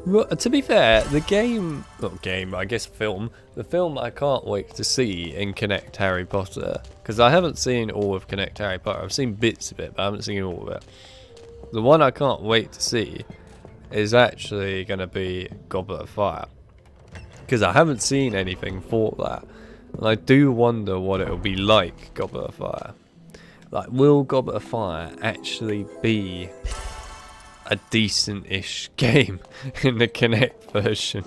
Speaker 1: Well, to be fair, the game, not game, I guess film, the film I can't wait to see in Connect Harry Potter, because I haven't seen all of Connect Harry Potter. I've seen bits of it, but I haven't seen all of it. The one I can't wait to see is actually going to be Goblet of Fire, because I haven't seen anything for that, and I do wonder what it'll be like, Goblet of Fire. Like, will Goblet of Fire actually be a decent-ish game in the Kinect version?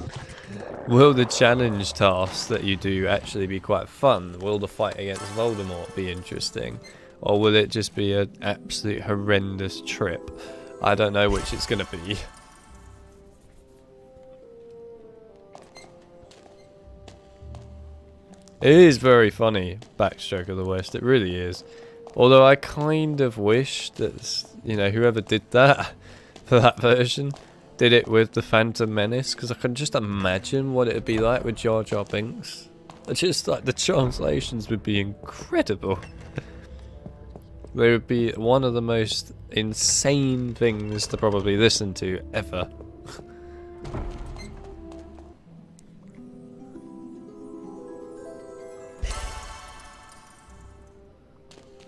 Speaker 1: Will the challenge tasks that you do actually be quite fun? Will the fight against Voldemort be interesting? Or will it just be an absolute horrendous trip? I don't know which it's going to be. It is very funny, Backstroke of the West, it really is. Although I kind of wish that, you know, whoever did that for that version did it with the Phantom Menace, because I can just imagine what it would be like with Jar Jar Binks. Just like the translations would be incredible. They would be one of the most insane things to probably listen to ever.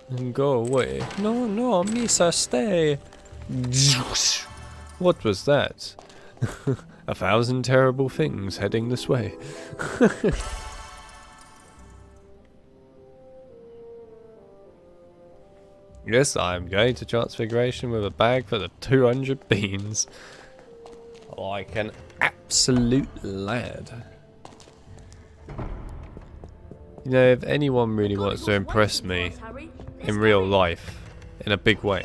Speaker 1: And go away. No, no, Misa, stay. What was that? 1,000 terrible things heading this way. Yes, I'm going to Transfiguration with a bag full of 200 beans. Like an absolute lad. You know, if anyone really wants to impress me in real life, in a big way,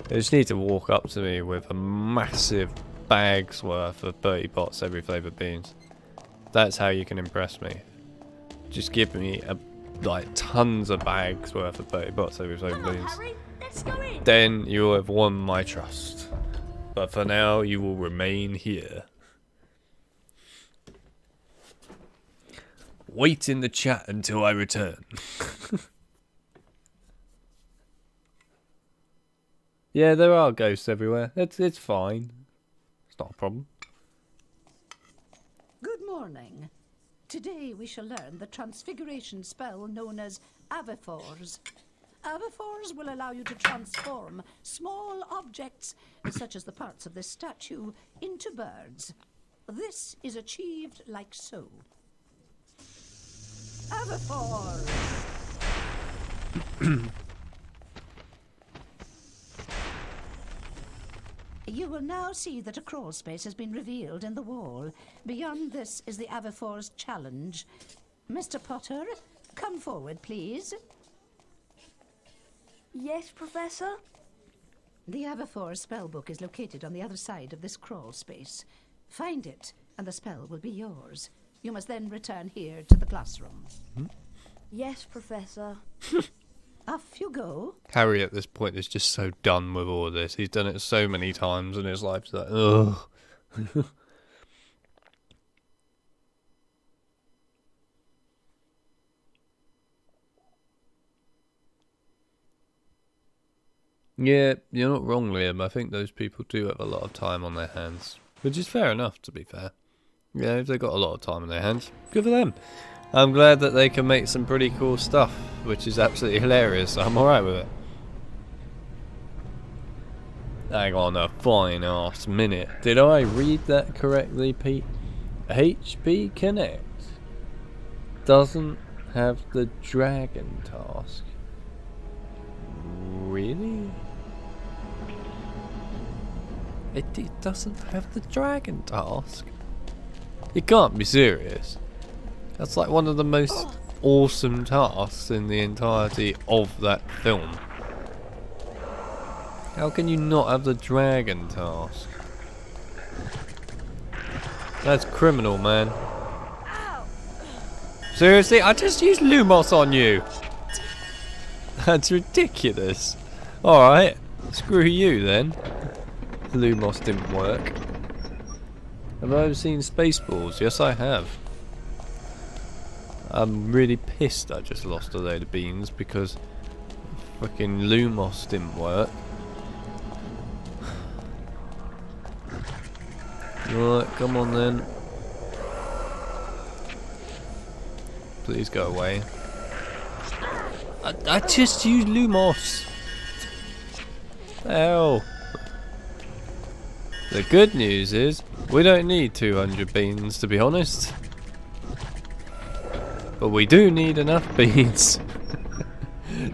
Speaker 1: they just need to walk up to me with a massive bag's worth of Bertie Bott's every flavour beans.
Speaker 18: That's how you can impress me. Just give me like tons of bags worth of 30 bucks every so please.
Speaker 2: Let's go in.
Speaker 18: Then you will have won my trust. But for now, you will remain here. Wait in the chat until I return. Yeah, there are ghosts everywhere. It's fine. It's not a problem.
Speaker 11: Good morning. Today we shall learn the transfiguration spell known as Avifors. Avifors will allow you to transform small objects, such as the parts of this statue, into birds. This is achieved like so. Avifors! You will now see that a crawl space has been revealed in the wall. Beyond this is the Avifors challenge. Mr. Potter, come forward, please.
Speaker 2: Yes, Professor?
Speaker 11: The Avifors spellbook is located on the other side of this crawl space. Find it, and the spell will be yours. You must then return here to the classroom.
Speaker 2: Yes, Professor.
Speaker 11: Off you go.
Speaker 18: Harry at this point is just so done with all of this. He's done it so many times in his life. He's like, ugh. Yeah, you're not wrong, Liam. I think those people do have a lot of time on their hands. Which is fair enough, to be fair. Yeah, if they've got a lot of time on their hands, good for them. I'm glad that they can make some pretty cool stuff, which is absolutely hilarious. I'm alright with it. Hang on a fine ass minute. Did I read that correctly, Pete? HP Connect doesn't have the dragon task. Really? It doesn't have the dragon task. You can't be serious. That's like one of the most awesome tasks in the entirety of that film. How can you not have the dragon task? That's criminal, man. Seriously? I just used Lumos on you. That's ridiculous. Alright, screw you then. Lumos didn't work. Have I ever seen Spaceballs? Yes, I have. I'm really pissed I just lost a load of beans because fucking Lumos didn't work. Right, come on then. Please go away. I just used Lumos. Hell. The good news is we don't need 200 beans, to be honest. But we do need enough beans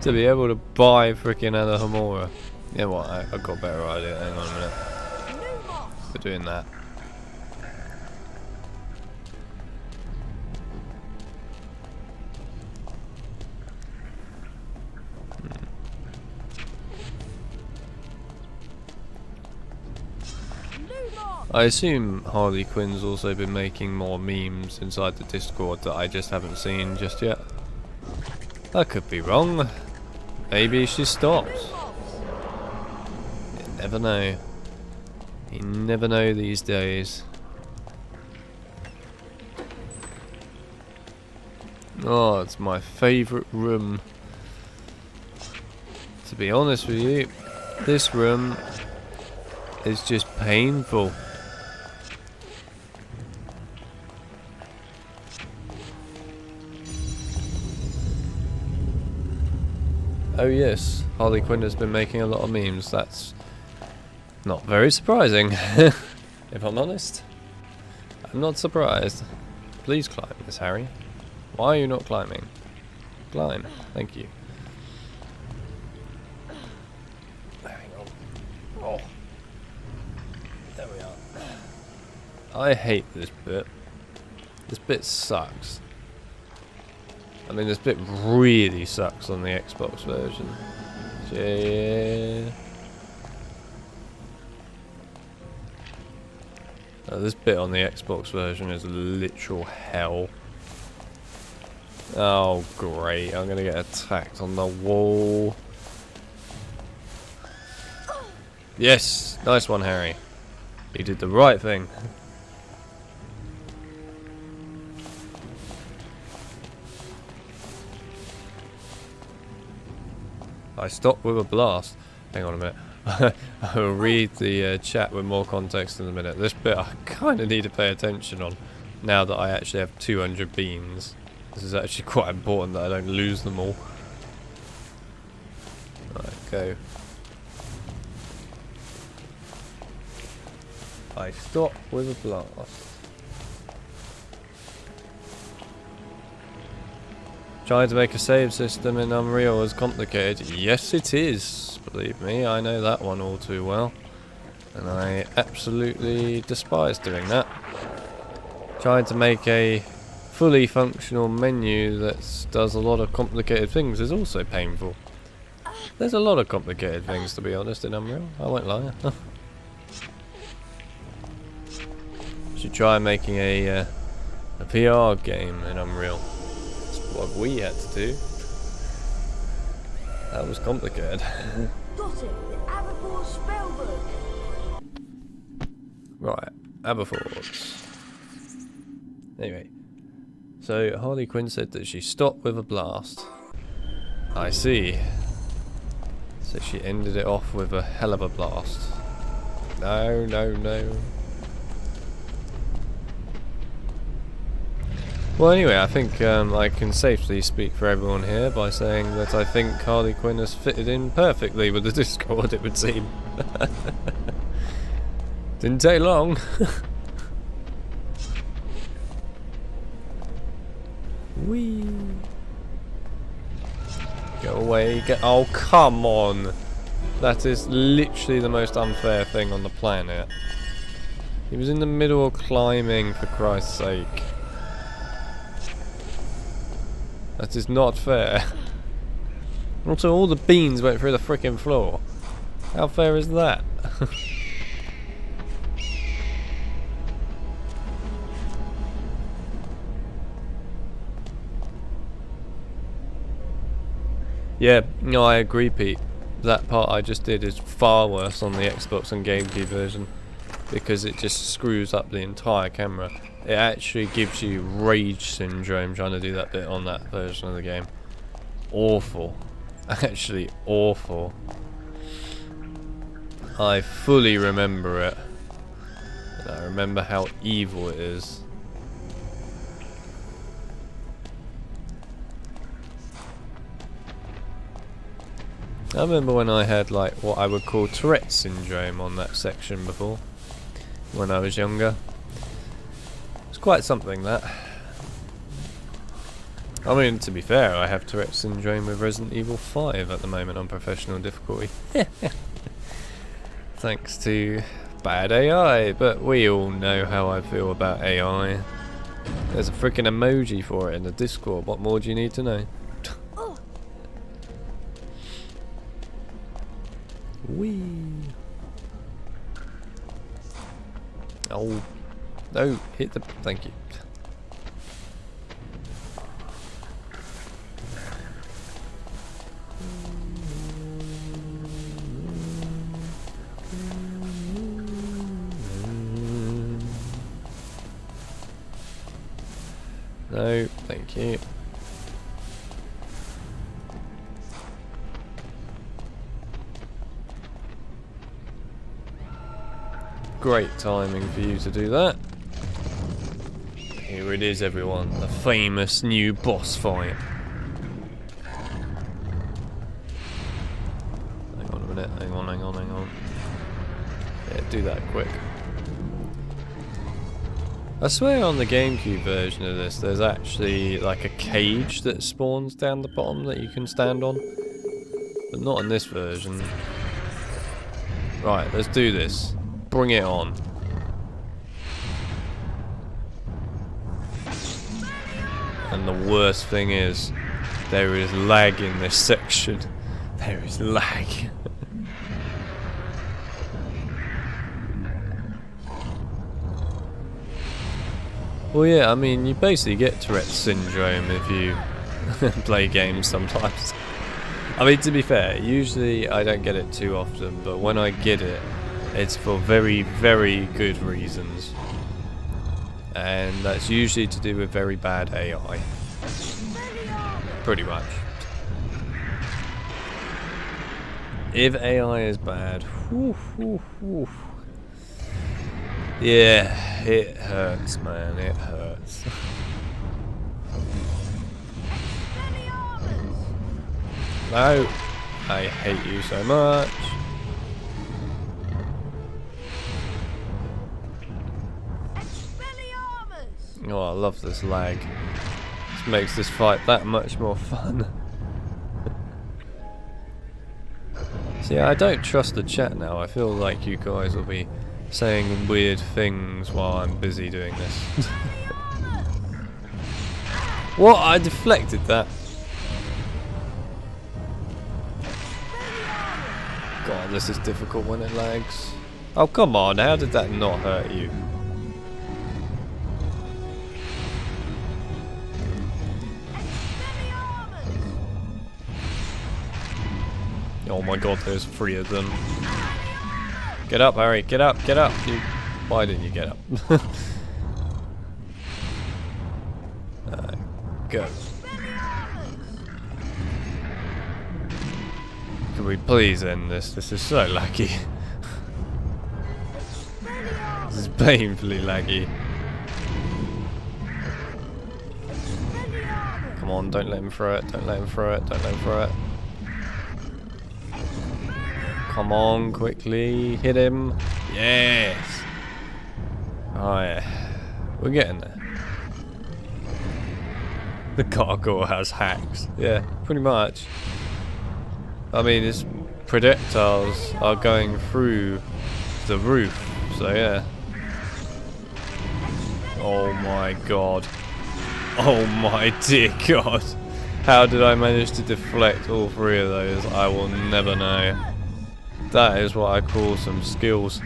Speaker 18: to be able to buy freaking Anahamora. Yeah, what? I've got a better idea. Hang on a minute. We're doing that. I assume Harley Quinn's also been making more memes inside the Discord that I just haven't seen just yet. I could be wrong. Maybe she stops. You never know. You never know these days. Oh, it's my favourite room. To be honest with you, this room is just painful. Oh yes, Harley Quinn has been making a lot of memes. That's not very surprising, if I'm honest. I'm not surprised. Please climb, Miss Harry. Why are you not climbing? Climb, thank you. Hang on. Oh. There we are. I hate this bit. This bit sucks. I mean, this bit really sucks on the Xbox version. Yeah.
Speaker 1: This bit on the Xbox version is literal hell. Oh great, I'm gonna get attacked on the wall. Yes, nice one, Harry. You did the right thing. I stopped with a blast. Hang on a minute. I'll read the chat with more context in a minute. This bit I kind of need to pay attention on now that I actually have 200 beans. This is actually quite important that I don't lose them all. Right, go. I stop with a blast. Trying to make a save system in Unreal is complicated. Yes, it is. Believe me, I know that one all too well. And I absolutely despise doing that. Trying to make a fully functional menu that does a lot of complicated things is also painful. There's a lot of complicated things, to be honest, in Unreal. I won't lie. Should try making a VR game in Unreal. What we had to do. That was complicated.
Speaker 2: Got it! The Aberforth spellbook!
Speaker 1: Right, Aberforth. Anyway, so Harley Quinn said that she stopped with a blast. I see. So she ended it off with a hell of a blast. No, no, no. Well, anyway, I think I can safely speak for everyone here by saying that I think Harley Quinn has fitted in perfectly with the Discord, it would seem. Didn't take long. Whee! Go away, get. Oh, come on! That is literally the most unfair thing on the planet. He was in the middle of climbing, for Christ's sake. That is not fair. Also, all the beans went through the frickin' floor. How fair is that? Yeah, no, I agree, Pete. That part I just did is far worse on the Xbox and GameCube version because it just screws up the entire camera. It actually gives you rage syndrome trying to do that bit on that version of the game. Awful. Actually awful. I fully remember it. And I remember how evil it is. I remember when I had like what I would call Tourette syndrome on that section before. When I was younger. Quite something, that. I mean, to be fair, I have Tourette syndrome with Resident Evil 5 at the moment on professional difficulty. Thanks to bad AI, but we all know how I feel about AI. There's a freaking emoji for it in the Discord. What more do you need to know? Whee! Oh. No, hit the... Thank you. No, thank you. Great timing for you to do that. Here it is, everyone, the famous new boss fight. Hang on a minute, hang on. Yeah, do that quick. I swear on the GameCube version of this, there's actually like a cage that spawns down the bottom that you can stand on. But not in this version. Right, let's do this. Bring it on. And the worst thing is, there is lag in this section. There is lag.
Speaker 18: Well, yeah, I mean, you basically get Tourette's syndrome if you play games sometimes. I mean, to be fair, usually I don't get it too often, but when I get it, it's for very, very good reasons. And that's usually to do with very bad AI. Pretty much. If AI is bad, whew, whew, whew. Yeah, it hurts, man, it hurts. No, I hate you so much. Oh, I love this lag. This makes this fight that much more fun. See, I don't trust the chat now. I feel like you guys will be saying weird things while I'm busy doing this. What? I deflected that. God, this is difficult when it lags. Oh, come on. How did that not hurt you? Oh my god, there's 3 of them. Get up, Harry. Get up, get up. Why didn't you get up? Go. Can we please end this? This is so laggy. This is painfully laggy. Come on, don't let him throw it. Don't let him throw it. Don't let him throw it. Come on, quickly. Hit him. Yes. Oh, yeah. We're getting there. The gargoyle has hacks. Yeah, pretty much. I mean, its projectiles are going through the roof, so yeah. Oh my god. Oh my dear god. How did I manage to deflect all 3 of those? I will never know. That is what I call some skills.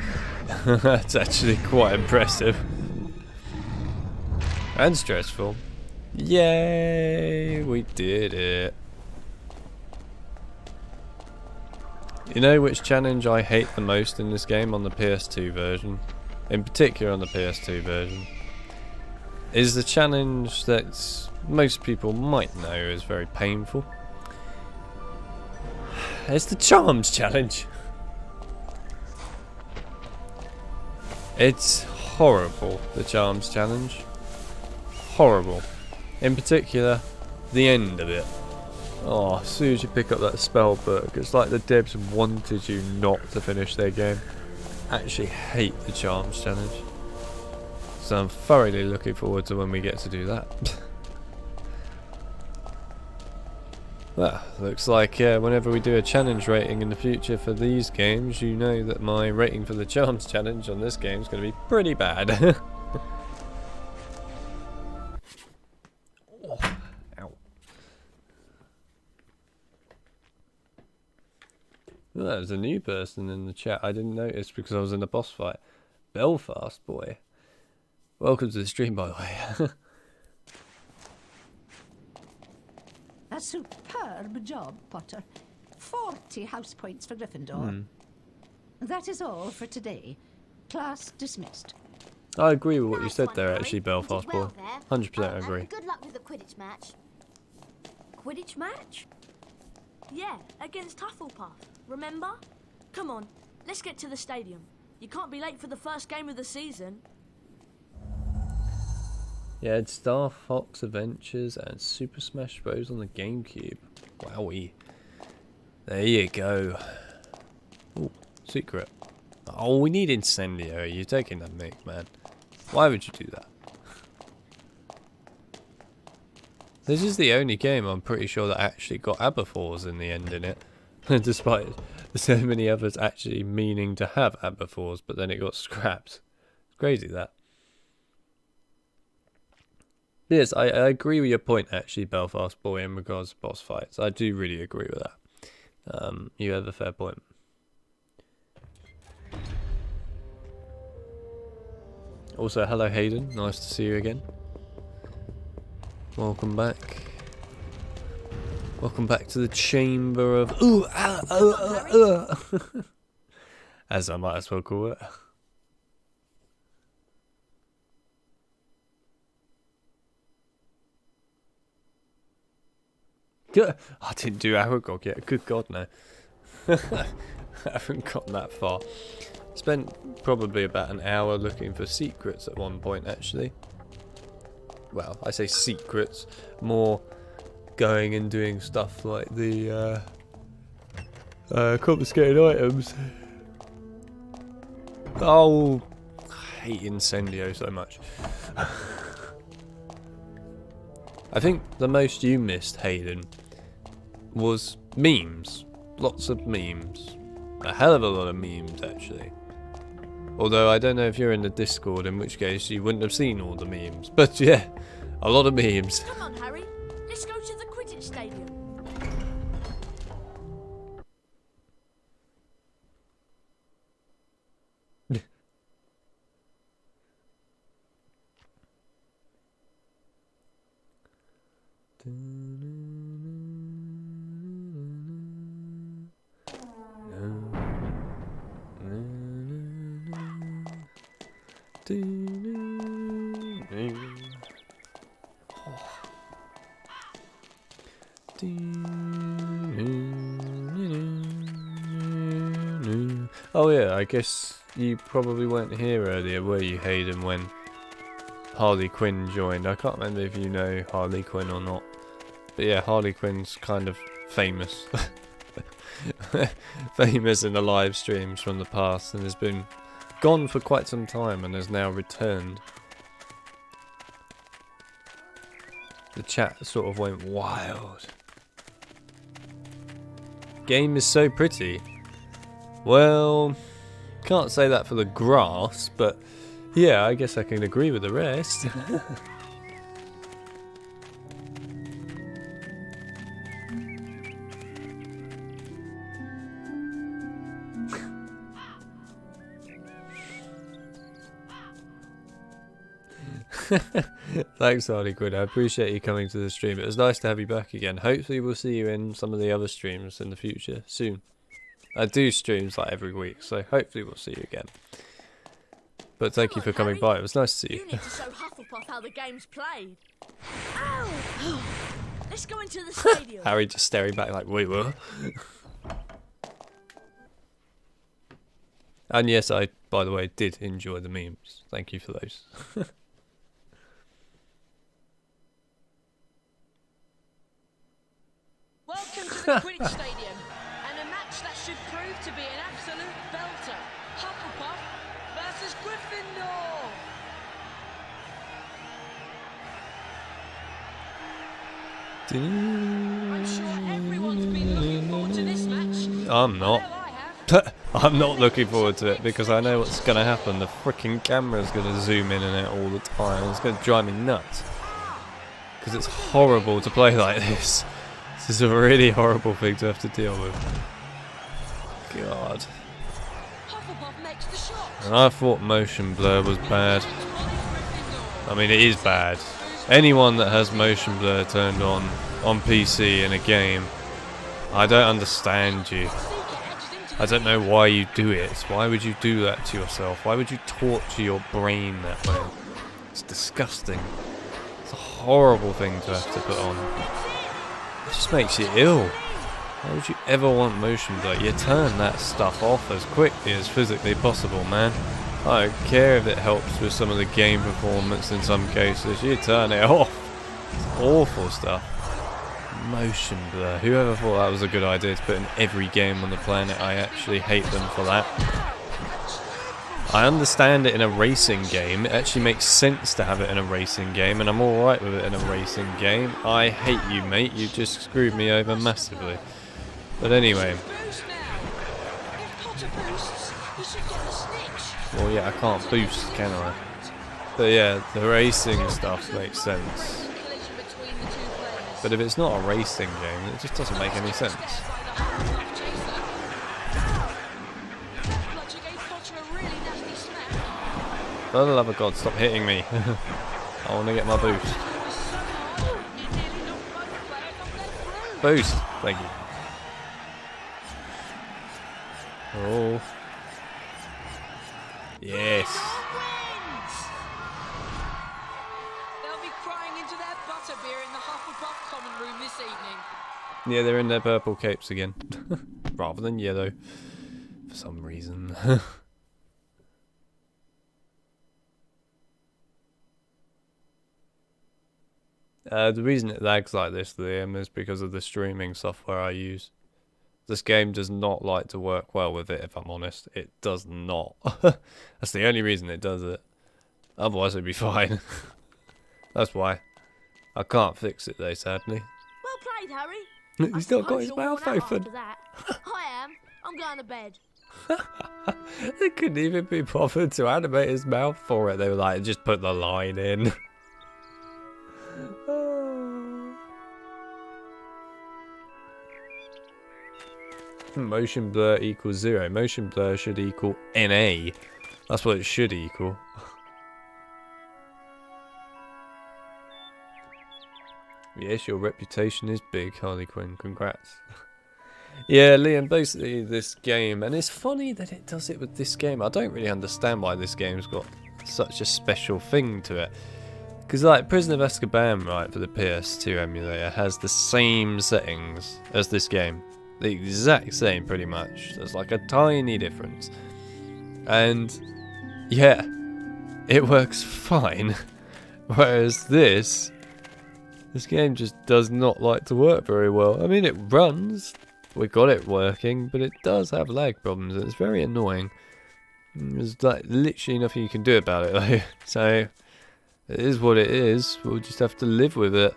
Speaker 18: That's actually quite impressive. And stressful. Yay! We did it. You know which challenge I hate the most in this game on the PS2 version? In particular on the PS2 version. Is the challenge that most people might know is very painful. It's the Charms challenge. It's horrible, the Charms challenge. Horrible. In particular, the end of it. Oh, as soon as you pick up that spell book, it's like the devs wanted you not to finish their game. I actually hate the Charms challenge. So I'm thoroughly looking forward to when we get to do that. Well, looks like whenever we do a challenge rating in the future for these games, you know that my rating for the Charms challenge on this game is going to be pretty bad. Oh, ow. Well, there's a new person in the chat I didn't notice because I was in the boss fight. Belfast boy. Welcome to the stream, by the way.
Speaker 11: A superb job, Potter. 40 house points for Gryffindor. That is all for today. Class dismissed.
Speaker 18: I agree with what you said there, actually, Belfast boy. 100% agree.
Speaker 2: Good luck with the Quidditch match. Quidditch match? Yeah, against Hufflepuff. Remember? Come on, let's get to the stadium. You can't be late for the first game of the season.
Speaker 18: Yeah, it's Star Fox Adventures and Super Smash Bros. On the GameCube. Wowee. There you go. Ooh, secret. Oh, we need Incendiary. You're taking that mic, man. Why would you do that? This is the only game I'm pretty sure that actually got Aberforth in the end in it. Despite so many others actually meaning to have Aberforth, but then it got scrapped. It's crazy that. Yes, I agree with your point actually, Belfast boy, in regards to boss fights. I do really agree with that. You have a fair point.
Speaker 1: Also, hello Hayden, nice to see you again. Welcome back. Welcome back to the Chamber of as I might as well call it. I didn't do Aragog yet, good god no. I haven't gotten that far. Spent probably about an hour looking for secrets at one point actually. Well, I say secrets, more going and doing stuff like the confiscated items. Oh, I hate Incendio so much. I think the most you missed, Hayden, was memes. Lots of memes. A hell of a lot of memes, actually. Although I don't know if you're in the Discord, in which case you wouldn't have seen all the memes. But yeah, a lot of memes.
Speaker 2: Come on, Harry. Let's go to the Quidditch Stadium.
Speaker 1: Oh yeah, I guess you probably weren't here earlier, were you, Hayden, when Harley Quinn joined? I can't remember if you know Harley Quinn or not. But yeah, Harley Quinn's kind of famous. Famous in the live streams from the past, and has been gone for quite some time and has now returned. The chat sort of went wild. Game is so pretty. Well, can't say that for the grass, but yeah, I guess I can agree with the rest. Thanks, Harley Quinn. I appreciate you coming to the stream. It was nice to have you back again. Hopefully we'll see you in some of the other streams in the future, soon. I do streams like every week, so hopefully we'll see you again. But thank you for coming by. It was nice to see you.
Speaker 2: You need to show Hufflepuff how the game's played. Ow! Let's go into the stadium.
Speaker 1: Harry just staring back like, wait, what? And yes, I, by the way, did enjoy the memes. Thank you for those.
Speaker 2: Welcome to the Quidditch Stadium, and a match that should prove to be an absolute belter. Hufflepuff versus Gryffindor. I'm sure everyone's been looking forward to this match.
Speaker 1: I'm not. I'm not looking forward to it because I know what's going to happen. The freaking camera's going to zoom in and out all the time. It's going to drive me nuts. Because it's horrible to play like this. This is a really horrible thing to have to deal with. God. And I thought motion blur was bad. I mean, it is bad. Anyone that has motion blur turned on PC in a game, I don't understand you. I don't know why you do it. Why would you do that to yourself? Why would you torture your brain that way? It's disgusting. It's a horrible thing to have to put on. It just makes you ill. Why would you ever want motion blur? You turn that stuff off as quickly as physically possible, man. I don't care if it helps with some of the game performance in some cases. You turn it off. It's awful stuff. Motion blur. Whoever thought that was a good idea to put in every game on the planet? I actually hate them for that. I understand it in a racing game. It actually makes sense to have it in a racing game, and I'm alright with it in a racing game. I hate you, mate. You just screwed me over massively. But anyway. Well, yeah, I can't boost, can I? But yeah, the racing stuff makes sense. But if it's not a racing game, it just doesn't make any sense.
Speaker 18: For the love of God, stop hitting me. I want to get my boost. Boost! Thank you. Oh. Yes.
Speaker 14: They'll be crying into their butterbeer in the Hufflepuff common room this evening.
Speaker 18: Yeah, they're in their purple capes again. Rather than yellow. For some reason. The reason it lags like this, Liam, is because of the streaming software I use. This game does not like to work well with it, if I'm honest. It does not. That's the only reason it does it. Otherwise it'd be fine. That's why. I can't fix it though, sadly.
Speaker 2: Well played, Harry.
Speaker 18: He's not got his mouth open.
Speaker 2: I am. I'm going to bed.
Speaker 18: They couldn't even be bothered to animate his mouth for it. They were like, just put the line in. Motion blur equals 0. Motion blur should equal NA. That's what it should equal. Yes, your reputation is big, Harley Quinn. Congrats. Yeah, Liam, basically this game, and it's funny that it does it with this game. I don't really understand why this game's got such a special thing to it. Because like Prisoner of Azkaban, right, for the PS2 emulator, has the same settings as this game. The exact same, pretty much. There's like a tiny difference. And yeah, it works fine. Whereas this game just does not like to work very well. I mean, it runs. We got it working, but it does have lag problems. It's very annoying. There's like literally nothing you can do about it though. So it is what it is. We'll just have to live with it.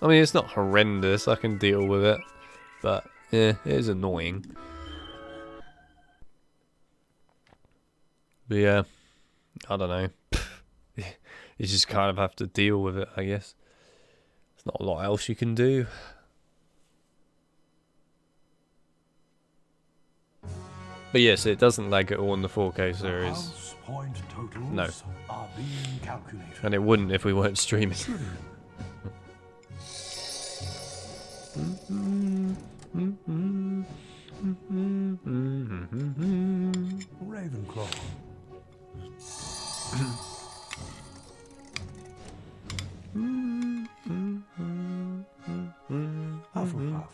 Speaker 18: I mean, it's not horrendous. I can deal with it. But yeah, it is annoying. But yeah, I don't know. You just kind of have to deal with it, I guess. There's not a lot else you can do. But yes, it doesn't lag at all in the 4K series. No. And it wouldn't if we weren't streaming.
Speaker 6: Ravenclaw. Hufflepuff.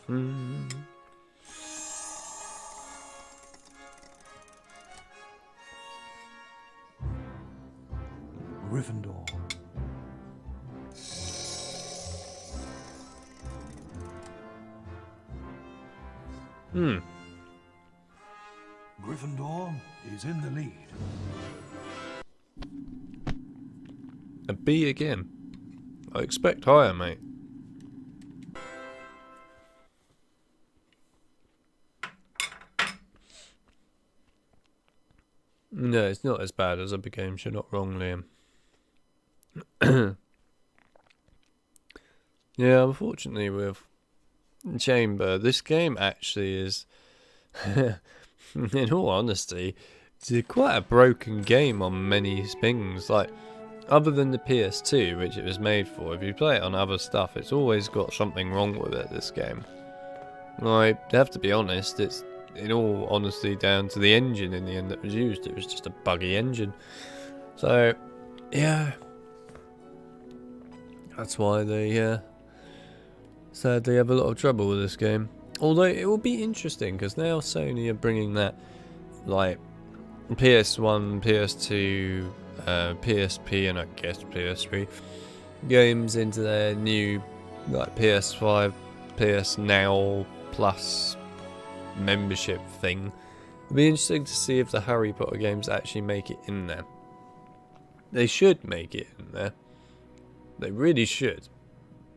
Speaker 6: Gryffindor. Gryffindor is in the lead.
Speaker 18: A B again. I expect higher, mate. No, it's not as bad as other games. You're not wrong, Liam. Yeah, unfortunately with Chamber, this game actually is, in all honesty, it's quite a broken game on many things. Like, other than the PS2, which it was made for, if you play it on other stuff, it's always got something wrong with it, this game. I have to be honest, it's in all honesty down to the engine in the end that was used. It was just a buggy engine. So, yeah. That's why they sadly have a lot of trouble with this game. Although it will be interesting because now Sony are bringing that like PS1, PS2, PSP and I guess PS3 games into their new like PS5, PS Now Plus membership thing. It'll be interesting to see if the Harry Potter games actually make it in there. They should make it in there. They really should.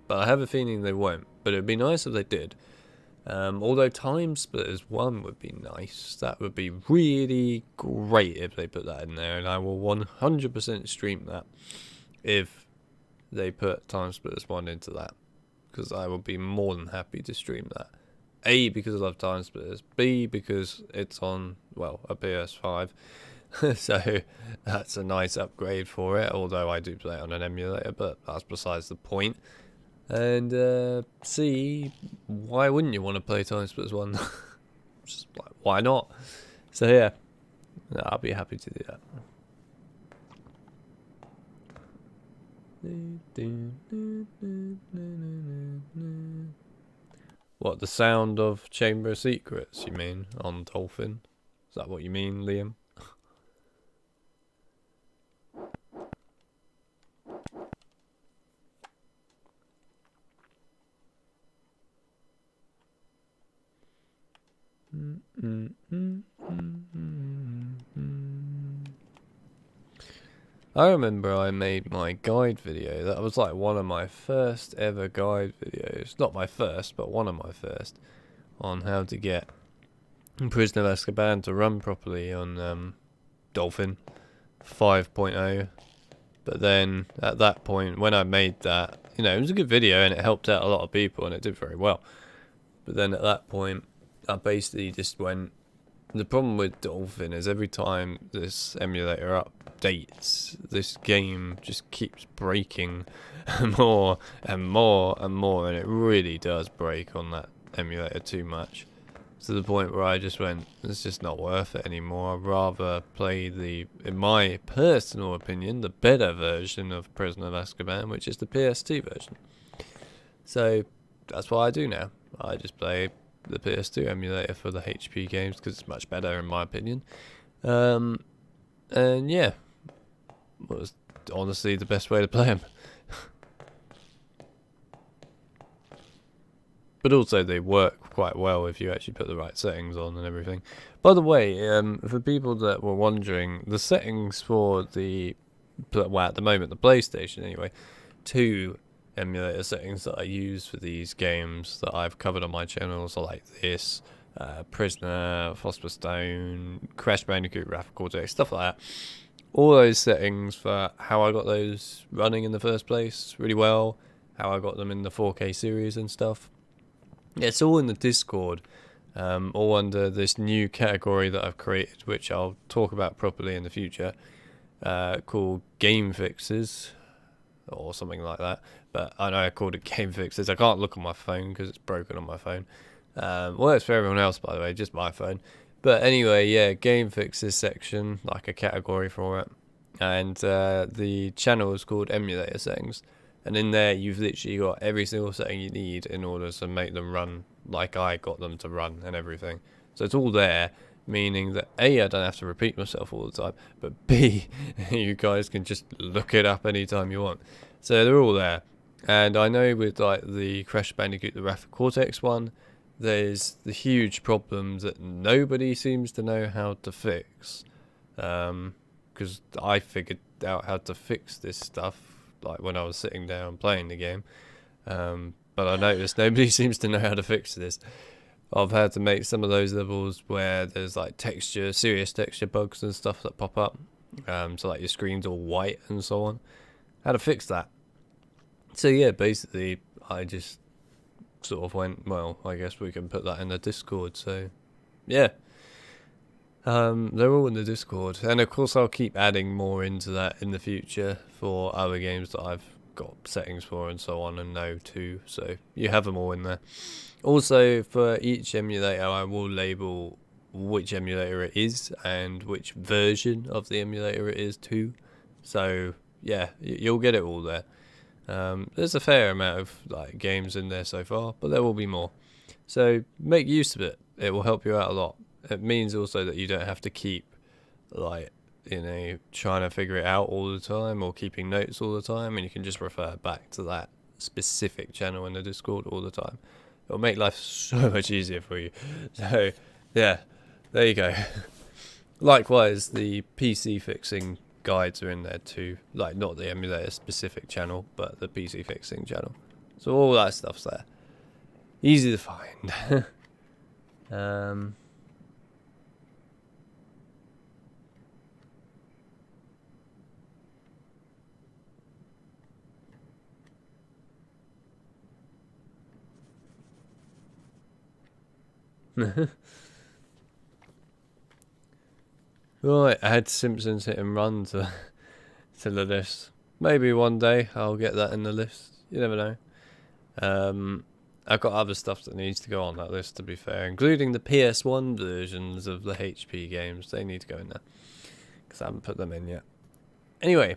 Speaker 18: But I have a feeling they won't. But it would be nice if they did. Although Time Splitters 1 would be nice. That would be really great if they put that in there. And I will 100% stream that if they put Time Splitters 1 into that. Because I would be more than happy to stream that. A, because I love Time Splitters. B, because it's on, well, a PS5.
Speaker 1: So that's a nice upgrade for it, although I do play it on an emulator, but that's besides the point. And C, why wouldn't you want to play Time Splitters 1? Just like, why not? So yeah, I'll be happy to do that. What, the sound of Chamber of Secrets, you mean, on Dolphin? Is that what you mean, Liam? I remember I made my guide video. That was like one of my first ever guide videos. Not my first, but one of my first. On how to get Prisoner of Azkaban to run properly on Dolphin 5.0. But then at that point, when I made that, you know, it was a good video and it helped out a lot of people and it did very well. But then at that point, I basically just went... The problem with Dolphin is every time this emulator updates, this game just keeps breaking more and more and more, and it really does break on that emulator too much. To the point where I just went, it's just not worth it anymore. I'd rather play the, in my personal opinion, the better version of Prisoner of Azkaban, which is the PS2 version. So that's what I do now. I just play the PS2 emulator for the HP games because it's much better in my opinion. And yeah, it was honestly the best way to play them. But also they work quite well if you actually put the right settings on and everything. By the way, for people that were wondering, the settings for the, well, at the moment the PlayStation anyway, 2 emulator settings that I use for these games that I've covered on my channels are like this, Prisoner, Philosopher's Stone, Crash Bandicoot, Wrath of Cortex, stuff like that. All those settings for how I got those running in the first place really well, how I got them in the 4K series and stuff. It's all in the Discord, all under this new category that I've created, which I'll talk about properly in the future, called Game Fixes, or something like that. But I know I called it Game Fixes. I can't look on my phone because it's broken on my phone. Well, it's for everyone else, by the way, just my phone. But anyway, yeah, Game Fixes section, like a category for it. And the channel is called Emulator Settings. And in there, you've literally got every single setting you need in order to make them run like I got them to run and everything. So it's all there, meaning that A, I don't have to repeat myself all the time, but B, you guys can just look it up anytime you want. So they're all there. And I know with like the Crash Bandicoot, the Wrath of Cortex one, there's the huge problem that nobody seems to know how to fix. Because I figured out how to fix this stuff like when I was sitting down playing the game, but I noticed nobody seems to know how to fix this. I've had to make some of those levels where there's like serious texture bugs and stuff that pop up, so like your screen's all white and so on. How to fix that? So yeah, basically I just sort of went, well, I guess we can put that in the Discord. So yeah, they're all in the Discord, and of course I'll keep adding more into that in the future for other games that I've got settings for and so on and know too, so you have them all in there. Also, for each emulator I will label which emulator it is and which version of the emulator it is too, so yeah, you'll get it all there. There's a fair amount of like games in there so far, but there will be more, so make use of it. It will help you out a lot. It means also that you don't have to keep, like, you know, trying to figure it out all the time or keeping notes all the time, and you can just refer back to that specific channel in the Discord all the time. It'll make life so much easier for you. So, yeah, there you go. Likewise, the PC fixing guides are in there too. Like, not the emulator specific channel, but the PC fixing channel. So all that stuff's there. Easy to find. Right, add Simpsons Hit and Run to the list. Maybe one day I'll get that in the list. You never know. I've got other stuff that needs to go on that list, to be fair, including the PS1 versions of the HP games. They need to go in there because I haven't put them in yet. Anyway,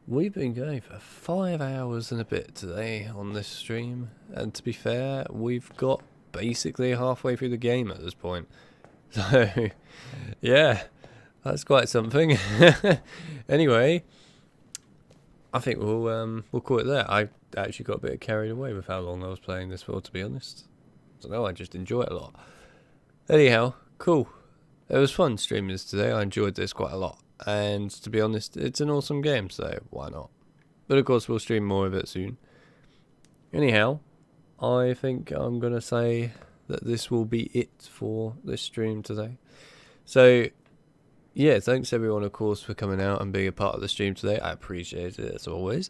Speaker 1: we've been going for 5 hours and a bit today on this stream, and to be fair, we've got basically halfway through the game at this point. So, yeah, that's quite something. Anyway, I think we'll call it there. I actually got a bit carried away with how long I was playing this for, to be honest. I don't know, I just enjoy it a lot. Anyhow, cool. It was fun streaming this today. I enjoyed this quite a lot. And to be honest, it's an awesome game, so why not? But of course, we'll stream more of it soon. Anyhow, I think I'm going to say that this will be it for this stream today. So, yeah, thanks everyone, of course, for coming out and being a part of the stream today. I appreciate it, as always.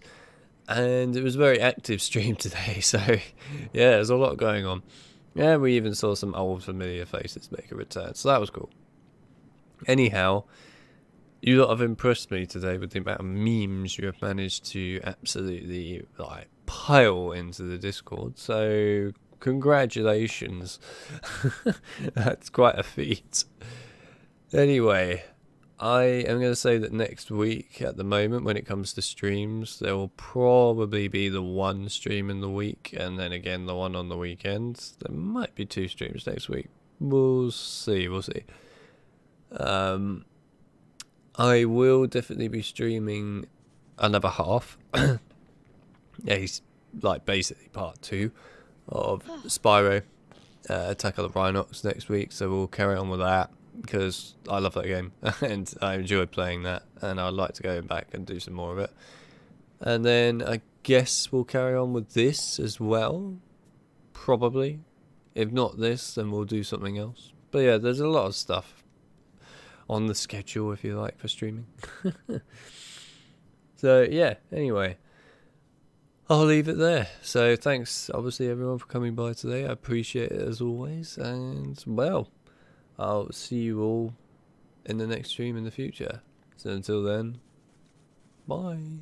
Speaker 1: And it was a very active stream today, so yeah, there's a lot going on. Yeah, we even saw some old familiar faces make a return, so that was cool. Anyhow, you lot have impressed me today with the amount of memes you have managed to absolutely like pile into the Discord, so congratulations. That's quite a feat. Anyway, I am going to say that next week, at the moment, when it comes to streams, there will probably be the one stream in the week, and then again the one on the weekend. There might be 2 streams next week. We'll see, we'll see. I will definitely be streaming another half. Yeah, he's like basically part 2 of Spyro, Attack of the Rhinox next week, so we'll carry on with that. Because I love that game and I enjoy playing that, and I'd like to go back and do some more of it. And then I guess we'll carry on with this as well, probably. If not this, then we'll do something else. But yeah, there's a lot of stuff on the schedule, if you like, for streaming. So yeah, anyway, I'll leave it there. So thanks obviously everyone for coming by today. I appreciate it as always, and well, I'll see you all in the next stream in the future. So until then, bye.